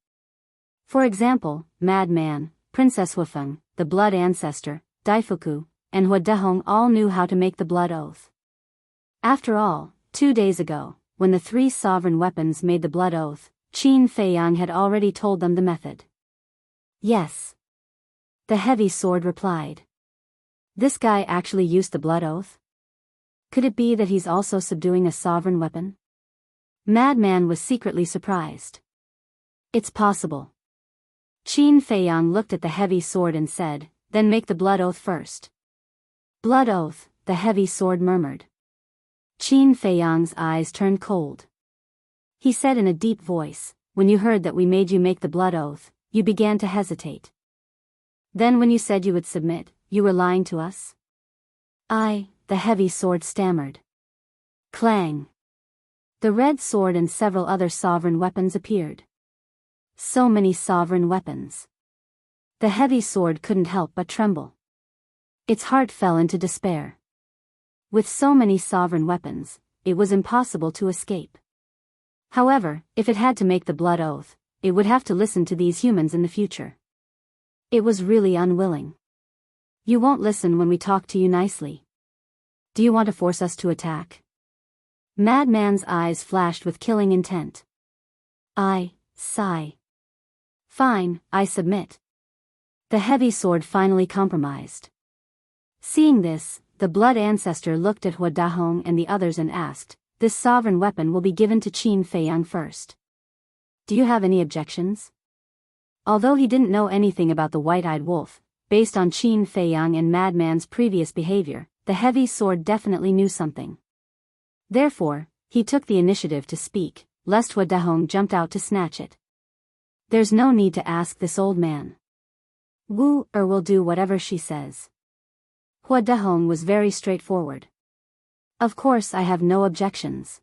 For example, Madman, Princess Wufeng, the blood ancestor, Daifuku, and Huadahong all knew how to make the blood oath. After all, 2 days ago, when the three sovereign weapons made the blood oath, Qin Feiyang had already told them the method. Yes. The heavy sword replied. This guy actually used the blood oath? Could it be that he's also subduing a sovereign weapon? Madman was secretly surprised. It's possible. Qin Feiyang looked at the heavy sword and said, "Then make the blood oath first." "Blood oath," the heavy sword murmured. Qin Feiyang's eyes turned cold. He said in a deep voice, "When you heard that we made you make the blood oath, you began to hesitate. Then when you said you would submit, you were lying to us?" The heavy sword stammered. Clang! The red sword and several other sovereign weapons appeared. So many sovereign weapons. The heavy sword couldn't help but tremble. Its heart fell into despair. With so many sovereign weapons, it was impossible to escape. However, if it had to make the blood oath, it would have to listen to these humans in the future. It was really unwilling. "You won't listen when we talk to you nicely. Do you want to force us to attack?" Madman's eyes flashed with killing intent. Sigh. "Fine, I submit." The heavy sword finally compromised. Seeing this, the blood ancestor looked at Huadahong and the others and asked, "This sovereign weapon will be given to Qin Feiyang first. Do you have any objections?" Although he didn't know anything about the white-eyed wolf, based on Qin Feiyang and Madman's previous behavior, the heavy sword definitely knew something. Therefore, he took the initiative to speak, lest Huadahong jumped out to snatch it. "There's no need to ask this old man. Wu will do whatever she says." Huadahong was very straightforward. "Of course I have no objections."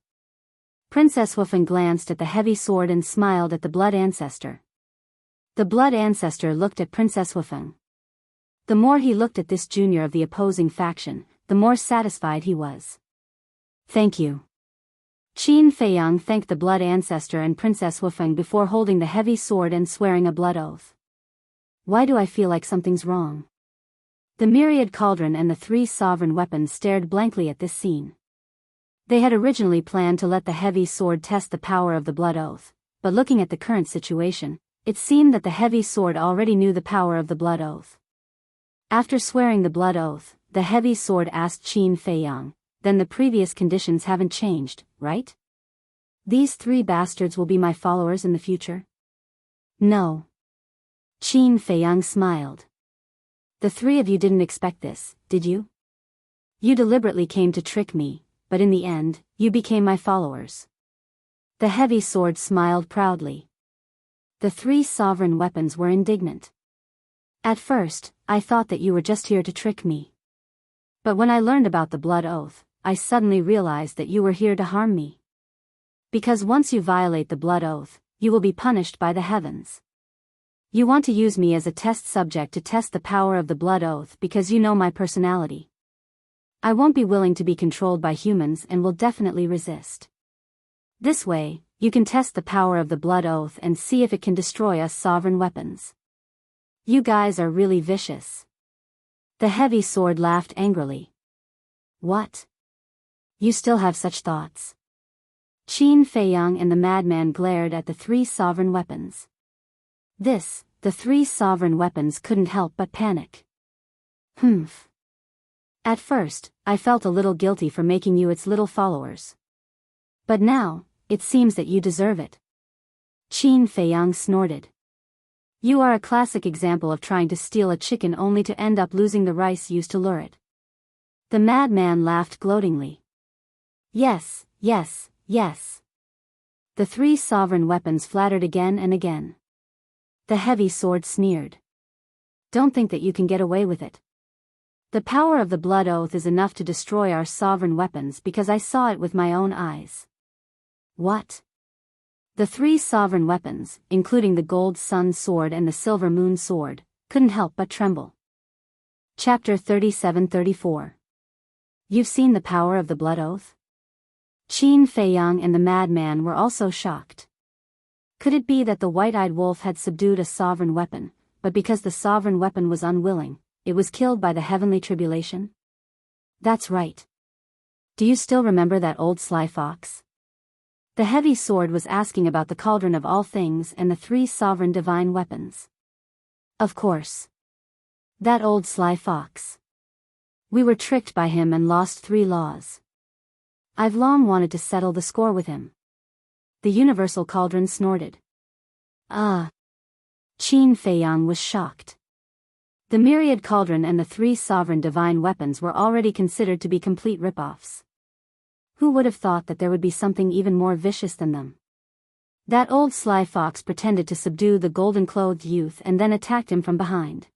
Princess Wufeng glanced at the heavy sword and smiled at the blood ancestor. The blood ancestor looked at Princess Wufeng. The more he looked at this junior of the opposing faction, the more satisfied he was. Thank you. Qin Feiyang thanked the blood ancestor and Princess Wufeng before holding the heavy sword and swearing a blood oath. Why do I feel like something's wrong? The myriad cauldron and the 3 sovereign weapons stared blankly at this scene. They had originally planned to let the heavy sword test the power of the blood oath, but looking at the current situation, it seemed that the heavy sword already knew the power of the blood oath. After swearing the blood oath, the heavy sword asked Qin Feiyang, "Then the previous conditions haven't changed, right? These 3 bastards will be my followers in the future?" "No." Qin Feiyang smiled. "The 3 of you didn't expect this, did you? You deliberately came to trick me, but in the end, you became my followers." The heavy sword smiled proudly. The 3 sovereign weapons were indignant. "At first, I thought that you were just here to trick me. But when I learned about the blood oath, I suddenly realized that you were here to harm me. Because once you violate the blood oath, you will be punished by the heavens. You want to use me as a test subject to test the power of the blood oath because you know my personality. I won't be willing to be controlled by humans and will definitely resist. This way, you can test the power of the blood oath and see if it can destroy us sovereign weapons. You guys are really vicious." The heavy sword laughed angrily. "What? You still have such thoughts?" Qin Feiyang and the madman glared at the 3 sovereign weapons. The 3 sovereign weapons couldn't help but panic. "Humph. At first, I felt a little guilty for making you its little followers. But now, it seems that you deserve it." Qin Feiyang snorted. "You are a classic example of trying to steal a chicken only to end up losing the rice used to lure it." The madman laughed gloatingly. Yes, yes, yes." The 3 sovereign weapons flattered again and again. The heavy sword sneered. "Don't think that you can get away with it. The power of the blood oath is enough to destroy our sovereign weapons because I saw it with my own eyes." "What?" The 3 sovereign weapons, including the gold sun sword and the silver moon sword, couldn't help but tremble. Chapter 37-34. You've seen the power of the blood oath? Qin Feiyang and the madman were also shocked. Could it be that the white-eyed wolf had subdued a sovereign weapon, but because the sovereign weapon was unwilling, it was killed by the heavenly tribulation? That's right. Do you still remember that old sly fox? The heavy sword was asking about the cauldron of all things and the 3 sovereign divine weapons. Of course. That old sly fox. We were tricked by him and lost 3 laws. I've long wanted to settle the score with him. The universal cauldron snorted. Ah. Qin Feiyang was shocked. The myriad cauldron and the 3 sovereign divine weapons were already considered to be complete rip-offs. Who would have thought that there would be something even more vicious than them? That old sly fox pretended to subdue the golden-clothed youth and then attacked him from behind.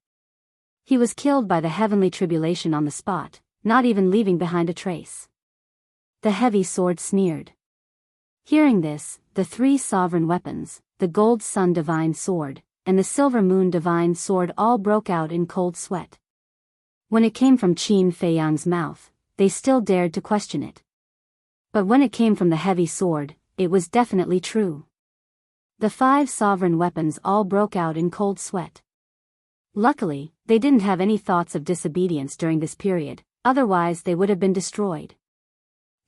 He was killed by the heavenly tribulation on the spot, not even leaving behind a trace. The heavy sword sneered. Hearing this, the 3 sovereign weapons, the gold sun divine sword, and the silver moon divine sword all broke out in cold sweat. When it came from Qin Feiyang's mouth, they still dared to question it. But when it came from the heavy sword, it was definitely true. The 5 sovereign weapons all broke out in cold sweat. Luckily, they didn't have any thoughts of disobedience during this period, otherwise they would have been destroyed.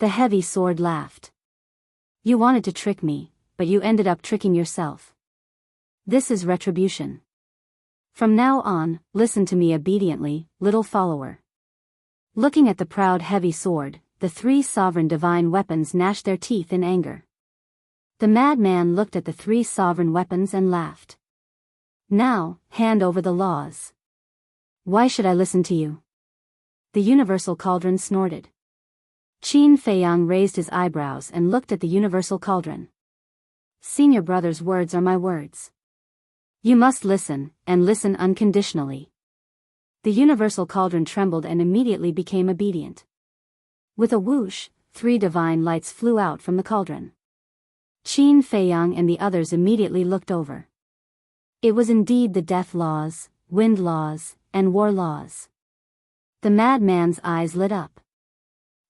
The heavy sword laughed. You wanted to trick me, but you ended up tricking yourself. This is retribution. From now on, listen to me obediently, little follower. Looking at the proud heavy sword, the 3 sovereign divine weapons gnashed their teeth in anger. The madman looked at the 3 sovereign weapons and laughed. Now, hand over the laws. Why should I listen to you? The universal cauldron snorted. Qin Feiyang raised his eyebrows and looked at the universal cauldron. Senior brother's words are my words. You must listen, and listen unconditionally. The universal cauldron trembled and immediately became obedient. With a whoosh, 3 divine lights flew out from the cauldron. Qin Feiyang and the others immediately looked over. It was indeed the death laws, wind laws, and war laws. The madman's eyes lit up.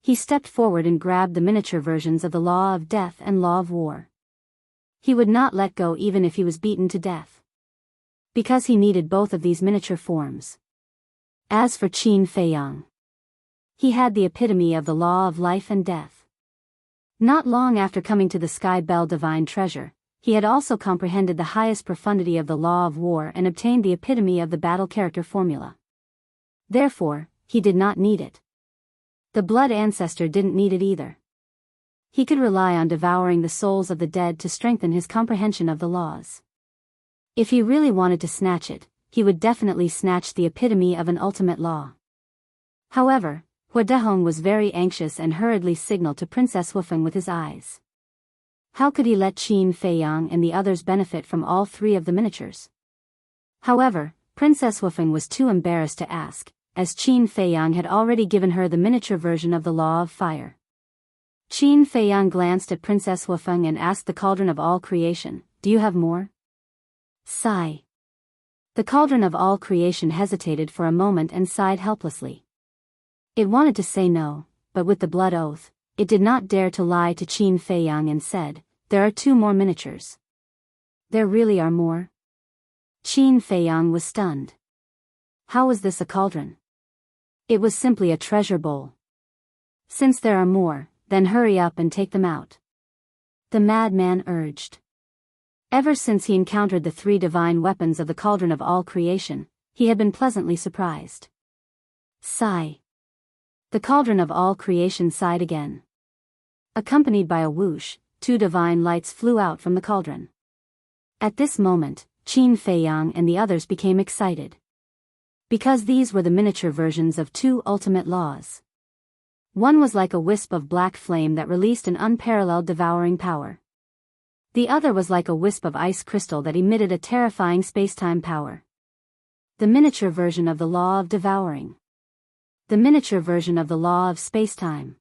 He stepped forward and grabbed the miniature versions of the law of death and law of war. He would not let go even if he was beaten to death. Because he needed both of these miniature forms. As for Qin Feiyang, he had the epitome of the law of life and death. Not long after coming to the Sky Bell Divine Treasure, he had also comprehended the highest profundity of the law of war and obtained the epitome of the battle character formula. Therefore, he did not need it. The blood ancestor didn't need it either. He could rely on devouring the souls of the dead to strengthen his comprehension of the laws. If he really wanted to snatch it, he would definitely snatch the epitome of an ultimate law. However, Hua Dehong was very anxious and hurriedly signaled to Princess Wufeng with his eyes. How could he let Qin Feiyang and the others benefit from all three of the miniatures? However, Princess Wufeng was too embarrassed to ask, as Qin Feiyang had already given her the miniature version of the Law of Fire. Qin Feiyang glanced at Princess Wufeng and asked the Cauldron of All Creation, "Do you have more?" Sigh. The Cauldron of All Creation hesitated for a moment and sighed helplessly. It wanted to say no, but with the blood oath, it did not dare to lie to Qin Feiyang and said, "There are 2 more miniatures." "There really are more?" Qin Feiyang was stunned. How was this a cauldron? It was simply a treasure bowl. "Since there are more, then hurry up and take them out," the madman urged. Ever since he encountered the 3 divine weapons of the Cauldron of All Creation, he had been pleasantly surprised. Sigh. The Cauldron of All Creation sighed again. Accompanied by a whoosh, 2 divine lights flew out from the cauldron. At this moment, Qin Feiyang and the others became excited. Because these were the miniature versions of 2 ultimate laws. One was like a wisp of black flame that released an unparalleled devouring power. The other was like a wisp of ice crystal that emitted a terrifying spacetime power. The miniature version of the Law of Devouring. The miniature version of the Law of Spacetime.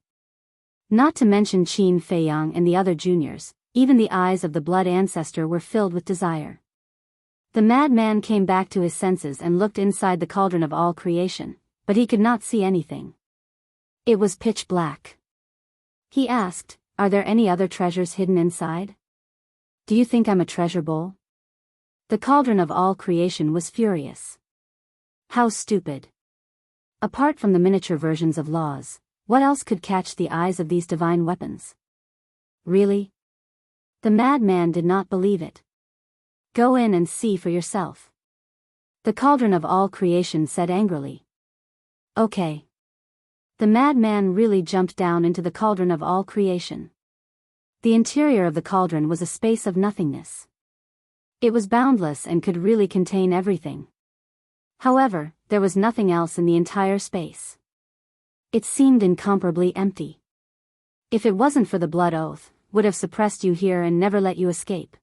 Not to mention Qin Feiyang and the other juniors, even the eyes of the blood ancestor were filled with desire. The madman came back to his senses and looked inside the Cauldron of All Creation, but he could not see anything. It was pitch black. He asked, "Are there any other treasures hidden inside? Do you think I'm a treasure bowl?" The Cauldron of All Creation was furious. How stupid. Apart from the miniature versions of laws, what else could catch the eyes of these divine weapons? Really? The madman did not believe it. "Go in and see for yourself," the Cauldron of All Creation said angrily. "Okay." The madman really jumped down into the Cauldron of All Creation. The interior of the cauldron was a space of nothingness. It was boundless and could really contain everything. However, there was nothing else in the entire space. It seemed incomparably empty. If it wasn't for the blood oath, would have suppressed you here and never let you escape.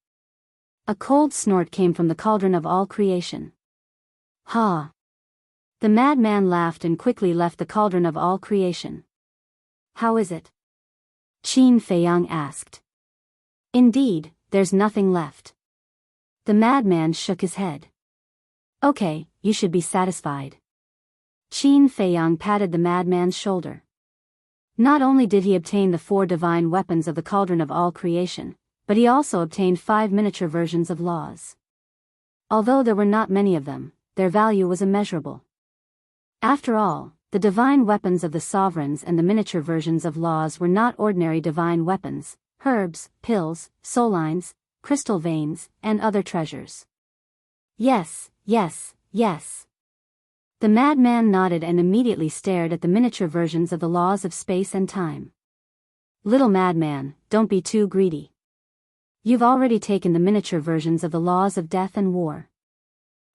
A cold snort came from the Cauldron of All Creation. Ha! The madman laughed and quickly left the Cauldron of All Creation. "How is it?" Qin Feiyang asked. "Indeed, there's nothing left." The madman shook his head. "Okay, you should be satisfied." Qin Feiyang patted the madman's shoulder. Not only did he obtain the 4 divine weapons of the Cauldron of All Creation, but he also obtained 5 miniature versions of laws. Although there were not many of them, their value was immeasurable. After all, the divine weapons of the sovereigns and the miniature versions of laws were not ordinary divine weapons, herbs, pills, soul lines, crystal veins, and other treasures. Yes, yes, yes. The madman nodded and immediately stared at the miniature versions of the laws of space and time. "Little madman, don't be too greedy. You've already taken the miniature versions of the laws of death and war."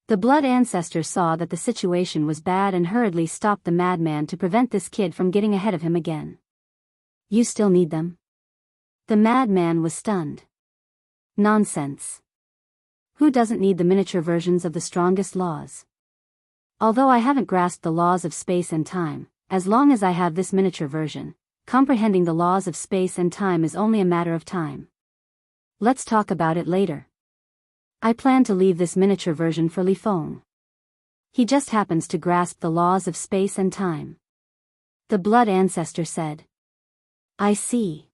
The blood ancestor saw that the situation was bad and hurriedly stopped the madman to prevent this kid from getting ahead of him again. "You still need them?" The madman was stunned. "Nonsense. Who doesn't need the miniature versions of the strongest laws? Although I haven't grasped the laws of space and time, as long as I have this miniature version, comprehending the laws of space and time is only a matter of time. Let's talk about it later. I plan to leave this miniature version for Li Feng. He just happens to grasp the laws of space and time. The blood ancestor said. I see.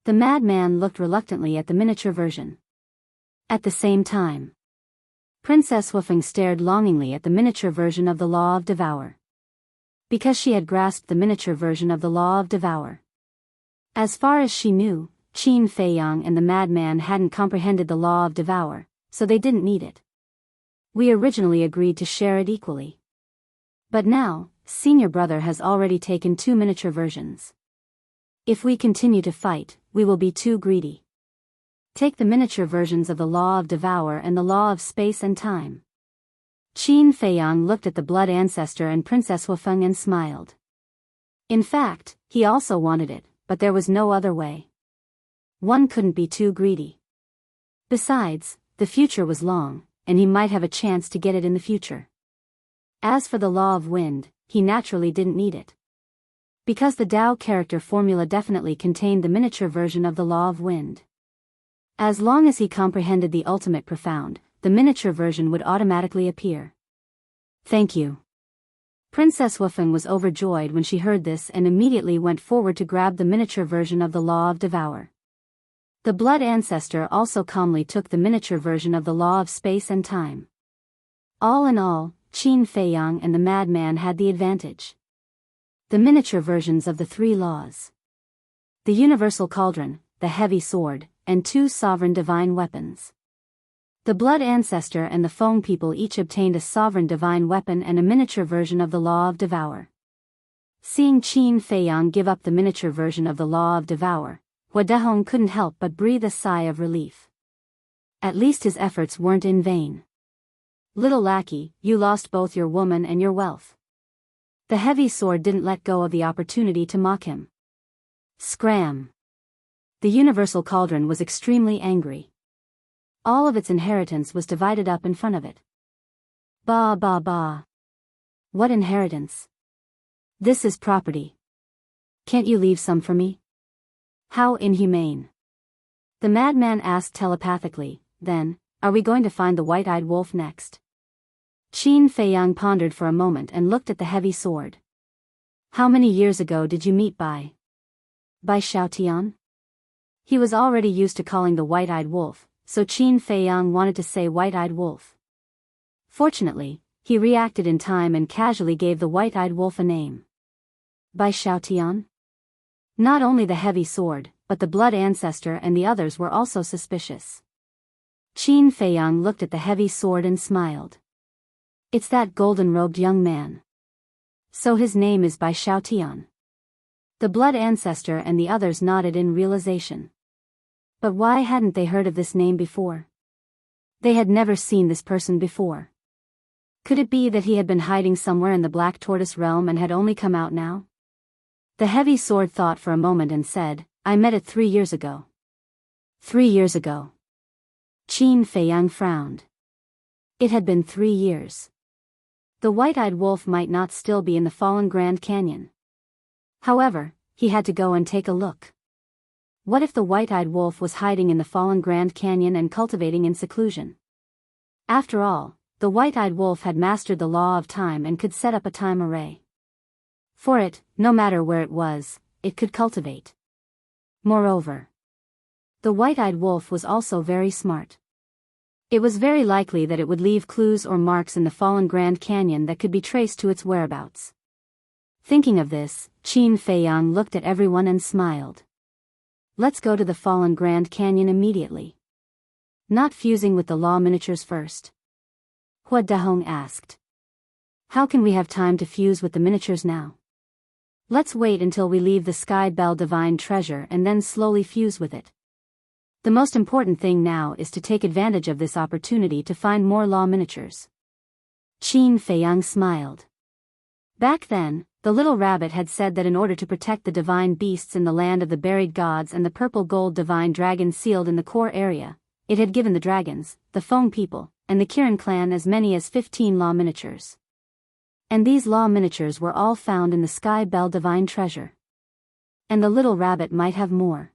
The madman looked reluctantly at the miniature version. At the same time, Princess Woofing stared longingly at the miniature version of the Law of Devour. Because she had grasped the miniature version of the Law of Devour. As far as she knew, Qin Feiyang and the madman hadn't comprehended the Law of Devour, so they didn't need it. We originally agreed to share it equally. But now, senior brother has already taken 2 miniature versions. If we continue to fight, we will be too greedy. Take the miniature versions of the Law of Devour and the Law of Space and Time. Qin Feiyang looked at the blood ancestor and Princess Woofeng and smiled. In fact, he also wanted it, but there was no other way. One couldn't be too greedy. Besides, the future was long, and he might have a chance to get it in the future. As for the Law of Wind, he naturally didn't need it. Because the Tao character formula definitely contained the miniature version of the Law of Wind. As long as he comprehended the ultimate profound, the miniature version would automatically appear. Thank you. Princess Woofeng was overjoyed when she heard this and immediately went forward to grab the miniature version of the Law of Devour. The blood ancestor also calmly took the miniature version of the Law of Space and Time. All in all, Qin Feiyang and the madman had the advantage. The miniature versions of the 3 laws. The universal cauldron, the heavy sword, and 2 sovereign divine weapons. The blood ancestor and the Feng people each obtained a sovereign divine weapon and a miniature version of the Law of Devour. Seeing Qin Feiyang give up the miniature version of the Law of Devour, Hua Dehong couldn't help but breathe a sigh of relief. At least his efforts weren't in vain. Little lackey, you lost both your woman and your wealth. The heavy sword didn't let go of the opportunity to mock him. Scram! The universal cauldron was extremely angry. All of its inheritance was divided up in front of it. Bah bah bah. What inheritance? This is property. Can't you leave some for me? How inhumane. The madman asked telepathically, then, are we going to find the white-eyed wolf next? Qin Feiyang pondered for a moment and looked at the heavy sword. How many years ago did you meet Bai Xiaotian? He was already used to calling the white-eyed wolf, so Qin Feiyang wanted to say white-eyed wolf. Fortunately, he reacted in time and casually gave the white-eyed wolf a name. Bai Xiaotian? Not only the heavy sword, but the blood ancestor and the others were also suspicious. Qin Feiyang looked at the heavy sword and smiled. It's that golden-robed young man. So his name is Bai Xiaotian. The blood ancestor and the others nodded in realization. But why hadn't they heard of this name before? They had never seen this person before. Could it be that he had been hiding somewhere in the Black Tortoise realm and had only come out now? The heavy sword thought for a moment and said, I met it 3 years ago. 3 years ago. Qin Feiyang frowned. It had been 3 years. The white-eyed wolf might not still be in the fallen Grand Canyon. However, he had to go and take a look. What if the white-eyed wolf was hiding in the fallen Grand Canyon and cultivating in seclusion? After all, the white-eyed wolf had mastered the law of time and could set up a time array. For it, no matter where it was, it could cultivate. Moreover, the white-eyed wolf was also very smart. It was very likely that it would leave clues or marks in the fallen Grand Canyon that could be traced to its whereabouts. Thinking of this, Qin Feiyang looked at everyone and smiled. Let's go to the fallen Grand Canyon immediately. Not fusing with the law miniatures first? Hua Dehong asked. How can we have time to fuse with the miniatures now? Let's wait until we leave the Sky Bell Divine Treasure and then slowly fuse with it. The most important thing now is to take advantage of this opportunity to find more law miniatures. Qin Feiyang smiled. Back then, the little rabbit had said that in order to protect the divine beasts in the land of the buried gods and the purple gold divine dragon sealed in the core area, it had given the dragons, the Feng people, and the Kirin clan as many as 15 law miniatures. And these law miniatures were all found in the Sky Bell Divine Treasure. And the little rabbit might have more.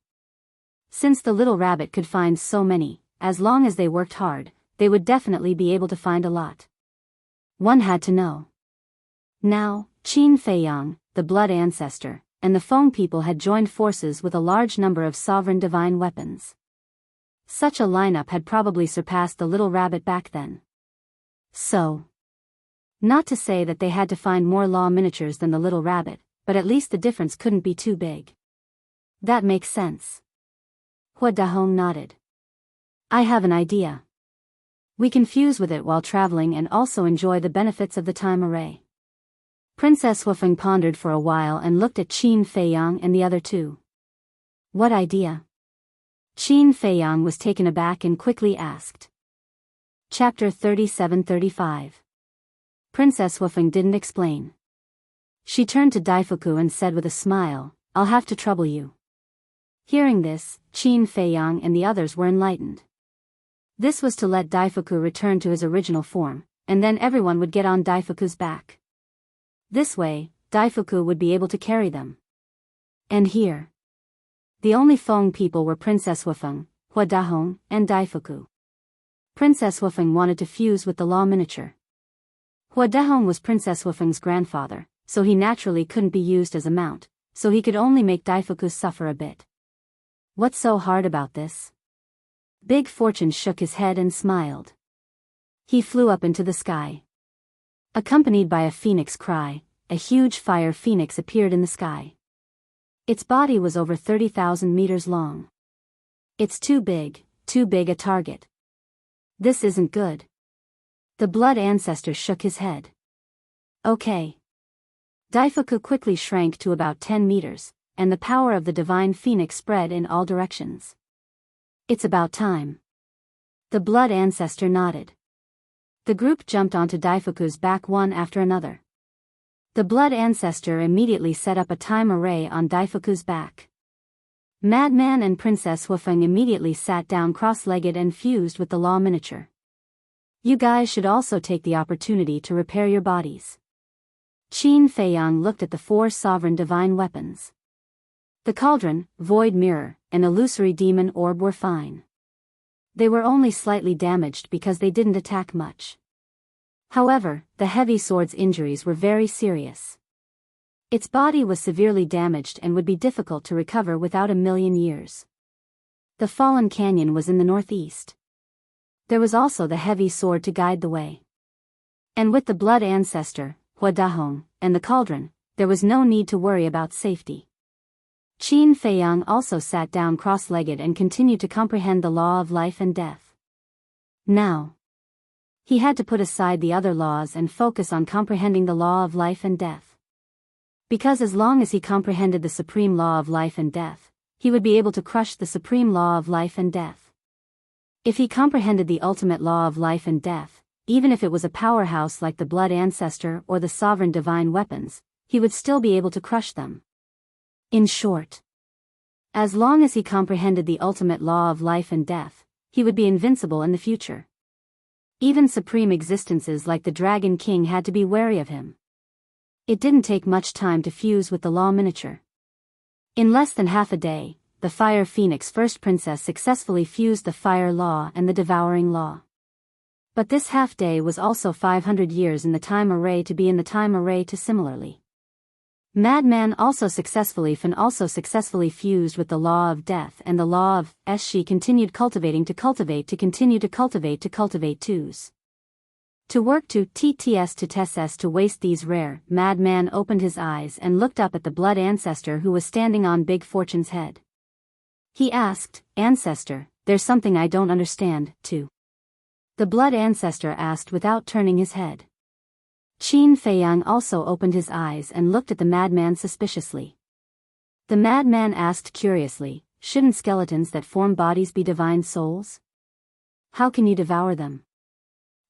Since the little rabbit could find so many, as long as they worked hard, they would definitely be able to find a lot. One had to know. Now, Qin Feiyang, the blood ancestor, and the Feng people had joined forces with a large number of sovereign divine weapons. Such a lineup had probably surpassed the little rabbit back then. So, not to say that they had to find more law miniatures than the little rabbit, but at least the difference couldn't be too big. That makes sense. Hua Dahong nodded. I have an idea. We can fuse with it while traveling and also enjoy the benefits of the time array. Princess Wufeng pondered for a while and looked at Qin Feiyang and the other two. What idea? Qin Feiyang was taken aback and quickly asked. Chapter 37-35. Princess Wufeng didn't explain. She turned to Daifuku and said with a smile, I'll have to trouble you. Hearing this, Qin Feiyang and the others were enlightened. This was to let Daifuku return to his original form, and then everyone would get on Daifuku's back. This way, Daifuku would be able to carry them. And here, the only Feng people were Princess Wufeng, Hua Dahong, and Daifuku. Princess Wufeng wanted to fuse with the law miniature. Hua Dahong was Princess Wufeng's grandfather, so he naturally couldn't be used as a mount, so he could only make Daifuku suffer a bit. What's so hard about this? Big Fortune shook his head and smiled. He flew up into the sky. Accompanied by a phoenix cry, a huge fire phoenix appeared in the sky. Its body was over 30,000 meters long. It's too big a target. This isn't good. The blood ancestor shook his head. Okay. Daifuku quickly shrank to about 10 meters, and the power of the divine phoenix spread in all directions. It's about time. The blood ancestor nodded. The group jumped onto Daifuku's back one after another. The blood ancestor immediately set up a time array on Daifuku's back. Madman and Princess Wufeng immediately sat down cross-legged and fused with the law miniature. You guys should also take the opportunity to repair your bodies. Qin Feiyang looked at the 4 sovereign divine weapons. The cauldron, void mirror, and illusory demon orb were fine. They were only slightly damaged because they didn't attack much. However, the heavy sword's injuries were very serious. Its body was severely damaged and would be difficult to recover without a million years. The fallen canyon was in the northeast. There was also the heavy sword to guide the way. And with the blood ancestor, Hua Dahong, and the cauldron, there was no need to worry about safety. Qin Feiyang also sat down cross-legged and continued to comprehend the law of life and death. Now, he had to put aside the other laws and focus on comprehending the law of life and death. Because as long as he comprehended the supreme law of life and death, he would be able to crush the supreme law of life and death. If he comprehended the ultimate law of life and death, even if it was a powerhouse like the blood ancestor or the sovereign divine weapons, he would still be able to crush them. In short, as long as he comprehended the ultimate law of life and death, he would be invincible in the future. Even supreme existences like the Dragon King had to be wary of him. It didn't take much time to fuse with the law miniature. In less than half a day, the Fire Phoenix First Princess successfully fused the Fire Law and the Devouring Law. But this half-day was also 500 years in the time array to be in the time array to similarly. Madman also successfully fused with the law of death and the law of she continued cultivating to continue to cultivate twos. To work to TTS to TSS to waste these rare. Madman opened his eyes and looked up at the blood ancestor who was standing on Big Fortune's head. He asked, Ancestor, there's something I don't understand, too. The blood ancestor asked without turning his head. Qin Feiyang also opened his eyes and looked at the madman suspiciously. The madman asked curiously, shouldn't skeletons that form bodies be divine souls? How can you devour them?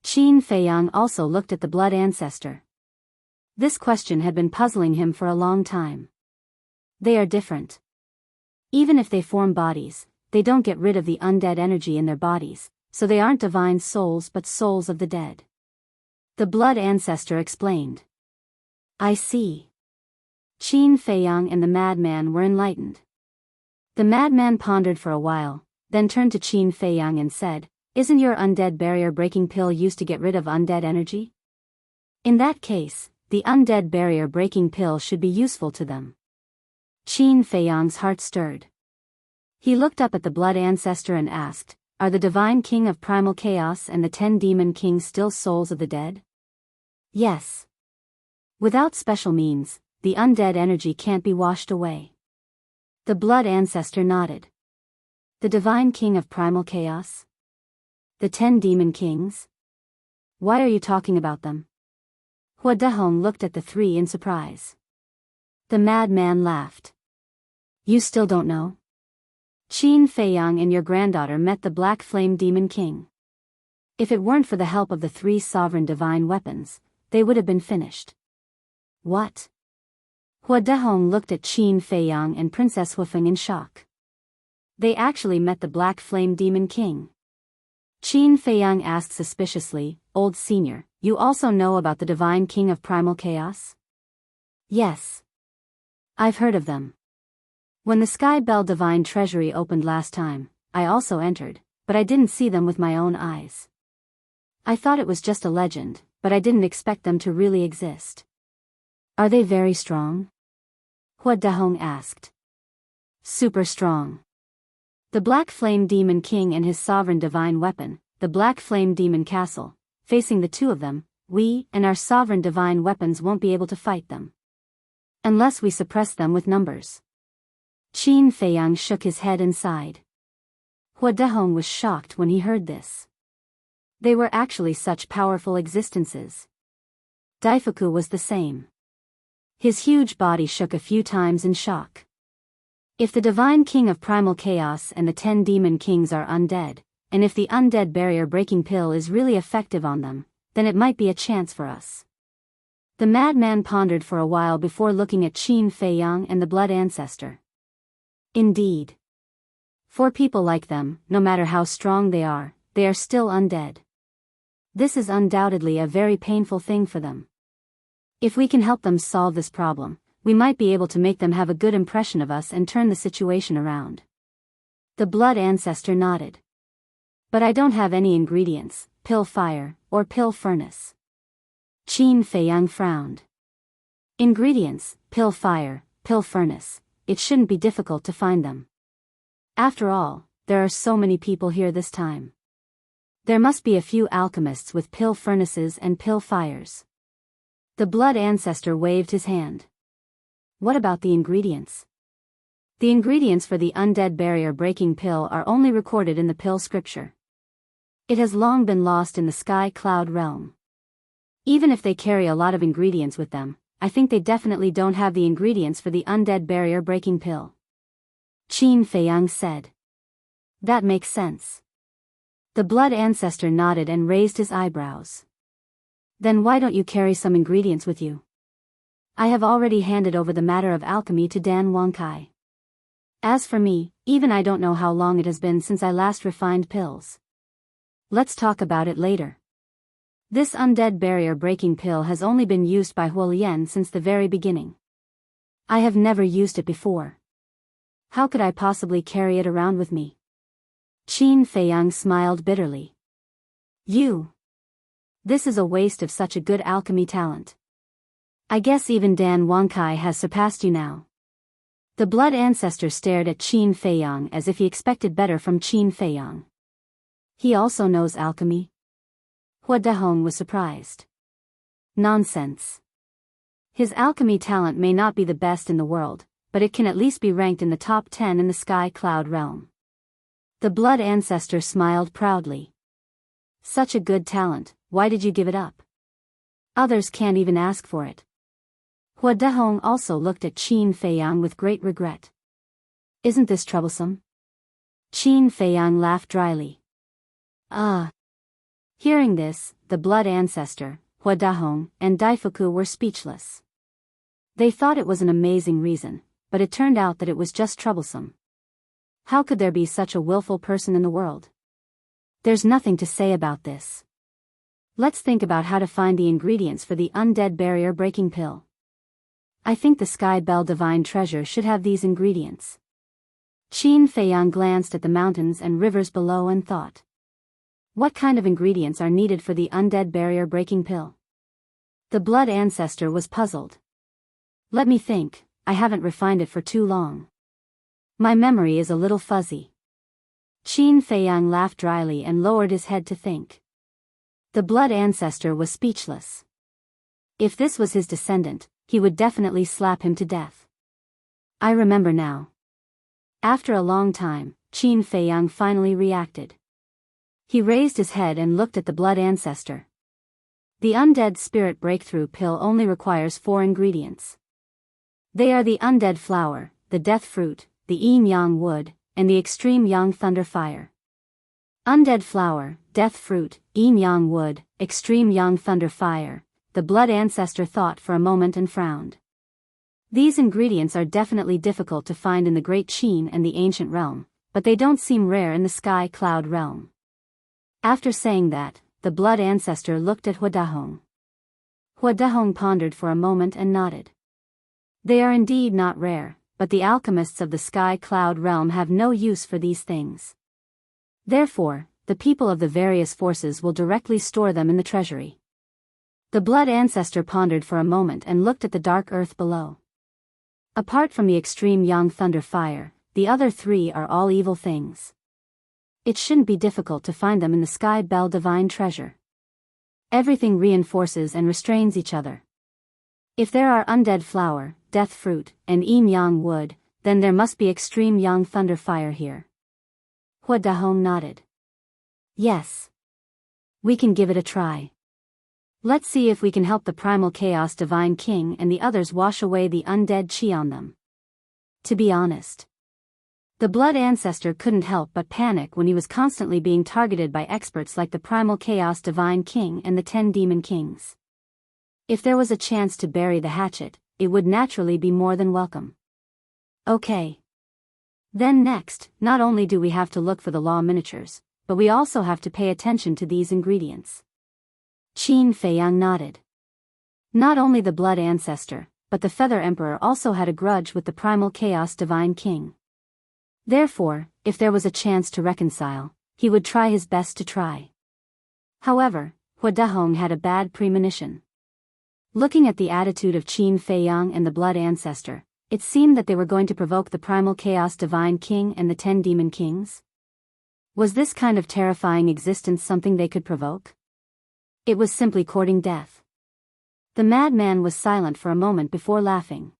Qin Feiyang also looked at the blood ancestor. This question had been puzzling him for a long time. They are different. Even if they form bodies, they don't get rid of the undead energy in their bodies, so they aren't divine souls but souls of the dead. The blood ancestor explained. I see. Qin Feiyang and the madman were enlightened. The madman pondered for a while, then turned to Qin Feiyang and said, Isn't your undead barrier breaking pill used to get rid of undead energy? In that case, the undead barrier-breaking pill should be useful to them. Qin Feiyang's heart stirred. He looked up at the Blood Ancestor and asked, "Are the Divine King of Primal Chaos and the 10 Demon Kings still souls of the dead?" "Yes. Without special means, the undead energy can't be washed away." The Blood Ancestor nodded. "The Divine King of Primal Chaos? The 10 Demon Kings? Why are you talking about them?" Hua Dehong looked at the three in surprise. The madman laughed. "You still don't know? Qin Feiyang and your granddaughter met the Black Flame Demon King. If it weren't for the help of the 3 sovereign divine weapons, they would have been finished." "What?" Hua Dehong looked at Qin Feiyang and Princess Huifeng in shock. "They actually met the Black Flame Demon King." Qin Feiyang asked suspiciously, "Old senior, you also know about the Divine King of Primal Chaos?" "Yes. I've heard of them. When the Sky Bell Divine Treasury opened last time, I also entered, but I didn't see them with my own eyes. I thought it was just a legend, but I didn't expect them to really exist." "Are they very strong?" Hua Dehong asked. "Super strong. The Black Flame Demon King and his sovereign divine weapon, the Black Flame Demon Castle, facing the 2 of them, we and our sovereign divine weapons won't be able to fight them. Unless we suppress them with numbers." Qin Feiyang shook his head and sighed. Hua Dehong was shocked when he heard this. They were actually such powerful existences. Daifuku was the same. His huge body shook a few times in shock. If the Divine King of Primal Chaos and the 10 Demon Kings are undead, and if the undead barrier-breaking pill is really effective on them, then it might be a chance for us. The madman pondered for a while before looking at Qin Feiyang and the Blood Ancestor. Indeed. For people like them, no matter how strong they are still undead. This is undoubtedly a very painful thing for them. If we can help them solve this problem, we might be able to make them have a good impression of us and turn the situation around. The Blood Ancestor nodded. "But I don't have any ingredients, pill fire, or pill furnace." Qin Feiyang frowned. "Ingredients, pill fire, pill furnace, it shouldn't be difficult to find them. After all, there are so many people here this time. There must be a few alchemists with pill furnaces and pill fires." The Blood Ancestor waved his hand. "What about the ingredients?" "The ingredients for the undead barrier-breaking pill are only recorded in the pill scripture. It has long been lost in the sky cloud realm. Even if they carry a lot of ingredients with them, I think they definitely don't have the ingredients for the undead barrier-breaking pill." Qin Feiyang said. "That makes sense." The Blood Ancestor nodded and raised his eyebrows. "Then why don't you carry some ingredients with you? I have already handed over the matter of alchemy to Dan Wangkai. As for me, even I don't know how long it has been since I last refined pills. Let's talk about it later. This undead barrier-breaking pill has only been used by Huolian since the very beginning. I have never used it before. How could I possibly carry it around with me?" Qin Feiyang smiled bitterly. This is a waste of such a good alchemy talent. I guess even Dan Wangkai has surpassed you now." The Blood Ancestor stared at Qin Feiyang as if he expected better from Qin Feiyang. "He also knows alchemy?" Hua Dehong was surprised. "Nonsense. His alchemy talent may not be the best in the world, but it can at least be ranked in the top 10 in the Sky Cloud realm." The Blood Ancestor smiled proudly. "Such a good talent, why did you give it up? Others can't even ask for it." Hua Dehong also looked at Qin Feiyang with great regret. "Isn't this troublesome?" Qin Feiyang laughed dryly. Hearing this, the Blood Ancestor, Hua Dehong, and Daifuku were speechless. They thought it was an amazing reason, but it turned out that it was just troublesome. How could there be such a willful person in the world? There's nothing to say about this. Let's think about how to find the ingredients for the undead barrier-breaking pill. I think the Sky Bell Divine Treasure should have these ingredients. Qin Feiyang glanced at the mountains and rivers below and thought. What kind of ingredients are needed for the undead barrier-breaking pill? The blood ancestor was puzzled. Let me think, I haven't refined it for too long. My memory is a little fuzzy. Qin Feiyang laughed dryly and lowered his head to think. The blood ancestor was speechless. If this was his descendant, he would definitely slap him to death. I remember now. After a long time, Qin Feiyang finally reacted. He raised his head and looked at the blood ancestor. The undead spirit breakthrough pill only requires 4 ingredients. They are the undead flower, the death fruit, the yin yang wood, and the extreme yang thunder fire. Undead flower, death fruit, yin yang wood, extreme yang thunder fire. The blood ancestor thought for a moment and frowned. These ingredients are definitely difficult to find in the Great Qin and the Ancient Realm, but they don't seem rare in the Sky Cloud Realm. After saying that, the blood ancestor looked at Huadahong. Huadahong pondered for a moment and nodded. They are indeed not rare, but the alchemists of the Sky Cloud Realm have no use for these things. Therefore, the people of the various forces will directly store them in the treasury. The blood ancestor pondered for a moment and looked at the dark earth below. Apart from the extreme yang thunder fire, the other 3 are all evil things. It shouldn't be difficult to find them in the Sky Bell Divine Treasure. Everything reinforces and restrains each other. If there are undead flower, death fruit, and yin yang wood, then there must be extreme yang thunder fire here. Huadahong nodded. Yes. We can give it a try. Let's see if we can help the primal chaos divine king and the others wash away the undead chi on them. To be honest, the blood ancestor couldn't help but panic when he was constantly being targeted by experts like the primal chaos divine king and the 10 demon kings. If there was a chance to bury the hatchet, it would naturally be more than welcome. Okay. Then next, not only do we have to look for the law miniatures, but we also have to pay attention to these ingredients. Qin Feiyang nodded. Not only the blood ancestor, but the Feather Emperor also had a grudge with the primal chaos divine king. Therefore, if there was a chance to reconcile, he would try his best to try. However, Huadahong had a bad premonition. Looking at the attitude of Qin Feiyang and the blood ancestor, it seemed that they were going to provoke the primal chaos divine king and the 10 demon kings. Was this kind of terrifying existence something they could provoke? It was simply courting death. The madman was silent for a moment before laughing.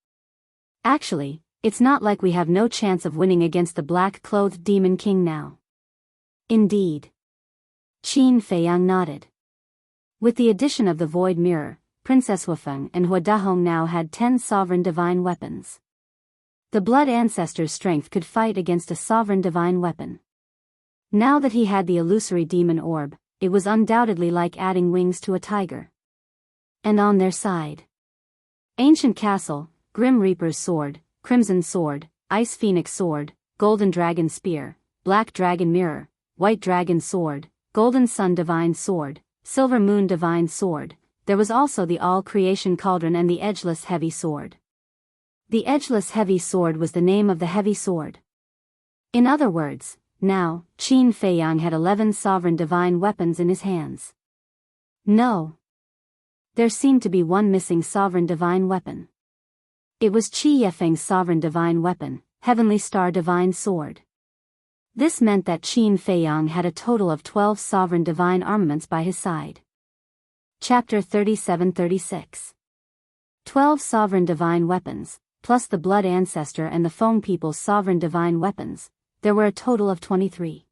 Actually, it's not like we have no chance of winning against the black-clothed demon king now. Indeed. Qin Feiyang nodded. With the addition of the void mirror, Princess Wufeng and Huadahong now had 10 sovereign divine weapons. The blood ancestor's strength could fight against a sovereign divine weapon. Now that he had the illusory demon orb, it was undoubtedly like adding wings to a tiger. And on their side, Ancient Castle, Grim Reaper's sword, Crimson sword, Ice Phoenix sword, Golden Dragon spear, Black Dragon mirror, White Dragon sword, Golden Sun divine sword, Silver Moon divine sword. There was also the All-Creation Cauldron and the Edgeless Heavy Sword. The Edgeless Heavy Sword was the name of the heavy sword. In other words, now, Qin Feiyang had 11 sovereign divine weapons in his hands. No. There seemed to be one missing sovereign divine weapon. It was Qi Yefeng's sovereign divine weapon, Heavenly Star divine sword. This meant that Qin Feiyang had a total of 12 sovereign divine armaments by his side. Chapter 37-36. 12 sovereign divine weapons, plus the blood ancestor and the Feng people's sovereign divine weapons, there were a total of 23.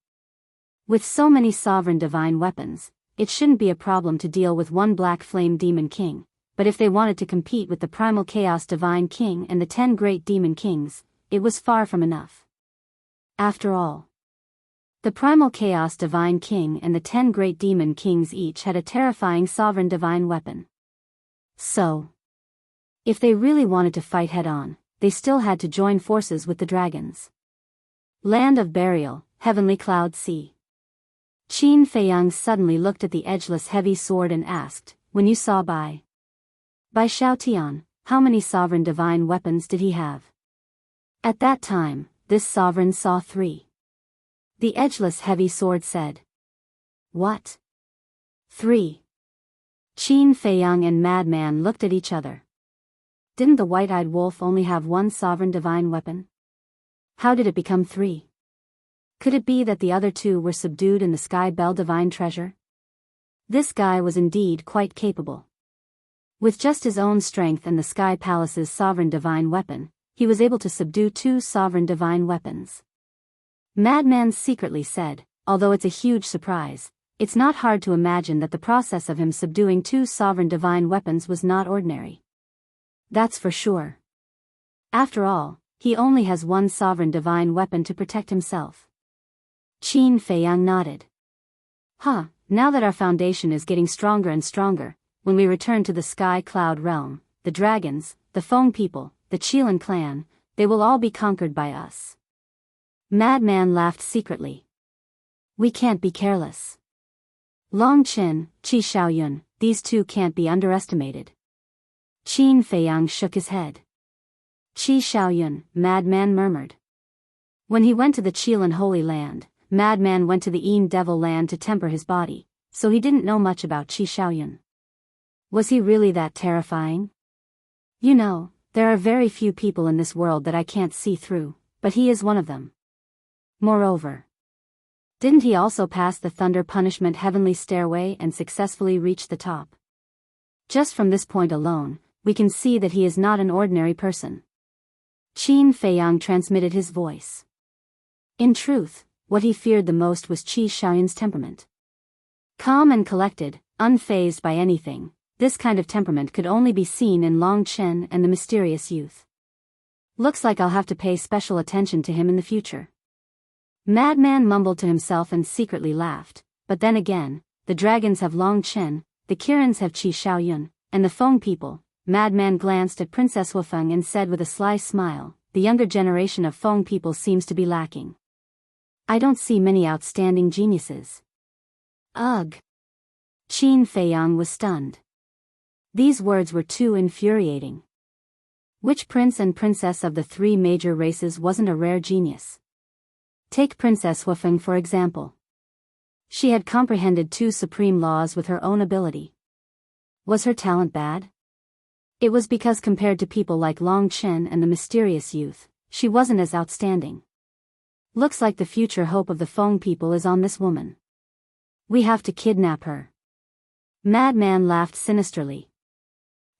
With so many sovereign divine weapons, it shouldn't be a problem to deal with one Black Flame Demon King, but if they wanted to compete with the Primal Chaos Divine King and the 10 Great Demon Kings, it was far from enough. After all, the Primal Chaos Divine King and the 10 Great Demon Kings each had a terrifying sovereign divine weapon. So, if they really wanted to fight head-on, they still had to join forces with the dragons. Land of Burial, Heavenly Cloud Sea. Qin Feiyang suddenly looked at the edgeless heavy sword and asked, when you saw by Xiao Tian, how many sovereign divine weapons did he have? At that time, this sovereign saw 3. The edgeless heavy sword said. What? 3. Qin Feiyang and Madman looked at each other. Didn't the white-eyed wolf only have one sovereign divine weapon? How did it become three? Could it be that the other two were subdued in the Sky Bell divine treasure? This guy was indeed quite capable. With just his own strength and the Sky Palace's sovereign divine weapon, he was able to subdue two sovereign divine weapons. Madman secretly said, although it's a huge surprise, it's not hard to imagine that the process of him subduing two sovereign divine weapons was not ordinary. That's for sure. After all, he only has one sovereign divine weapon to protect himself. Qin Feiyang nodded. Now that our foundation is getting stronger and stronger, when we return to the Sky Cloud realm, the dragons, the Feng people, the Qilin clan, they will all be conquered by us. Madman laughed secretly. We can't be careless. Long Qin, Qi Shaoyun, these two can't be underestimated. Qin Feiyang shook his head. Qi Shaoyun, Madman murmured. When he went to the Qilin Holy Land, Madman went to the Een Devil Land to temper his body, so he didn't know much about Qi Shaoyun. Was he really that terrifying? You know, there are very few people in this world that I can't see through, but he is one of them. Moreover, didn't he also pass the Thunder Punishment Heavenly Stairway and successfully reach the top? Just from this point alone, we can see that he is not an ordinary person. Qin Feiyang transmitted his voice. In truth, what he feared the most was Qi Shaoyun's temperament. Calm and collected, unfazed by anything, this kind of temperament could only be seen in Long Chen and the mysterious youth. Looks like I'll have to pay special attention to him in the future. Madman mumbled to himself and secretly laughed, but then again, the dragons have Long Chen, the Kirins have Qi Shaoyun, and the Feng people. Madman glanced at Princess Wufeng and said with a sly smile, the younger generation of Feng people seems to be lacking. I don't see many outstanding geniuses. Ugh. Qin Feiyang was stunned. These words were too infuriating. Which prince and princess of the three major races wasn't a rare genius? Take Princess Wufeng for example. She had comprehended two supreme laws with her own ability. Was her talent bad? It was because compared to people like Long Chen and the mysterious youth, she wasn't as outstanding. Looks like the future hope of the Feng people is on this woman. We have to kidnap her. Madman laughed sinisterly.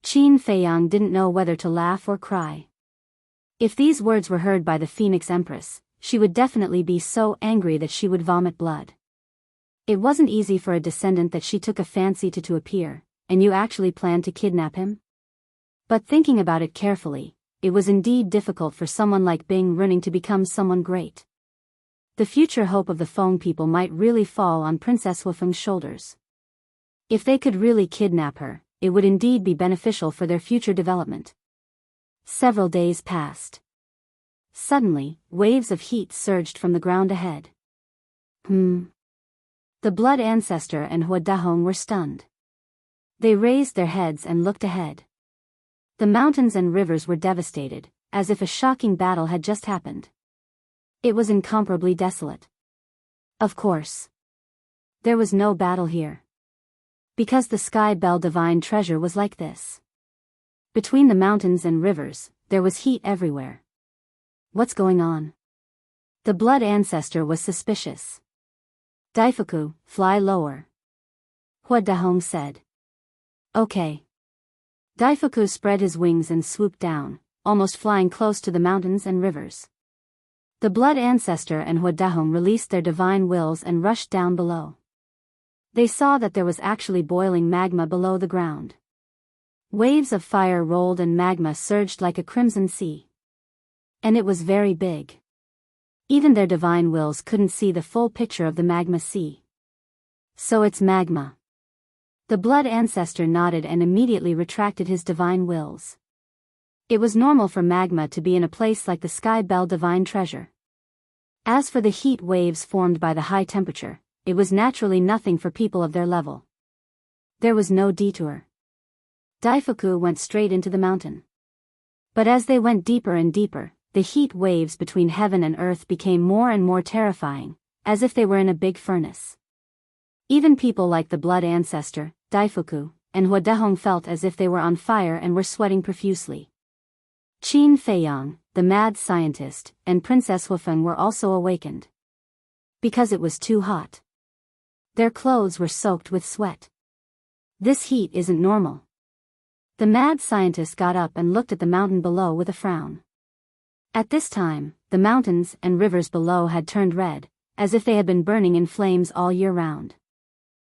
Qin Feiyang didn't know whether to laugh or cry. If these words were heard by the Phoenix Empress, she would definitely be so angry that she would vomit blood. It wasn't easy for a descendant that she took a fancy to appear, and you actually planned to kidnap him? But thinking about it carefully, it was indeed difficult for someone like Bing Running to become someone great. The future hope of the Feng people might really fall on Princess Wufeng's shoulders. If they could really kidnap her, it would indeed be beneficial for their future development. Several days passed. Suddenly, waves of heat surged from the ground ahead. The Blood Ancestor and Huadahong were stunned. They raised their heads and looked ahead. The mountains and rivers were devastated, as if a shocking battle had just happened. It was incomparably desolate. Of course. There was no battle here. Because the Sky Bell divine treasure was like this. Between the mountains and rivers, there was heat everywhere. What's going on? The Blood Ancestor was suspicious. Daifuku, fly lower. Huadahong said. Okay. Daifuku spread his wings and swooped down, almost flying close to the mountains and rivers. The Blood Ancestor and Huadahong released their divine wills and rushed down below. They saw that there was actually boiling magma below the ground. Waves of fire rolled and magma surged like a crimson sea. And it was very big. Even their divine wills couldn't see the full picture of the magma sea. So it's magma. The Blood Ancestor nodded and immediately retracted his divine wills. It was normal for magma to be in a place like the Sky Bell divine treasure. As for the heat waves formed by the high temperature, it was naturally nothing for people of their level. There was no detour. Daifuku went straight into the mountain. But as they went deeper and deeper, the heat waves between heaven and earth became more and more terrifying, as if they were in a big furnace. Even people like the Blood Ancestor, Daifuku, and Hua Dehong felt as if they were on fire and were sweating profusely. Qin Feiyang, the mad scientist, and Princess Huafeng were also awakened. Because it was too hot. Their clothes were soaked with sweat. This heat isn't normal. The mad scientist got up and looked at the mountain below with a frown. At this time, the mountains and rivers below had turned red, as if they had been burning in flames all year round.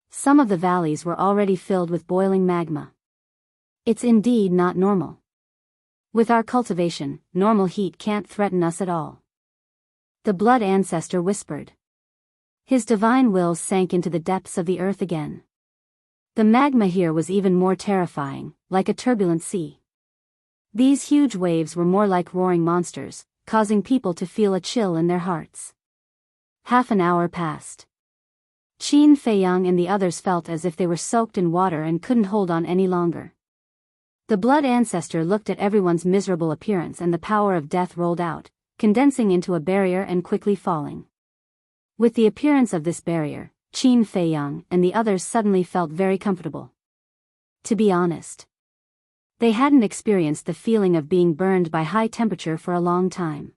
Some of the valleys were already filled with boiling magma. It's indeed not normal. With our cultivation, normal heat can't threaten us at all. The blood ancestor whispered. His divine will sank into the depths of the earth again. The magma here was even more terrifying, like a turbulent sea. These huge waves were more like roaring monsters, causing people to feel a chill in their hearts. Half an hour passed. Qin Feiyang and the others felt as if they were soaked in water and couldn't hold on any longer. The blood ancestor looked at everyone's miserable appearance and the power of death rolled out, condensing into a barrier and quickly falling. With the appearance of this barrier, Qin Feiyang and the others suddenly felt very comfortable. To be honest, they hadn't experienced the feeling of being burned by high temperature for a long time.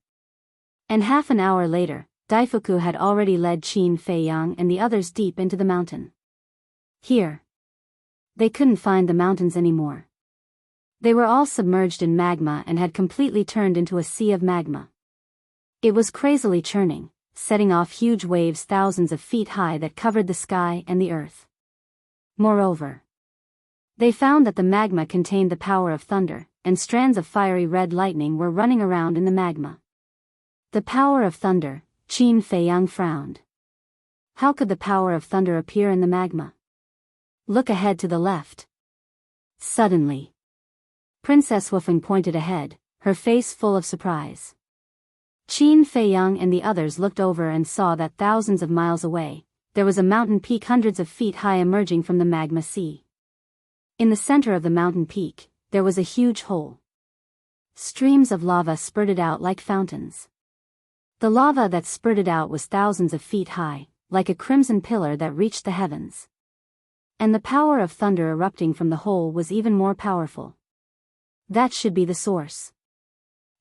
And half an hour later, Daifuku had already led Qin Feiyang and the others deep into the mountain. Here, they couldn't find the mountains anymore. They were all submerged in magma and had completely turned into a sea of magma. It was crazily churning, setting off huge waves thousands of feet high that covered the sky and the earth. Moreover, they found that the magma contained the power of thunder, and strands of fiery red lightning were running around in the magma. The power of thunder, Qin Feiyang frowned. How could the power of thunder appear in the magma? Look ahead to the left. Suddenly, Princess Huafeng pointed ahead, her face full of surprise. Qin Feiyang and the others looked over and saw that thousands of miles away, there was a mountain peak hundreds of feet high emerging from the magma sea. In the center of the mountain peak, there was a huge hole. Streams of lava spurted out like fountains. The lava that spurted out was thousands of feet high, like a crimson pillar that reached the heavens. And the power of thunder erupting from the hole was even more powerful. That should be the source.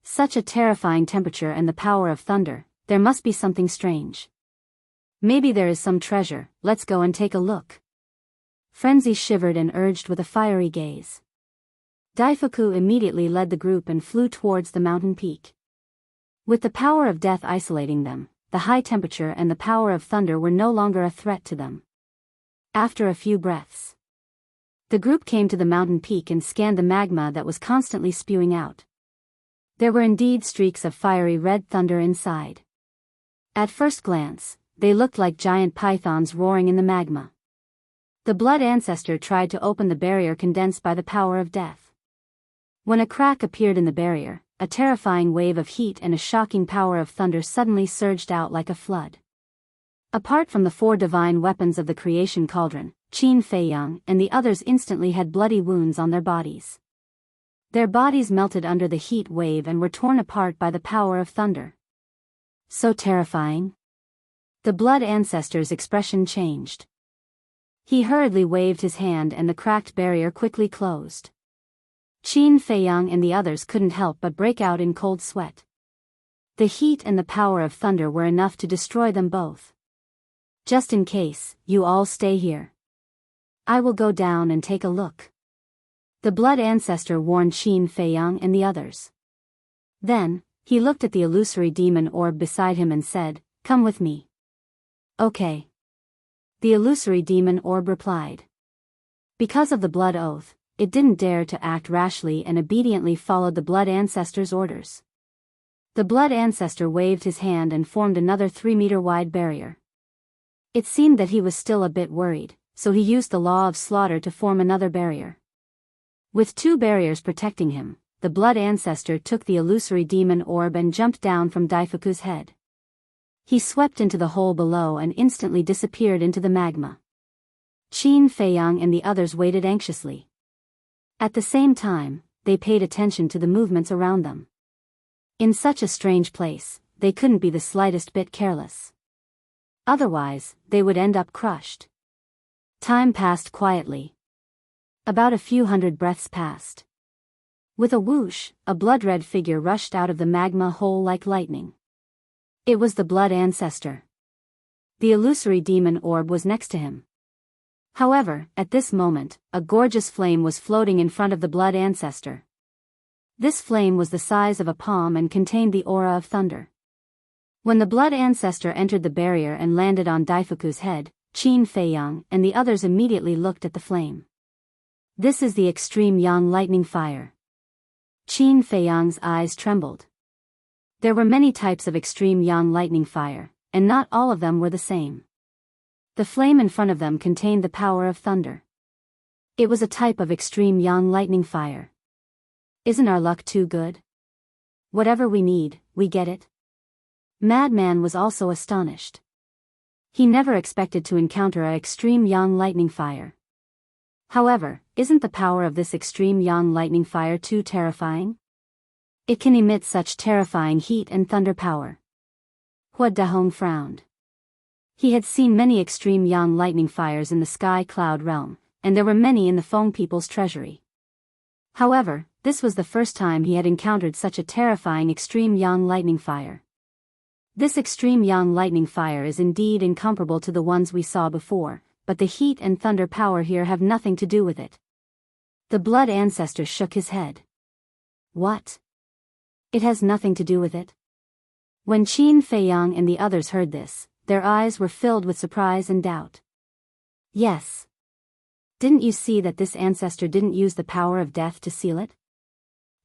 Such a terrifying temperature and the power of thunder, there must be something strange. Maybe there is some treasure, let's go and take a look. Frenzy shivered and urged with a fiery gaze. Daifuku immediately led the group and flew towards the mountain peak. With the power of death isolating them, the high temperature and the power of thunder were no longer a threat to them. After a few breaths, the group came to the mountain peak and scanned the magma that was constantly spewing out. There were indeed streaks of fiery red thunder inside. At first glance, they looked like giant pythons roaring in the magma. The blood ancestor tried to open the barrier condensed by the power of death. When a crack appeared in the barrier, a terrifying wave of heat and a shocking power of thunder suddenly surged out like a flood. Apart from the 4 divine weapons of the creation cauldron, Qin Feiyang and the others instantly had bloody wounds on their bodies. Their bodies melted under the heat wave and were torn apart by the power of thunder. So terrifying. The blood ancestor's expression changed. He hurriedly waved his hand and the cracked barrier quickly closed. Qin Feiyang and the others couldn't help but break out in cold sweat. The heat and the power of thunder were enough to destroy them both. Just in case, you all stay here. I will go down and take a look. The blood ancestor warned Qin Feiyang and the others. Then, he looked at the illusory demon orb beside him and said, "Come with me." Okay. The illusory demon orb replied. Because of the blood oath, it didn't dare to act rashly and obediently followed the blood ancestor's orders. The blood ancestor waved his hand and formed another 3-meter-wide barrier. It seemed that he was still a bit worried, so he used the law of slaughter to form another barrier. With 2 barriers protecting him, the blood ancestor took the illusory demon orb and jumped down from Daifuku's head. He swept into the hole below and instantly disappeared into the magma. Qin Feiyang and the others waited anxiously. At the same time, they paid attention to the movements around them. In such a strange place, they couldn't be the slightest bit careless. Otherwise, they would end up crushed. Time passed quietly. About a few hundred breaths passed. With a whoosh, a blood-red figure rushed out of the magma hole like lightning. It was the Blood Ancestor. The illusory demon orb was next to him. However, at this moment, a gorgeous flame was floating in front of the Blood Ancestor. This flame was the size of a palm and contained the aura of thunder. When the Blood Ancestor entered the barrier and landed on Daifuku's head, Qin Feiyang and the others immediately looked at the flame. This is the extreme yang lightning fire. Qin Feiyang's eyes trembled. There were many types of extreme yang lightning fire, and not all of them were the same. The flame in front of them contained the power of thunder. It was a type of extreme yang lightning fire. Isn't our luck too good? Whatever we need, we get it. Madman was also astonished. He never expected to encounter a extreme yang lightning fire. However, isn't the power of this extreme yang lightning fire too terrifying? It can emit such terrifying heat and thunder power. Hua Dahong frowned. He had seen many extreme yang lightning fires in the sky cloud realm, and there were many in the Feng people's treasury. However, this was the first time he had encountered such a terrifying extreme yang lightning fire. This extreme yang lightning fire is indeed incomparable to the ones we saw before, but the heat and thunder power here have nothing to do with it. The Blood Ancestor shook his head. What? It has nothing to do with it? When Qin Feiyang and the others heard this, their eyes were filled with surprise and doubt. Yes. Didn't you see that this ancestor didn't use the power of death to seal it?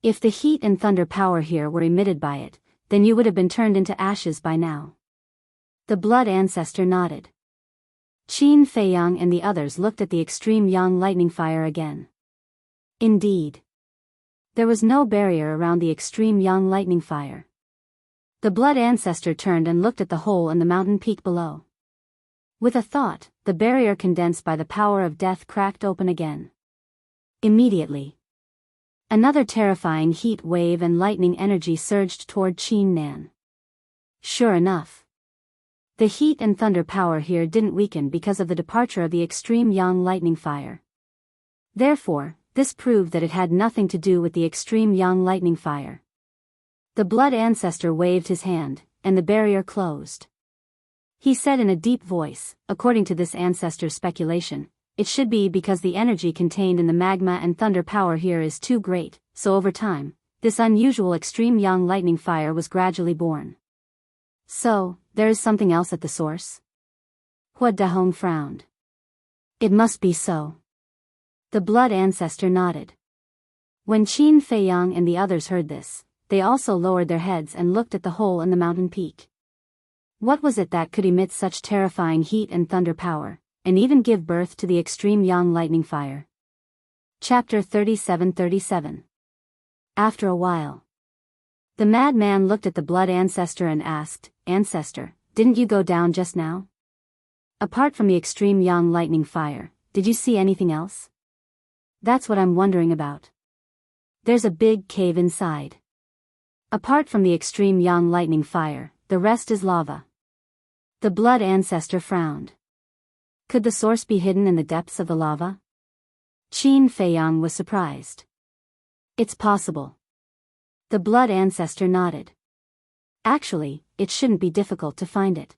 If the heat and thunder power here were emitted by it, then you would have been turned into ashes by now. The Blood Ancestor nodded. Qin Feiyang and the others looked at the extreme yang lightning fire again. Indeed. There was no barrier around the extreme yang lightning fire. The Blood Ancestor turned and looked at the hole in the mountain peak below. With a thought, the barrier condensed by the power of death cracked open again. Immediately, another terrifying heat wave and lightning energy surged toward Qin Nan. Sure enough, the heat and thunder power here didn't weaken because of the departure of the extreme yang lightning fire. Therefore, this proved that it had nothing to do with the extreme yang lightning fire. The Blood Ancestor waved his hand, and the barrier closed. He said in a deep voice, according to this ancestor's speculation, it should be because the energy contained in the magma and thunder power here is too great, so over time, this unusual extreme yang lightning fire was gradually born. So, there is something else at the source? Hua Dahong frowned. It must be so. The Blood Ancestor nodded. When Qin Feiyang and the others heard this, they also lowered their heads and looked at the hole in the mountain peak. What was it that could emit such terrifying heat and thunder power, and even give birth to the extreme yang lightning fire? Chapter 37-37. After a while, the madman looked at the Blood Ancestor and asked, Ancestor, didn't you go down just now? Apart from the extreme yang lightning fire, did you see anything else? That's what I'm wondering about. There's a big cave inside. Apart from the extreme yang lightning fire, the rest is lava. The Blood Ancestor frowned. Could the source be hidden in the depths of the lava? Qin Feiyang was surprised. It's possible. The Blood Ancestor nodded. Actually, it shouldn't be difficult to find it.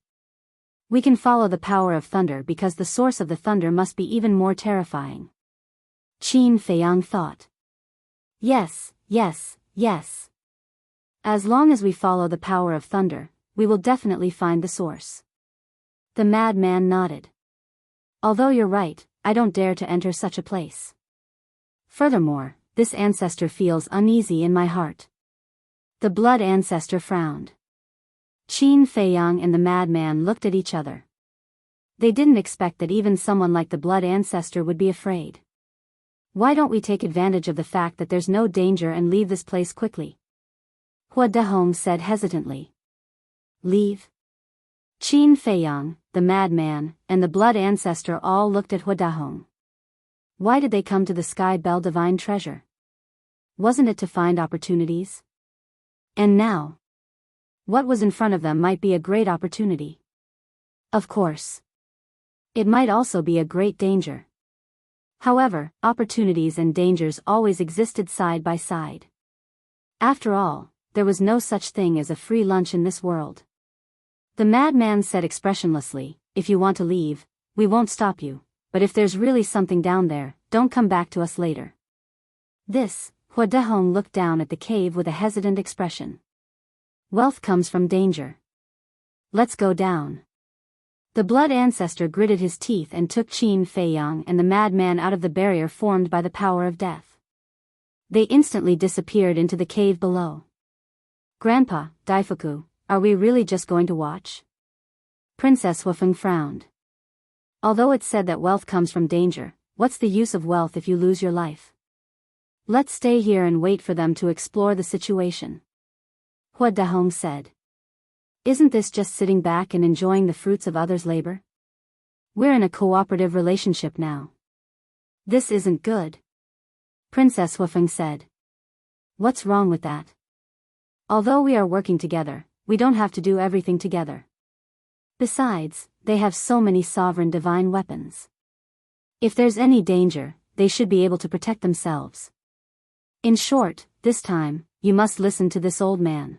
We can follow the power of thunder because the source of the thunder must be even more terrifying. Qin Feiyang thought. Yes, yes, yes. As long as we follow the power of thunder, we will definitely find the source. The madman nodded. Although you're right, I don't dare to enter such a place. Furthermore, this ancestor feels uneasy in my heart. The Blood Ancestor frowned. Qin Feiyang and the madman looked at each other. They didn't expect that even someone like the Blood Ancestor would be afraid. Why don't we take advantage of the fact that there's no danger and leave this place quickly? Hua Dahong said hesitantly. Leave? Qin Feiyang, the madman, and the Blood Ancestor all looked at Hua Dahong. Why did they come to the Sky Bell Divine Treasure? Wasn't it to find opportunities? And now, what was in front of them might be a great opportunity. Of course. It might also be a great danger. However, opportunities and dangers always existed side by side. After all, there was no such thing as a free lunch in this world. The madman said expressionlessly, "If you want to leave, we won't stop you, but if there's really something down there, don't come back to us later." This, Hua Dehong looked down at the cave with a hesitant expression. "Wealth comes from danger. Let's go down." The blood ancestor gritted his teeth and took Qin Feiyang and the madman out of the barrier formed by the power of death. They instantly disappeared into the cave below. "Grandpa, Daifuku, are we really just going to watch?" Princess Huafeng frowned. "Although it's said that wealth comes from danger, what's the use of wealth if you lose your life? Let's stay here and wait for them to explore the situation," Hua Dehong said. "Isn't this just sitting back and enjoying the fruits of others' labor? We're in a cooperative relationship now. This isn't good," Princess Huafeng said. "What's wrong with that? Although we are working together, we don't have to do everything together. Besides, they have so many sovereign divine weapons. If there's any danger, they should be able to protect themselves. In short, this time, you must listen to this old man.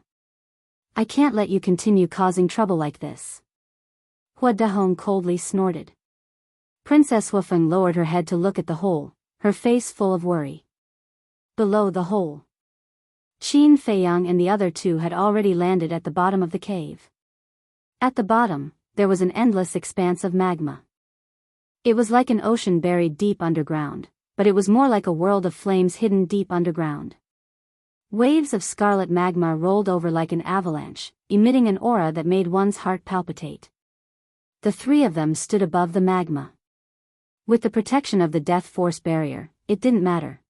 I can't let you continue causing trouble like this." Hua Dehong coldly snorted. Princess Huafeng lowered her head to look at the hole, her face full of worry. Below the hole, Qin Feiyang and the other two had already landed at the bottom of the cave. At the bottom, there was an endless expanse of magma. It was like an ocean buried deep underground, but it was more like a world of flames hidden deep underground. Waves of scarlet magma rolled over like an avalanche, emitting an aura that made one's heart palpitate. The three of them stood above the magma. With the protection of the death force barrier, it didn't matter.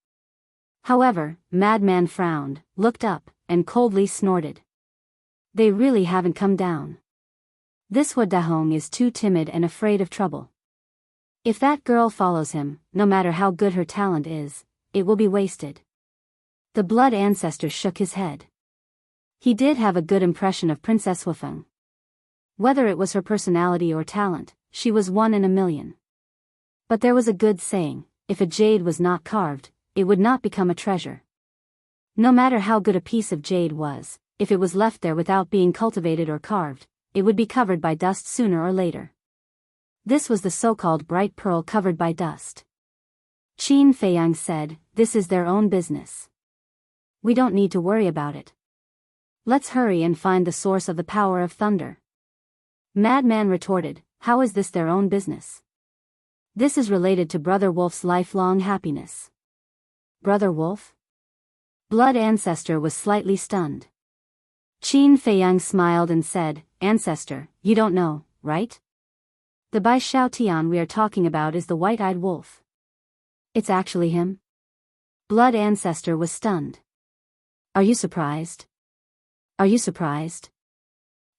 However, Madman frowned, looked up, and coldly snorted. "They really haven't come down. This Hua Dehong is too timid and afraid of trouble. If that girl follows him, no matter how good her talent is, it will be wasted." The blood ancestor shook his head. He did have a good impression of Princess Huafeng. Whether it was her personality or talent, she was 1 in a million. But there was a good saying, if a jade was not carved, it would not become a treasure. No matter how good a piece of jade was, if it was left there without being cultivated or carved, it would be covered by dust sooner or later. This was the so-called bright pearl covered by dust. Qin Feiyang said, "This is their own business. We don't need to worry about it. Let's hurry and find the source of the power of thunder." Madman retorted, "How is this their own business? This is related to Brother Wolf's lifelong happiness." "Brother Wolf?" Blood ancestor was slightly stunned. Qin Feiyang smiled and said, "Ancestor, you don't know, right? The Bai Shao Tian we are talking about is the white-eyed wolf." "It's actually him?" Blood ancestor was stunned. "Are you surprised? Are you surprised?"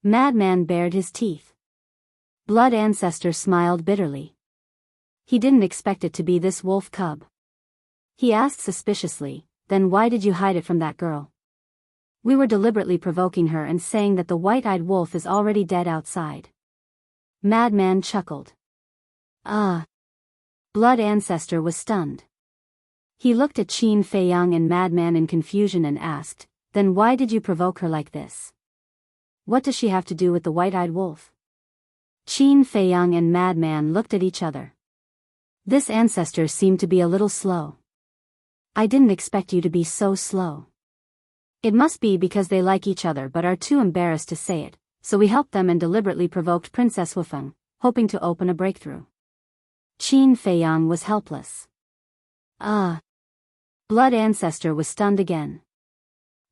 Madman bared his teeth. Blood ancestor smiled bitterly. He didn't expect it to be this wolf cub. He asked suspiciously, "Then why did you hide it from that girl?" "We were deliberately provoking her and saying that the white-eyed wolf is already dead outside." Madman chuckled. "Ah." Blood ancestor was stunned. He looked at Qin Feiyang and Madman in confusion and asked, "Then why did you provoke her like this? What does she have to do with the white-eyed wolf?" Qin Feiyang and Madman looked at each other. This ancestor seemed to be a little slow. "I didn't expect you to be so slow." It must be because they like each other but are too embarrassed to say it, so we helped them and deliberately provoked Princess Huafeng, hoping to open a breakthrough. Qin Feiyang was helpless. "Ah." Blood ancestor was stunned again.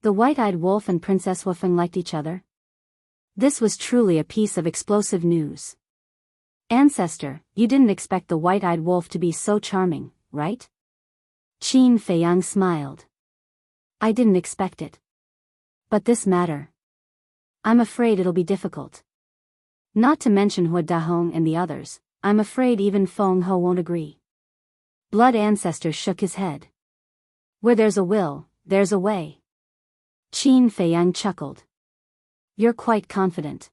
The white-eyed wolf and Princess Huafeng liked each other? This was truly a piece of explosive news. "Ancestor, you didn't expect the white-eyed wolf to be so charming, right?" Qin Feiyang smiled. "I didn't expect it. But this matter. I'm afraid it'll be difficult. Not to mention Hua Dehong and the others, I'm afraid even Feng Ho won't agree." Blood ancestor shook his head. "Where there's a will, there's a way." Qin Feiyang chuckled. "You're quite confident.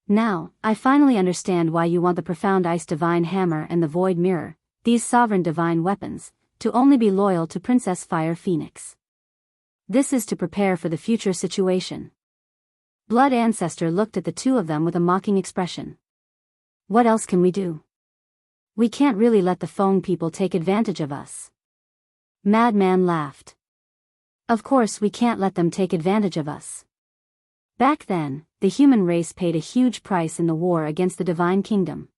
Now, I finally understand why you want the Profound Ice Divine Hammer and the Void Mirror, these sovereign divine weapons, to only be loyal to Princess Fire Phoenix. This is to prepare for the future situation. Blood Ancestor looked at the two of them with a mocking expression. What else can we do? We can't really let the phone people take advantage of us. Madman laughed. Of course we can't let them take advantage of us. Back then, the human race paid a huge price in the war against the Divine Kingdom.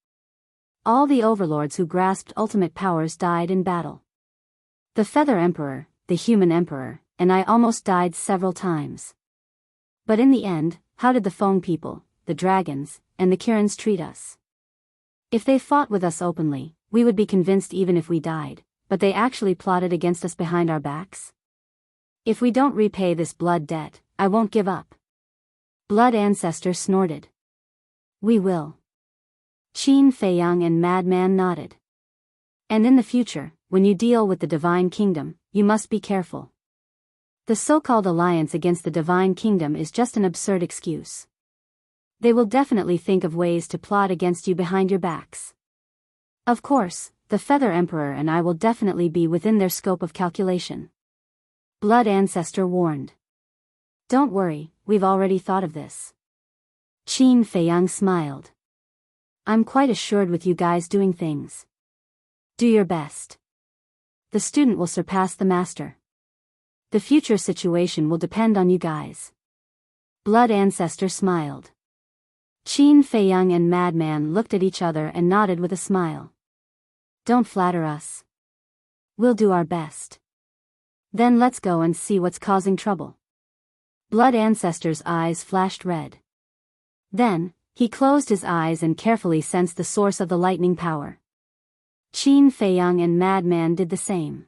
All the overlords who grasped ultimate powers died in battle. The Feather Emperor, the Human Emperor, and I almost died several times. But in the end, how did the phone people, the dragons, and the Kirans treat us? If they fought with us openly, we would be convinced even if we died, but they actually plotted against us behind our backs? If we don't repay this blood debt, I won't give up. Blood Ancestor snorted. We will. Qin Feiyang and Madman nodded. And in the future, when you deal with the Divine Kingdom, you must be careful. The so-called alliance against the Divine Kingdom is just an absurd excuse. They will definitely think of ways to plot against you behind your backs. Of course, the Feather Emperor and I will definitely be within their scope of calculation. Blood Ancestor warned. Don't worry, we've already thought of this. Qin Feiyang smiled. I'm quite assured with you guys doing things. Do your best. The student will surpass the master. The future situation will depend on you guys. Blood Ancestor smiled. Qin Feiyang and Madman looked at each other and nodded with a smile. Don't flatter us. We'll do our best. Then let's go and see what's causing trouble. Blood Ancestor's eyes flashed red. Then, he closed his eyes and carefully sensed the source of the lightning power. Qin Feiyang and Madman did the same.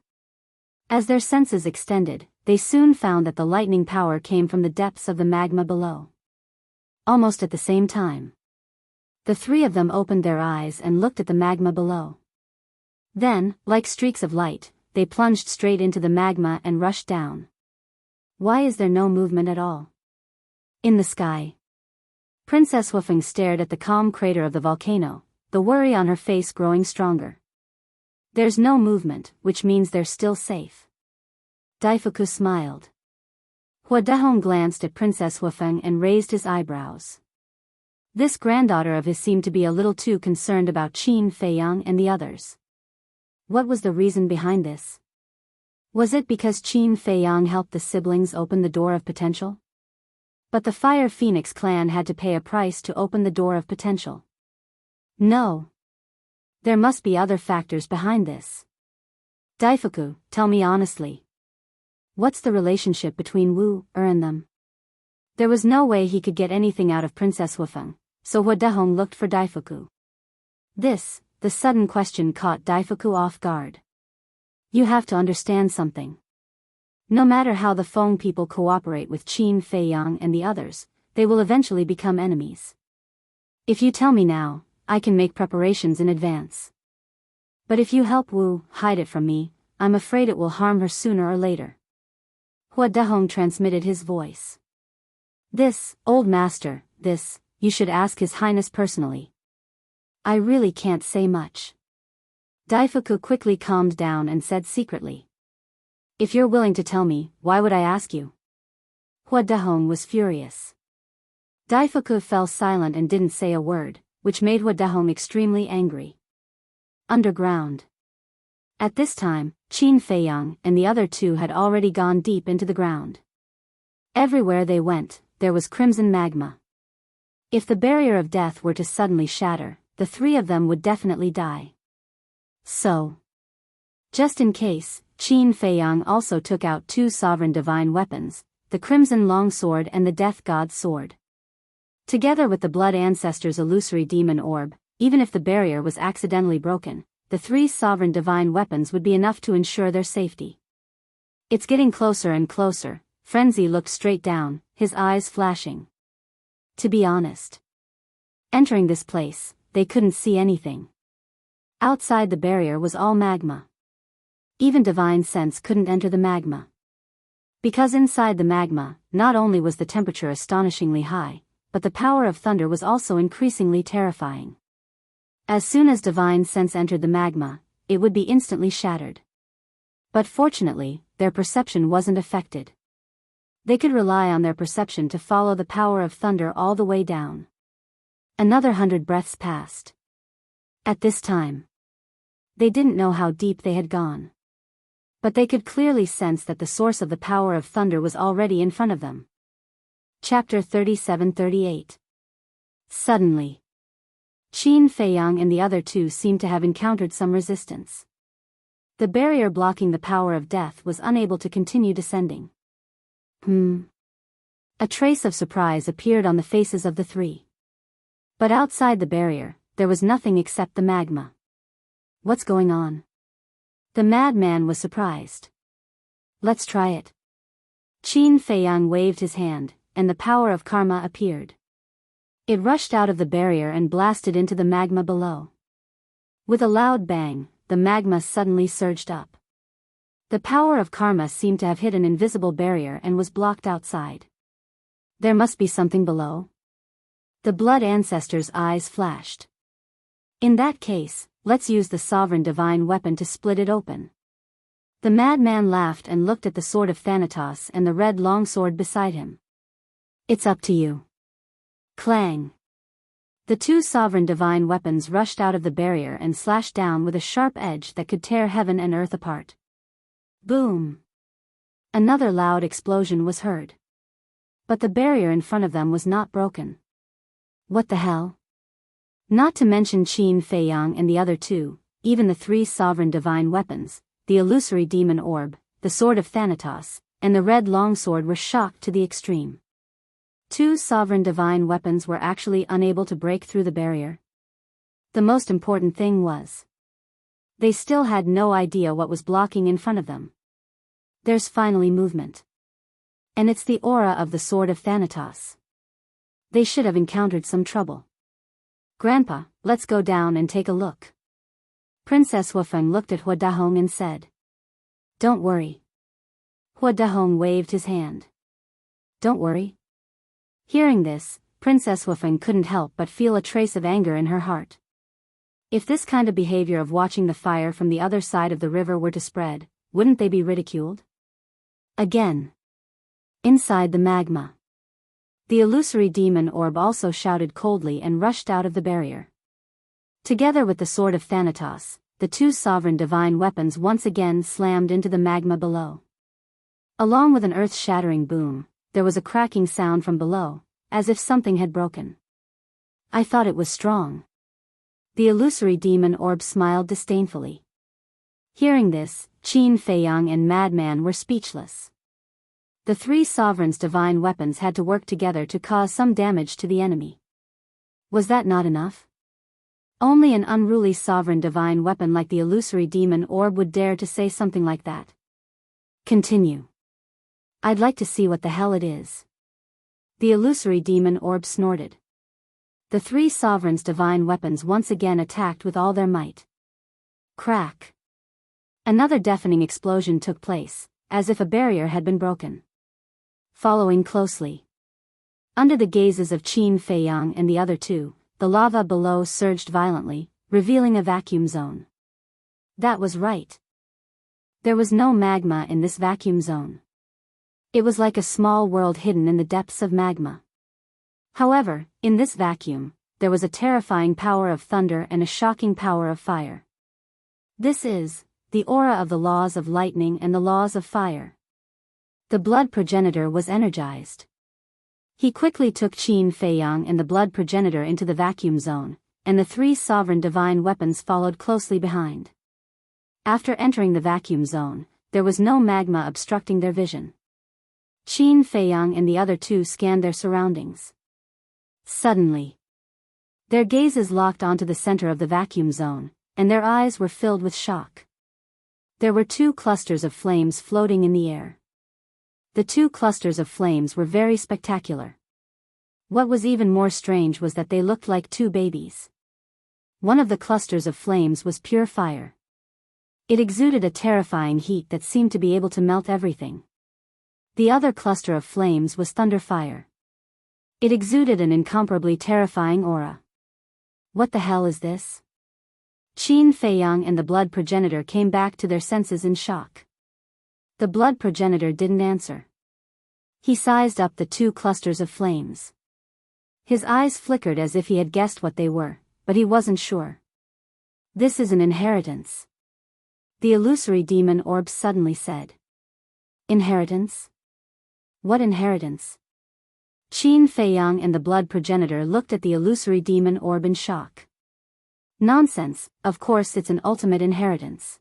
As their senses extended, they soon found that the lightning power came from the depths of the magma below. Almost at the same time, the three of them opened their eyes and looked at the magma below. Then, like streaks of light, they plunged straight into the magma and rushed down. Why is there no movement at all? In the sky. Princess Huifeng stared at the calm crater of the volcano, the worry on her face growing stronger. There's no movement, which means they're still safe. Daifuku smiled. Hua Dehong glanced at Princess Huifeng and raised his eyebrows. This granddaughter of his seemed to be a little too concerned about Qin Feiyang and the others. What was the reason behind this? Was it because Qin Feiyang helped the siblings open the door of potential? But the Fire Phoenix clan had to pay a price to open the door of potential. No. There must be other factors behind this. Daifuku, tell me honestly. What's the relationship between Wu, and them? There was no way he could get anything out of Princess Huifeng, so Hua Dehong looked for Daifuku. The sudden question caught Daifuku off guard. You have to understand something. No matter how the Feng people cooperate with Qin Feiyang and the others, they will eventually become enemies. If you tell me now, I can make preparations in advance. But if you help Wu hide it from me, I'm afraid it will harm her sooner or later. Hua Dehong transmitted his voice. Old master, you should ask His Highness personally. I really can't say much. Daifuku quickly calmed down and said secretly. If you're willing to tell me, why would I ask you? Hua Dehong was furious. Daifuku fell silent and didn't say a word, which made Hua Dehong extremely angry. Underground. At this time, Qin Feiyang and the other two had already gone deep into the ground. Everywhere they went, there was crimson magma. If the barrier of death were to suddenly shatter, the three of them would definitely die. So, just in case, Qin Feiyang also took out two sovereign divine weapons, the Crimson Longsword and the Death God's Sword. Together with the Blood Ancestor's illusory demon orb, even if the barrier was accidentally broken, the three sovereign divine weapons would be enough to ensure their safety. It's getting closer and closer. Frenzy looked straight down, his eyes flashing. To be honest, entering this place, they couldn't see anything. Outside the barrier was all magma. Even divine sense couldn't enter the magma. Because inside the magma, not only was the temperature astonishingly high, but the power of thunder was also increasingly terrifying. As soon as divine sense entered the magma, it would be instantly shattered. But fortunately, their perception wasn't affected. They could rely on their perception to follow the power of thunder all the way down. Another 100 breaths passed. At this time, they didn't know how deep they had gone. But they could clearly sense that the source of the power of thunder was already in front of them. Chapter 37-38. Suddenly, Qin Feiyang and the other two seemed to have encountered some resistance. The barrier blocking the power of death was unable to continue descending. A trace of surprise appeared on the faces of the three. But outside the barrier, there was nothing except the magma. What's going on? The madman was surprised. Let's try it. Qin Feiyang waved his hand, and the power of karma appeared. It rushed out of the barrier and blasted into the magma below. With a loud bang, the magma suddenly surged up. The power of karma seemed to have hit an invisible barrier and was blocked outside. There must be something below. The blood ancestor's eyes flashed. In that case, let's use the sovereign divine weapon to split it open. The madman laughed and looked at the sword of Thanatos and the red longsword beside him. It's up to you. Clang. The two sovereign divine weapons rushed out of the barrier and slashed down with a sharp edge that could tear heaven and earth apart. Boom! Another loud explosion was heard. But the barrier in front of them was not broken. What the hell? Not to mention Qin Feiyang and the other two, even the three sovereign divine weapons, the illusory demon orb, the sword of Thanatos, and the red longsword were shocked to the extreme. Two sovereign divine weapons were actually unable to break through the barrier. The most important thing was, they still had no idea what was blocking in front of them. There's finally movement. And it's the aura of the sword of Thanatos. They should have encountered some trouble. Grandpa, let's go down and take a look. Princess Wufeng looked at Hua Dahong and said. Don't worry. Hua Dahong waved his hand. Don't worry. Hearing this, Princess Wufeng couldn't help but feel a trace of anger in her heart. If this kind of behavior of watching the fire from the other side of the river were to spread, wouldn't they be ridiculed? Again. Inside the magma. The illusory demon orb also shouted coldly and rushed out of the barrier. Together with the sword of Thanatos, the two sovereign divine weapons once again slammed into the magma below. Along with an earth-shattering boom, there was a cracking sound from below, as if something had broken. I thought it was strong. The illusory demon orb smiled disdainfully. Hearing this, Qin Feiyang and Madman were speechless. The three sovereigns' divine weapons had to work together to cause some damage to the enemy. Was that not enough? Only an unruly sovereign divine weapon like the illusory demon orb would dare to say something like that. Continue. I'd like to see what the hell it is. The illusory demon orb snorted. The three sovereigns' divine weapons once again attacked with all their might. Crack. Another deafening explosion took place, as if a barrier had been broken. Following closely. Under the gazes of Qin Feiyang and the other two, the lava below surged violently, revealing a vacuum zone. That was right. There was no magma in this vacuum zone. It was like a small world hidden in the depths of magma. However, in this vacuum, there was a terrifying power of thunder and a shocking power of fire. This is the aura of the laws of lightning and the laws of fire. The blood progenitor was energized. He quickly took Qin Feiyang and the blood progenitor into the vacuum zone, and the three sovereign divine weapons followed closely behind. After entering the vacuum zone, there was no magma obstructing their vision. Qin Feiyang and the other two scanned their surroundings. Suddenly, their gazes locked onto the center of the vacuum zone, and their eyes were filled with shock. There were two clusters of flames floating in the air. The two clusters of flames were very spectacular. What was even more strange was that they looked like two babies. One of the clusters of flames was pure fire. It exuded a terrifying heat that seemed to be able to melt everything. The other cluster of flames was thunder fire. It exuded an incomparably terrifying aura. What the hell is this? Qin Feiyang and the blood progenitor came back to their senses in shock. The blood progenitor didn't answer. He sized up the two clusters of flames. His eyes flickered as if he had guessed what they were, but he wasn't sure. This is an inheritance. The illusory demon orb suddenly said. Inheritance? What inheritance? Qin Feiyang and the blood progenitor looked at the illusory demon orb in shock. Nonsense, of course it's an ultimate inheritance.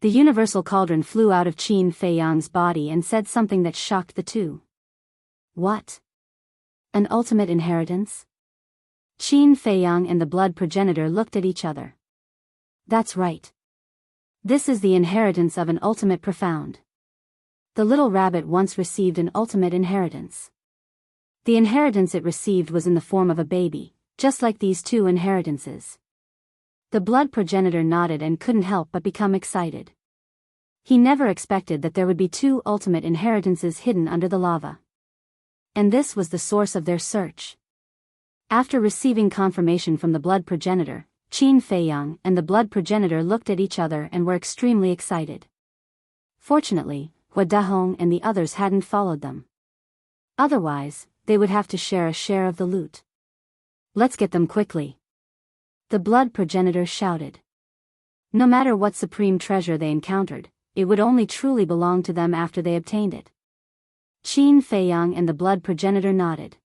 The universal cauldron flew out of Qin Feiyang's body and said something that shocked the two. What? An ultimate inheritance? Qin Feiyang and the blood progenitor looked at each other. That's right. This is the inheritance of an ultimate profound. The little rabbit once received an ultimate inheritance. The inheritance it received was in the form of a baby, just like these two inheritances. The blood progenitor nodded and couldn't help but become excited. He never expected that there would be two ultimate inheritances hidden under the lava. And this was the source of their search. After receiving confirmation from the blood progenitor, Qin Feiyang and the blood progenitor looked at each other and were extremely excited. Fortunately, Hua Dahong and the others hadn't followed them. Otherwise, they would have to share a share of the loot. Let's get them quickly. The blood progenitor shouted. No matter what supreme treasure they encountered, it would only truly belong to them after they obtained it. Qin Feiyang and the blood progenitor nodded.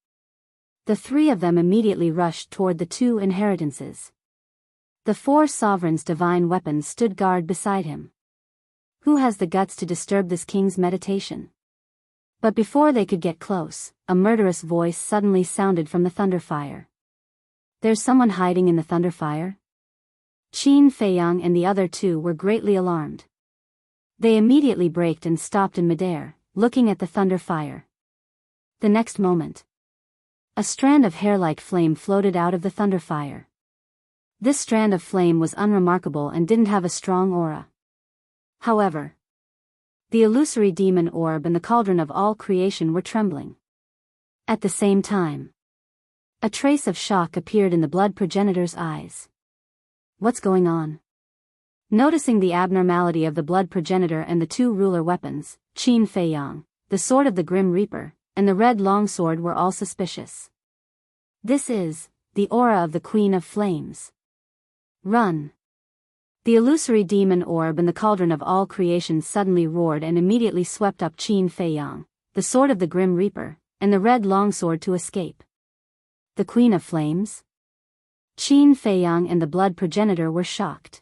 The three of them immediately rushed toward the two inheritances. The four sovereigns' divine weapons stood guard beside him. Who has the guts to disturb this king's meditation? But before they could get close, a murderous voice suddenly sounded from the thunderfire. There's someone hiding in the thunderfire? Qin Feiyang and the other two were greatly alarmed. They immediately braked and stopped in midair, looking at the thunderfire. The next moment, a strand of hair-like flame floated out of the thunderfire. This strand of flame was unremarkable and didn't have a strong aura. However, the illusory demon orb and the cauldron of all creation were trembling. At the same time, a trace of shock appeared in the blood progenitor's eyes. What's going on? Noticing the abnormality of the blood progenitor and the two ruler weapons, Qin Feiyang, the sword of the Grim Reaper, and the red longsword were all suspicious. This is the aura of the Queen of Flames. Run! The illusory demon orb and the cauldron of all creation suddenly roared and immediately swept up Qin Feiyang, the sword of the Grim Reaper, and the red longsword to escape. The Queen of Flames? Qin Feiyang and the blood progenitor were shocked.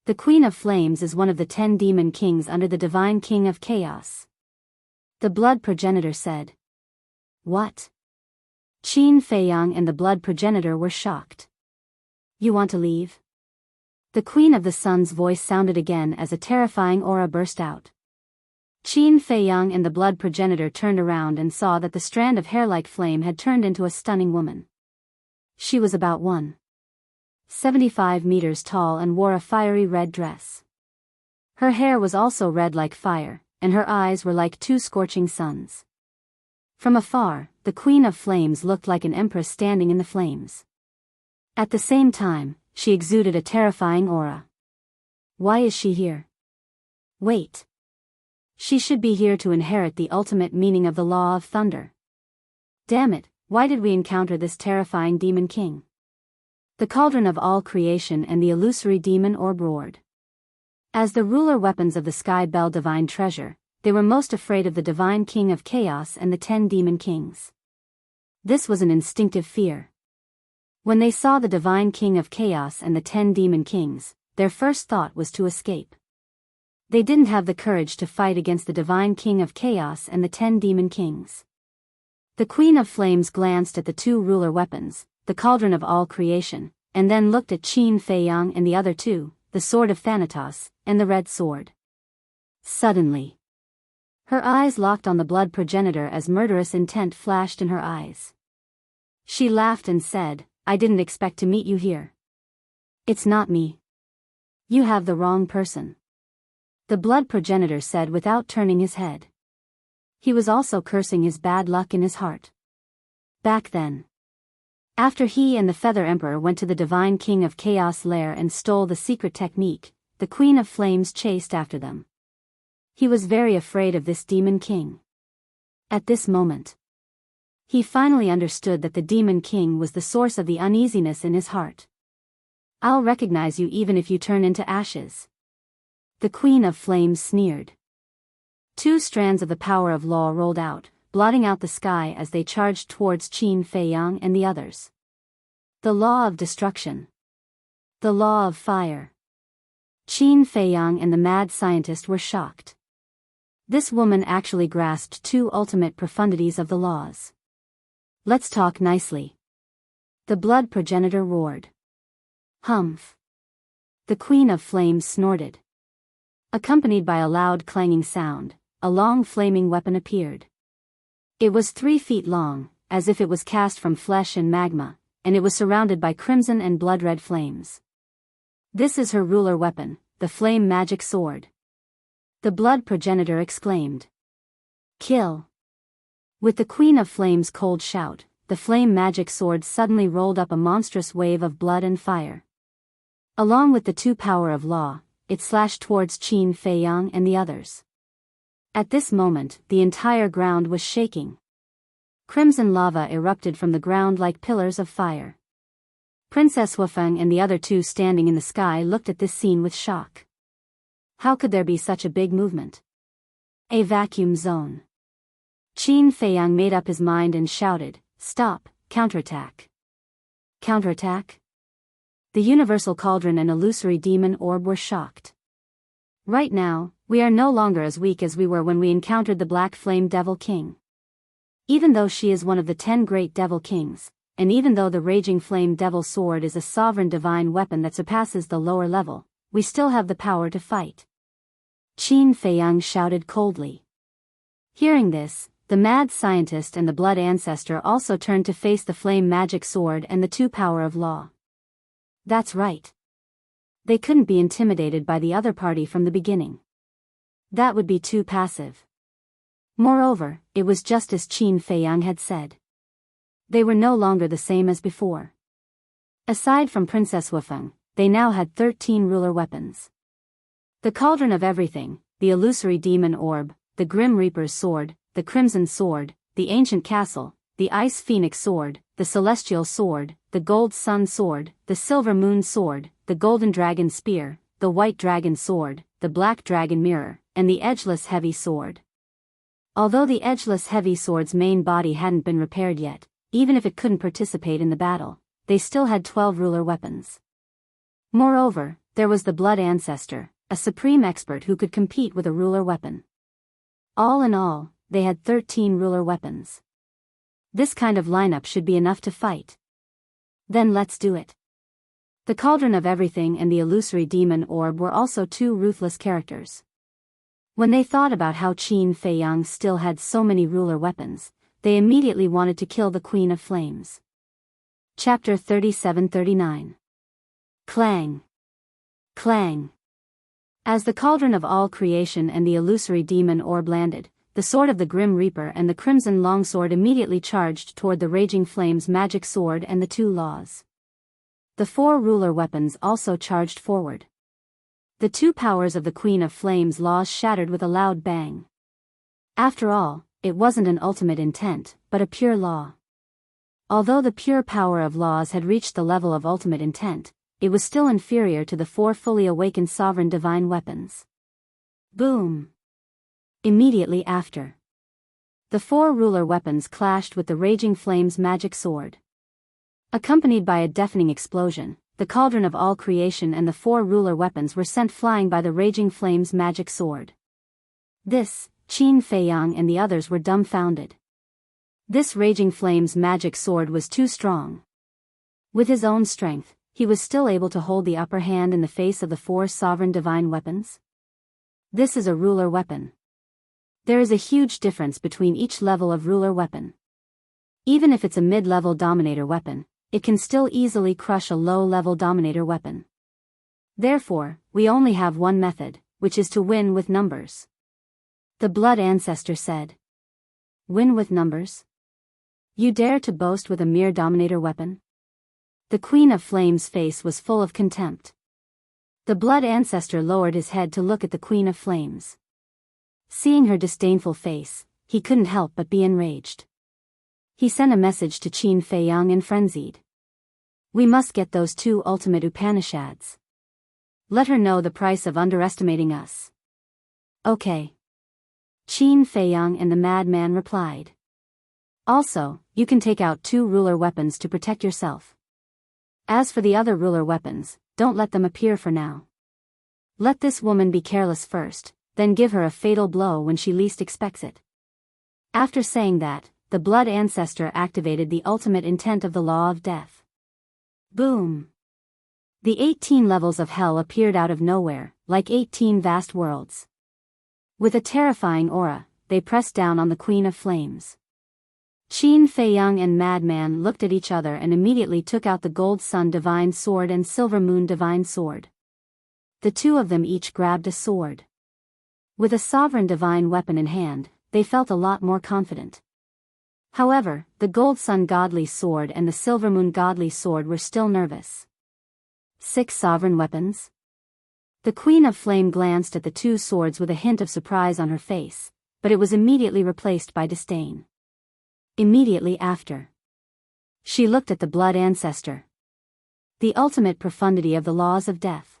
The Queen of Flames is one of the 10 demon kings under the divine king of chaos. The blood progenitor said. What? Qin Feiyang and the blood progenitor were shocked. You want to leave? The Queen of the Sun's voice sounded again as a terrifying aura burst out. Qin Feiyang and the blood progenitor turned around and saw that the strand of hair-like flame had turned into a stunning woman. She was about 1.75 meters tall and wore a fiery red dress. Her hair was also red like fire, and her eyes were like two scorching suns. From afar, the Queen of Flames looked like an empress standing in the flames. At the same time, she exuded a terrifying aura. Why is she here? Wait. She should be here to inherit the ultimate meaning of the law of thunder. Damn it, why did we encounter this terrifying demon king? The cauldron of all creation and the illusory demon orb roared. As the ruler weapons of the Sky Bell divine treasure, they were most afraid of the divine king of chaos and the 10 demon kings. This was an instinctive fear. When they saw the divine king of chaos and the 10 demon kings, their first thought was to escape. They didn't have the courage to fight against the divine king of chaos and the 10 demon kings. The Queen of Flames glanced at the two ruler weapons, the cauldron of all creation, and then looked at Qin Feiyang and the other two, the sword of Thanatos, and the red sword. Suddenly, her eyes locked on the blood progenitor as murderous intent flashed in her eyes. She laughed and said, I didn't expect to meet you here. It's not me. You have the wrong person. The blood progenitor said without turning his head. He was also cursing his bad luck in his heart. Back then, After he and the Feather Emperor went to the Divine King of Chaos' lair and stole the secret technique, the Queen of Flames chased after them. He was very afraid of this Demon King. At this moment, he finally understood that the Demon King was the source of the uneasiness in his heart. "I'll recognize you even if you turn into ashes," the Queen of Flames sneered. Two strands of the power of law rolled out, blotting out the sky as they charged towards Qin Feiyang and the others. The law of destruction. The law of fire. Qin Feiyang and the mad scientist were shocked. This woman actually grasped two ultimate profundities of the laws. "Let's talk nicely," the blood progenitor roared. "Humph." The Queen of Flames snorted. Accompanied by a loud clanging sound, a long flaming weapon appeared. It was 3 feet long, as if it was cast from flesh and magma, and it was surrounded by crimson and blood-red flames. "This is her ruler weapon, the flame magic sword," the blood progenitor exclaimed. "Kill." With the Queen of Flames' cold shout, the flame magic sword suddenly rolled up a monstrous wave of blood and fire. Along with the two power of law, it slashed towards Qin Feiyang and the others. At this moment, the entire ground was shaking. Crimson lava erupted from the ground like pillars of fire. Princess Wufeng and the other two standing in the sky looked at this scene with shock. How could there be such a big movement? A vacuum zone. Qin Feiyang made up his mind and shouted, "Stop, counterattack." Counterattack? The Universal Cauldron and Illusory Demon Orb were shocked. "Right now, we are no longer as weak as we were when we encountered the Black Flame Devil King. Even though she is one of the 10 great Devil Kings, and even though the Raging Flame Devil Sword is a sovereign divine weapon that surpasses the lower level, we still have the power to fight," Qin Feiyang shouted coldly. Hearing this, the mad scientist and the blood ancestor also turned to face the flame magic sword and the two power of law. That's right. They couldn't be intimidated by the other party from the beginning. That would be too passive. Moreover, it was just as Qin Feiyang had said. They were no longer the same as before. Aside from Princess Wufeng, they now had 13 ruler weapons. The Cauldron of Everything, the Illusory Demon Orb, the Grim Reaper's Sword, the Crimson Sword, the Ancient Castle, the Ice Phoenix Sword, the Celestial Sword, the Gold Sun Sword, the Silver Moon Sword, the Golden Dragon Spear, the White Dragon Sword, the Black Dragon Mirror, and the Edgeless Heavy Sword. Although the Edgeless Heavy Sword's main body hadn't been repaired yet, even if it couldn't participate in the battle, they still had 12 ruler weapons. Moreover, there was the Blood Ancestor, a supreme expert who could compete with a ruler weapon. All in all, they had 13 ruler weapons. This kind of lineup should be enough to fight. Then let's do it. The Cauldron of Everything and the Illusory Demon Orb were also two ruthless characters. When they thought about how Qin Feiyang still had so many ruler weapons, they immediately wanted to kill the Queen of Flames. Chapter 37-39. Clang. Clang. As the Cauldron of All Creation and the Illusory Demon Orb landed, the Sword of the Grim Reaper and the Crimson Longsword immediately charged toward the Raging Flame's magic sword and the two laws. The 4 ruler weapons also charged forward. The two powers of the Queen of Flames' laws shattered with a loud bang. After all, it wasn't an ultimate intent, but a pure law. Although the pure power of laws had reached the level of ultimate intent, it was still inferior to the 4 fully awakened sovereign divine weapons. Boom! Immediately after, the 4 ruler weapons clashed with the Raging Flame's magic sword. Accompanied by a deafening explosion, the Cauldron of All Creation and the 4 ruler weapons were sent flying by the Raging Flame's magic sword. This, Qin Feiyang and the others were dumbfounded. This Raging Flame's magic sword was too strong. With his own strength, he was still able to hold the upper hand in the face of the 4 sovereign divine weapons. This is a ruler weapon. There is a huge difference between each level of ruler weapon. Even if it's a mid-level dominator weapon, it can still easily crush a low-level dominator weapon. Therefore, we only have one method, which is to win with numbers. The Blood Ancestor said. Win with numbers? You dare to boast with a mere dominator weapon? The Queen of Flames' face was full of contempt. The blood ancestor lowered his head to look at the Queen of Flames. Seeing her disdainful face, he couldn't help but be enraged. He sent a message to Qin Feiyang and frenzied. We must get those 2 ultimate Upanishads. Let her know the price of underestimating us. Okay. Qin Feiyang and the madman replied. Also, you can take out 2 ruler weapons to protect yourself. As for the other ruler weapons, don't let them appear for now. Let this woman be careless first, then give her a fatal blow when she least expects it. After saying that, the blood ancestor activated the ultimate intent of the law of death. Boom! The 18 levels of hell appeared out of nowhere, like 18 vast worlds. With a terrifying aura, they pressed down on the Queen of Flames. Qin Feiyang and Madman looked at each other and immediately took out the Gold Sun Divine Sword and Silver Moon Divine Sword. The 2 of them each grabbed a sword. With a sovereign divine weapon in hand, they felt a lot more confident. However, the Gold Sun Godly Sword and the Silver Moon Godly Sword were still nervous. 6 sovereign weapons? The Queen of Flame glanced at the 2 swords with a hint of surprise on her face, but it was immediately replaced by disdain. Immediately after, she looked at the blood ancestor. The ultimate profundity of the laws of death.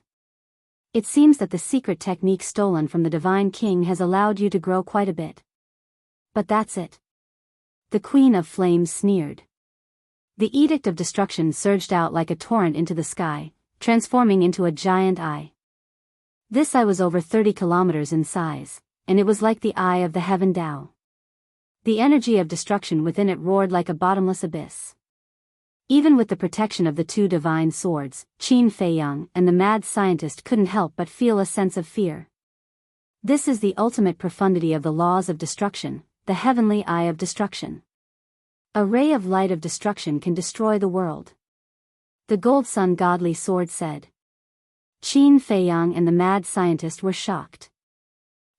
It seems that the secret technique stolen from the Divine King has allowed you to grow quite a bit. But that's it. The Queen of Flames sneered. The Edict of Destruction surged out like a torrent into the sky, transforming into a giant eye. This eye was over 30 kilometers in size, and it was like the eye of the Heaven Tao. The energy of destruction within it roared like a bottomless abyss. Even with the protection of the 2 divine swords, Qin Feiyang and the mad scientist couldn't help but feel a sense of fear. This is the ultimate profundity of the laws of destruction, the heavenly eye of destruction. A ray of light of destruction can destroy the world. The Gold Sun Godly Sword said. Qin Feiyang and the mad scientist were shocked.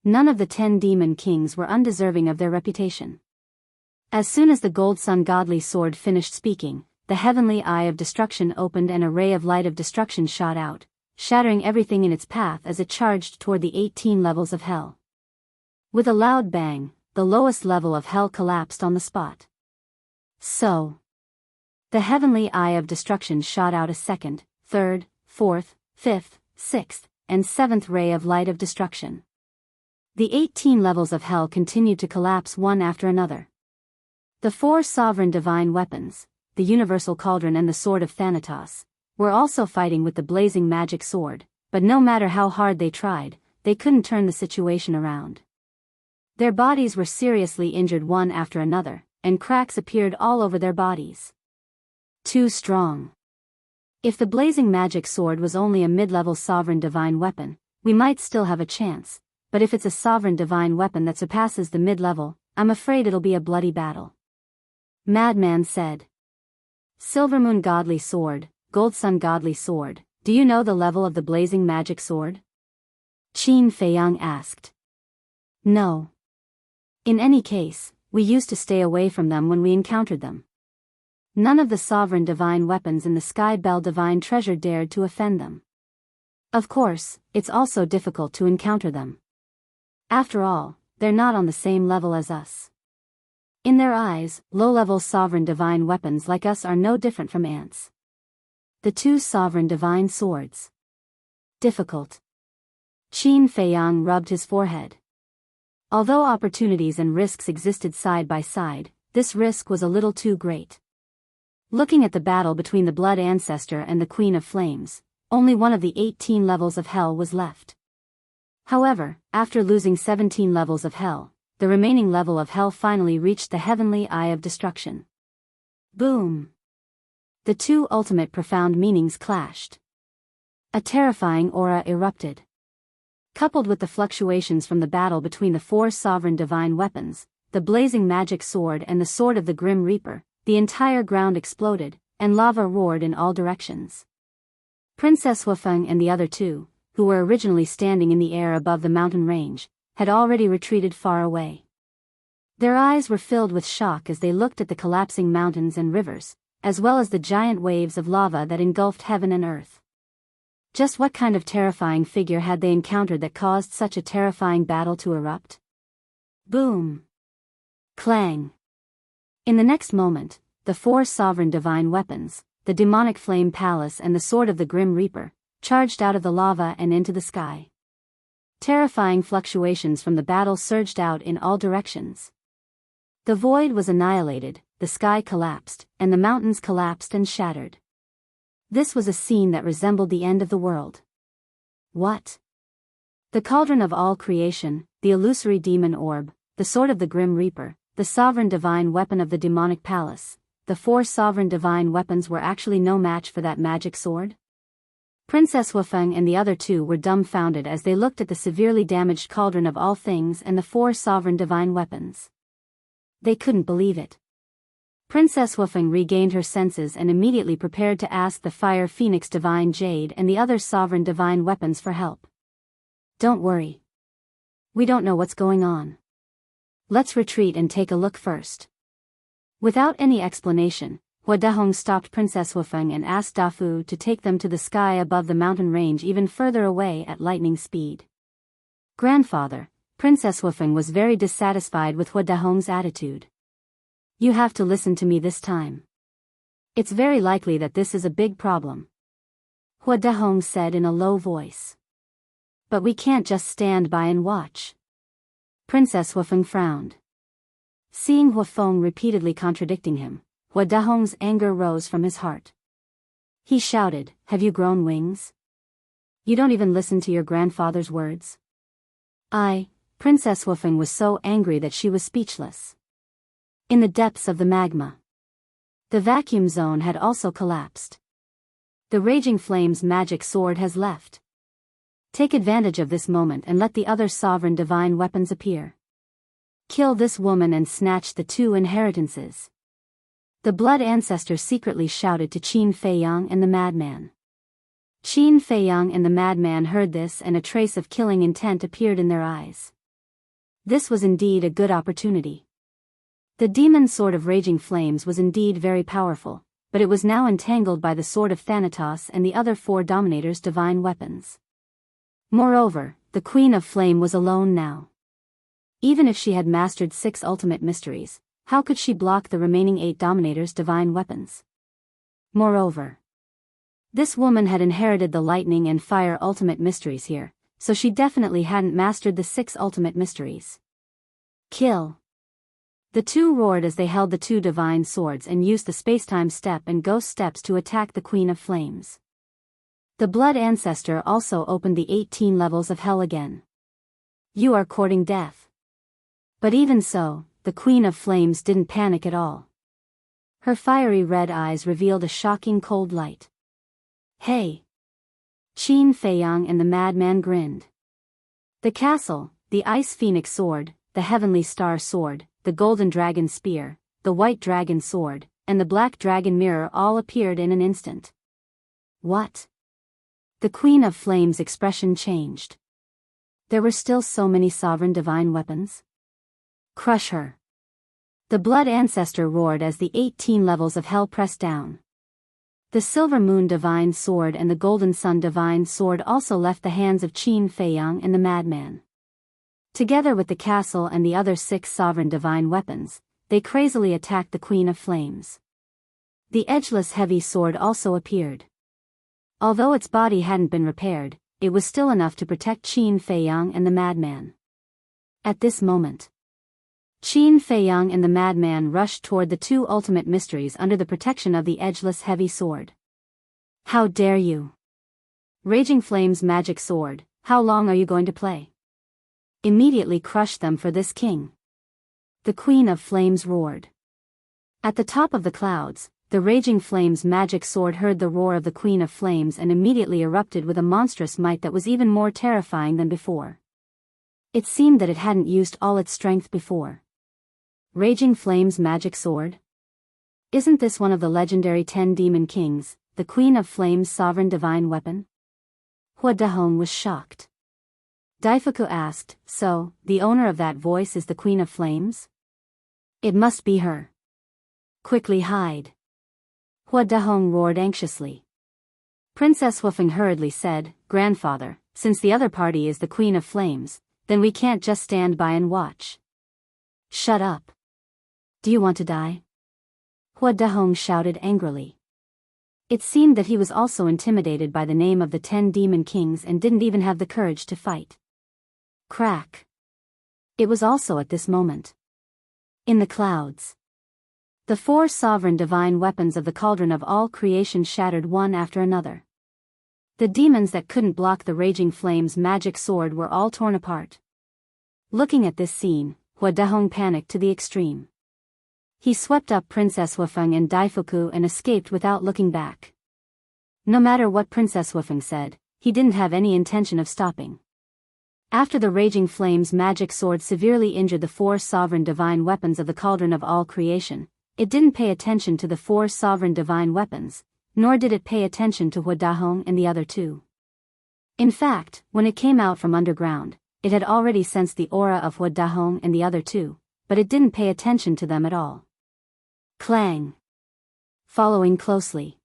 None of the 10 demon kings were undeserving of their reputation. As soon as the Gold Sun Godly Sword finished speaking, the heavenly eye of destruction opened and a ray of light of destruction shot out, shattering everything in its path as it charged toward the 18 levels of hell. With a loud bang, the lowest level of hell collapsed on the spot. So, the heavenly eye of destruction shot out a 2nd, 3rd, 4th, 5th, 6th, and 7th ray of light of destruction. The 18 levels of hell continued to collapse one after another. The 4 sovereign divine weapons, the Universal Cauldron and the Sword of Thanatos, were also fighting with the blazing magic sword, but no matter how hard they tried, they couldn't turn the situation around. Their bodies were seriously injured one after another, and cracks appeared all over their bodies. Too strong. If the blazing magic sword was only a mid-level sovereign divine weapon, we might still have a chance, but if it's a sovereign divine weapon that surpasses the mid-level, I'm afraid it'll be a bloody battle. Madman said. Silver Moon Godly Sword, Gold Sun Godly Sword, do you know the level of the blazing magic sword? Qin Feiyang asked. No. In any case, we used to stay away from them when we encountered them. None of the sovereign divine weapons in the Sky Bell Divine Treasure dared to offend them. Of course, it's also difficult to encounter them. After all, they're not on the same level as us. In their eyes, low-level sovereign divine weapons like us are no different from ants. The 2 sovereign divine swords. Difficult. Qin Feiyang rubbed his forehead. Although opportunities and risks existed side by side, this risk was a little too great. Looking at the battle between the Blood Ancestor and the Queen of Flames, only one of the 18 levels of hell was left. However, after losing 17 levels of hell, the remaining level of hell finally reached the heavenly eye of destruction. Boom! The 2 ultimate profound meanings clashed. A terrifying aura erupted. Coupled with the fluctuations from the battle between the 4 sovereign divine weapons, the blazing magic sword and the sword of the Grim Reaper, the entire ground exploded, and lava roared in all directions. Princess Huafeng and the other 2, who were originally standing in the air above the mountain range, had already retreated far away. Their eyes were filled with shock as they looked at the collapsing mountains and rivers, as well as the giant waves of lava that engulfed heaven and earth. Just what kind of terrifying figure had they encountered that caused such a terrifying battle to erupt? Boom! Clang! In the next moment, the 4 sovereign divine weapons, the demonic flame palace and the sword of the Grim Reaper, charged out of the lava and into the sky. Terrifying fluctuations from the battle surged out in all directions. The void was annihilated, the sky collapsed, and the mountains collapsed and shattered. This was a scene that resembled the end of the world. What? The cauldron of all creation, the illusory demon orb, the sword of the Grim Reaper, the sovereign divine weapon of the demonic palace, the 4 sovereign divine weapons were actually no match for that magic sword? Princess Wufeng and the other 2 were dumbfounded as they looked at the severely damaged cauldron of all things and the 4 sovereign divine weapons. They couldn't believe it. Princess Wufeng regained her senses and immediately prepared to ask the Fire Phoenix Divine Jade and the other sovereign divine weapons for help. Don't worry. We don't know what's going on. Let's retreat and take a look first. Without any explanation, Hua Dahong stopped Princess Wufeng and asked Dafu to take them to the sky above the mountain range even further away at lightning speed. Grandfather, Princess Wufeng was very dissatisfied with Hua Dahong's attitude. You have to listen to me this time. It's very likely that this is a big problem, Hua Dahong said in a low voice. But we can't just stand by and watch. Princess Wufeng frowned. Seeing Hua Feng repeatedly contradicting him, Hua Dahong's anger rose from his heart. He shouted, "Have you grown wings? You don't even listen to your grandfather's words?" Princess Wufeng was so angry that she was speechless. In the depths of the magma, the vacuum zone had also collapsed. The Raging Flame's magic sword has left. Take advantage of this moment and let the other sovereign divine weapons appear. Kill this woman and snatch the 2 inheritances. The Blood Ancestor secretly shouted to Qin Feiyang and the madman. Qin Feiyang and the madman heard this and a trace of killing intent appeared in their eyes. This was indeed a good opportunity. The demon sword of Raging Flames was indeed very powerful, but it was now entangled by the sword of Thanatos and the other 4 Dominators' divine weapons. Moreover, the Queen of Flame was alone now. Even if she had mastered 6 ultimate mysteries, how could she block the remaining 8 Dominators' divine weapons? Moreover, this woman had inherited the lightning and fire ultimate mysteries here, so she definitely hadn't mastered the 6 ultimate mysteries. Kill! The 2 roared as they held the 2 divine swords and used the spacetime step and ghost steps to attack the Queen of Flames. The Blood Ancestor also opened the 18 levels of hell again. You are courting death. But even so, the Queen of Flames didn't panic at all. Her fiery red eyes revealed a shocking cold light. Hey! Qin Feiyang and the madman grinned. The castle, the Ice Phoenix sword, the Heavenly Star sword, the Golden Dragon spear, the White Dragon sword, and the Black Dragon mirror all appeared in an instant. What? The Queen of Flames' expression changed. There were still so many sovereign divine weapons? Crush her! The Blood Ancestor roared as the 18 levels of hell pressed down. The Silver Moon Divine Sword and the Golden Sun Divine Sword also left the hands of Qin Feiyang and the madman. Together with the castle and the other 6 sovereign divine weapons, they crazily attacked the Queen of Flames. The Edgeless Heavy Sword also appeared. Although its body hadn't been repaired, it was still enough to protect Qin Feiyang and the madman. At this moment, Qin Feiyang and the madman rushed toward the 2 ultimate mysteries under the protection of the Edgeless Heavy Sword. How dare you! Raging Flame's magic sword, how long are you going to play? Immediately crush them for this king! The Queen of Flames roared. At the top of the clouds, the Raging Flame's magic sword heard the roar of the Queen of Flames and immediately erupted with a monstrous might that was even more terrifying than before. It seemed that it hadn't used all its strength before. Raging Flame's magic sword? Isn't this one of the legendary 10 demon kings, the Queen of Flames' sovereign divine weapon? Hua Dahong was shocked. Daifuku asked, so, the owner of that voice is the Queen of Flames? It must be her. Quickly hide. Hua Dahong roared anxiously. Princess Wufeng hurriedly said, "Grandfather, since the other party is the Queen of Flames, then we can't just stand by and watch." "Shut up. Do you want to die?" Hua Dahong shouted angrily. It seemed that he was also intimidated by the name of the 10 demon kings and didn't even have the courage to fight. Crack. It was also at this moment. In the clouds. The 4 sovereign divine weapons of the cauldron of all creation shattered one after another. The demons that couldn't block the raging flame's magic sword were all torn apart. Looking at this scene, Hua Dahong panicked to the extreme. He swept up Princess Wufeng and Daifuku and escaped without looking back. No matter what Princess Wufeng said, he didn't have any intention of stopping. After the raging flame's magic sword severely injured the 4 sovereign divine weapons of the cauldron of all creation, it didn't pay attention to the 4 sovereign divine weapons, nor did it pay attention to Hua Dahong and the other 2. In fact, when it came out from underground, it had already sensed the aura of Hua Dahong and the other 2, but it didn't pay attention to them at all. Clang. Following closely.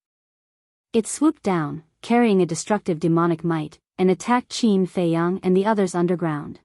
It swooped down, carrying a destructive demonic might, and attacked Qin Feiyang and the others underground.